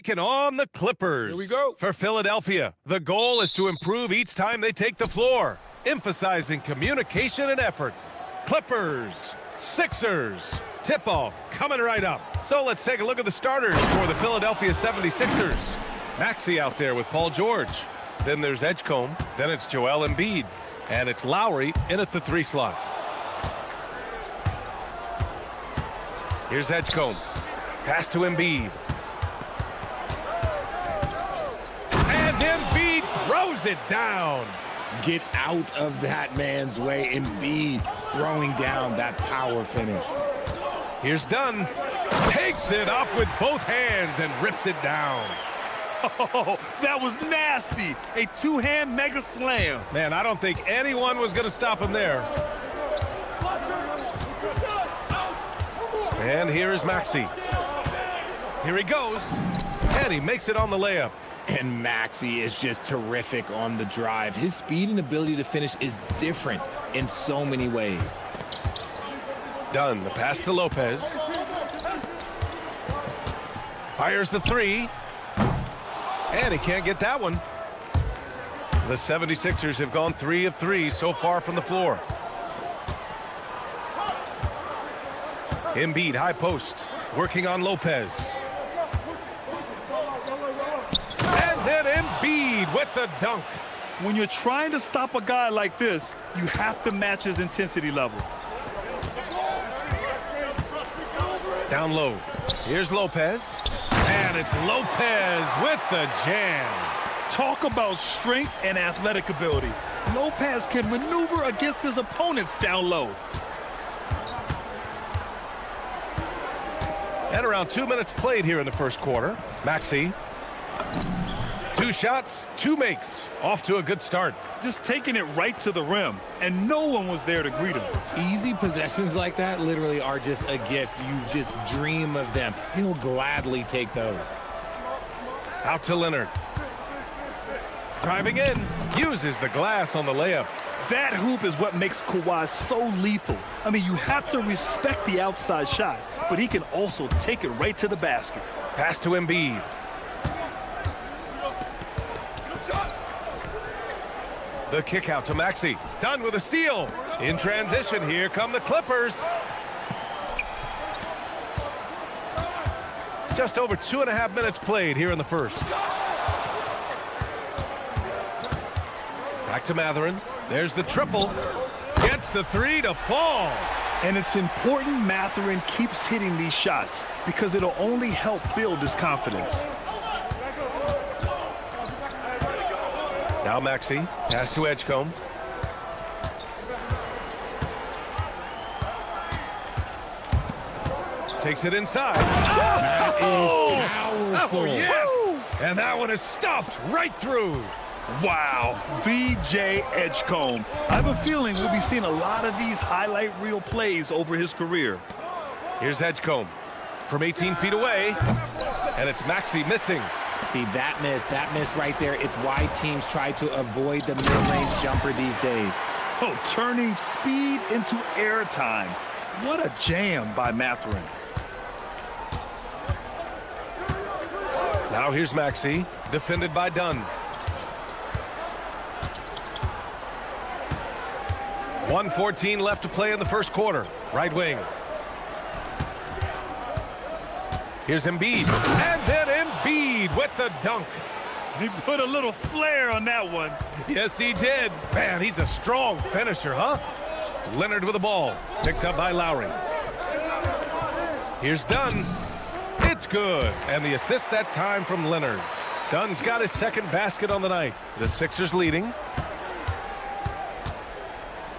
Speaker 1: Taking on the Clippers.
Speaker 6: Here we go.
Speaker 1: For Philadelphia, the goal is to improve each time they take the floor, emphasizing communication and effort. Clippers, Sixers, tip-off coming right up. So let's take a look at the starters for the Philadelphia 76ers. Maxey out there with Paul George. Then there's Edgecombe. Then it's Joel Embiid. And it's Lowry in at the 3 slot. Here's Edgecombe. Pass to Embiid. And Embiid throws it down.
Speaker 8: Get out of that man's way. Embiid throwing down that power finish.
Speaker 1: Here's Dunn. Takes it up with both hands and rips it down.
Speaker 2: Oh, that was nasty. A two-hand mega slam.
Speaker 1: Man, I don't think anyone was going to stop him there. And here is Maxey. Here he goes. And he makes it on the layup.
Speaker 8: And Maxey is just terrific on the drive. His speed and ability to finish is different in so many ways.
Speaker 1: Dunn, the pass to Lopez. Fires the 3. And he can't get that one. The 76ers have gone 3 of 3 so far from the floor. Embiid, high post, working on Lopez. And then Embiid with the dunk.
Speaker 2: When you're trying to stop a guy like this, you have to match his intensity level.
Speaker 1: Down low. Here's Lopez. And it's Lopez with the jam.
Speaker 2: Talk about strength and athletic ability. Lopez can maneuver against his opponents down low.
Speaker 1: And around 2 minutes played here in the first quarter. Maxey. 2 shots, 2 makes. Off to a good start.
Speaker 2: Just taking it right to the rim, and no one was there to greet him.
Speaker 8: Easy possessions like that literally are just a gift. You just dream of them. He'll gladly take those.
Speaker 1: Out to Leonard. Driving in. Uses the glass on the layup.
Speaker 2: That hoop is what makes Kawhi so lethal. I mean, you have to respect the outside shot, but he can also take it right to the basket.
Speaker 1: Pass to Embiid. The kick out to Maxey. Done with a steal. In transition, here come the Clippers. Just over 2.5 minutes played here in the first. Back to Matherin. There's the triple. Gets the 3 to fall.
Speaker 2: And it's important Matherin keeps hitting these shots because it'll only help build his confidence.
Speaker 1: Now Maxey, pass to Edgecombe. Takes it inside.
Speaker 8: That is powerful.
Speaker 1: Oh, yes! And that one is stuffed right through.
Speaker 2: Wow, VJ Edgecombe. I have a feeling we'll be seeing a lot of these highlight reel plays over his career.
Speaker 1: Here's Edgecombe from 18 feet away, and it's Maxey missing.
Speaker 8: See, that miss right there, it's why teams try to avoid the mid-range jumper these days.
Speaker 2: Oh, turning speed into airtime. What a jam by Matherin.
Speaker 1: Now here's Maxey, defended by Dunn. 1:14 left to play in the first quarter. Right wing. Here's Embiid. And then Embiid with the dunk.
Speaker 2: He put a little flair on that one.
Speaker 1: Yes, he did. Man, he's a strong finisher, huh? Leonard with the ball. Picked up by Lowry. Here's Dunn. It's good. And the assist that time from Leonard. Dunn's got his second basket on the night. The Sixers leading.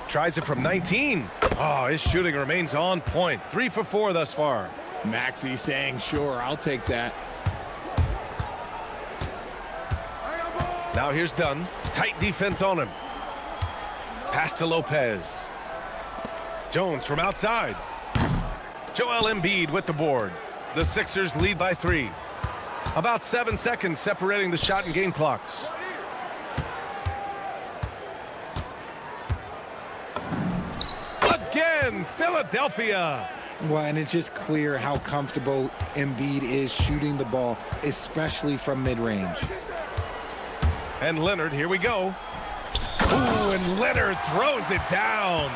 Speaker 1: Tries it from 19. Oh, his shooting remains on point. 3 for 4 thus far.
Speaker 8: Maxey saying, sure, I'll take that.
Speaker 1: Now here's Dunn. Tight defense on him. Pass to Lopez. Jones from outside. Joel Embiid with the board. The Sixers lead by 3. About 7 seconds separating the shot and game clocks. Again, Philadelphia.
Speaker 8: Well, and it's just clear how comfortable Embiid is shooting the ball, especially from mid-range.
Speaker 1: And Leonard, here we go. Ooh, and Leonard throws it down.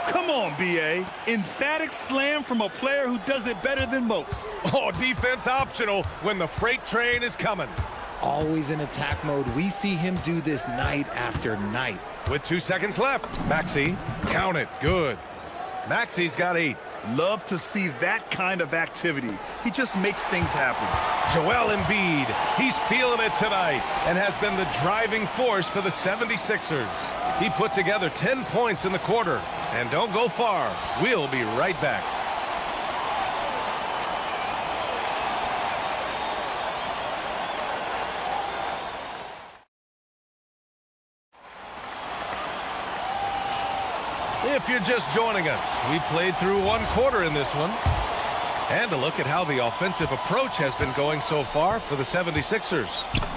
Speaker 2: Come on, B.A. Emphatic slam from a player who does it better than most.
Speaker 1: Oh, defense optional when the freight train is coming.
Speaker 8: Always in attack mode. We see him do this night after night.
Speaker 1: With 2 seconds left, Maxey, count it, good. Maxey's got 8.
Speaker 2: Love to see that kind of activity. He just makes things happen.
Speaker 1: Joel Embiid, he's feeling it tonight and has been the driving force for the 76ers. He put together 10 points in the quarter. And don't go far. We'll be right back. If you're just joining us, we played through 1 quarter in this one. And a look at how the offensive approach has been going so far for the 76ers.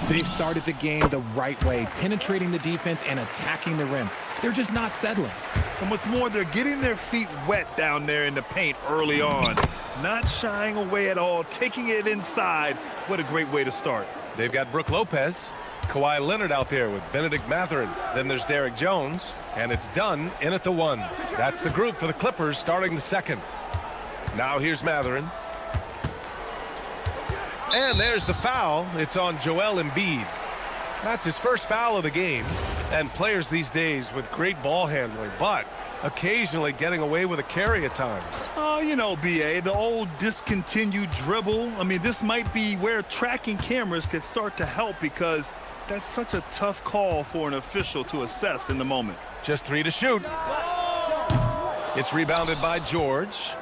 Speaker 8: They've started the game the right way, penetrating the defense and attacking the rim. They're just not settling.
Speaker 2: And what's more, they're getting their feet wet down there in the paint early on. Not shying away at all, taking it inside. What a great way to start.
Speaker 1: They've got Brook Lopez, Kawhi Leonard out there with Benedict Mathurin. Then there's Derek Jones, and it's done in at the 1. That's the group for the Clippers starting the 2nd. Now here's Mathurin. And there's the foul. It's on Joel Embiid. That's his first foul of the game. And players these days with great ball handling, but occasionally getting away with a carry at times.
Speaker 2: Oh, you know, B.A., the old discontinued dribble. I mean, this might be where tracking cameras could start to help because that's such a tough call for an official to assess in the moment.
Speaker 1: Just 3 to shoot. It's rebounded by George.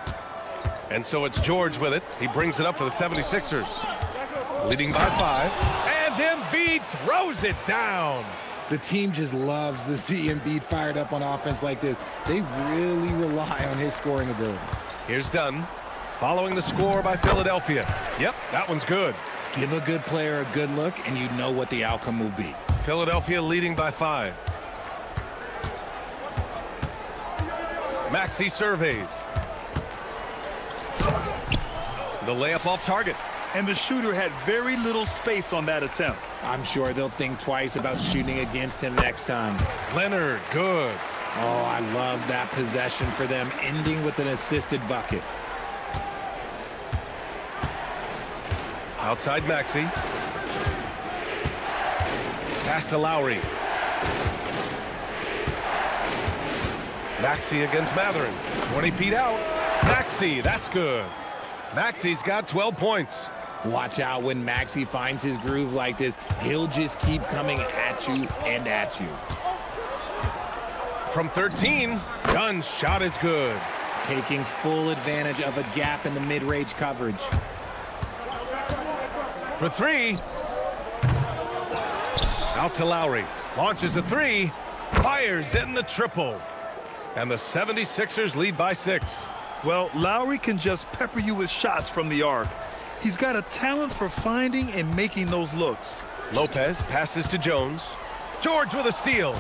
Speaker 1: And so it's George with it. He brings it up for the 76ers. Leading by 5. And Embiid throws it down.
Speaker 8: The team just loves to see Embiid fired up on offense like this. They really rely on his scoring ability.
Speaker 1: Here's Dunn, following the score by Philadelphia. Yep, that one's good.
Speaker 8: Give a good player a good look, and you know what the outcome will be.
Speaker 1: Philadelphia leading by 5. Maxey surveys. The layup off target.
Speaker 2: And the shooter had very little space on that attempt.
Speaker 8: I'm sure they'll think twice about shooting against him next time.
Speaker 1: Leonard, good.
Speaker 8: Oh, I love that possession for them, ending with an assisted bucket.
Speaker 1: Outside Maxey. Pass to Lowry. Maxey against Mathurin. 20 feet out. Maxey, that's good. Maxey's got 12 points.
Speaker 8: Watch out when Maxey finds his groove like this. He'll just keep coming at you and at you.
Speaker 1: From 13, Dunn's shot is good.
Speaker 8: Taking full advantage of a gap in the mid-range coverage.
Speaker 1: For 3. Out to Lowry. Launches a 3. Fires in the triple. And the 76ers lead by 6.
Speaker 2: Well, Lowry can just pepper you with shots from the arc. He's got a talent for finding and making those looks.
Speaker 1: Lopez passes to Jones. George with a steal.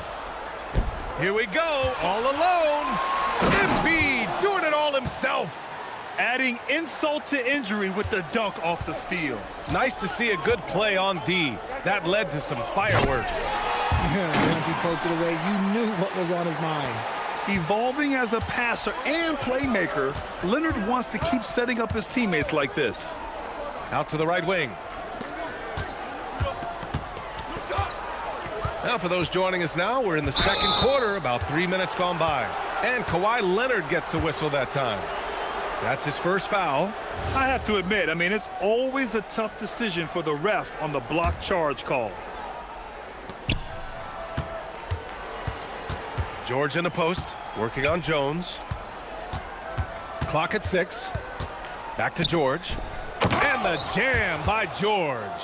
Speaker 1: Here we go, all alone. Embiid doing it all himself.
Speaker 2: Adding insult to injury with the dunk off the steal.
Speaker 1: Nice to see a good play on D. That led to some fireworks.
Speaker 8: Yeah, once he poked it away, you knew what was on his mind.
Speaker 2: Evolving as a passer and playmaker, Leonard wants to keep setting up his teammates like this.
Speaker 1: Out to the right wing. Now for those joining us now, we're in the 2nd quarter, about 3 minutes gone by. And Kawhi Leonard gets a whistle that time. That's his first foul.
Speaker 2: I have to admit, I mean, it's always a tough decision for the ref on the block charge call.
Speaker 1: George in the post, working on Jones. Clock at 6. Back to George. And the jam by George.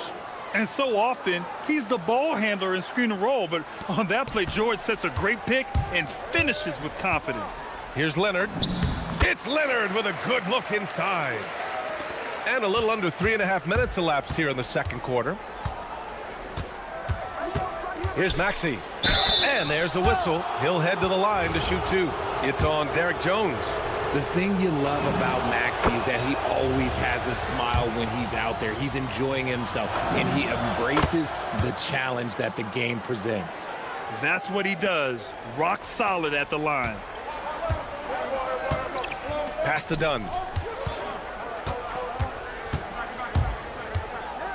Speaker 2: And so often, he's the ball handler in screen and roll, but on that play, George sets a great pick and finishes with confidence.
Speaker 1: Here's Leonard. It's Leonard with a good look inside. And a little under 3.5 minutes elapsed here in the 2nd quarter. Here's Maxey. And there's a whistle. He'll head to the line to shoot 2. It's on Derek Jones.
Speaker 8: The thing you love about Maxey is that he always has a smile when he's out there. He's enjoying himself, and he embraces the challenge that the game presents.
Speaker 2: That's what he does. Rock solid at the line.
Speaker 1: Pass to Dunn.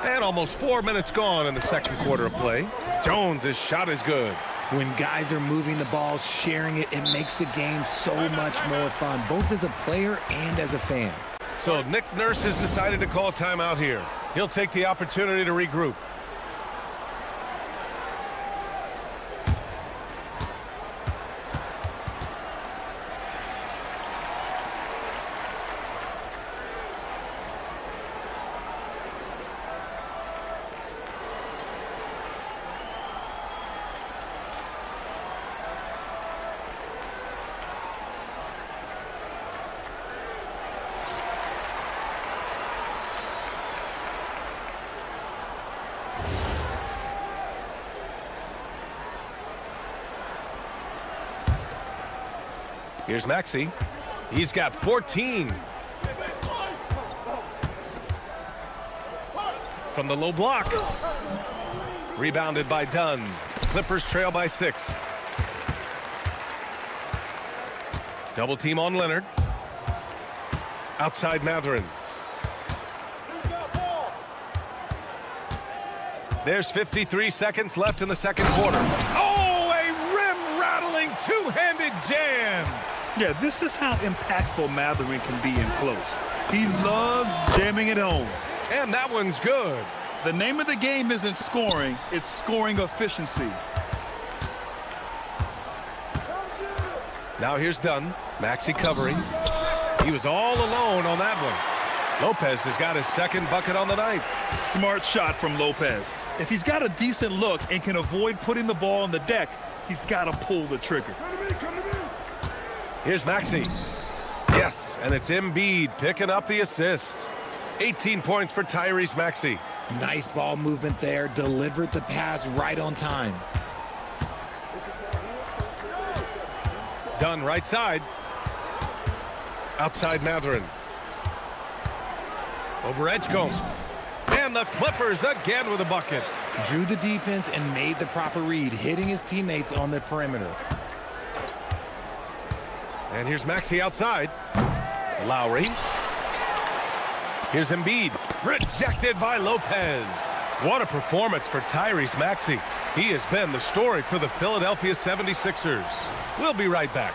Speaker 1: And almost 4 minutes gone in the second quarter of play. Jones' shot is good.
Speaker 8: When guys are moving the ball, sharing it, it makes the game so much more fun, both as a player and as a fan.
Speaker 1: So Nick Nurse has decided to call timeout here. He'll take the opportunity to regroup. Here's Maxey. He's got 14. From the low block. Rebounded by Dunn. Clippers trail by 6. Double team on Leonard. Outside Matherin. There's 53 seconds left in the second quarter. Oh, a rim-rattling two-handed jam.
Speaker 2: Yeah, this is how impactful Matherin can be in close. He loves jamming it home.
Speaker 1: And that one's good.
Speaker 2: The name of the game isn't scoring, it's scoring efficiency.
Speaker 1: Now here's Dunn. Maxey covering. He was all alone on that one. Lopez has got his second bucket on the night.
Speaker 2: Smart shot from Lopez. If he's got a decent look and can avoid putting the ball on the deck, he's got to pull the trigger.
Speaker 1: Here's Maxey. Yes, and it's Embiid picking up the assist. 18 points for Tyrese Maxey.
Speaker 8: Nice ball movement there. Delivered the pass right on time.
Speaker 1: Dunn right side. Outside Matherin. Over Edgecombe. And the Clippers again with a bucket.
Speaker 8: Drew the defense and made the proper read, hitting his teammates on the perimeter.
Speaker 1: And here's Maxey outside. Lowry. Here's Embiid. Rejected by Lopez. What a performance for Tyrese Maxey. He has been the story for the Philadelphia 76ers. We'll be right back.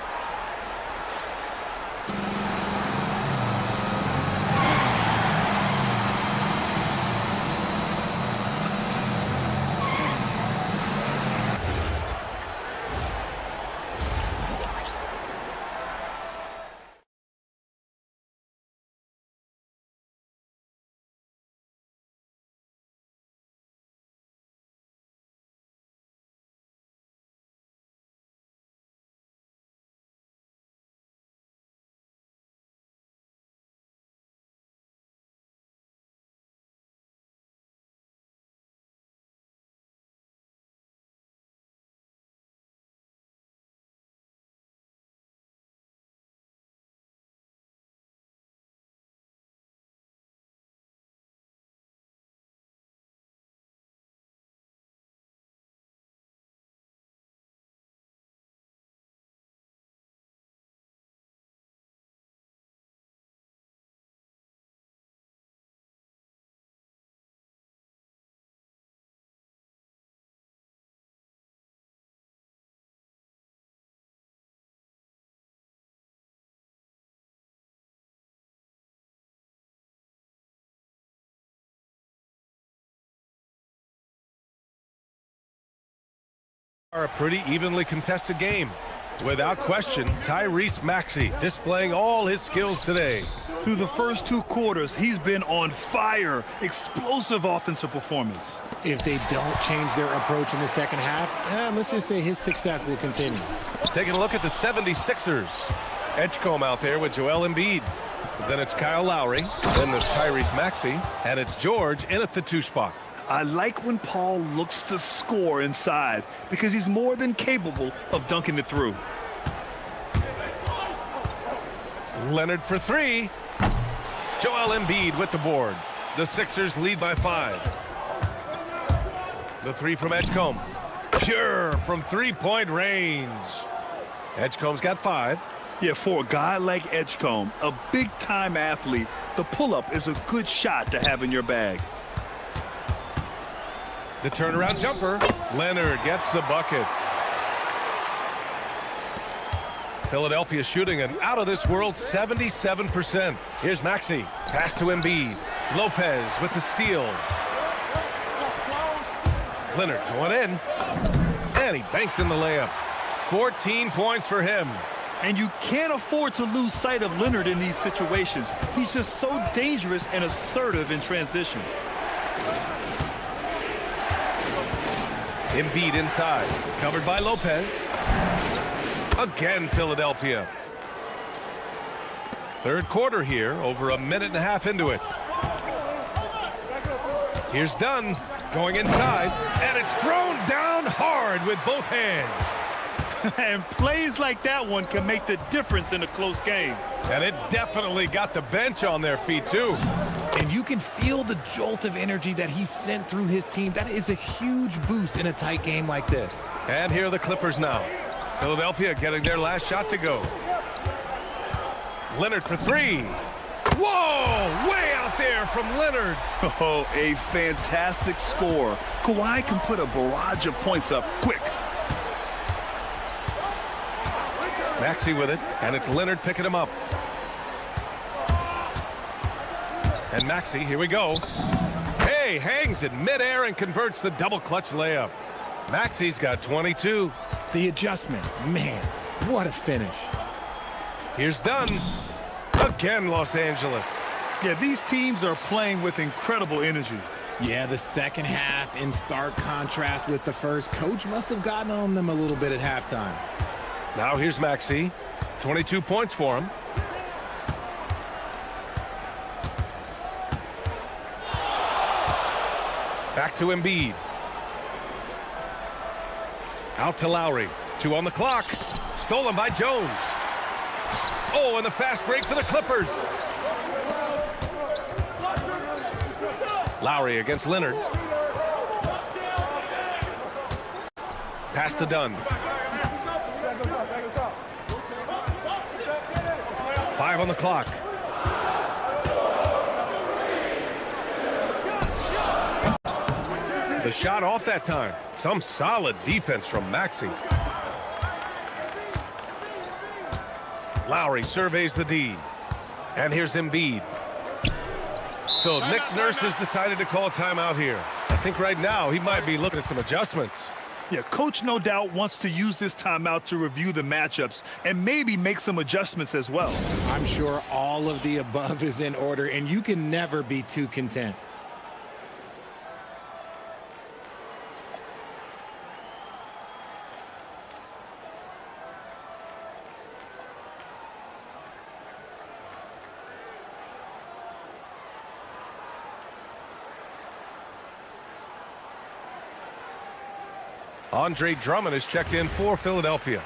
Speaker 1: A pretty evenly contested game. Without question, Tyrese Maxey displaying all his skills today.
Speaker 2: Through the first 2 quarters, he's been on fire. Explosive offensive performance.
Speaker 8: If they don't change their approach in the second half, let's just say his success will continue.
Speaker 1: Taking a look at the 76ers. Edgecombe out there with Joel Embiid. Then it's Kyle Lowry. Then there's Tyrese Maxey. And it's George in at the 2 spot.
Speaker 2: I like when Paul looks to score inside because he's more than capable of dunking it through.
Speaker 1: Leonard for three. Joel Embiid with the board. The Sixers lead by 5. The three from Edgecombe. Pure from three-point range. Edgecombe's got 5.
Speaker 2: Yeah, for a guy like Edgecombe, a big-time athlete, the pull-up is a good shot to have in your bag.
Speaker 1: The turnaround jumper. Leonard gets the bucket. Philadelphia shooting an out-of-this-world 77%. Here's Maxey. Pass to Embiid. Lopez with the steal. Leonard going in. And he banks in the layup. 14 points for him.
Speaker 2: And you can't afford to lose sight of Leonard in these situations. He's just so dangerous and assertive in transition.
Speaker 1: Embiid inside. Covered by Lopez. Again, Philadelphia. Third quarter here, over a minute and a half into it. Here's Dunn going inside, and it's thrown down hard with both hands.
Speaker 2: And plays like that one can make the difference in a close game.
Speaker 1: And it definitely got the bench on their feet, too.
Speaker 8: And you can feel the jolt of energy that he sent through his team. That is a huge boost in a tight game like this.
Speaker 1: And here are the Clippers now. Philadelphia getting their last shot to go. Leonard for three. Whoa! Way out there from Leonard.
Speaker 2: Oh, a fantastic score. Kawhi can put a barrage of points up quick.
Speaker 1: Maxey with it, and it's Leonard picking him up. And Maxey, here we go. Hey, hangs in midair and converts the double clutch layup. Maxey's got 22.
Speaker 8: The adjustment, man, what a finish.
Speaker 1: Here's Dunn. Again, Los Angeles.
Speaker 2: Yeah, these teams are playing with incredible energy.
Speaker 8: Yeah, the second half in stark contrast with the first. Coach must have gotten on them a little bit at halftime.
Speaker 1: Now here's Maxey. 22 points for him. Back to Embiid. Out to Lowry. 2 on the clock. Stolen by Jones. Oh, and the fast break for the Clippers. Lowry against Leonard. Pass to Dunn. 5 on the clock. The shot off that time. Some solid defense from Maxey. Lowry surveys the D. And here's Embiid. So Nick Nurse has decided to call a timeout here. I think right now he might be looking at some adjustments.
Speaker 2: Yeah, coach no doubt wants to use this timeout to review the matchups and maybe make some adjustments as well.
Speaker 8: I'm sure all of the above is in order, and you can never be too content.
Speaker 1: Andre Drummond is checked in for Philadelphia.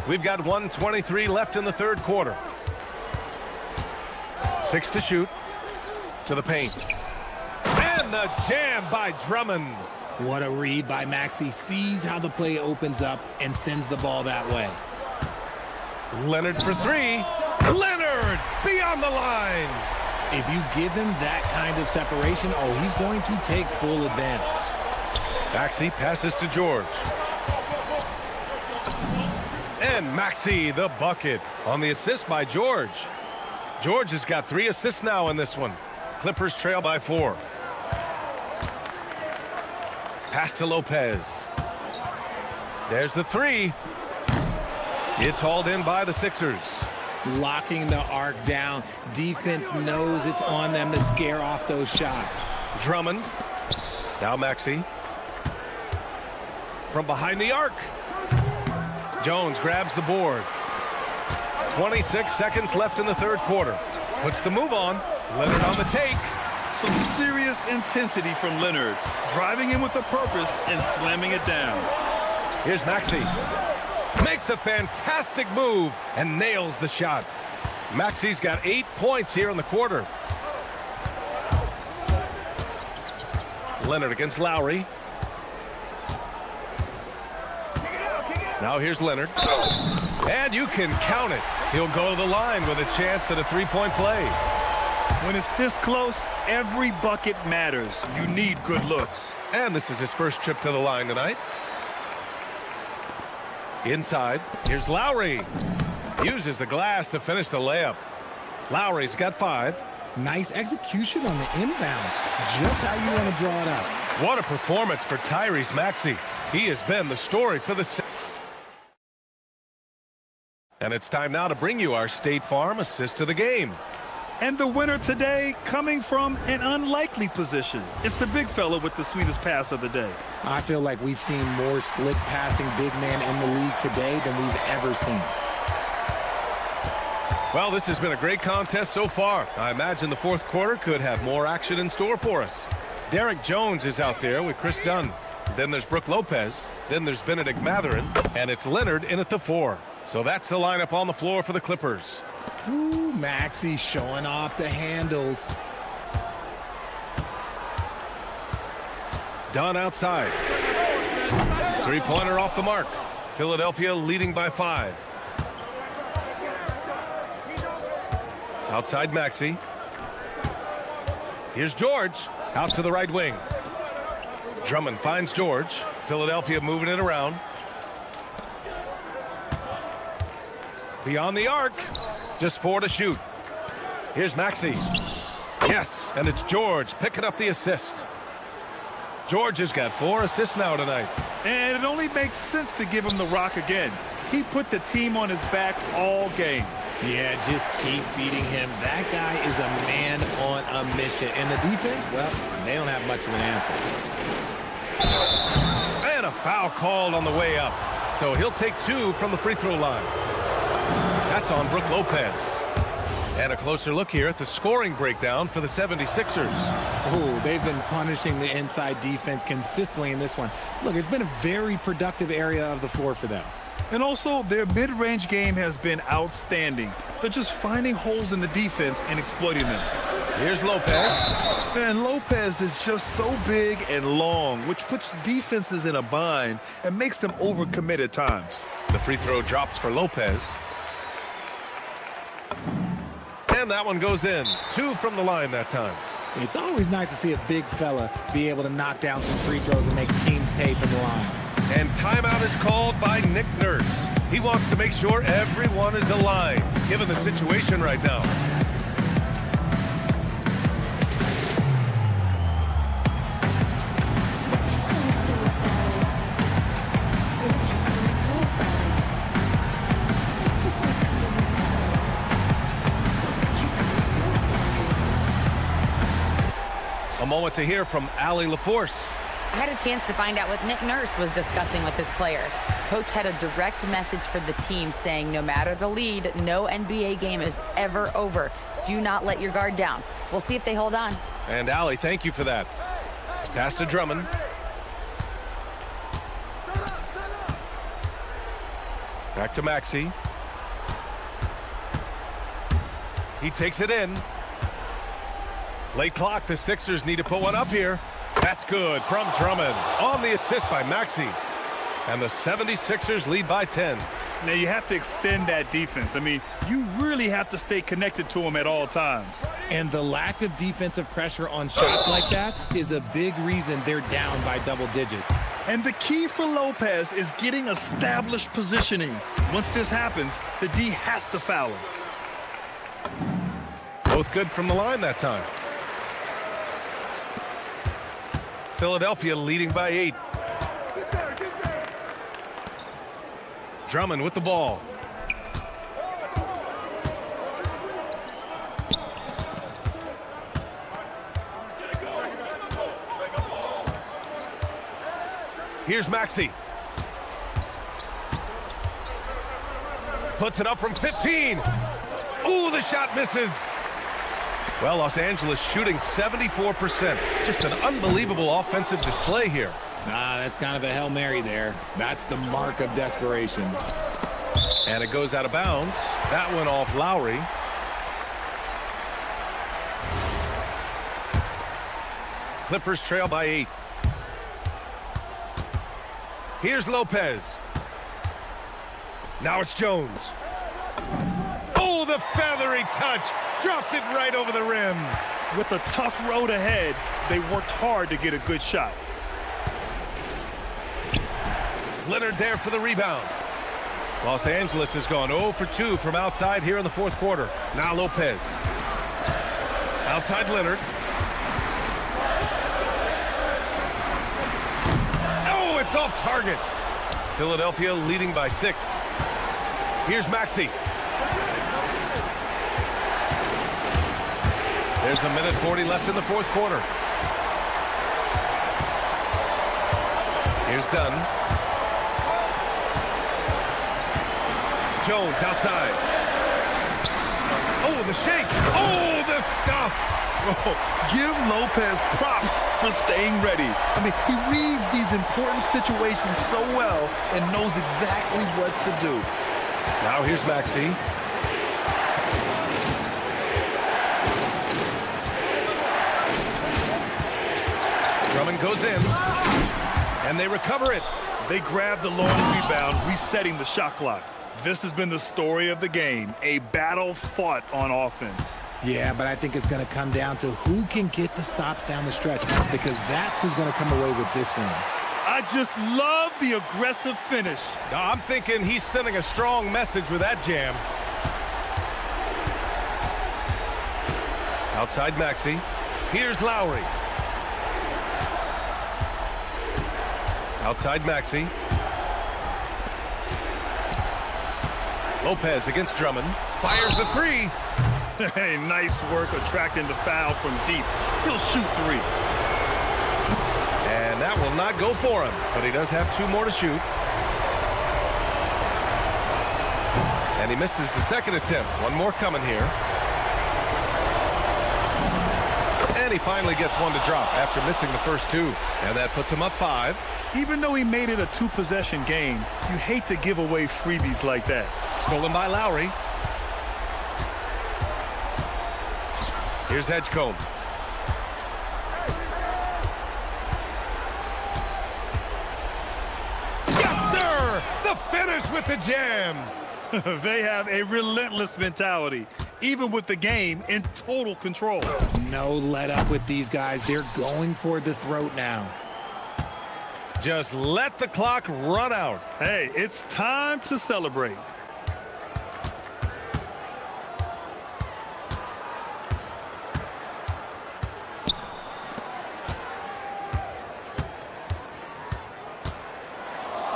Speaker 1: We've got 1:23 left in the third quarter. 6 to shoot. To the paint. And the jam by Drummond.
Speaker 8: What a read by Maxey. Sees how the play opens up and sends the ball that way.
Speaker 1: Leonard for 3. Leonard beyond the line.
Speaker 8: If you give him that kind of separation, oh, he's going to take full advantage.
Speaker 1: Maxey passes to George. And Maxey the bucket on the assist by George. George has got 3 assists now in this one. Clippers trail by 4. Pass to Lopez. There's the 3. It's hauled in by the Sixers.
Speaker 8: Locking the arc down. Defense knows it's on them to scare off those shots.
Speaker 1: Drummond. Now Maxey. From behind the arc. Jones grabs the board. 26 seconds left in the third quarter. Puts the move on. Leonard on the take.
Speaker 2: Some serious intensity from Leonard. Driving in with a purpose and slamming it down.
Speaker 1: Here's Maxey. Makes a fantastic move and nails the shot. Maxey's got 8 points here in the quarter. Leonard against Lowry. Now here's Leonard. And you can count it. He'll go to the line with a chance at a three-point play.
Speaker 2: When it's this close, every bucket matters. You need good looks.
Speaker 1: And this is his first trip to the line tonight. Inside, here's Lowry. Uses the glass to finish the layup. Lowry's got 5.
Speaker 8: Nice execution on the inbound. Just how you want to draw it out.
Speaker 1: What a performance for Tyrese Maxey. He has been the story for the... And it's time now to bring you our State Farm assist of the game.
Speaker 2: And the winner today coming from an unlikely position. It's the big fella with the sweetest pass of the day.
Speaker 8: I feel like we've seen more slick passing big man in the league today than we've ever seen.
Speaker 1: Well, this has been a great contest so far. I imagine the fourth quarter could have more action in store for us. Derek Jones is out there with Chris Dunn. Then there's Brooke Lopez. Then there's Benedict Matherin. And it's Leonard in at the 4. So that's the lineup on the floor for the Clippers.
Speaker 8: Ooh, Maxey showing off the handles.
Speaker 1: Dunn outside. Three-pointer off the mark. Philadelphia leading by 5. Outside Maxey. Here's George. Out to the right wing. Drummond finds George. Philadelphia moving it around. Beyond the arc. Just 4 to shoot. Here's Maxey. Yes, and it's George picking up the assist. George has got 4 assists now tonight.
Speaker 2: And it only makes sense to give him the rock again. He put the team on his back all game.
Speaker 8: Yeah, just keep feeding him. That guy is a man on a mission. And the defense, well, they don't have much of an answer.
Speaker 1: And a foul called on the way up. So he'll take 2 from the free throw line. That's on Brooke Lopez. And a closer look here at the scoring breakdown for the 76ers.
Speaker 8: Oh, they've been punishing the inside defense consistently in this one. Look, it's been a very productive area of the floor for them.
Speaker 2: And also, their mid-range game has been outstanding. They're just finding holes in the defense and exploiting them.
Speaker 1: Here's Lopez.
Speaker 2: And Lopez is just so big and long, which puts defenses in a bind and makes them overcommit at times.
Speaker 1: The free throw drops for Lopez. And that one goes in. 2 from the line that time.
Speaker 8: It's always nice to see a big fella be able to knock down some free throws and make teams pay for the line.
Speaker 1: And timeout is called by Nick Nurse. He wants to make sure everyone is aligned, given the situation right now. A moment to hear from Allie LaForce.
Speaker 7: I had a chance to find out what Nick Nurse was discussing with his players. Coach had a direct message for the team saying no matter the lead, no NBA game is ever over. Do not let your guard down. We'll see if they hold on.
Speaker 1: And Allie, thank you for that. Pass to Drummond. Back to Maxey. He takes it in. Late clock, the Sixers need to put one up here. That's good from Drummond on the assist by Maxey. And the 76ers lead by 10.
Speaker 2: Now you have to extend that defense. I mean, you really have to stay connected to them at all times.
Speaker 8: And the lack of defensive pressure on shots like that is a big reason they're down by double digits.
Speaker 2: And the key for Lopez is getting established positioning. Once this happens, the D has to foul him.
Speaker 1: Both good from the line that time. Philadelphia leading by 8. Drummond with the ball. Here's Maxey. Puts it up from 15. Ooh, the shot misses. Well, Los Angeles shooting 74%. Just an unbelievable offensive display here.
Speaker 8: Nah, that's kind of a Hail Mary there. That's the mark of desperation.
Speaker 1: And it goes out of bounds. That went off Lowry. Clippers trail by 8. Here's Lopez. Now it's Jones. Oh, the feathery touch. Dropped it right over the rim.
Speaker 2: With a tough road ahead, they worked hard to get a good shot.
Speaker 1: Leonard there for the rebound. Los Angeles has gone 0 for 2 from outside here in the fourth quarter. Now Lopez. Outside Leonard. Oh, it's off target. Philadelphia leading by 6. Here's Maxey. There's a minute 40 left in the fourth quarter. Here's Dunn. Jones outside. Oh, the shake. Oh, the stuff.
Speaker 2: Oh, give Lopez props for staying ready. I mean, he reads these important situations so well and knows exactly what to do.
Speaker 1: Now here's Maxey. Drummond goes in, and they recover it.
Speaker 2: They grab the long rebound, resetting the shot clock. This has been the story of the game, a battle fought on offense.
Speaker 8: Yeah, but I think it's going to come down to who can get the stops down the stretch, because that's who's going to come away with this one.
Speaker 2: I just love the aggressive finish.
Speaker 1: I'm thinking he's sending a strong message with that jam. Outside Maxey. Here's Lowry. Outside Maxey. Lopez against Drummond. Fires the three.
Speaker 2: Hey, nice work attracting the foul from deep. He'll shoot 3.
Speaker 1: And that will not go for him, but he does have 2 more to shoot. And he misses the second attempt. 1 more coming here. And he finally gets 1 to drop after missing the first 2. And that puts him up 5.
Speaker 2: Even though he made it a 2-possession game, you hate to give away freebies like that.
Speaker 1: Stolen by Lowry. Here's Edgecombe. Yes, sir! The finish with the jam.
Speaker 2: They have a relentless mentality, even with the game in total control.
Speaker 8: No let up with these guys. They're going for the throat now.
Speaker 1: Just let the clock run out.
Speaker 2: Hey, it's time to celebrate.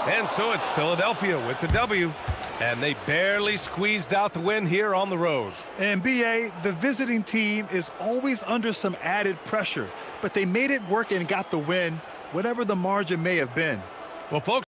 Speaker 1: And so it's Philadelphia with the W. And they barely squeezed out the win here on the road.
Speaker 2: And BA, the visiting team is always under some added pressure, but they made it work and got the win, whatever the margin may have been.
Speaker 1: Well, folks.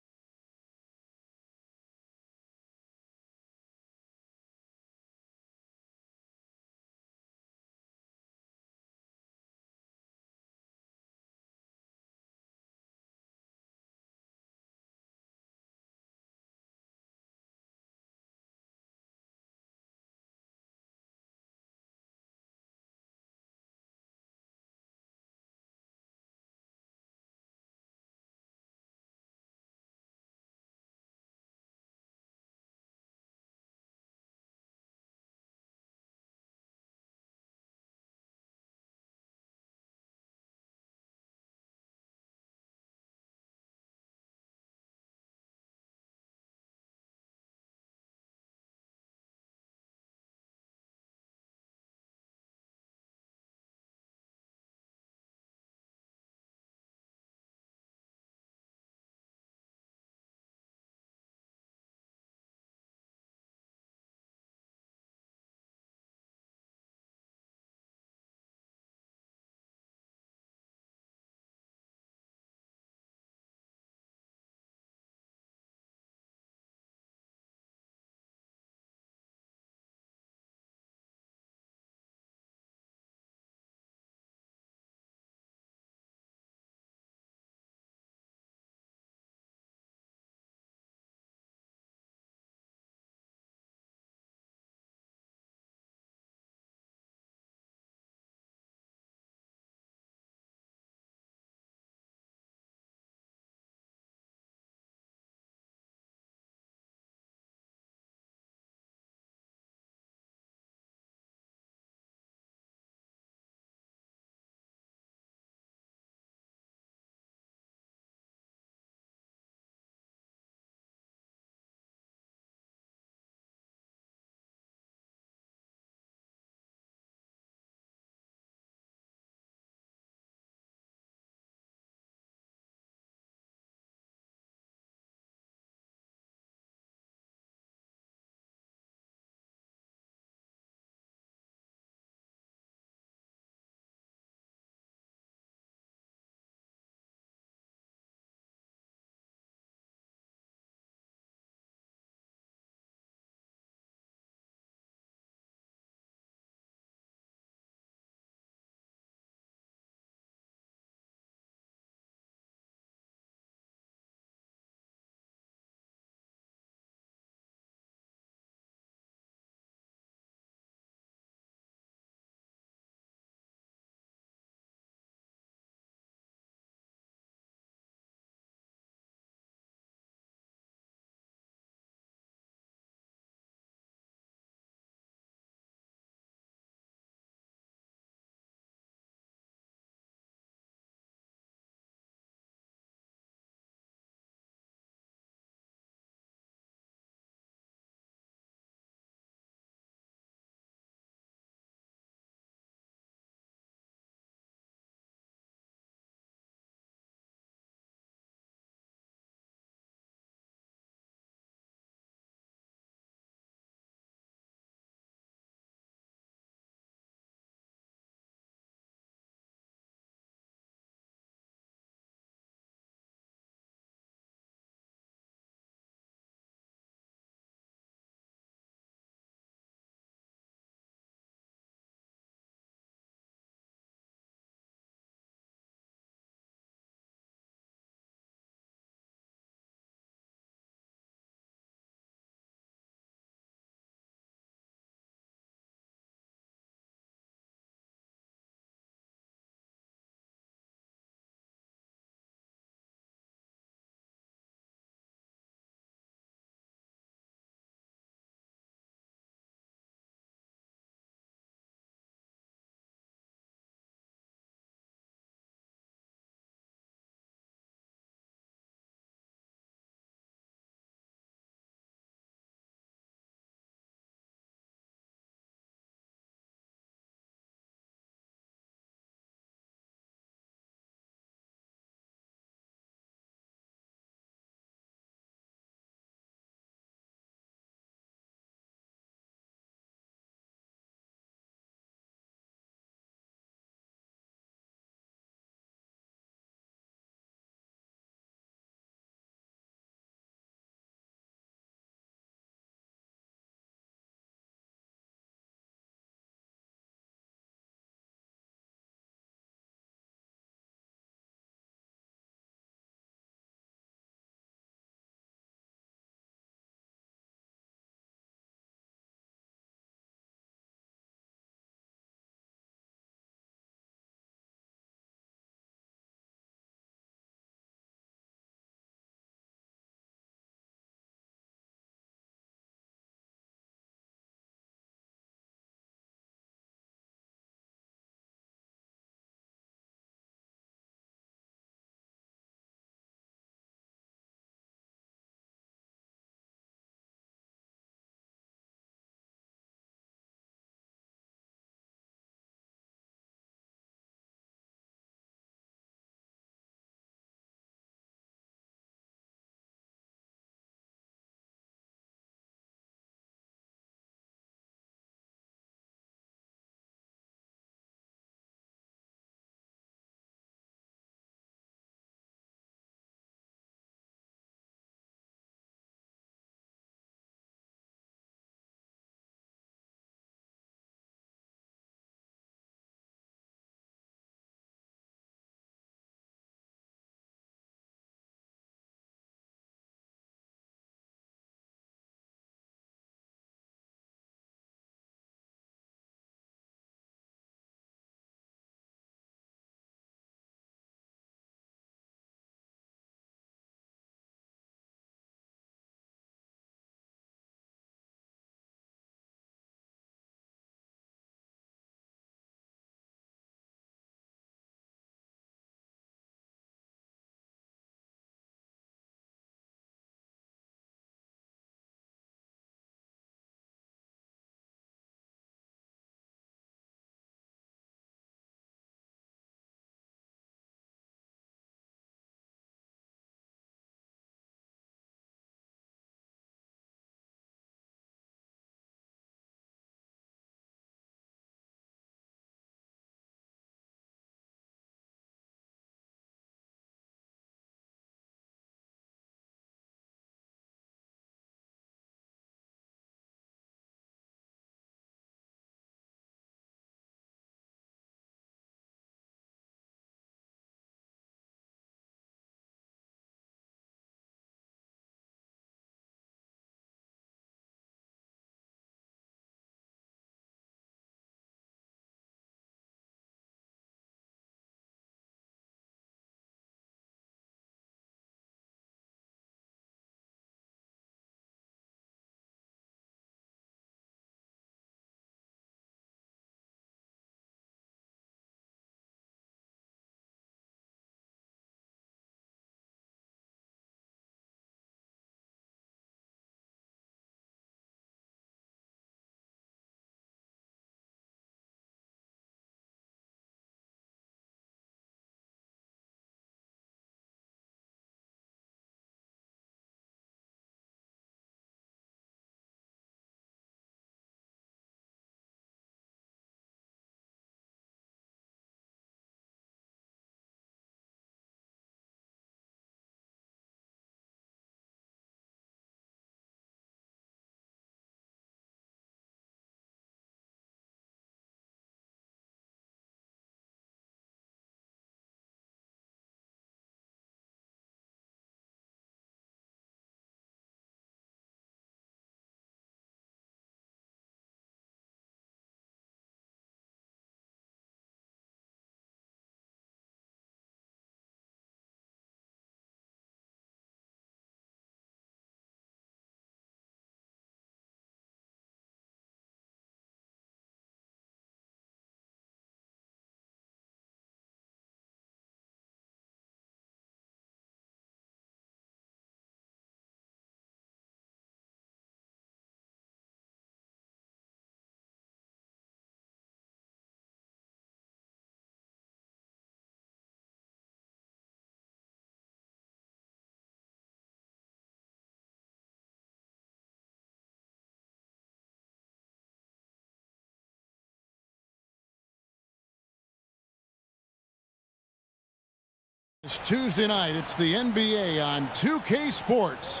Speaker 4: It's Tuesday night. It's the NBA on 2K Sports.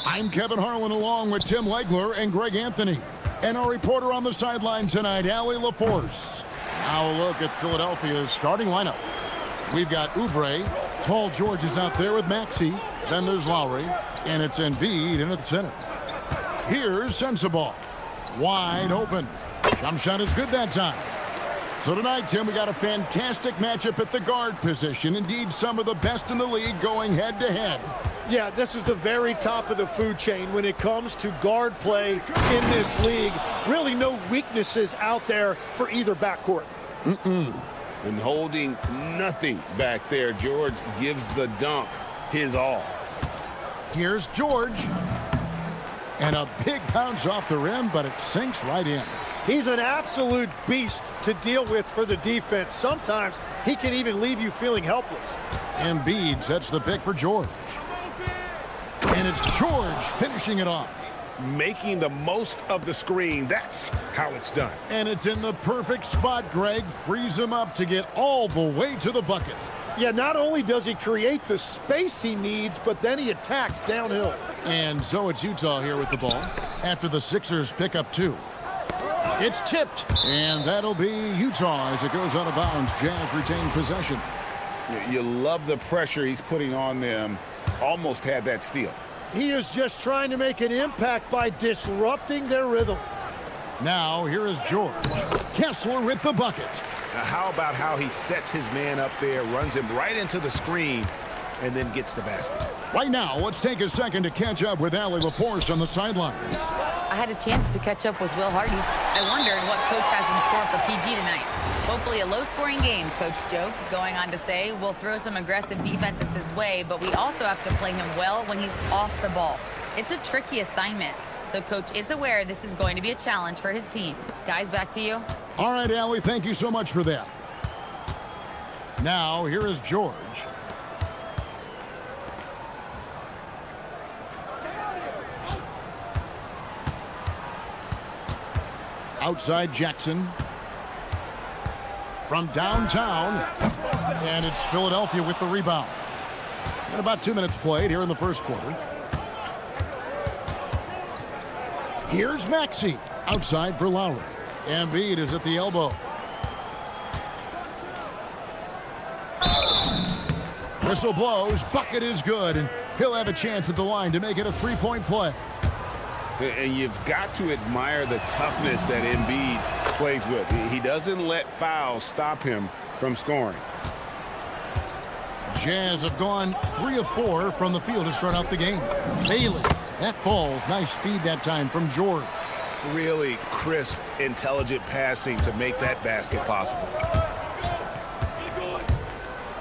Speaker 4: I'm Kevin Harlan along with Tim Legler and Greg Anthony. And our reporter on the sideline tonight, Allie LaForce. Now a look at Philadelphia's starting lineup. We've got Oubre. Paul George is out there with Maxey. Then there's Lowry. And it's Embiid in at the center. Here's Sensabaugh. Wide open. Jump shot is good that time. So tonight, Tim, we got a fantastic matchup at the guard position. Indeed, some of the best in the league going head-to-head.
Speaker 3: Yeah, this is the very top of the food chain when it comes to guard play in this league. Really no weaknesses out there for either backcourt.
Speaker 6: And holding nothing back there, George gives the dunk his all.
Speaker 4: Here's George. And a big bounce off the rim, but it sinks right in.
Speaker 3: He's an absolute beast to deal with for the defense. Sometimes he can even leave you feeling helpless.
Speaker 4: Embiid sets the pick for George. And it's George finishing it off.
Speaker 6: Making the most of the screen. That's how it's done.
Speaker 4: And it's in the perfect spot, Greg. Frees him up to get all the way to the bucket.
Speaker 3: Yeah, not only does he create the space he needs, but then he attacks downhill.
Speaker 4: And so it's Utah here with the ball after the Sixers pick up 2. It's tipped, and that'll be Utah as it goes out of bounds. Jazz retain possession.
Speaker 6: You love the pressure he's putting on them. Almost had that steal.
Speaker 3: He is just trying to make an impact by disrupting their rhythm.
Speaker 4: Now here is George. Kessler with the bucket.
Speaker 6: Now how about how he sets his man up there, runs him right into the screen, and then gets the basket.
Speaker 4: Right now, let's take a second to catch up with Allie LaForce on the sidelines.
Speaker 7: I had a chance to catch up with Will Hardy. I wondered what Coach has in store for PG tonight. Hopefully a low-scoring game, Coach joked, going on to say, we'll throw some aggressive defenses his way, but we also have to play him well when he's off the ball. It's a tricky assignment, so Coach is aware this is going to be a challenge for his team. Guys, back to you.
Speaker 4: All right, Allie, thank you so much for that. Now, here is George. Outside Jackson. From downtown. And it's Philadelphia with the rebound. And about 2 minutes played here in the first quarter. Here's Maxey. Outside for Lowry. Embiid is at the elbow. Whistle blows. Bucket is good. And he'll have a chance at the line to make it a three-point play.
Speaker 6: And you've got to admire the toughness that Embiid plays with. He doesn't let fouls stop him from scoring.
Speaker 4: Jazz have gone 3 of 4 from the field to start out the game. Bailey, that falls. Nice feed that time from George.
Speaker 6: Really crisp, intelligent passing to make that basket possible.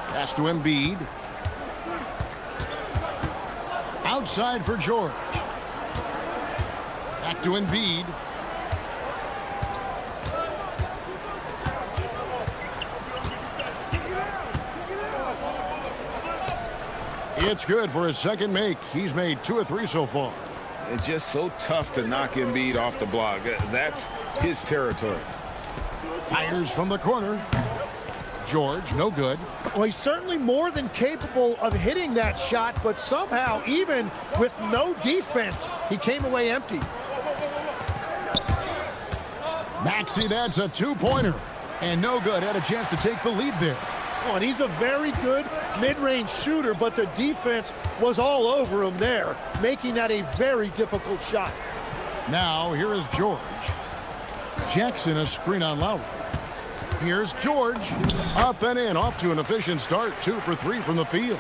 Speaker 4: Pass to Embiid. Outside for George. Back to Embiid. It's good for his second make. He's made 2 of 3 so far.
Speaker 6: It's just so tough to knock Embiid off the block. That's his territory.
Speaker 4: Fires from the corner. George, no good.
Speaker 3: Well, he's certainly more than capable of hitting that shot, but somehow, even with no defense, he came away empty.
Speaker 4: Maxey, that's a 2-pointer. And no good. Had a chance to take the lead there.
Speaker 3: Oh, and he's a very good mid-range shooter, but the defense was all over him there, making that a very difficult shot.
Speaker 4: Now, here is George. Jackson, a screen on Lowry. Here's George. Up and in, off to an efficient start. 2 for 3 from the field.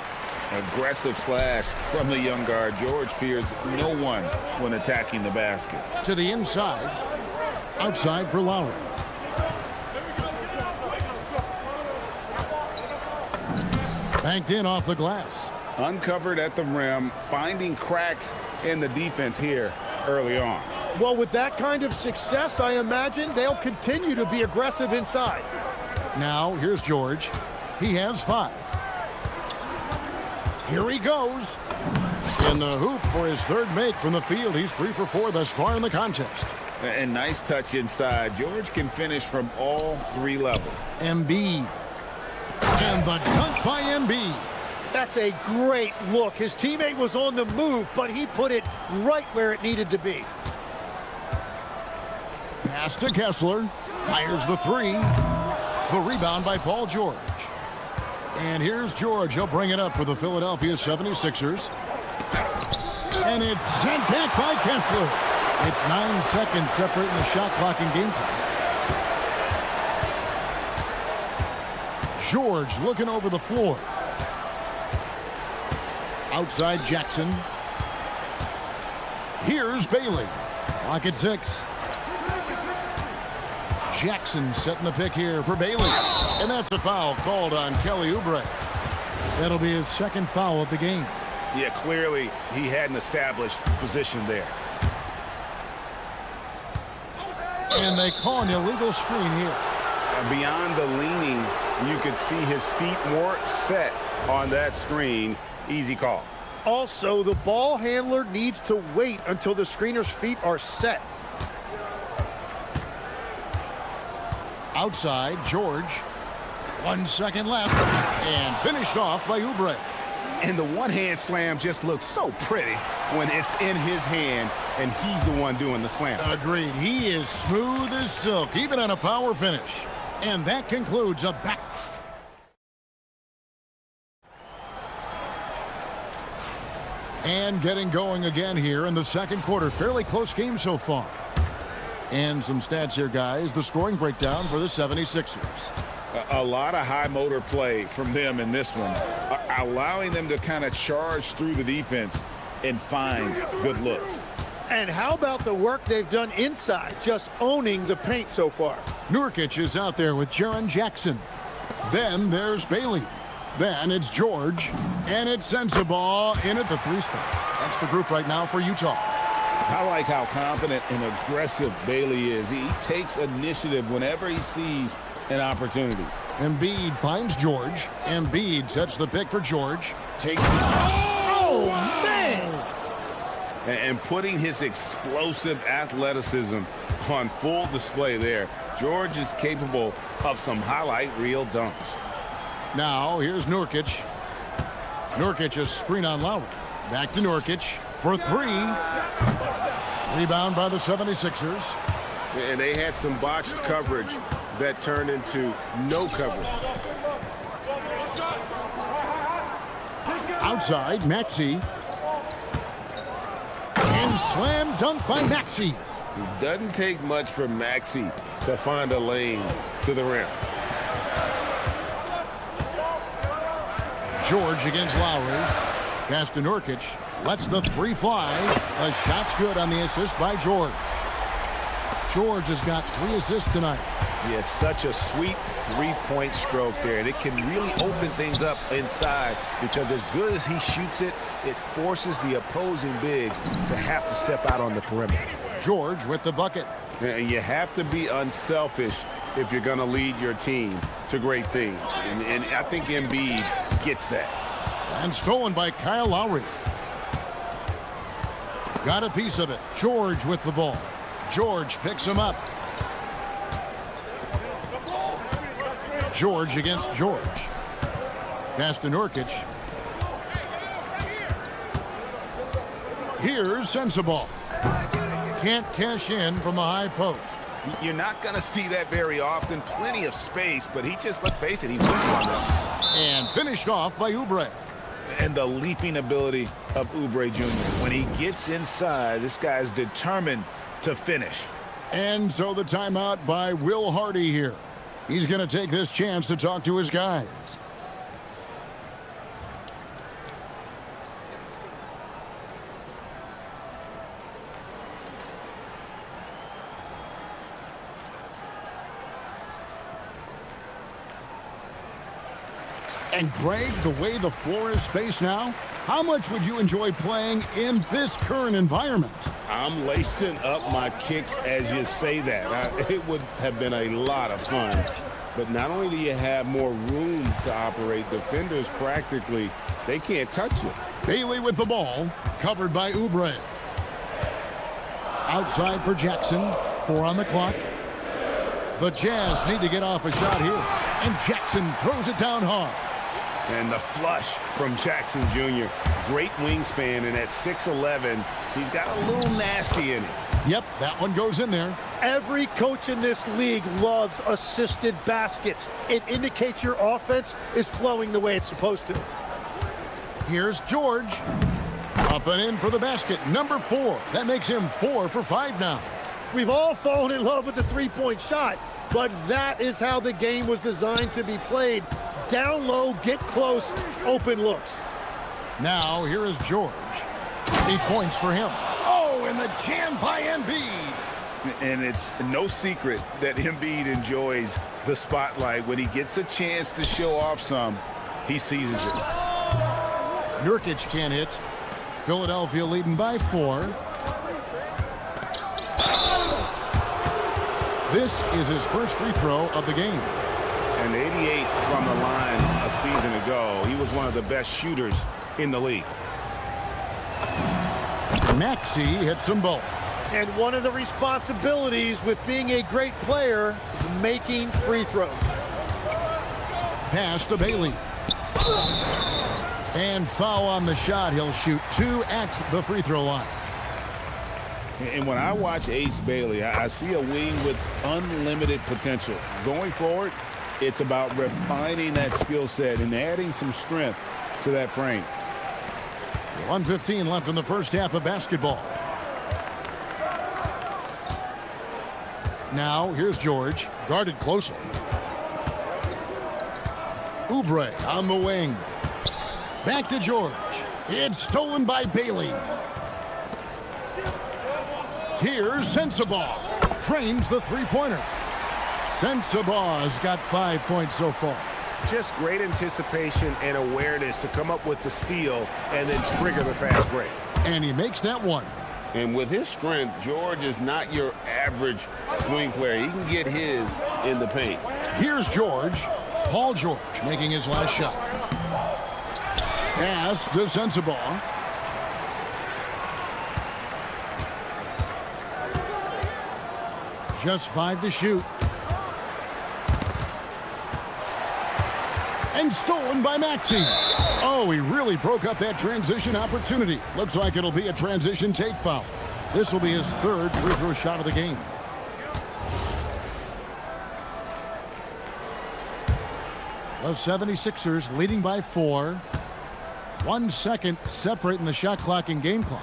Speaker 6: Aggressive slash from the young guard. George fears no one when attacking the basket.
Speaker 4: To the inside. Outside for Lowry. Banked in off the glass.
Speaker 6: Uncovered at the rim, finding cracks in the defense here early on.
Speaker 3: Well, with that kind of success, I imagine they'll continue to be aggressive inside.
Speaker 4: Now, here's George. He has 5. Here he goes. In the hoop for his third make from the field. He's 3 for 4 thus far in the contest.
Speaker 6: And nice touch inside. George can finish from all 3 levels.
Speaker 4: Embiid. And the dunk by Embiid.
Speaker 3: That's a great look. His teammate was on the move, but he put it right where it needed to be.
Speaker 4: Pass to Kessler. Fires the three. The rebound by Paul George. And here's George. He'll bring it up for the Philadelphia 76ers. And it's sent back by Kessler. It's 9 seconds separating the shot clock and game clock. George looking over the floor. Outside Jackson. Here's Bailey. Clock at 6. Jackson setting the pick here for Bailey. And that's a foul called on Kelly Oubre. That'll be his second foul of the game.
Speaker 6: Yeah, clearly he had an established position there.
Speaker 4: And they call an illegal screen here.
Speaker 6: And beyond the leaning, you could see his feet more set on that screen. Easy call.
Speaker 3: Also, the ball handler needs to wait until the screener's feet are set.
Speaker 4: Outside, George. 1 second left. And finished off by Oubre.
Speaker 6: And the one-hand slam just looks so pretty when it's in his hand and he's the one doing the slam.
Speaker 4: Agreed. He is smooth as silk, even on a power finish. And that concludes a back. And getting going again here in the second quarter. Fairly close game so far. And some stats here, guys. The scoring breakdown for the 76ers.
Speaker 6: A lot of high motor play from them in this one, allowing them to kind of charge through the defense and find good looks.
Speaker 3: And how about the work they've done inside, just owning the paint so far?
Speaker 4: Nurkic is out there with Jaren Jackson. Then there's Bailey. Then it's George. And it's Sensabaugh in at the 3 spot. That's the group right now for Utah.
Speaker 6: I like how confident and aggressive Bailey is. He takes initiative whenever he sees an opportunity.
Speaker 4: Embiid finds George. Embiid sets the pick for George.
Speaker 6: Takes
Speaker 3: man!
Speaker 6: And putting his explosive athleticism on full display there. George is capable of some highlight reel dunks.
Speaker 4: Now here's Nurkic. Nurkic a screen on Lowry. Back to Nurkic for 3. Rebound by the 76ers.
Speaker 6: And they had some botched coverage that turned into no coverage.
Speaker 4: Outside, Maxey. And slam dunk by Maxey.
Speaker 6: It doesn't take much for Maxey to find a lane to the rim.
Speaker 4: George against Lowry. Pass to Nurkic. Lets the 3 fly. The shot's good on the assist by George. George has got 3 assists tonight.
Speaker 6: Yeah, it's such a sweet 3-point stroke there. And it can really open things up inside because as good as he shoots it, it forces the opposing bigs to have to step out on the perimeter.
Speaker 4: George with the bucket.
Speaker 6: And you have to be unselfish if you're going to lead your team to great things. And I think Embiid gets that.
Speaker 4: And stolen by Kyle Lowry. Got a piece of it. George with the ball. George picks him up. George against George. Pass to Nurkic. Here's Sensabaugh. Can't cash in from the high post.
Speaker 6: You're not going to see that very often. Plenty of space, but he just, let's face it, he whips on them.
Speaker 4: And finished off by Oubre.
Speaker 6: And the leaping ability of Oubre Jr. When he gets inside, this guy's determined to finish.
Speaker 4: And so the timeout by Will Hardy here. He's going to take this chance to talk to his guys. And Greg, the way the floor is spaced now, how much would you enjoy playing in this current environment?
Speaker 6: I'm lacing up my kicks as you say that. It would have been a lot of fun. But not only do you have more room to operate, defenders practically, they can't touch you.
Speaker 4: Bailey with the ball, covered by Oubre. Outside for Jackson, 4 on the clock. The Jazz need to get off a shot here, and Jackson throws it down hard.
Speaker 6: And the flush from Jackson Jr. Great wingspan, and at 6'11", he's got a little nasty in it.
Speaker 4: Yep, that one goes in there.
Speaker 3: Every coach in this league loves assisted baskets. It indicates your offense is flowing the way it's supposed to.
Speaker 4: Here's George. Up and in for the basket, number 4. That makes him 4 for 5 now.
Speaker 3: We've all fallen in love with the three-point shot, but that is how the game was designed to be played. Down low, get close, open looks.
Speaker 4: Now, here is George. 8 points for him. Oh, and the jam by Embiid.
Speaker 6: And it's no secret that Embiid enjoys the spotlight. When he gets a chance to show off some, he seizes it.
Speaker 4: Nurkic can't hit. Philadelphia leading by 4. This is his first free throw of the game.
Speaker 6: And 88 from the line a season ago. He was one of the best shooters in the league.
Speaker 4: Maxey hits them both.
Speaker 3: And one of the responsibilities with being a great player is making free throws.
Speaker 4: Pass to Bailey. And foul on the shot. He'll shoot 2 at the free throw line.
Speaker 6: And when I watch Ace Bailey, I see a wing with unlimited potential. Going forward, it's about refining that skill set and adding some strength to that frame.
Speaker 4: 1:15 left in the first half of basketball. Now, here's George, guarded closely. Oubre on the wing. Back to George. It's stolen by Bailey. Here's Sensabaugh. Trains the three-pointer. Sensabaugh's got 5 points so far.
Speaker 6: Just great anticipation and awareness to come up with the steal and then trigger the fast break.
Speaker 4: And he makes that one.
Speaker 6: And with his strength, George is not your average swing player. He can get his in the paint.
Speaker 4: Here's George. Paul George making his last shot. Pass to Sensabaugh. Just 5 to shoot. And stolen by Maxey. Oh, he really broke up that transition opportunity. Looks like it'll be a transition take foul. This will be his 3rd free throw shot of the game. The 76ers leading by 4. 1 second separating the shot clock and game clock.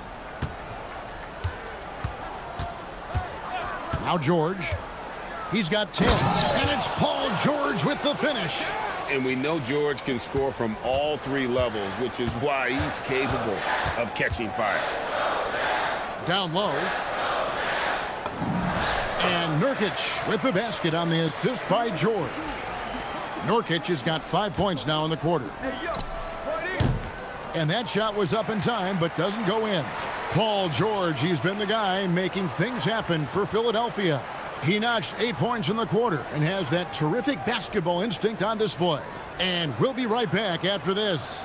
Speaker 4: Now George. He's got 10. And it's Paul George with the finish.
Speaker 6: And we know George can score from all 3 levels, which is why he's capable of catching fire.
Speaker 4: Down low. And Nurkic with the basket on the assist by George. Nurkic has got 5 points now in the quarter. And that shot was up in time, but doesn't go in. Paul George, he's been the guy making things happen for Philadelphia. He notched 8 points in the quarter and has that terrific basketball instinct on display. And we'll be right back after this.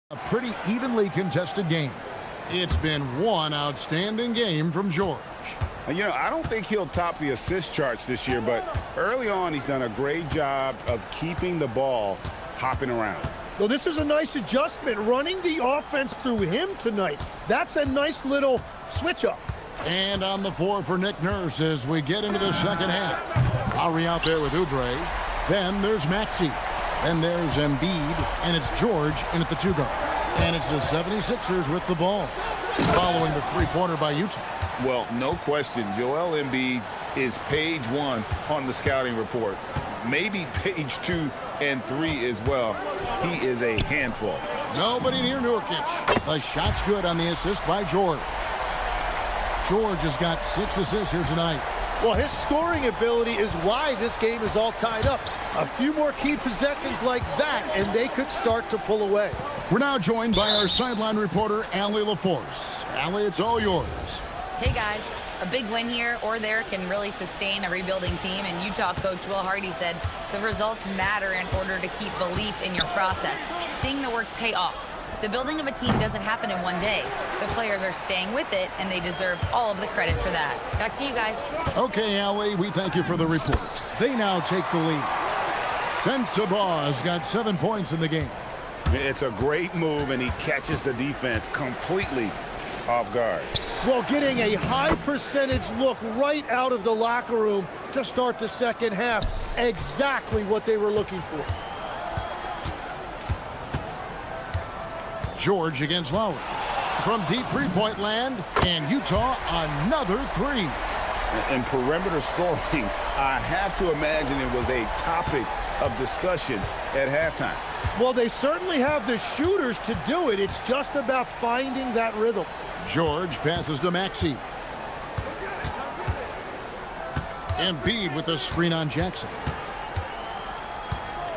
Speaker 4: A pretty evenly contested game. It's been one outstanding game from George.
Speaker 6: And, you know, I don't think he'll top the assist charts this year, but early on he's done a great job of keeping the ball hopping around.
Speaker 3: Well, this is a nice adjustment, running the offense through him tonight. That's a nice little switch up.
Speaker 4: And on the floor for Nick Nurse as we get into the second half. Lowry out there with Oubre. Then there's Maxey. Then there's Embiid. And it's George in at the two-guard. And it's the 76ers with the ball. Following the three-pointer by Utah.
Speaker 6: Well, no question, Joel Embiid is page 1 on the scouting report. Maybe page 2 and 3 as well. He is a handful.
Speaker 4: Nobody near Nurkic. The shot's good on the assist by George. George has got 6 assists here tonight.
Speaker 3: Well, his scoring ability is why this game is all tied up. A few more key possessions like that, and they could start to pull away.
Speaker 4: We're now joined by our sideline reporter, Allie LaForce. Allie, it's all yours.
Speaker 7: Hey guys, a big win here or there can really sustain a rebuilding team, and Utah coach Will Hardy said the results matter in order to keep belief in your process, seeing the work pay off. The building of a team doesn't happen in one day. The players are staying with it, and they deserve all of the credit for that. Back to you guys.
Speaker 4: Okay, Allie, we thank you for the report. They now take the lead. Sensabaugh has got 7 points in the game.
Speaker 6: It's a great move, and he catches the defense completely off guard.
Speaker 3: Well, getting a high percentage look right out of the locker room to start the second half. Exactly what they were looking for.
Speaker 4: George against Lowry. From deep three-point land, and Utah another three.
Speaker 6: And perimeter scoring, I have to imagine it was a topic of discussion at halftime.
Speaker 3: Well, they certainly have the shooters to do it. It's just about finding that rhythm.
Speaker 4: George passes to Maxey. Embiid with a screen on Jackson.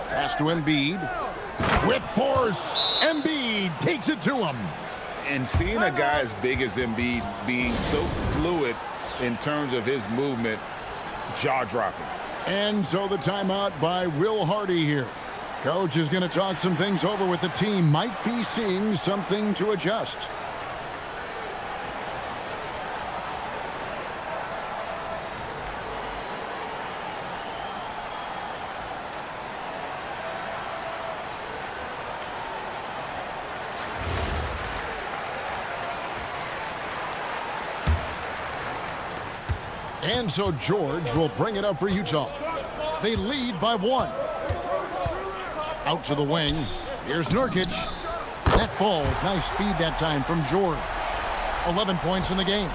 Speaker 4: Pass to Embiid. With force, Embiid takes it to him.
Speaker 6: And seeing a guy as big as Embiid being so fluid in terms of his movement, jaw-dropping.
Speaker 4: And so the timeout by Will Hardy here. Coach is going to talk some things over with the team. Might be seeing something to adjust. And so George will bring it up for Utah. They lead by 1. Out to the wing. Here's Nurkic. That falls. Nice feed that time from George. 11 points in the game.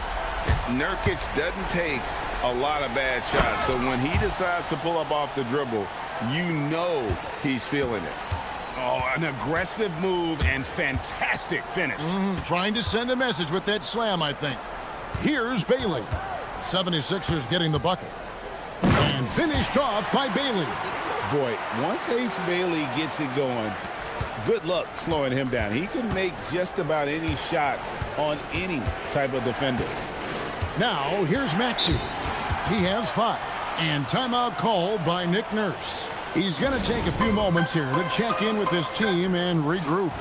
Speaker 6: Nurkic doesn't take a lot of bad shots, so when he decides to pull up off the dribble, you know he's feeling it. Oh, an aggressive move and fantastic finish.
Speaker 4: Trying to send a message with that slam, I think. Here's Bailey. 76ers getting the bucket. And finished off by Bailey.
Speaker 6: Boy, once Ace Bailey gets it going, good luck slowing him down. He can make just about any shot on any type of defender.
Speaker 4: Now, here's Maxey. He has 5. And timeout called by Nick Nurse. He's going to take a few moments here to check in with his team and regroup.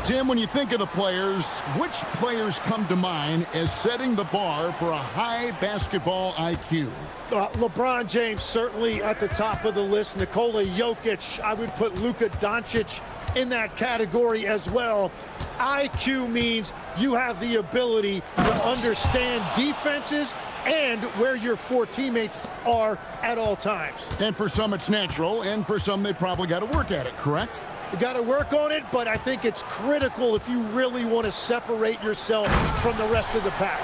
Speaker 4: Tim, when you think of the players, which players come to mind as setting the bar for a high basketball IQ?
Speaker 3: LeBron James certainly at the top of the list. Nikola Jokic, I would put Luka Doncic in that category as well. IQ means you have the ability to understand defenses and where your 4 teammates are at all times.
Speaker 4: And for some it's natural, and for some they probably got to work at it, correct?
Speaker 3: You got to work on it, but I think it's critical if you really want to separate yourself from the rest of the pack.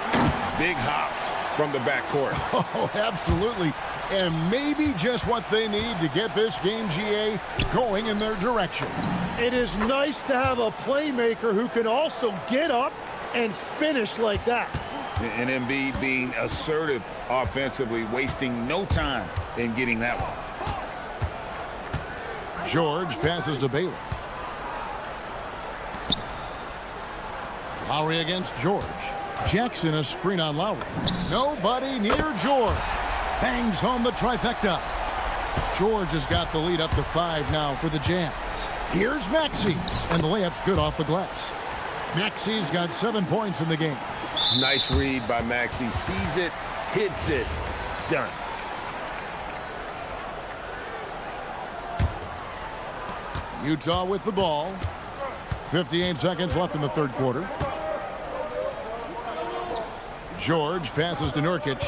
Speaker 6: Big hops from the backcourt.
Speaker 4: Oh, absolutely. And maybe just what they need to get this game, GA, going in their direction.
Speaker 3: It is nice to have a playmaker who can also get up and finish like that.
Speaker 6: And Embiid being assertive offensively, wasting no time in getting that one.
Speaker 4: George passes to Bailey. Lowry against George. Jackson a screen on Lowry. Nobody near George. Bangs home the trifecta. George has got the lead up to 5 now for the Jazz. Here's Maxey. And the layup's good off the glass. Maxey's got 7 points in the game.
Speaker 6: Nice read by Maxey. Sees it, hits it, done.
Speaker 4: Utah with the ball. 58 seconds left in the third quarter. George passes to Nurkic.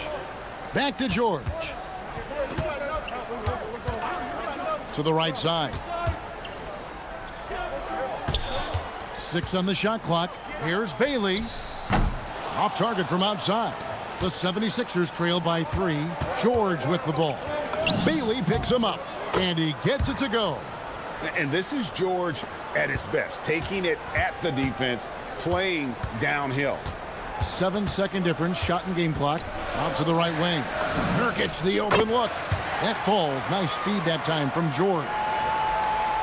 Speaker 4: Back to George. To the right side. 6 on the shot clock. Here's Bailey. Off target from outside. The 76ers trail by 3. George with the ball. Bailey picks him up, and he gets it to go.
Speaker 6: And this is George at his best, taking it at the defense, playing downhill.
Speaker 4: 7-second difference, shot and game clock. Out to the right wing. Nurkic, the open look. That falls. Nice speed that time from George.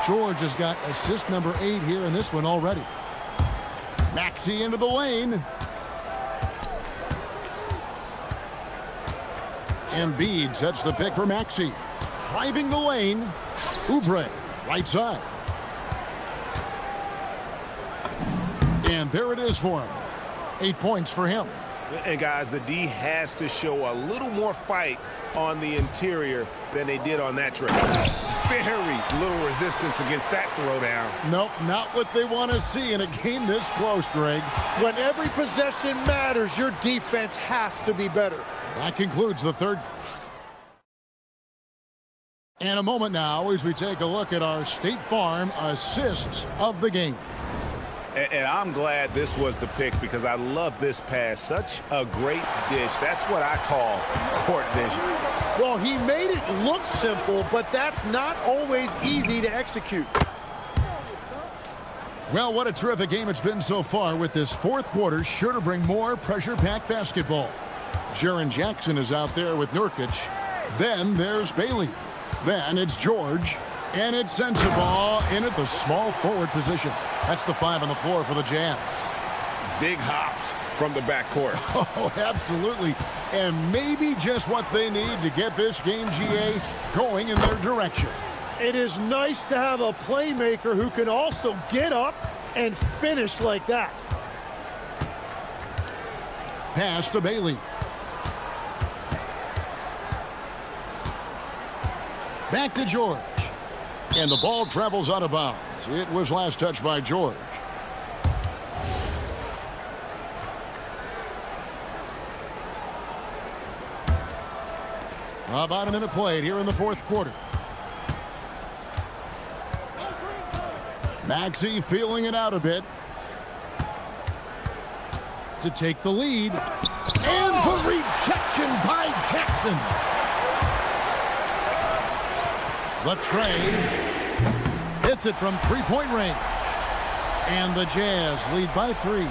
Speaker 4: George has got assist number 8 here in this one already. Maxey into the lane. Embiid sets the pick for Maxey. Driving the lane. Oubre, right side. And there it is for him. 8 points for him.
Speaker 6: And guys, the D has to show a little more fight on the interior than they did on that trip. Very little resistance against that throwdown.
Speaker 4: Nope, not what they want to see in a game this close, Greg.
Speaker 3: When every possession matters, your defense has to be better.
Speaker 4: That concludes the third. And a moment now as we take a look at our State Farm assists of the game.
Speaker 6: And I'm glad this was the pick because I love this pass. Such a great dish. That's what I call court vision.
Speaker 3: Well, he made it look simple, but that's not always easy to execute.
Speaker 4: Well, what a terrific game it's been so far, with this fourth quarter sure to bring more pressure-packed basketball. Jaren Jackson is out there with Nurkic. Then there's Bailey. Then it's George. And it's Sensabaugh in at the small forward position. That's the 5 on the floor for the Jazz.
Speaker 6: Big hops from the backcourt.
Speaker 4: Oh, absolutely. And maybe just what they need to get this game, GA, going in their direction.
Speaker 3: It is nice to have a playmaker who can also get up and finish like that.
Speaker 4: Pass to Bailey. Back to George. And the ball travels out of bounds. It was last touched by George. About a minute played here in the fourth quarter. Maxey feeling it out a bit to take the lead. And the rejection by Jackson. The tray hits it from three-point range. And the Jazz lead by 3.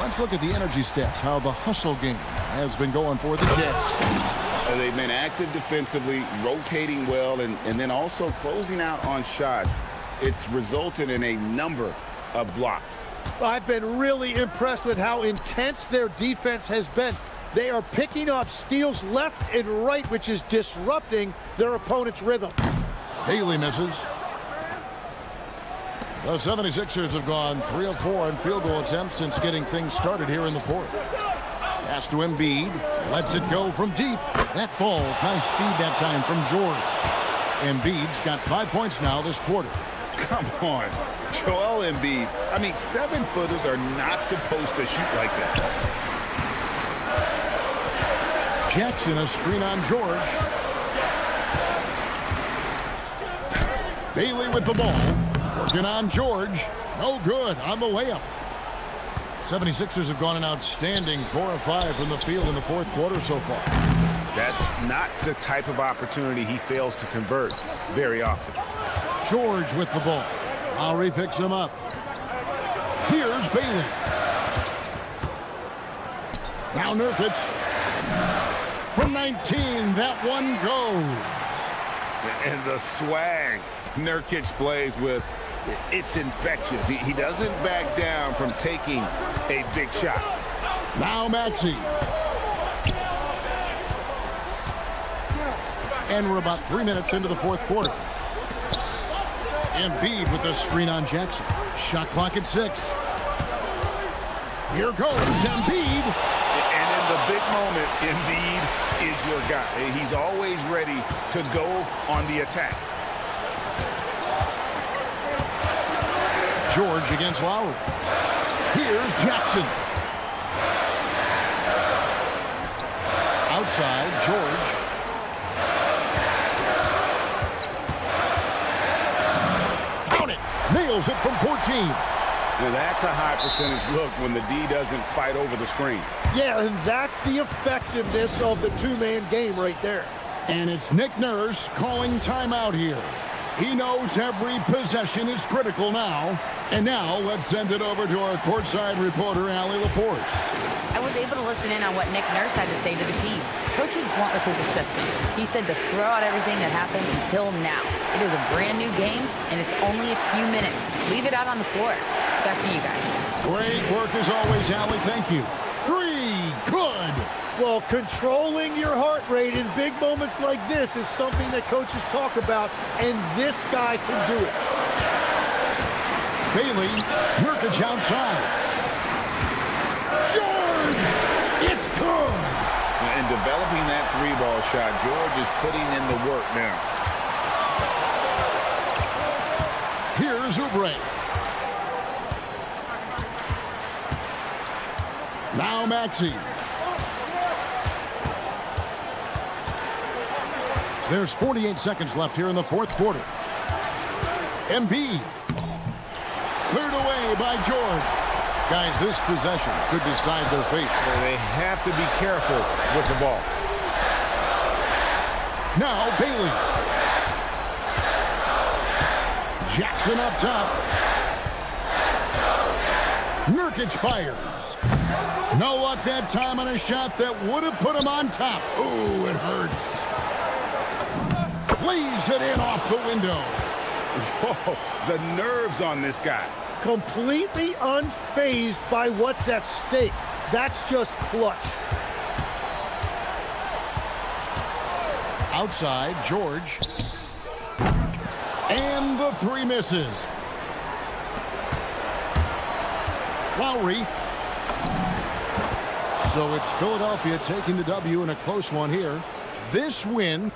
Speaker 4: Let's look at the energy stats, how the hustle game has been going for the Jazz.
Speaker 6: They've been active defensively, rotating well, and then also closing out on shots. It's resulted in a number of blocks.
Speaker 3: I've been really impressed with how intense their defense has been. They are picking up steals left and right, which is disrupting their opponent's rhythm.
Speaker 4: Bailey misses. The 76ers have gone 3 of 4 on field goal attempts since getting things started here in the fourth. Pass to Embiid. Lets it go from deep. That falls. Nice feed that time from George. Embiid's got 5 points now this quarter.
Speaker 6: Come on. Joel Embiid. I mean, 7-footers are not supposed to shoot like that.
Speaker 4: Jackson, a screen on George. Bailey with the ball. Working on George. No good on the layup. 76ers have gone an outstanding 4 of 5 from the field in the fourth quarter so far.
Speaker 6: That's not the type of opportunity he fails to convert very often.
Speaker 4: George with the ball. Lowry picks him up. Here's Bailey. Now Nurkic. From 19, that one goes.
Speaker 6: And the swag Nurkic plays with, it's infectious. He doesn't back down from taking a big shot.
Speaker 4: Now Maxey. And we're about 3 minutes into the fourth quarter. Embiid with a screen on Jackson. Shot clock at 6. Here goes Embiid.
Speaker 6: And in the big moment, Embiid is your guy. He's always ready to go on the attack.
Speaker 4: George against Lowry. Here's Jackson. Outside, George. Count it. Nails it from 14.
Speaker 6: Now that's a high percentage look when the D doesn't fight over the screen.
Speaker 3: Yeah, and that's the effectiveness of the two-man game right there.
Speaker 4: And it's Nick Nurse calling timeout here. He knows every possession is critical now. And now let's send it over to our courtside reporter, Allie LaForce.
Speaker 7: I was able to listen in on what Nick Nurse had to say to the team. Coach was blunt with his assessment. He said to throw out everything that happened until now. It is a brand new game, and it's only a few minutes. Leave it out on the floor. Back to you guys.
Speaker 4: Great work as always, Allie. Thank you. 3. Good.
Speaker 3: Well, controlling your heart rate in big moments like this is something that coaches talk about, and this guy can do it.
Speaker 4: Bailey, Nurkic outside. George! It's good!
Speaker 6: And developing that three-ball shot, George is putting in the work now.
Speaker 4: Here's Oubre. Now Maxey. There's 48 seconds left here in the fourth quarter. Embiid. Cleared away by George. Guys, this possession could decide their fate.
Speaker 6: And they have to be careful with the ball.
Speaker 4: Now Bailey. Jackson up top. Nurkic fires. No luck that time on a shot that would have put him on top. Ooh, it hurts. Lays it in off the window.
Speaker 6: Whoa, the nerves on this guy.
Speaker 3: Completely unfazed by what's at stake. That's just clutch.
Speaker 4: Outside, George. And the 3 misses. Lowry. So it's Philadelphia taking the W in a close one here. This win.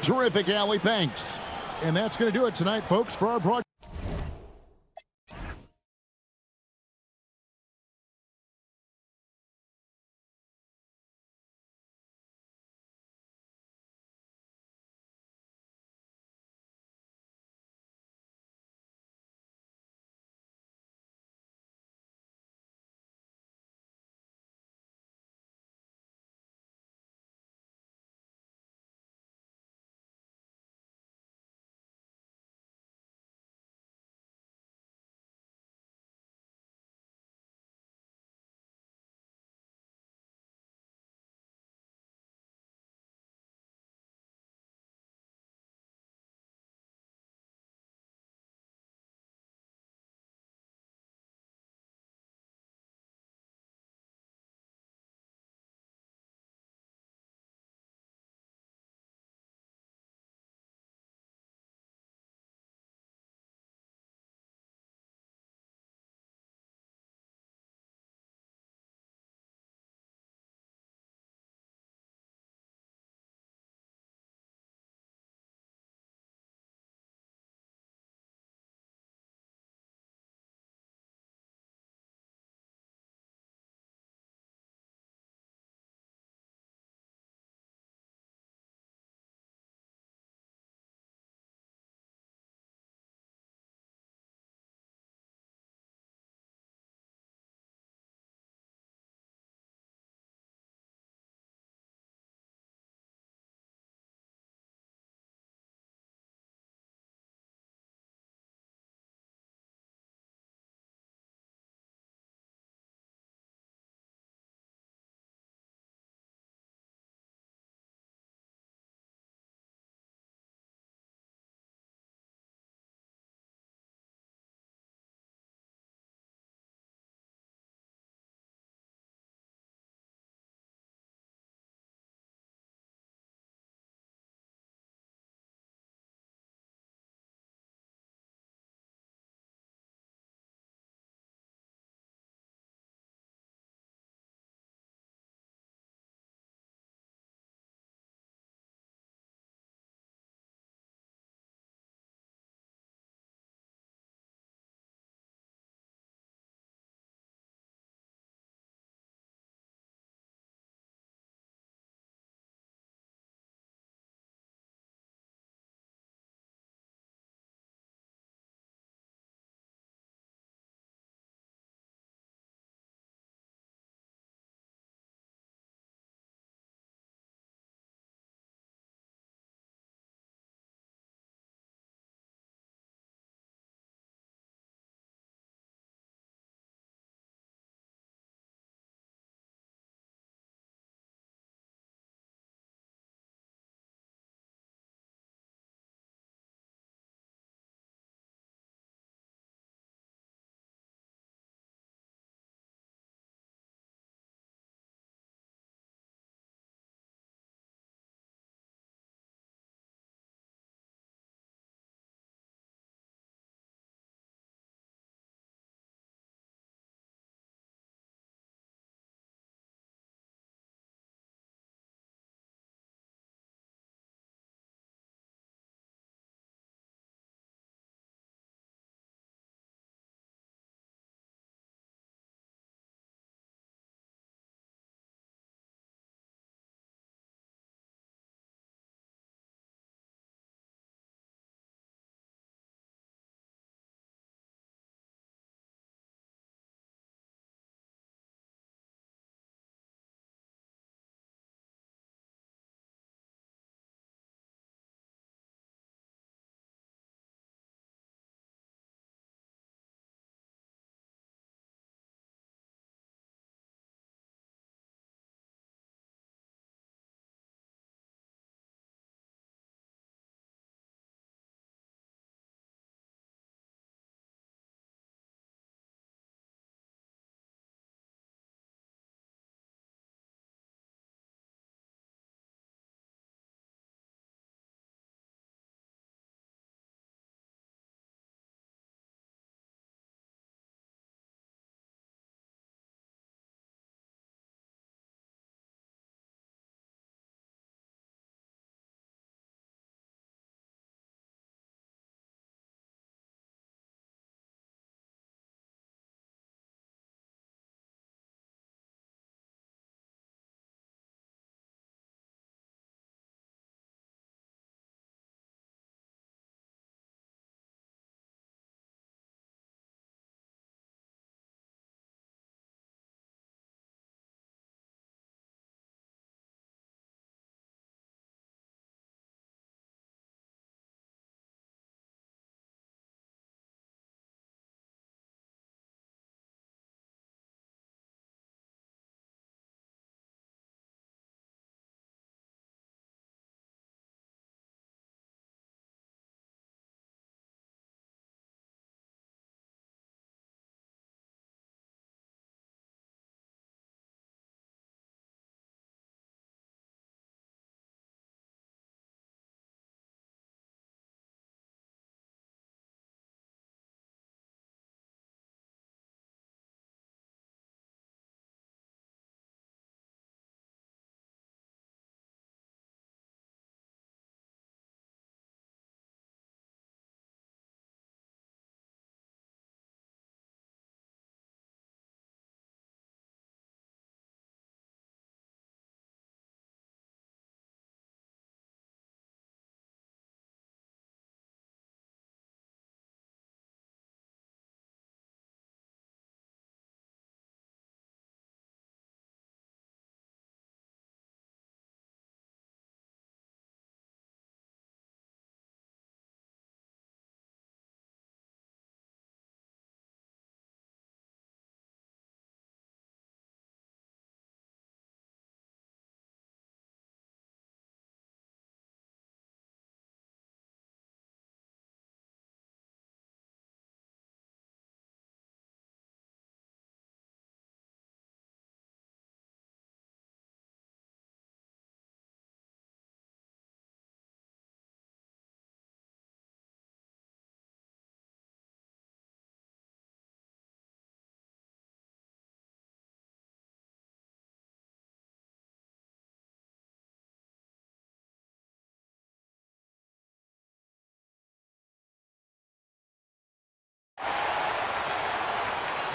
Speaker 4: Terrific, Allie. Thanks. And that's going to do it tonight, folks, for our broadcast.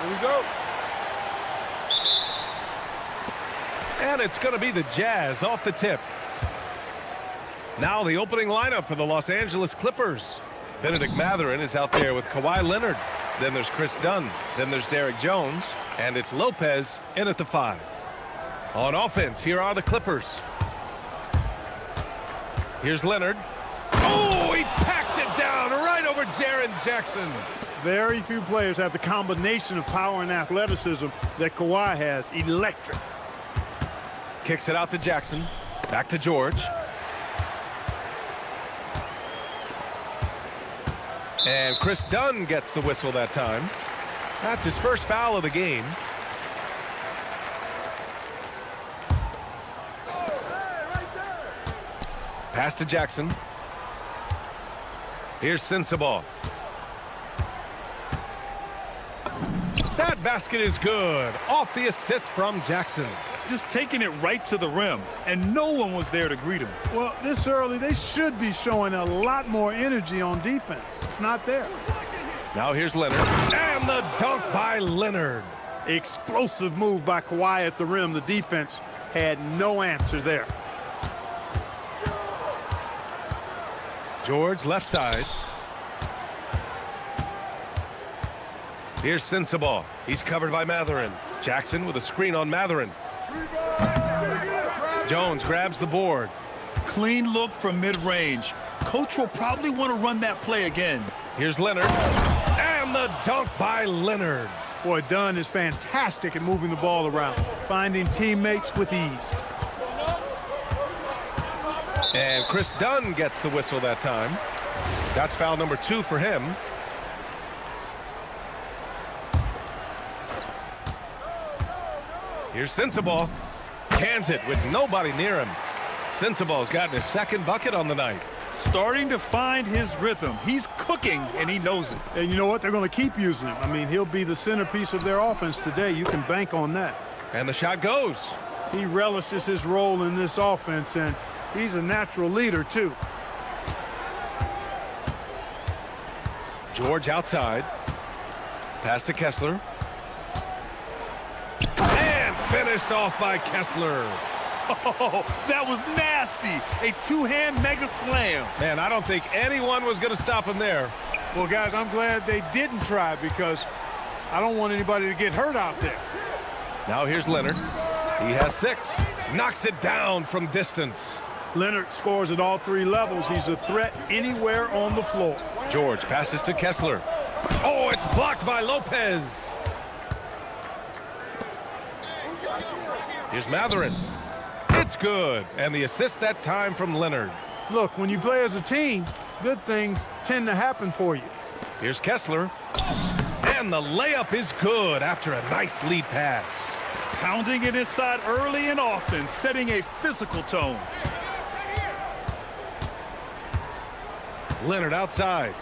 Speaker 6: Here we go.
Speaker 1: And it's going to be the Jazz off the tip. Now the opening lineup for the Los Angeles Clippers. Benedict Mathurin is out there with Kawhi Leonard. Then there's Chris Dunn. Then there's Derek Jones. And it's Lopez in at the 5. On offense, here are the Clippers. Here's Leonard. Oh, he packs it down right over Jaren Jackson.
Speaker 11: Very few players have the combination of power and athleticism that Kawhi has. Electric.
Speaker 1: Kicks it out to Jackson. Back to George. And Chris Dunn gets the whistle that time. That's his first foul of the game. Pass to Jackson. Here's Sensabaugh. That basket is good. Off the assist from Jackson.
Speaker 2: Just taking it right to the rim, and no one was there to greet him.
Speaker 11: Well, this early, they should be showing a lot more energy on defense. It's not there.
Speaker 1: Now here's Leonard. And the dunk by Leonard.
Speaker 11: Explosive move by Kawhi at the rim. The defense had no answer there.
Speaker 1: George left side. Here's Sensabaugh. He's covered by Mathurin. Jackson with a screen on Mathurin. Jones grabs the board.
Speaker 2: Clean look from mid-range. Coach will probably want to run that play again.
Speaker 1: Here's Leonard. And the dunk by Leonard.
Speaker 11: Boy, Dunn is fantastic at moving the ball around, finding teammates with ease.
Speaker 1: And Chris Dunn gets the whistle that time. That's foul number 2 for him. Here's Sensabaugh. Cans it with nobody near him. Sensabaugh's gotten his second bucket on the night.
Speaker 2: Starting to find his rhythm. He's cooking, and he knows it.
Speaker 11: And you know what? They're going to keep using him. I mean, he'll be the centerpiece of their offense today. You can bank on that.
Speaker 1: And the shot goes.
Speaker 11: He relishes his role in this offense, and he's a natural leader, too.
Speaker 1: George outside. Pass to Kessler. And finished off by Kessler.
Speaker 2: Oh, that was nasty. A two-hand mega slam.
Speaker 1: Man, I don't think anyone was going to stop him there.
Speaker 11: Well, guys, I'm glad they didn't try because I don't want anybody to get hurt out there.
Speaker 1: Now here's Leonard. He has 6. Knocks it down from distance.
Speaker 11: Leonard scores at all 3 levels. He's a threat anywhere on the floor.
Speaker 1: George passes to Kessler. Oh, it's blocked by Lopez. Here's Mathurin. It's good. And the assist that time from Leonard.
Speaker 11: Look, when you play as a team, good things tend to happen for you.
Speaker 1: Here's Kessler. And the layup is good after a nice lead pass.
Speaker 2: Pounding it inside early and often, setting a physical tone.
Speaker 1: Leonard outside.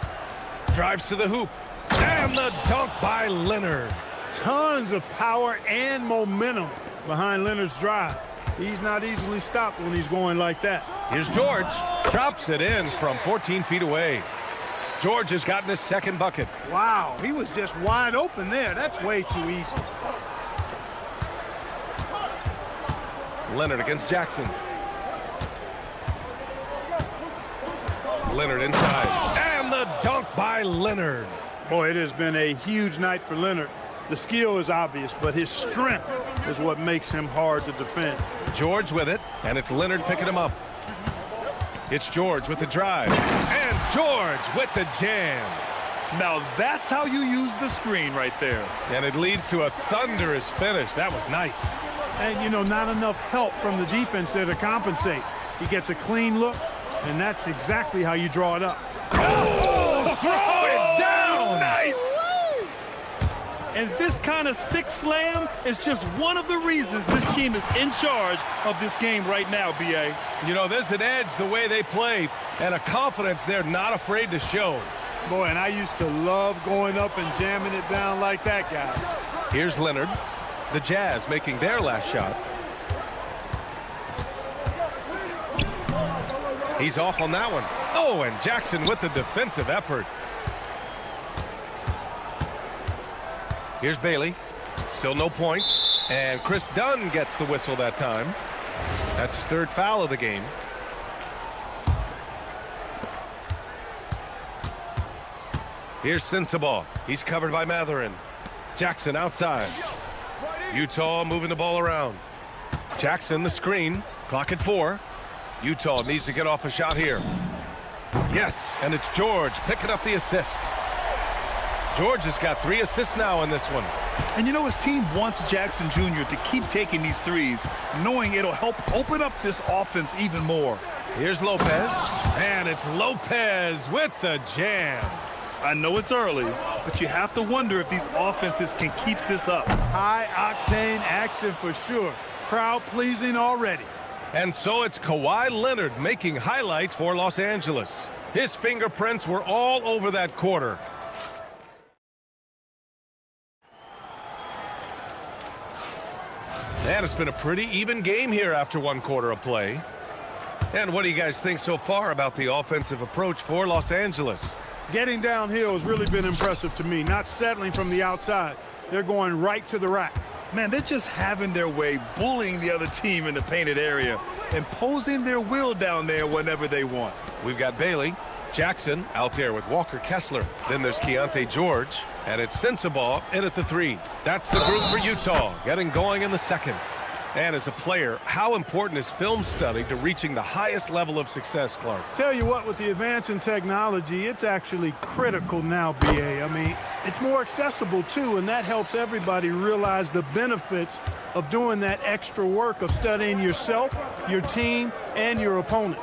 Speaker 1: Drives to the hoop. And the dunk by Leonard.
Speaker 11: Tons of power and momentum behind Leonard's drive. He's not easily stopped when he's going like that.
Speaker 1: Here's George. Drops it in from 14 feet away. George has gotten his second bucket.
Speaker 11: Wow, he was just wide open there. That's way too easy.
Speaker 1: Leonard against Jackson. Leonard inside. And the dunk by Leonard.
Speaker 11: Boy, it has been a huge night for Leonard. The skill is obvious, but his strength is what makes him hard to defend.
Speaker 1: George with it, and it's Leonard picking him up. It's George with the drive. And George with the jam.
Speaker 2: Now that's how you use the screen right there.
Speaker 1: And it leads to a thunderous finish. That was nice.
Speaker 11: And, you know, not enough help from the defense there to compensate. He gets a clean look, and that's exactly how you draw it up.
Speaker 1: Oh, throw it down!
Speaker 2: Nice! And this kind of sick slam is just one of the reasons this team is in charge of this game right now, B.A.
Speaker 1: You know, there's an edge the way they play and a confidence they're not afraid to show.
Speaker 11: Boy, and I used to love going up and jamming it down like that, guys.
Speaker 1: Here's Leonard. The Jazz making their last shot. He's off on that one. Oh, and Jackson with the defensive effort. Here's Bailey. Still no points. And Chris Dunn gets the whistle that time. That's his third foul of the game. Here's Sensabaugh. He's covered by Matherin. Jackson outside. Utah moving the ball around. Jackson the screen. Clock at 4. Utah needs to get off a shot here. Yes, and it's George picking up the assist. George has got 3 assists now in this one.
Speaker 2: And you know, his team wants Jackson Jr. to keep taking these threes, knowing it'll help open up this offense even more.
Speaker 1: Here's Lopez, and it's Lopez with the jam.
Speaker 2: I know it's early, but you have to wonder if these offenses can keep this up.
Speaker 11: High-octane action for sure. Crowd-pleasing already.
Speaker 1: And so it's Kawhi Leonard making highlights for Los Angeles. His fingerprints were all over that quarter. And it's been a pretty even game here after 1 quarter of play. And what do you guys think so far about the offensive approach for Los Angeles?
Speaker 11: Getting downhill has really been impressive to me, not settling from the outside. They're going right to the rack.
Speaker 2: Man, they're just having their way, bullying the other team in the painted area, imposing their will down there whenever they want.
Speaker 1: We've got Bailey, Jackson out there with Walker Kessler. Then there's Keontae George, and it's Sensabaugh in at the 3. That's the group for Utah, getting going in the second. And as a player, how important is film study to reaching the highest level of success, Clark?
Speaker 11: Tell you what, with the advance in technology, it's actually critical now, BA. I mean, it's more accessible, too, and that helps everybody realize the benefits of doing that extra work of studying yourself, your team, and your opponents.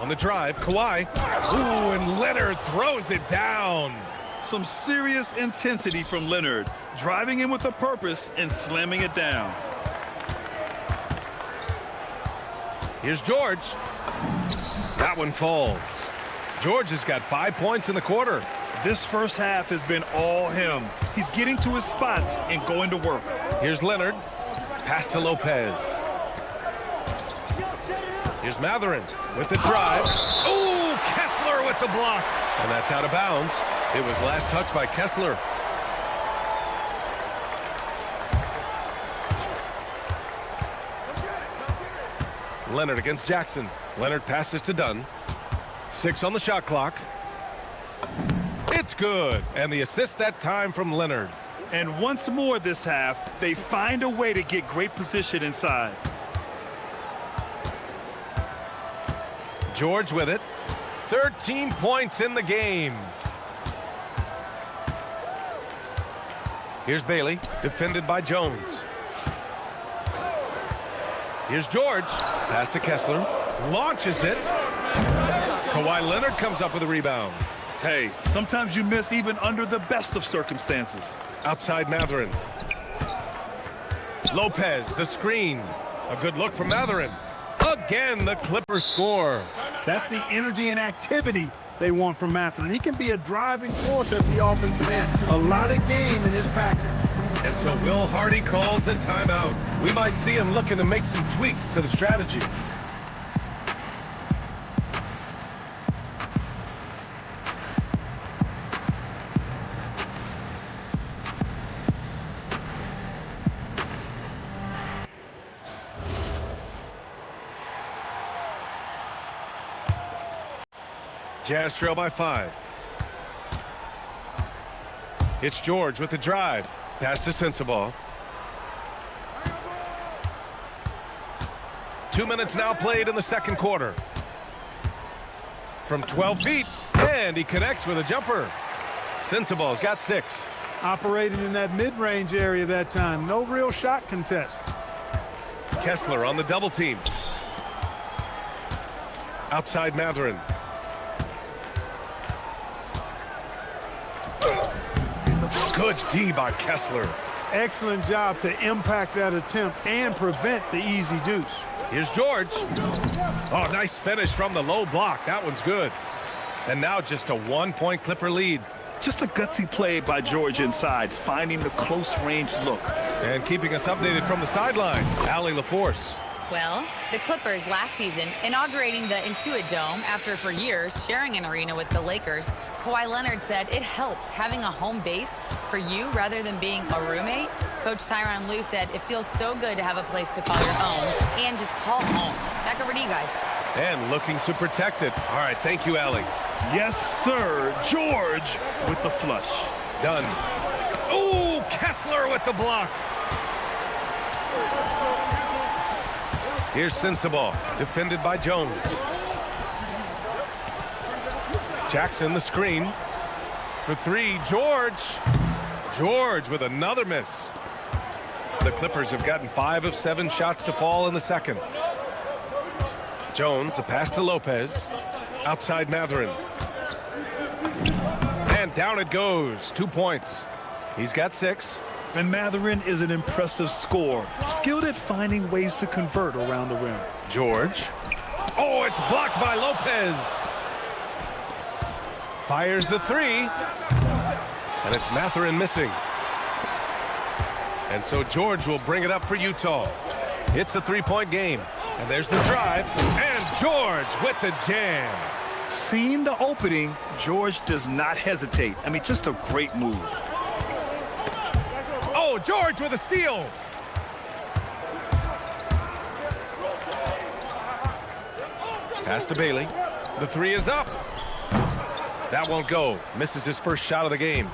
Speaker 1: On the drive, Kawhi. Ooh, and Leonard throws it down.
Speaker 2: Some serious intensity from Leonard, driving in with a purpose and slamming it down.
Speaker 1: Here's George. That one falls. George has got 5 points in the quarter.
Speaker 2: This first half has been all him. He's getting to his spots and going to work.
Speaker 1: Here's Leonard. Pass to Lopez. Here's Matherin with the drive. Ooh, Kessler with the block. And that's out of bounds. It was last touched by Kessler. Leonard against Jackson. Leonard passes to Dunn. 6 on the shot clock. It's good. And the assist that time from Leonard.
Speaker 2: And once more this half, they find a way to get great position inside.
Speaker 1: George with it. 13 points in the game. Here's Bailey, defended by Jones. Here's George. Pass to Kessler. Launches it. Kawhi Leonard comes up with a rebound.
Speaker 2: Hey, sometimes you miss even under the best of circumstances.
Speaker 1: Outside Matherin. Lopez, the screen. A good look from Matherin. Again, the Clippers score.
Speaker 11: That's the energy and activity they want from Matherin. He can be a driving force at the offensive end. A lot of game in his package.
Speaker 1: And so Will Hardy calls the timeout. We might see him looking to make some tweaks to the strategy. Jazz trail by 5. It's George with the drive. Pass to Sensabaugh. 2 minutes now played in the second quarter. From 12 feet, and he connects with a jumper. Sensabaugh's got 6.
Speaker 11: Operating in that mid-range area that time. No real shot contest.
Speaker 1: Kessler on the double team. Outside Matherin. Good D by Kessler.
Speaker 11: Excellent job to impact that attempt and prevent the easy deuce.
Speaker 1: Here's George. Oh, nice finish from the low block. That one's good. And now just a 1-point Clipper lead.
Speaker 2: Just a gutsy play by George inside, finding the close range look.
Speaker 1: And keeping us updated from the sideline, Allie LaForce.
Speaker 7: Well, the Clippers last season, inaugurating the Intuit Dome after for years sharing an arena with the Lakers, Kawhi Leonard said it helps having a home base for you rather than being a roommate. Coach Tyronn Lue said it feels so good to have a place to call your own and just call home. Back over to you guys.
Speaker 1: And looking to protect it. All right, thank you, Allie.
Speaker 2: Yes, sir. George with the flush.
Speaker 1: Done. Oh, Kessler with the block. Here's Sensabaugh, defended by Jones. Jackson the screen. For three, George. George with another miss. The Clippers have gotten 5 of 7 shots to fall in the second. Jones, the pass to Lopez. Outside Matherin. And down it goes. 2 points. He's got 6.
Speaker 2: And Matherin is an impressive scorer, skilled at finding ways to convert around the rim.
Speaker 1: George. Oh, it's blocked by Lopez. Fires the 3. And it's Matherin missing. And so George will bring it up for Utah. It's a 3-point game. And there's the drive. And George with the jam.
Speaker 2: Seeing the opening, George does not hesitate. I mean, just a great move.
Speaker 1: Oh, George with a steal. Pass to Bailey. The 3 is up. That won't go. Misses his first shot of the game.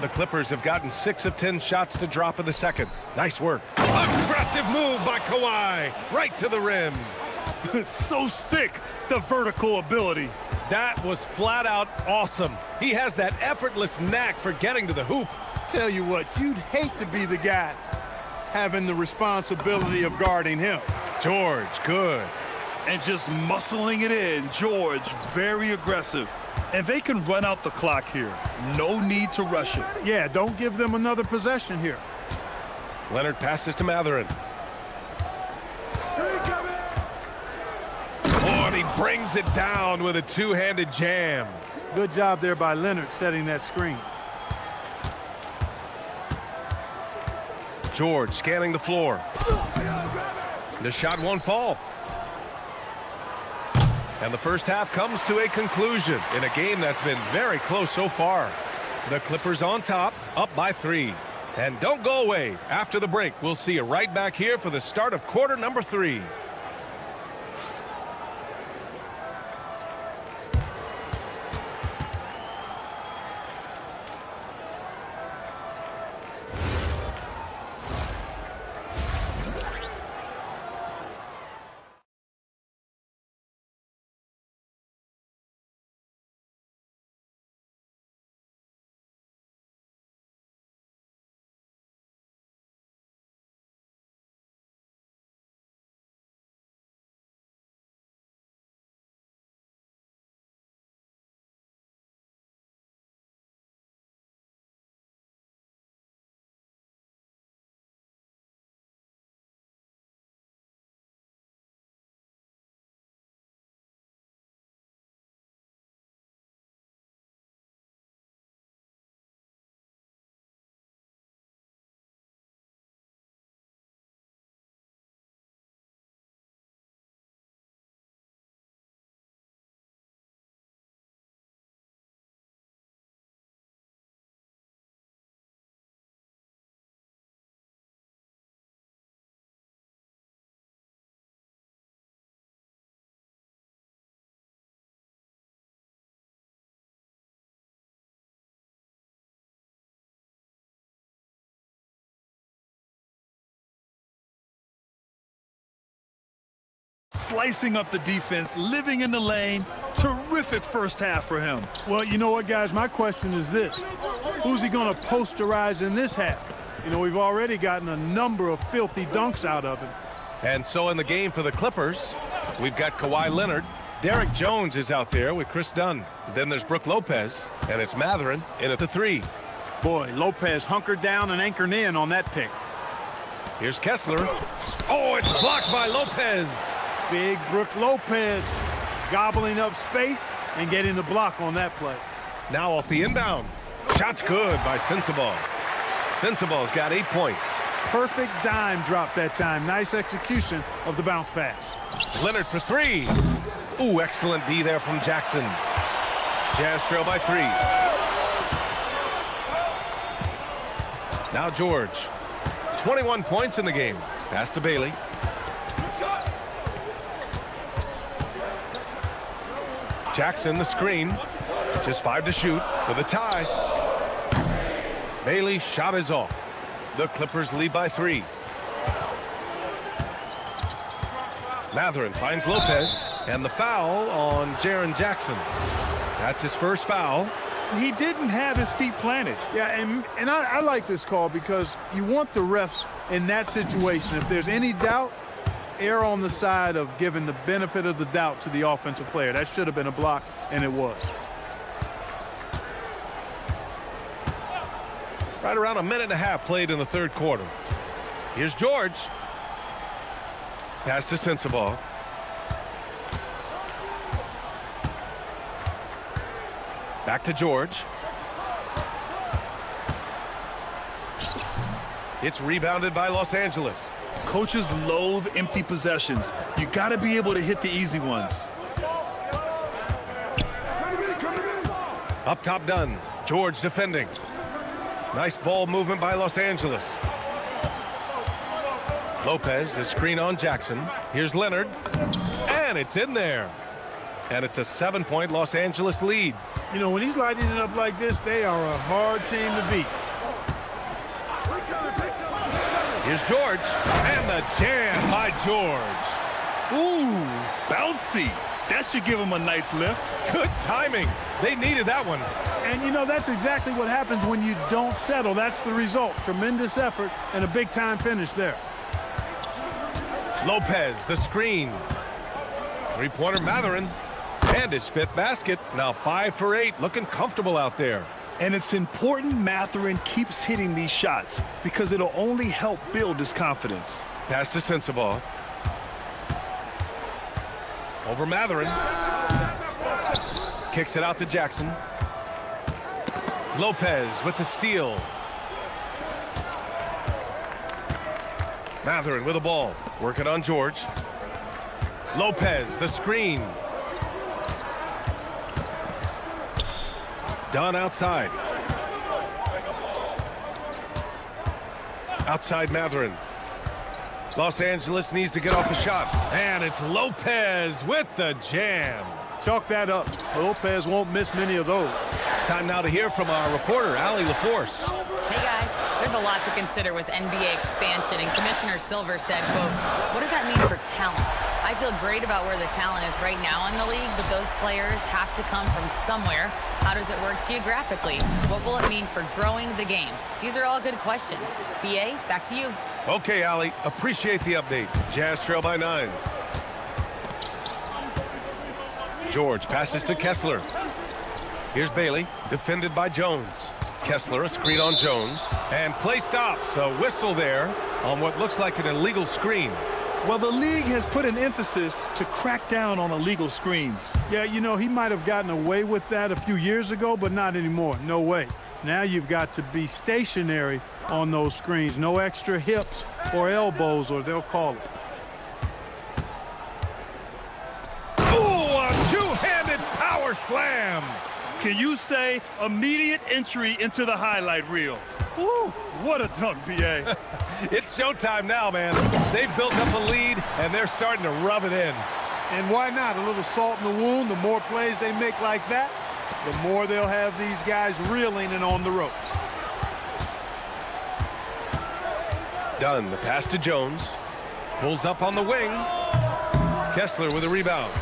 Speaker 1: The Clippers have gotten 6 of 10 shots to drop in the second. Nice work. Aggressive move by Kawhi. Right to the rim.
Speaker 2: So sick, the vertical ability.
Speaker 1: That was flat out awesome. He has that effortless knack for getting to the hoop.
Speaker 11: Tell you what, you'd hate to be the guy having the responsibility of guarding him.
Speaker 1: George, good.
Speaker 2: And just muscling it in, George, very aggressive. And they can run out the clock here. No need to rush it.
Speaker 11: Yeah, don't give them another possession here.
Speaker 1: Leonard passes to Matherin. Oh, and he brings it down with a two-handed jam.
Speaker 11: Good job there by Leonard setting that screen.
Speaker 1: George scanning the floor. The shot won't fall. And the first half comes to a conclusion in a game that's been very close so far. The Clippers on top, up by 3. And don't go away. After the break, we'll see you right back here for the start of quarter number 3.
Speaker 2: Slicing up the defense, living in the lane. Terrific first half for him.
Speaker 11: Well, you know what, guys? My question is this. Who's he going to posterize in this half? You know, we've already gotten a number of filthy dunks out of him.
Speaker 1: And so in the game for the Clippers, we've got Kawhi Leonard. Derek Jones is out there with Chris Dunn. Then there's Brook Lopez, and it's Matherin in at the 3.
Speaker 11: Boy, Lopez hunkered down and anchored in on that pick.
Speaker 1: Here's Kessler. Oh, it's blocked by Lopez.
Speaker 11: Big Brook Lopez gobbling up space and getting the block on that play.
Speaker 1: Now off the inbound. Shot's good by Sensabaugh. Sensabaugh's got 8 points.
Speaker 11: Perfect dime drop that time. Nice execution of the bounce pass.
Speaker 1: Leonard for three. Ooh, excellent D there from Jackson. Jazz trail by 3. Now George. 21 points in the game. Pass to Bailey. Jackson the screen. Just 5 to shoot for the tie. Bailey's shot is off. The Clippers lead by 3. Matherin finds Lopez, and the foul on Jaren Jackson. That's his first foul.
Speaker 2: He didn't have his feet planted.
Speaker 11: Yeah, and I like this call because you want the refs in that situation. If there's any doubt, err on the side of giving the benefit of the doubt to the offensive player. That should have been a block, and it was.
Speaker 1: Right around a minute and a half played in the third quarter. Here's George. Pass to Sensabaugh. Back to George. It's rebounded by Los Angeles.
Speaker 2: Coaches loathe empty possessions. You got to be able to hit the easy ones.
Speaker 1: Up top done. George defending. Nice ball movement by Los Angeles. Lopez, the screen on Jackson. Here's Leonard. And it's in there. And it's a 7-point Los Angeles lead.
Speaker 11: You know, when he's lighting it up like this, they are a hard team to beat.
Speaker 1: Here's George. And the jam by George.
Speaker 2: Ooh, bouncy. That should give him a nice lift.
Speaker 1: Good timing. They needed that one.
Speaker 11: And, you know, that's exactly what happens when you don't settle. That's the result. Tremendous effort and a big-time finish there.
Speaker 1: Lopez, the screen. Three-pointer Matherin. And his 5th basket. Now 5 for 8. Looking comfortable out there.
Speaker 2: And it's important Matherin keeps hitting these shots because it'll only help build his confidence.
Speaker 1: Pass to Sensabaugh. Over Matherin. Kicks it out to Jackson. Lopez with the steal. Matherin with the ball. Working on George. Lopez, the screen. Done outside. Outside Matherin. Los Angeles needs to get off the shot. And it's Lopez with the jam.
Speaker 11: Chalk that up. Lopez won't miss many of those.
Speaker 1: Time now to hear from our reporter, Allie LaForce.
Speaker 7: Hey guys, there's a lot to consider with NBA expansion, and Commissioner Silver said, quote, "What does that mean for talent? I feel great about where the talent is right now in the league, but those players have to come from somewhere. How does it work geographically? What will it mean for growing the game?" These are all good questions. BA, back to you.
Speaker 1: Okay, Allie, appreciate the update. Jazz trail by 9. George passes to Kessler. Here's Bailey, defended by Jones. Kessler, a screen on Jones. And play stops. A whistle there on what looks like an illegal screen.
Speaker 2: Well, the league has put an emphasis to crack down on illegal screens.
Speaker 11: Yeah, you know, he might have gotten away with that a few years ago, but not anymore. No way. Now you've got to be stationary on those screens. No extra hips or elbows, or they'll call it.
Speaker 1: Ooh, a two-handed power slam.
Speaker 2: Can you say immediate entry into the highlight reel? Woo, what a dunk, BA.
Speaker 1: It's showtime now, man. They've built up a lead, and they're starting to rub it in.
Speaker 11: And why not? A little salt in the wound. The more plays they make like that, the more they'll have these guys reeling and on the ropes.
Speaker 1: Dunn, the pass to Jones. Pulls up on the wing. Kessler with a rebound.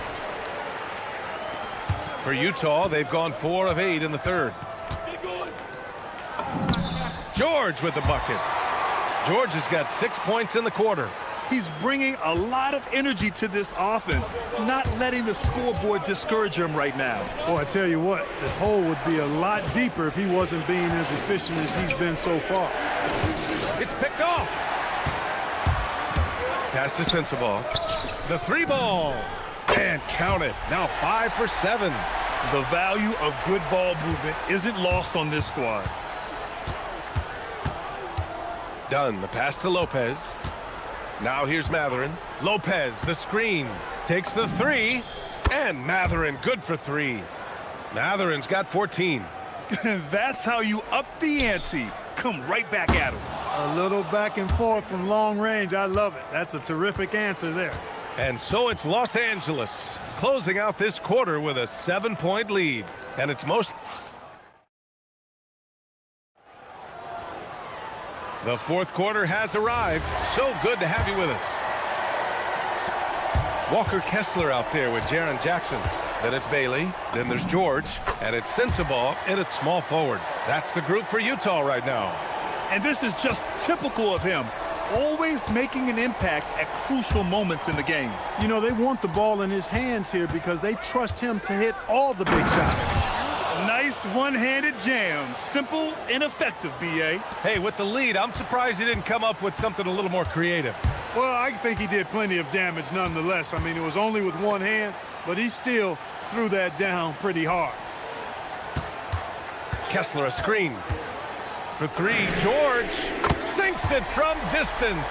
Speaker 1: For Utah, they've gone 4 of 8 in the third. George with the bucket. George has got 6 points in the quarter.
Speaker 2: He's bringing a lot of energy to this offense, not letting the scoreboard discourage him right now.
Speaker 11: Boy, I tell you what, the hole would be a lot deeper if he wasn't being as efficient as he's been so far.
Speaker 1: It's picked off. Pass to Sensabaugh. The 3 ball. And count it. Now 5 for 7.
Speaker 2: The value of good ball movement isn't lost on this squad.
Speaker 1: Done. The pass to Lopez. Now here's Matherin. Lopez, the screen. Takes the three. And Matherin, good for three. Matherin's got 14.
Speaker 2: That's how you up the ante. Come right back at him.
Speaker 11: A little back and forth from long range. I love it. That's a terrific answer there.
Speaker 1: And so it's Los Angeles closing out this quarter with a 7-point lead. And it's most... The fourth quarter has arrived. So good to have you with us. Walker Kessler out there with Jaren Jackson. Then it's Bailey. Then there's George. And it's Sensabaugh in at small forward. That's the group for Utah right now.
Speaker 2: And this is just typical of him. Always making an impact at crucial moments in the game.
Speaker 11: You know, they want the ball in his hands here because they trust him to hit all the big shots.
Speaker 2: Nice one-handed jam. Simple and effective, B.A.
Speaker 1: Hey, with the lead, I'm surprised he didn't come up with something a little more creative.
Speaker 11: Well, I think he did plenty of damage nonetheless. I mean, it was only with one hand, but he still threw that down pretty hard.
Speaker 1: Kessler a screen. For three, George sinks it from distance.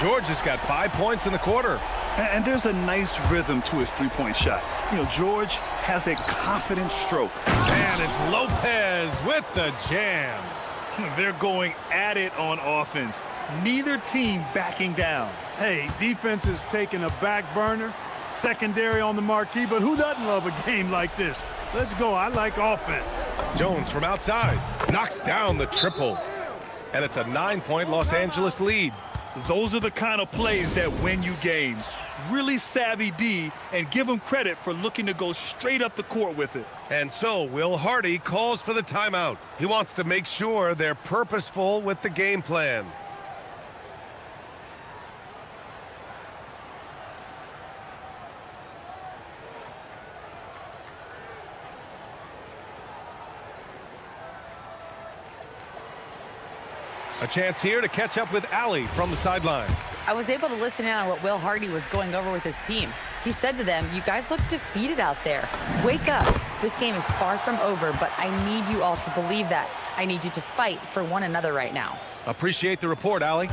Speaker 1: George has got 5 points in the quarter.
Speaker 2: And there's a nice rhythm to his three-point shot. You know, George has a confident stroke.
Speaker 1: And it's Lopez with the jam.
Speaker 2: They're going at it on offense. Neither team backing down.
Speaker 11: Hey, defense is taking a back burner, secondary on the marquee, but who doesn't love a game like this? Let's go. I like offense.
Speaker 1: Jones from outside knocks down the triple. And it's a 9-point Los Angeles lead.
Speaker 2: Those are the kind of plays that win you games. Really savvy D, and give him credit for looking to go straight up the court with it.
Speaker 1: And so Will Hardy calls for the timeout. He wants to make sure they're purposeful with the game plan. A chance here to catch up with Allie from the sideline.
Speaker 7: I was able to listen in on what Will Hardy was going over with his team. He said to them, "You guys look defeated out there. Wake up. This game is far from over, but I need you all to believe that. I need you to fight for one another right now."
Speaker 1: Appreciate the report, Allie.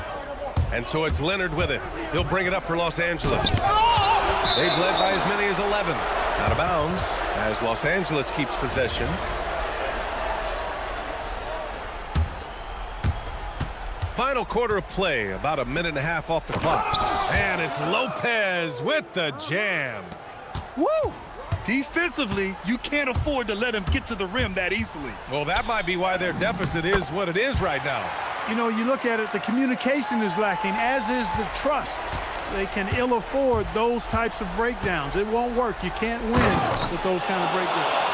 Speaker 1: And so it's Leonard with it. He'll bring it up for Los Angeles. They've led by as many as 11. Out of bounds as Los Angeles keeps possession. Final quarter of play, about a minute and a half off the clock. And it's Lopez with the jam.
Speaker 2: Woo! Defensively, you can't afford to let him get to the rim that easily.
Speaker 1: Well, that might be why their deficit is what it is right now.
Speaker 11: You know, you look at it, the communication is lacking, as is the trust. They can ill afford those types of breakdowns. It won't work. You can't win with those kind of breakdowns.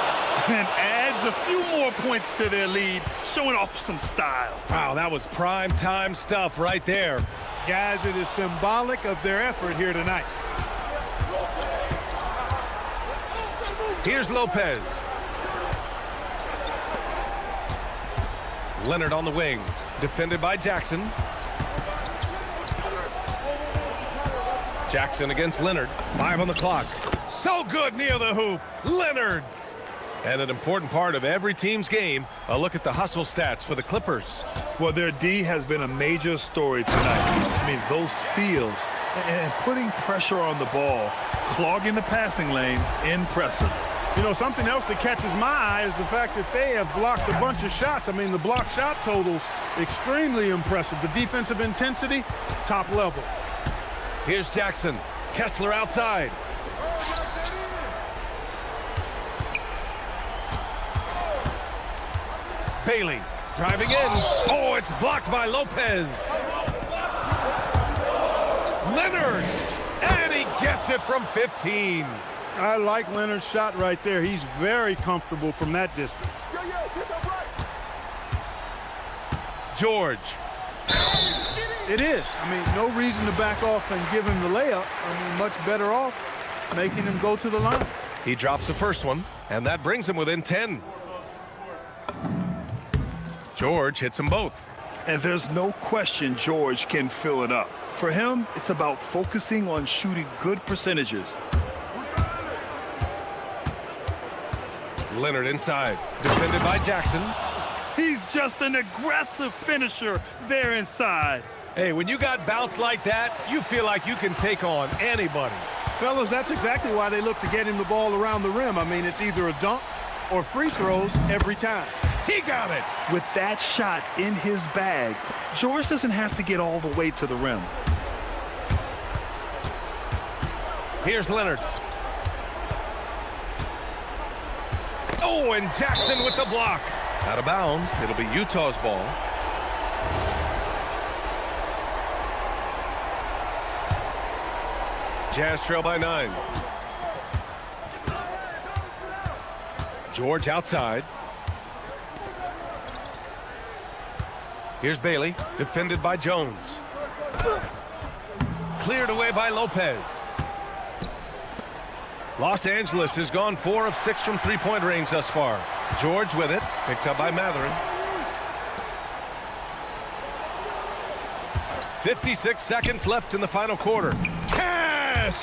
Speaker 2: And adds a few more points to their lead, showing off some style.
Speaker 1: Wow, that was prime time stuff right there.
Speaker 11: Guys, it is symbolic of their effort here tonight.
Speaker 1: Here's Lopez. Leonard on the wing, defended by Jackson. Jackson against Leonard, 5 on the clock. So good near the hoop, Leonard. And an important part of every team's game, a look at the hustle stats for the Clippers.
Speaker 2: Well, their D has been a major story tonight. I mean, those steals and putting pressure on the ball, clogging the passing lanes, impressive.
Speaker 11: You know, something else that catches my eye is the fact that they have blocked a bunch of shots. I mean, the block shot totals, extremely impressive. The defensive intensity, top level.
Speaker 1: Here's Jackson. Kessler outside. Bailey driving in. Oh, it's blocked by Lopez. Leonard, and he gets it from 15.
Speaker 11: I like Leonard's shot right there. He's very comfortable from that distance.
Speaker 1: George.
Speaker 11: It is. I mean, no reason to back off and give him the layup. I mean, much better off making him go to the line.
Speaker 1: He drops the first one, and that brings him within 10. George hits them both.
Speaker 2: And there's no question George can fill it up. For him, it's about focusing on shooting good percentages.
Speaker 1: Leonard inside, defended by Jackson.
Speaker 2: He's just an aggressive finisher there inside.
Speaker 1: Hey, when you got bounce like that, you feel like you can take on anybody.
Speaker 11: Fellas, that's exactly why they look to get him the ball around the rim. I mean, it's either a dunk or free throws every time.
Speaker 1: He got it.
Speaker 2: With that shot in his bag, George doesn't have to get all the way to the rim.
Speaker 1: Here's Leonard. Oh, and Jackson with the block. Out of bounds. It'll be Utah's ball. Jazz trail by 9. George outside. Here's Bailey, defended by Jones. Cleared away by Lopez. Los Angeles has gone 4 of 6 from three-point range thus far. George with it, picked up by Matherin. 56 seconds left in the final quarter. Cash!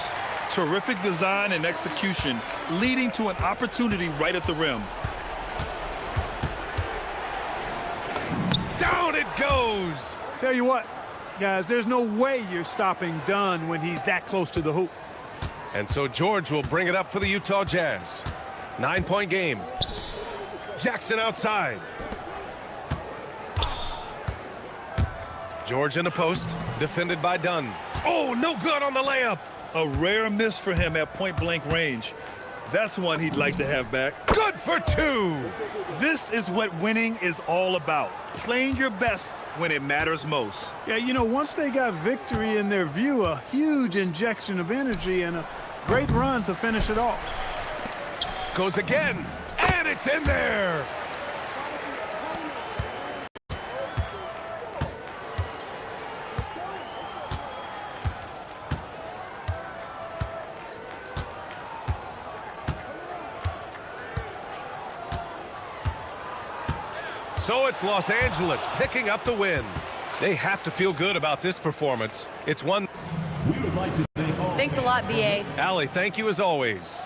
Speaker 2: Terrific design and execution, leading to an opportunity right at the rim.
Speaker 1: Down it goes!
Speaker 11: Tell you what, guys, there's no way you're stopping Dunn when he's that close to the hoop.
Speaker 1: And so George will bring it up for the Utah Jazz. 9-point game. Jackson outside. George in the post, defended by Dunn. Oh, no good on the layup.
Speaker 2: A rare miss for him at point-blank range. That's one he'd like to have back.
Speaker 1: Good for 2.
Speaker 2: This is what winning is all about. Playing your best when it matters most.
Speaker 11: Yeah, you know, once they got victory in their view, a huge injection of energy and a great run to finish it off.
Speaker 1: Goes again, and it's in there. So it's Los Angeles picking up the win. They have to feel good about this performance. It's one.
Speaker 7: Thanks a lot, BA.
Speaker 1: Allie, thank you as always.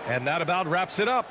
Speaker 1: And that about wraps it up.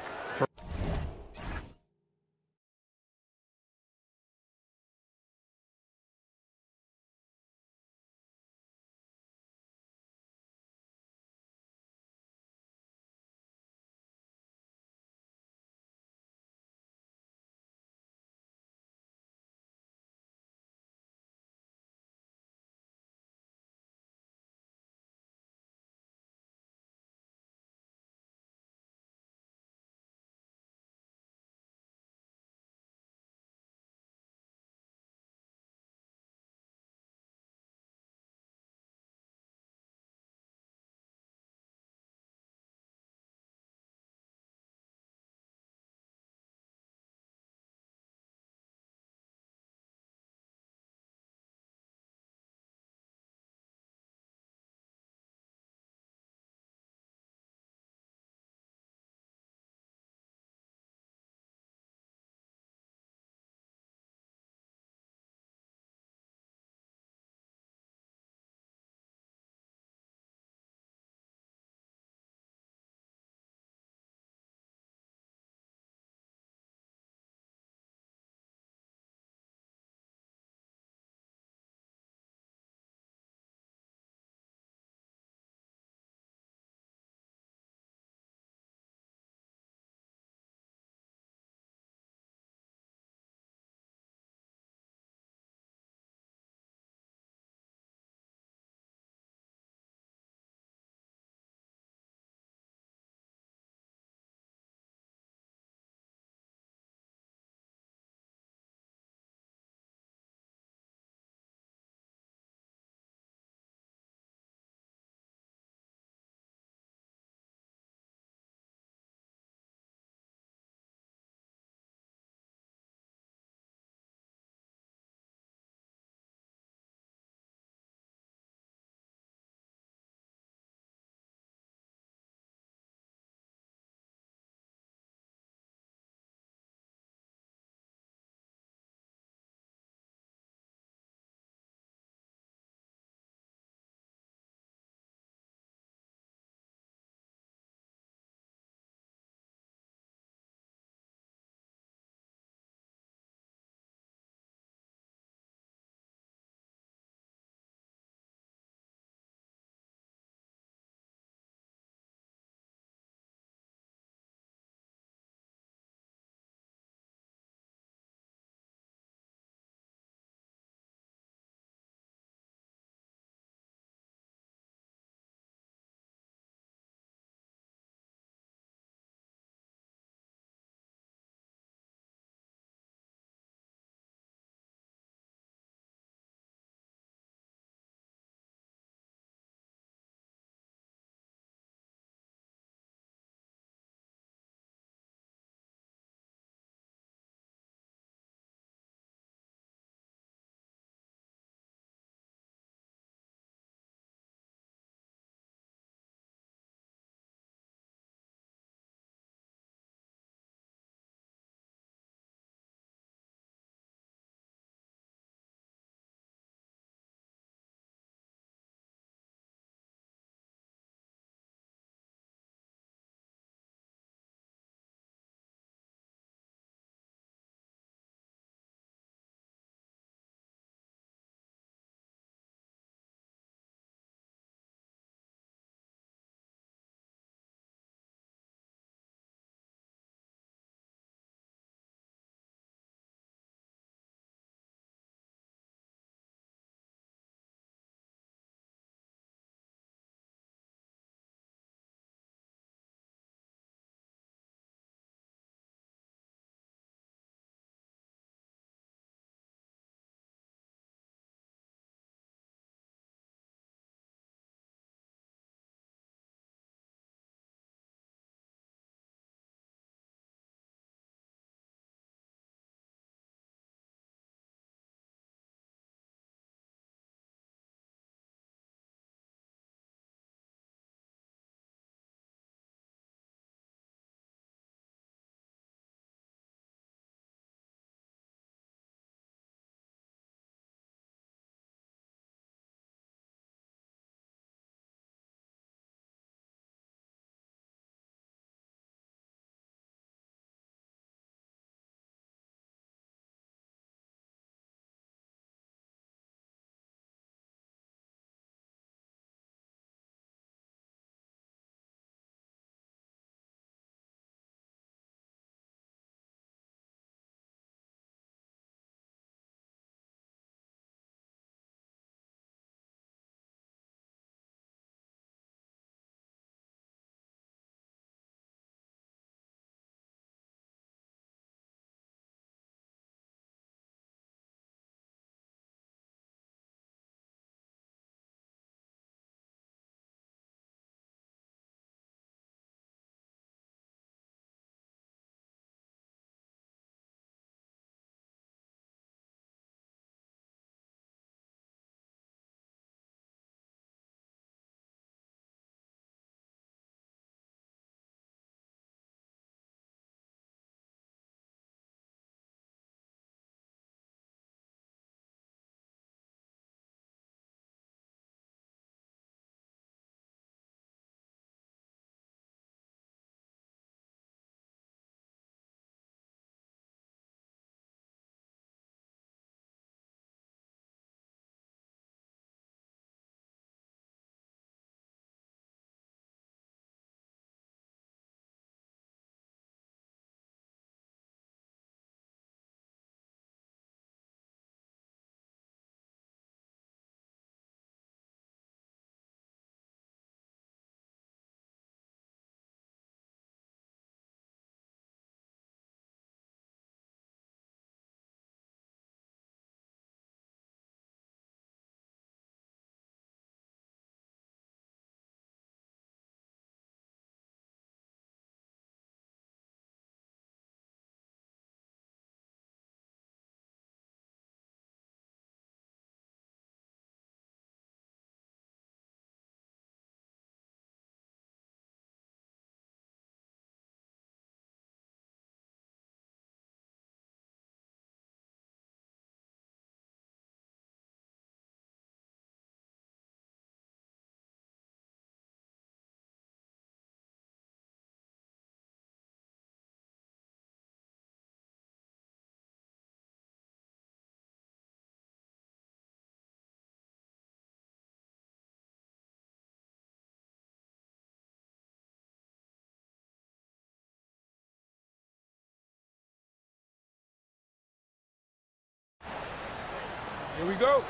Speaker 6: Here we go.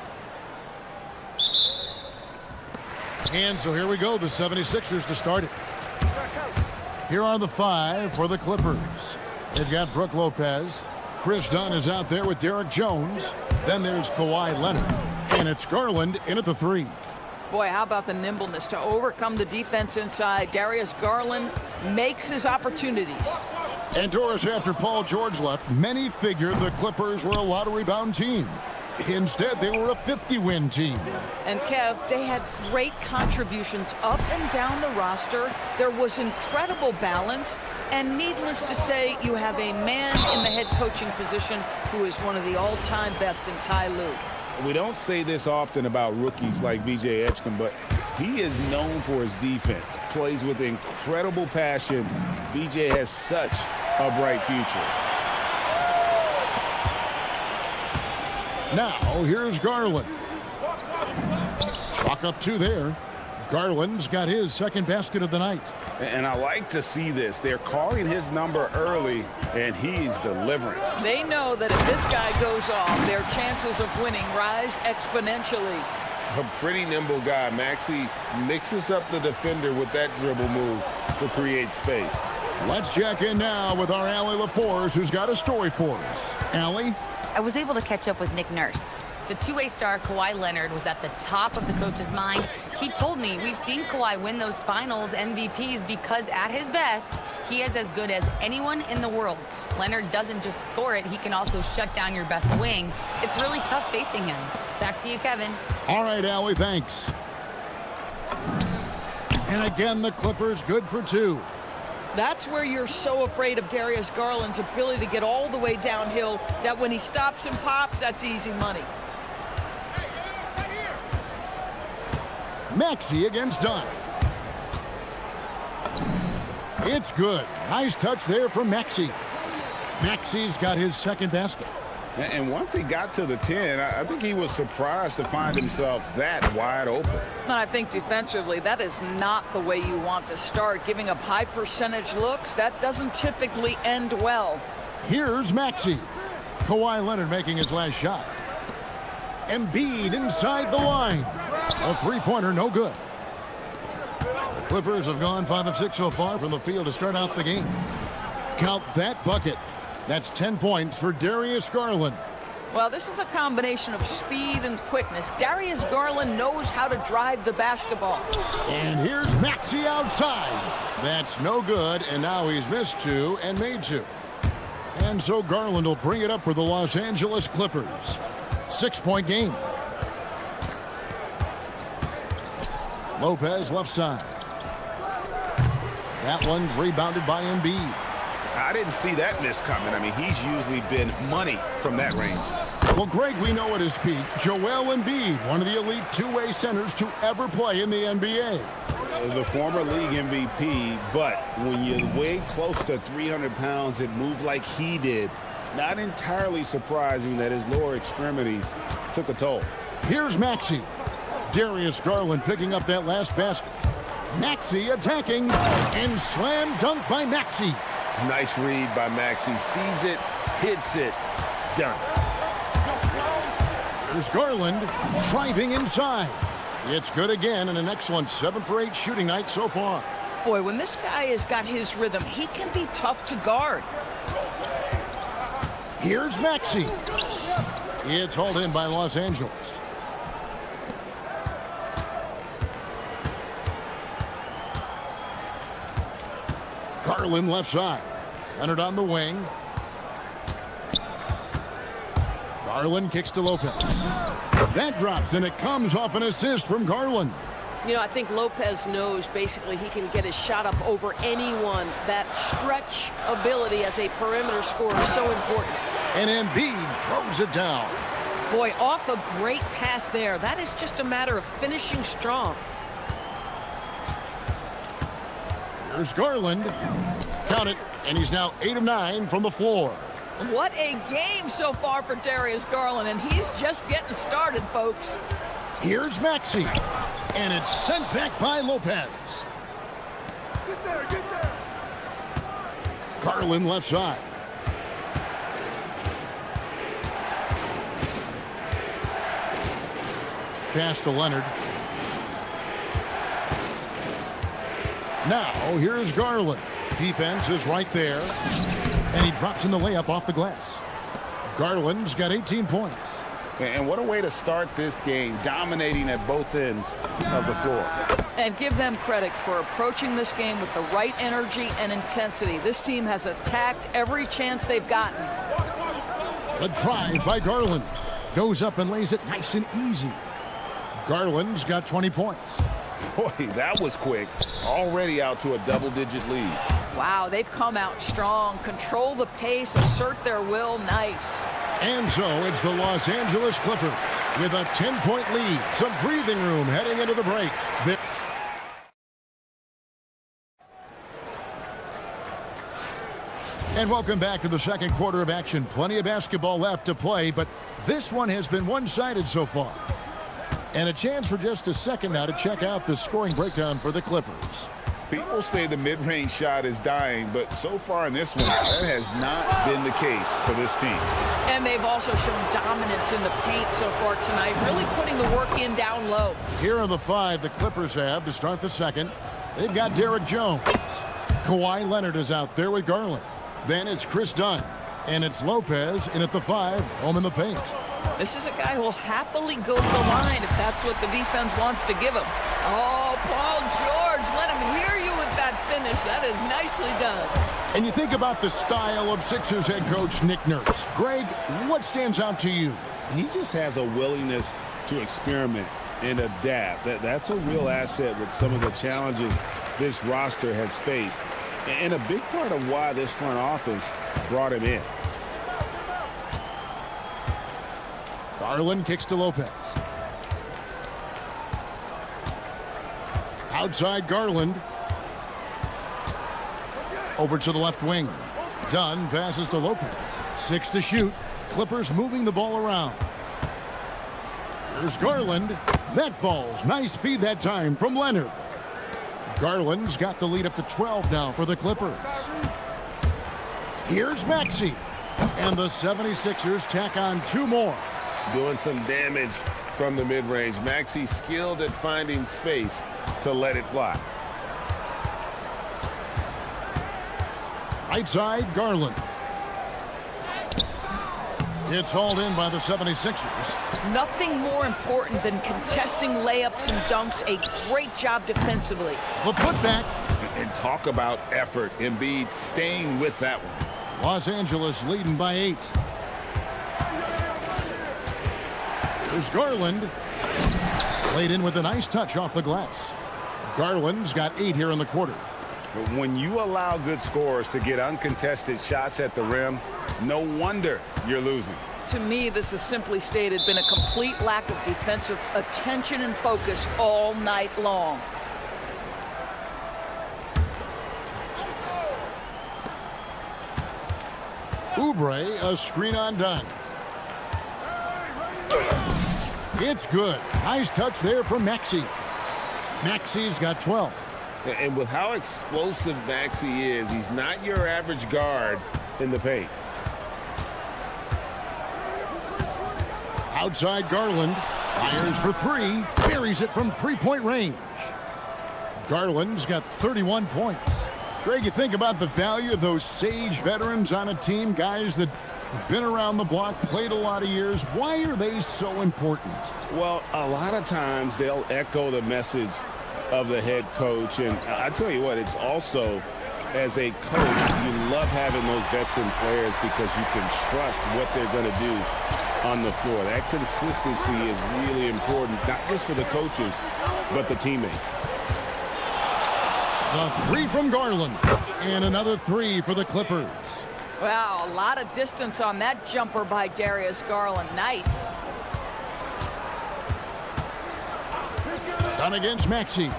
Speaker 4: And so here we go, the 76ers to start it. Here are the 5 for the Clippers. They've got Brook Lopez. Chris Dunn is out there with Derek Jones. Then there's Kawhi Leonard. And it's Garland in at the 3.
Speaker 9: Boy, how about the nimbleness to overcome the defense inside. Darius Garland makes his opportunities.
Speaker 4: And Doris, after Paul George left, many figured the Clippers were a lottery-bound team. Instead, they were a 50-win team.
Speaker 9: And Kev, they had great contributions up and down the roster. There was incredible balance. And needless to say, you have a man in the head coaching position who is one of the all-time best in Ty Lue.
Speaker 6: We don't say this often about rookies like VJ Edgecombe, but he is known for his defense. Plays with incredible passion. VJ has such a bright future.
Speaker 4: Now, here's Garland. Chalk up 2 there. Garland's got his second basket of the night.
Speaker 6: And I like to see this. They're calling his number early, and he's delivering.
Speaker 9: They know that if this guy goes off, their chances of winning rise exponentially.
Speaker 6: A pretty nimble guy. Maxey mixes up the defender with that dribble move to create space.
Speaker 4: Let's check in now with our Allie LaForce, who's got a story for us. Allie?
Speaker 7: I was able to catch up with Nick Nurse. The two-way star Kawhi Leonard was at the top of the coach's mind. He told me we've seen Kawhi win those finals MVPs because at his best, he is as good as anyone in the world. Leonard doesn't just score it, he can also shut down your best wing. It's really tough facing him. Back to you, Kevin.
Speaker 4: All right, Allie, thanks. And again, the Clippers good for 2.
Speaker 9: That's where you're so afraid of Darius Garland's ability to get all the way downhill that when he stops and pops, that's easy money.
Speaker 4: Maxey against Dunn. It's good. Nice touch there from Maxey. Maxey's got his second basket.
Speaker 6: And once he got to the 10, I think he was surprised to find himself that wide open.
Speaker 9: I think defensively, that is not the way you want to start. Giving up high percentage looks, that doesn't typically end well.
Speaker 4: Here's Maxey. Kawhi Leonard making his last shot. Embiid inside the line. A three-pointer, no good. The Clippers have gone 5 of 6 so far from the field to start out the game. Count that bucket. That's 10 points for Darius Garland.
Speaker 9: Well, this is a combination of speed and quickness. Darius Garland knows how to drive the basketball.
Speaker 4: And here's Maxey outside. That's no good, and now he's missed 2 and made 2. And so Garland will bring it up for the Los Angeles Clippers. 6-point game. Lopez left side. That one's rebounded by Embiid.
Speaker 6: I didn't see that miss coming. I mean, he's usually been money from that range.
Speaker 4: Well, Greg, we know at his peak, Joel Embiid, one of the elite two-way centers to ever play in the NBA.
Speaker 6: The former league MVP, but when you weigh close to 300 pounds and move like he did, not entirely surprising that his lower extremities took a toll.
Speaker 4: Here's Maxey. Darius Garland picking up that last basket. Maxey attacking, and slam dunk by Maxey.
Speaker 6: Nice read by Maxey. Sees it, hits it, done.
Speaker 4: There's Garland driving inside. It's good again, and an excellent 7 for 8 shooting night so far.
Speaker 9: Boy, when this guy has got his rhythm, he can be tough to guard.
Speaker 4: Here's Maxey. It's hauled in by Los Angeles. Garland left side. Leonard on the wing. Garland kicks to Lopez. That drops, and it comes off an assist from Garland.
Speaker 10: You know, I think Lopez knows basically he can get his shot up over anyone. That stretch ability as a perimeter scorer is so important.
Speaker 4: And Embiid throws it down.
Speaker 9: Boy, off a great pass there. That is just a matter of finishing strong.
Speaker 4: Here's Garland. Count it, and he's now 8 of 9 from the floor.
Speaker 9: What a game so far for Darius Garland, and he's just getting started, folks.
Speaker 4: Here's Maxey, and it's sent back by Lopez.
Speaker 11: Get there, get there.
Speaker 4: Garland left side. Pass to Leonard. Now, here's Garland. Defense is right there. And he drops in the layup off the glass. Garland's got 18 points.
Speaker 6: And what a way to start this game, dominating at both ends of the floor.
Speaker 9: And give them credit for approaching this game with the right energy and intensity. This team has attacked every chance they've gotten.
Speaker 4: A drive by Garland. Goes up and lays it nice and easy. Garland's got 20 points.
Speaker 6: Boy, that was quick. Already out to a double-digit lead.
Speaker 9: Wow, they've come out strong. Control the pace, assert their will. Nice.
Speaker 4: And so it's the Los Angeles Clippers with a 10-point lead. Some breathing room heading into the break. And welcome back to the second quarter of action. Plenty of basketball left to play, but this one has been one-sided so far. And a chance for just a second now to check out the scoring breakdown for the Clippers.
Speaker 6: People say the mid-range shot is dying, but so far in this one, that has not been the case for this team.
Speaker 9: And they've also shown dominance in the paint so far tonight, really putting the work in down low.
Speaker 4: Here are the five the Clippers have to start the second. They've got Derek Jones. Kawhi Leonard is out there with Garland. Then it's Chris Dunn. And it's Lopez in at the 5, home in the paint.
Speaker 9: This is a guy who will happily go to the line if that's what the defense wants to give him. Oh, Paul George, let him hear you with that finish. That is nicely done.
Speaker 4: And you think about the style of Sixers head coach Nick Nurse. Greg, what stands out to you?
Speaker 6: He just has a willingness to experiment and adapt. That's a real asset with some of the challenges this roster has faced. And a big part of why this front office brought him in.
Speaker 4: Garland kicks to Lopez. Outside Garland. Over to the left wing. Dunn passes to Lopez. 6 to shoot. Clippers moving the ball around. Here's Garland. That falls. Nice feed that time from Leonard. Garland's got the lead up to 12 now for the Clippers. Here's Maxey. And the 76ers tack on 2 more.
Speaker 6: Doing some damage from the mid-range. Maxey skilled at finding space to let it fly.
Speaker 4: Right side, Garland. It's hauled in by the 76ers.
Speaker 9: Nothing more important than contesting layups and dunks. A great job defensively.
Speaker 4: The putback.
Speaker 6: And talk about effort. Embiid staying with that one.
Speaker 4: Los Angeles leading by 8. There's Garland. Played in with a nice touch off the glass. Garland's got 8 here in the quarter.
Speaker 6: But when you allow good scorers to get uncontested shots at the rim, no wonder you're losing.
Speaker 9: To me, this has simply stated been a complete lack of defensive attention and focus all night long.
Speaker 4: Oubre, a screen on Dunn. It's good. Nice touch there from Maxey. Maxey's got 12.
Speaker 6: And with how explosive Maxey is, he's not your average guard in the paint.
Speaker 4: Outside Garland. Fires for 3. Buries it from 3-point range. Garland's got 31 points. Greg, you think about the value of those sage veterans on a team, guys that have been around the block, played a lot of years. Why are they so important?
Speaker 6: Well, a lot of times they'll echo the message of the head coach. And I tell you what, it's also, as a coach, you love having those veteran players because you can trust what they're going to do on the floor. That consistency is really important, not just for the coaches, but the teammates.
Speaker 4: The 3 from Garland. And another 3 for the Clippers.
Speaker 9: Wow, a lot of distance on that jumper by Darius Garland. Nice.
Speaker 4: Done against Maxey.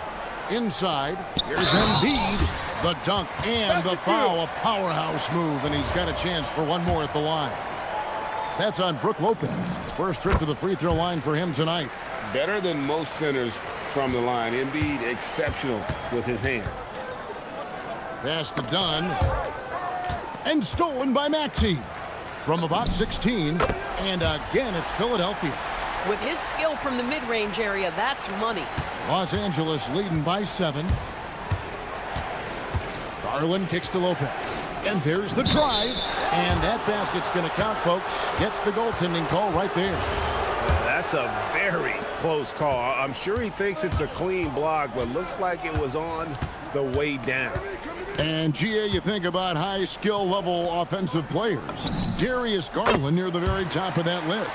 Speaker 4: Inside. Here's Embiid. The dunk and the foul. A powerhouse move, and he's got a chance for one more at the line. That's on Brook Lopez. First trip to the free throw line for him tonight.
Speaker 6: Better than most centers from the line. Embiid exceptional with his hands.
Speaker 4: Pass to Dunn. And stolen by Maxey. From about 16. And again, it's Philadelphia.
Speaker 10: With his skill from the mid-range area, that's money.
Speaker 4: Los Angeles leading by 7. Garland kicks to Lopez. And there's the drive. And that basket's going to count, folks. Gets the goaltending call right there.
Speaker 6: That's a very close call. I'm sure he thinks it's a clean block, but looks like it was on the way down.
Speaker 4: And, GA, you think about high skill level offensive players. Darius Garland near the very top of that list.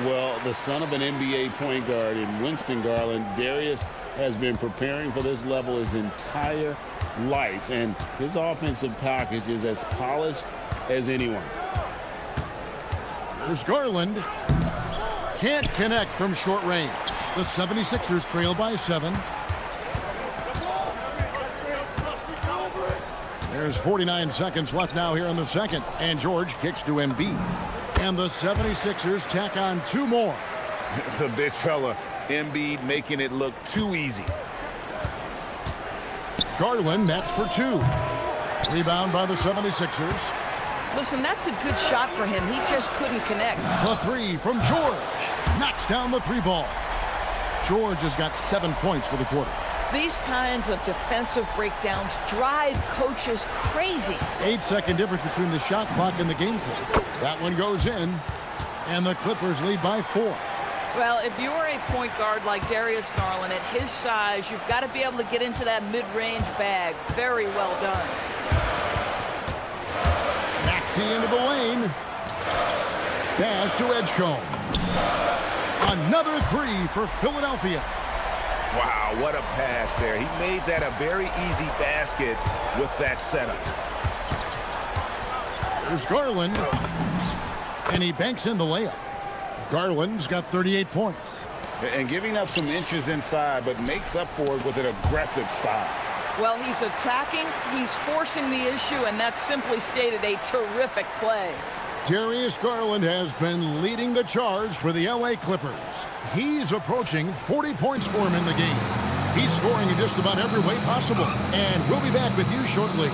Speaker 13: Well, the son of an NBA point guard in Winston Garland, Darius has been preparing for this level his entire life, and his offensive package is as polished as anyone.
Speaker 4: There's Garland. Can't connect from short range. The 76ers trail by 7. There's 49 seconds left now here in the second. And George kicks to Embiid. And the 76ers tack on 2 more.
Speaker 6: The big fella, Embiid, making it look too easy.
Speaker 4: Garland nets for 2. Rebound by the 76ers.
Speaker 9: Listen, that's a good shot for him. He just couldn't connect.
Speaker 4: The 3 from George. Knocks down the 3 ball. George has got 7 points for the quarter.
Speaker 9: These kinds of defensive breakdowns drive coaches crazy.
Speaker 4: 8-second difference between the shot clock and the game clock. That one goes in, and the Clippers lead by 4.
Speaker 9: Well, if you're a point guard like Darius Garland, at his size, you've got to be able to get into that mid-range bag. Very well done.
Speaker 4: Maxey into the lane. Pass to Edgecombe. Another 3 for Philadelphia.
Speaker 6: Wow, what a pass there. He made that a very easy basket with that setup.
Speaker 4: There's Garland. And he banks in the layup. Garland's got 38 points.
Speaker 13: And giving up some inches inside, but makes up for it with an aggressive style.
Speaker 9: Well, he's attacking, he's forcing the issue, and that's simply stated a terrific play.
Speaker 4: Darius Garland has been leading the charge for the LA Clippers. He's approaching 40 points for him in the game. He's scoring in just about every way possible. And we'll be back with you shortly.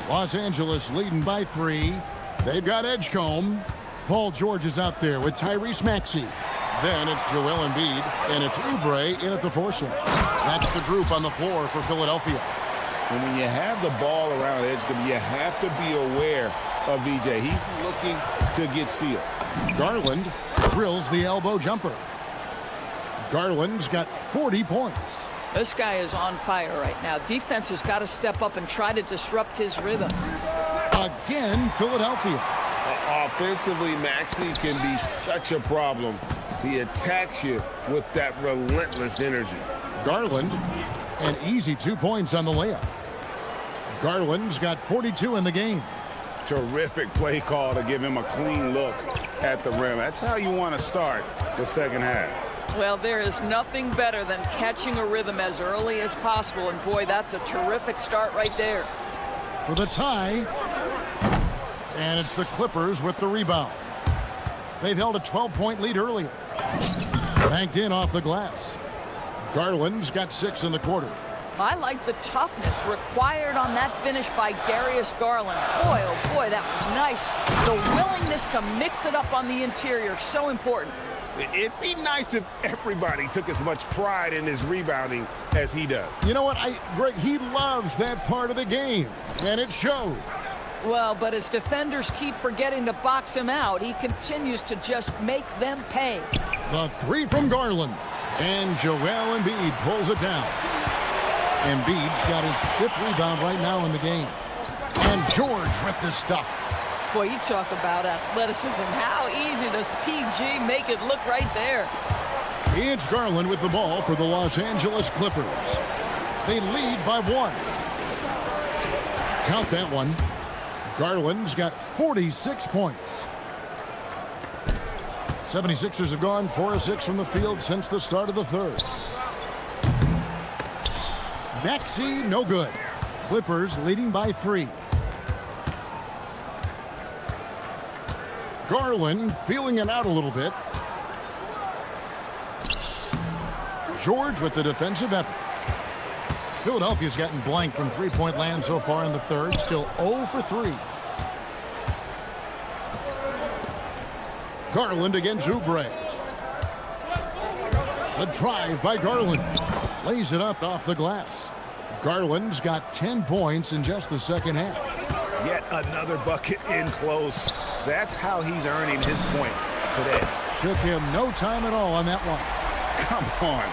Speaker 4: Los Angeles leading by 3. They've got Edgecombe. Paul George is out there with Tyrese Maxey. Then it's Joel Embiid, and it's Oubre in at the 4 slot. That's the group on the floor for Philadelphia.
Speaker 13: And when you have the ball around Edgecombe, you have to be aware of VJ. He's looking to get steals.
Speaker 4: Garland drills the elbow jumper. Garland's got 40 points.
Speaker 9: This guy is on fire right now. Defense has got to step up and try to disrupt his rhythm.
Speaker 4: Again, Philadelphia.
Speaker 6: Offensively, Maxey can be such a problem. He attacks you with that relentless energy.
Speaker 4: Garland, an easy 2 points on the layup. Garland's got 42 in the game.
Speaker 6: Terrific play call to give him a clean look at the rim. That's how you want to start the second half.
Speaker 9: Well, there is nothing better than catching a rhythm as early as possible, and boy, that's a terrific start right there.
Speaker 4: For the tie, and it's the Clippers with the rebound. They've held a 12-point lead earlier. Banked in off the glass. Garland's got 6 in the quarter.
Speaker 9: I like the toughness required on that finish by Darius Garland. Boy, oh boy, that was nice. The willingness to mix it up on the interior, so important.
Speaker 6: It'd be nice if everybody took as much pride in his rebounding as he does.
Speaker 4: You know what, Greg, he loves that part of the game, and it shows.
Speaker 9: Well, but as defenders keep forgetting to box him out, he continues to just make them pay.
Speaker 4: The three from Garland, and Joel Embiid pulls it down. Embiid's got his 5th rebound right now in the game. And George with this stuff.
Speaker 9: Boy, you talk about athleticism. How easy does PG make it look right there?
Speaker 4: It's Garland with the ball for the Los Angeles Clippers. They lead by 1. Count that one. Garland's got 46 points. 76ers have gone 4 of 6 from the field since the start of the 3rd. Maxey, no good. Clippers leading by 3. Garland feeling it out a little bit. George with the defensive effort. Philadelphia's gotten blank from three-point land so far in the 3rd. Still 0 for 3. Garland against Oubre. A drive by Garland. Lays it up off the glass. Garland's got 10 points in just the 2nd half.
Speaker 6: Yet another bucket in close. That's how he's earning his points today.
Speaker 4: Took him no time at all on that one.
Speaker 6: Come on.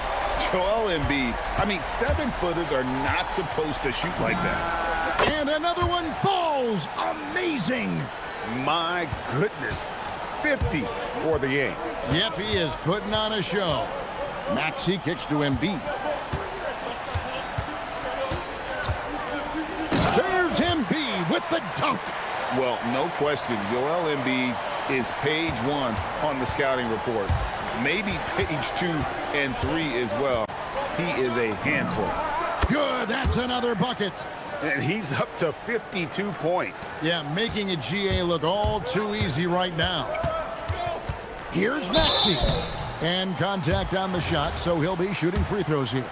Speaker 6: Joel Embiid. I mean, 7-footers are not supposed to shoot like that.
Speaker 4: And another one falls. Amazing.
Speaker 6: My goodness. 50 for the game.
Speaker 4: Yep, he is putting on a show. Maxey kicks to Embiid. There's Embiid with the dunk.
Speaker 6: Well, no question, Joel Embiid is page 1 on the scouting report. Maybe page 2 and 3 as well. He is a handful.
Speaker 4: Good, that's another bucket.
Speaker 6: And he's up to 52 points.
Speaker 4: Yeah, making a GA look all too easy right now. Here's Maxey. And contact on the shot, so he'll be shooting free throws here.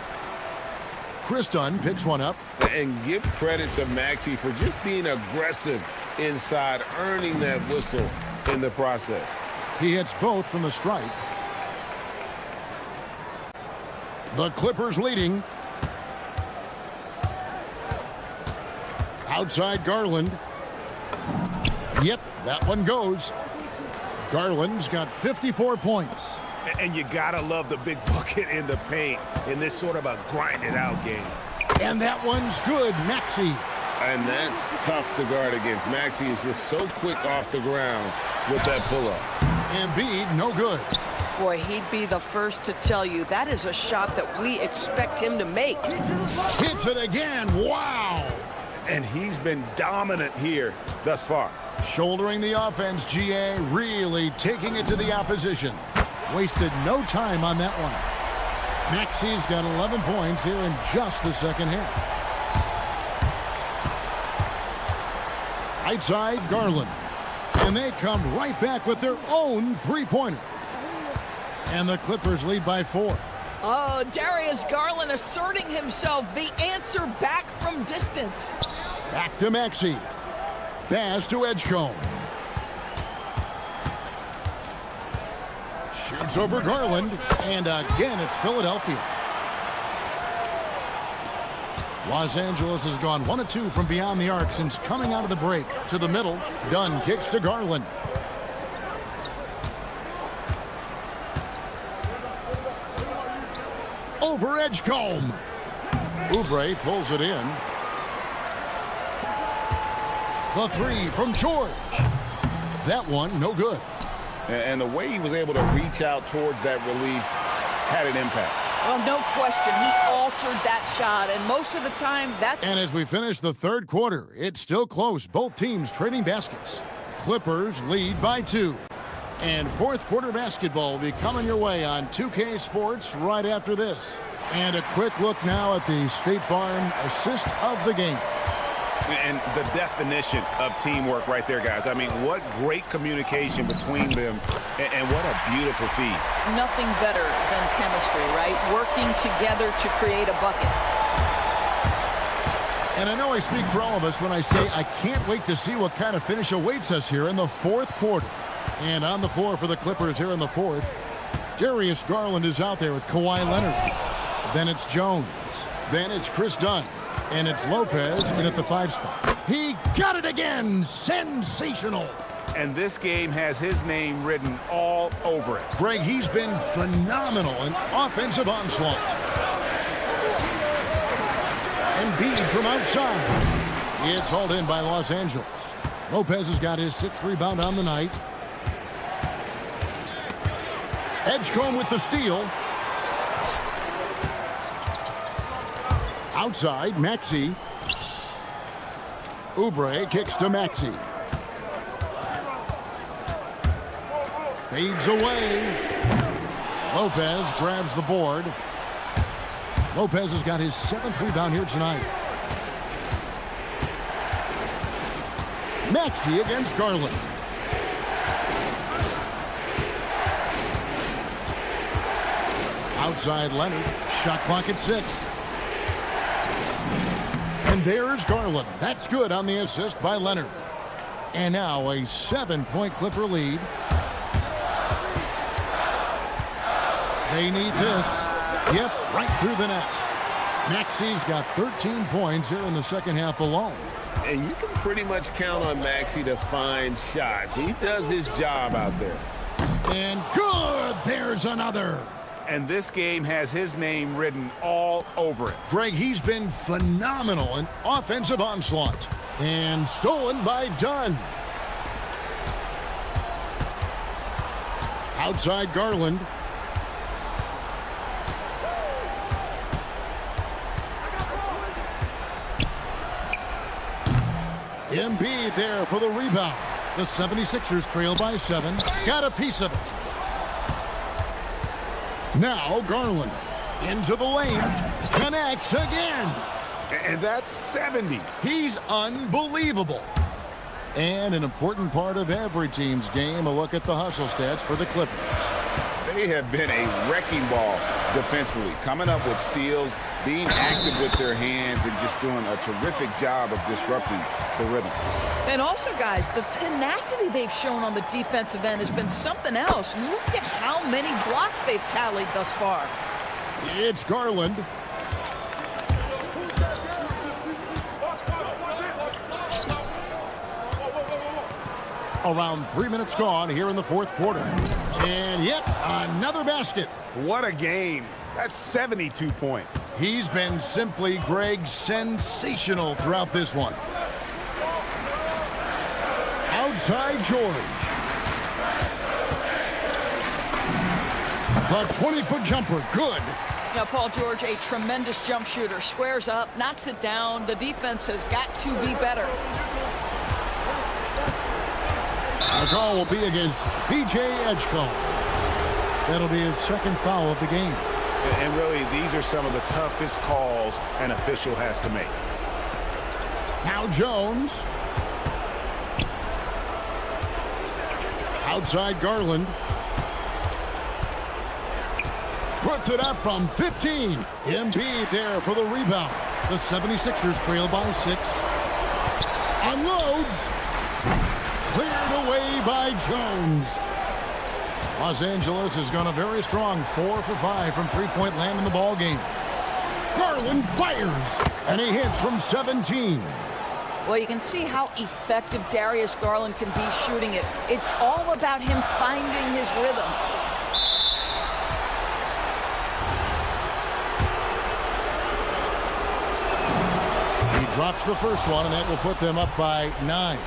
Speaker 4: Chris Dunn picks one up.
Speaker 13: And give credit to Maxey for just being aggressive inside, earning that whistle in the process.
Speaker 4: He hits both from the stripe. The Clippers leading. Outside Garland. Yep, that one goes. Garland's got 54 points.
Speaker 6: And you gotta love the big bucket in the paint in this sort of a grind-it-out game.
Speaker 4: And that one's good, Maxey.
Speaker 13: And that's tough to guard against. Maxey is just so quick off the ground with that pull-up.
Speaker 4: Embiid, no good.
Speaker 10: Boy, he'd be the first to tell you that is a shot that we expect him to make.
Speaker 4: Hits it again. Wow.
Speaker 6: And he's been dominant here thus far.
Speaker 4: Shouldering the offense, GA, really taking it to the opposition. Wasted no time on that one. Maxey's got 11 points here in just the 2nd half. Right side, Garland. And they come right back with their own three-pointer. And the Clippers lead by 4.
Speaker 9: Oh, Darius Garland asserting himself, the answer back from distance.
Speaker 4: Back to Maxey. Pass to Edgecombe. Shoots over Garland. And again, it's Philadelphia. Los Angeles has gone 1 of 2 from beyond the arc since coming out of the break. To the middle. Dunn kicks to Garland. Over Edgecombe. Oubre pulls it in. The 3 from George. That one, no good.
Speaker 13: And the way he was able to reach out towards that release had an impact.
Speaker 9: Well, no question, he altered that shot, and most of the time, that's...
Speaker 4: And as we finish the 3rd quarter, it's still close. Both teams trading baskets. Clippers lead by 2. And 4th quarter basketball will be coming your way on 2K Sports right after this. And a quick look now at the State Farm assist of the game.
Speaker 6: And the definition of teamwork right there, guys. I mean, what great communication between them, and what a beautiful feed.
Speaker 9: Nothing better than chemistry, right? Working together to create a bucket.
Speaker 4: And I know I speak for all of us when I say I can't wait to see what kind of finish awaits us here in the 4th quarter. And on the floor for the Clippers here in the 4th, Darius Garland is out there with Kawhi Leonard. Then it's Jones. Then it's Chris Dunn. And it's Lopez in at the 5 spot. He got it again. Sensational.
Speaker 6: And this game has his name written all over it.
Speaker 4: Greg, he's been phenomenal in offensive onslaught. Embiid from outside. It's hauled in by Los Angeles. Lopez has got his 6th rebound on the night. Edgecombe with the steal. Outside, Maxey. Oubre kicks to Maxey. Fades away. Lopez grabs the board. Lopez has got his 7th rebound here tonight. Maxey against Garland. Outside Leonard. Shot clock at 6. And there's Garland. That's good on the assist by Leonard. And now a 7-point Clipper lead. They need this. Yep, right through the net. Maxey's got 13 points here in the second half alone.
Speaker 13: And you can pretty much count on Maxey to find shots. He does his job out there.
Speaker 4: And good! There's another.
Speaker 6: And this game has his name written all over it.
Speaker 4: Greg, he's been phenomenal in offensive onslaught. And stolen by Dunn. Outside Garland. Embiid there for the rebound. The 76ers trail by 7. Got a piece of it. Now Garland into the lane. Connects again.
Speaker 6: And that's 70.
Speaker 4: He's unbelievable. And an important part of every team's game, a look at the hustle stats for the Clippers.
Speaker 6: They have been a wrecking ball defensively, coming up with steals, being active with their hands, and just doing a terrific job of disrupting the rhythm.
Speaker 9: And also, guys, the tenacity they've shown on the defensive end has been something else. Look at how many blocks they've tallied thus far.
Speaker 4: It's Garland. Around 3 minutes gone here in the 4th quarter. And yep, another basket.
Speaker 6: What a game. That's 72 points.
Speaker 4: He's been simply, Greg, sensational throughout this one. Outside George. The 20-foot jumper, good.
Speaker 9: Now, Paul George, a tremendous jump shooter. Squares up, knocks it down. The defense has got to be better.
Speaker 4: The call will be against VJ Edgecombe. That'll be his 2nd foul of the game.
Speaker 6: And really, these are some of the toughest calls an official has to make.
Speaker 4: Now Jones. Outside Garland. Puts it up from 15. Embiid there for the rebound. The 76ers trail by 6. Unloads. Cleared away by Jones. Los Angeles has gone a very strong 4 for 5 from three-point land in the ball game. Garland fires, and he hits from 17.
Speaker 9: Well, you can see how effective Darius Garland can be shooting it. It's all about him finding his rhythm.
Speaker 4: He drops the first one, and that will put them up by 9.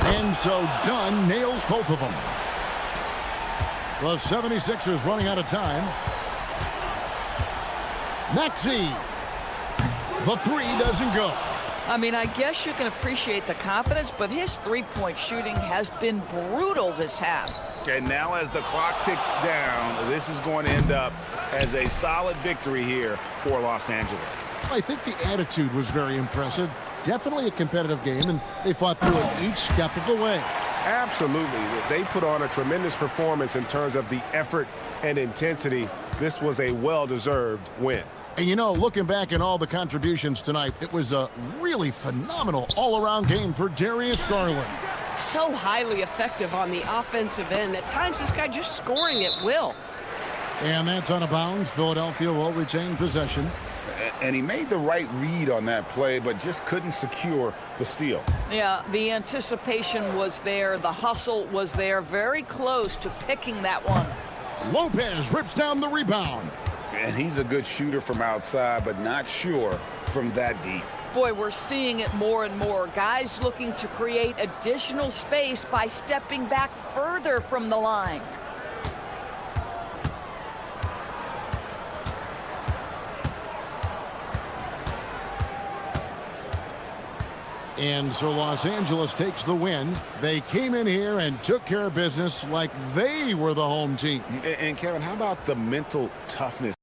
Speaker 4: And so Dunn nails both of them. The 76ers running out of time. Maxey. The 3 doesn't go.
Speaker 9: I mean, I guess you can appreciate the confidence, but his three-point shooting has been brutal this half.
Speaker 6: And now as the clock ticks down, this is going to end up as a solid victory here for Los Angeles.
Speaker 4: I think the attitude was very impressive. Definitely a competitive game, and they fought through it each step of the way.
Speaker 14: Absolutely. They put on a tremendous performance in terms of the effort and intensity. This was a well-deserved win.
Speaker 4: And you know, looking back at all the contributions tonight, it was a really phenomenal all-around game for Darius Garland.
Speaker 10: So highly effective on the offensive end. At times, this guy just scoring at will.
Speaker 4: And that's out of bounds. Philadelphia will retain possession.
Speaker 6: And he made the right read on that play, but just couldn't secure the steal.
Speaker 9: Yeah, the anticipation was there. The hustle was there. Very close to picking that one.
Speaker 4: Lopez rips down the rebound.
Speaker 6: And he's a good shooter from outside, but not sure from that deep.
Speaker 9: Boy, we're seeing it more and more. Guys looking to create additional space by stepping back further from the line.
Speaker 4: And so Los Angeles takes the win. They came in here and took care of business like they were the home team.
Speaker 6: And Kevin, how about the mental toughness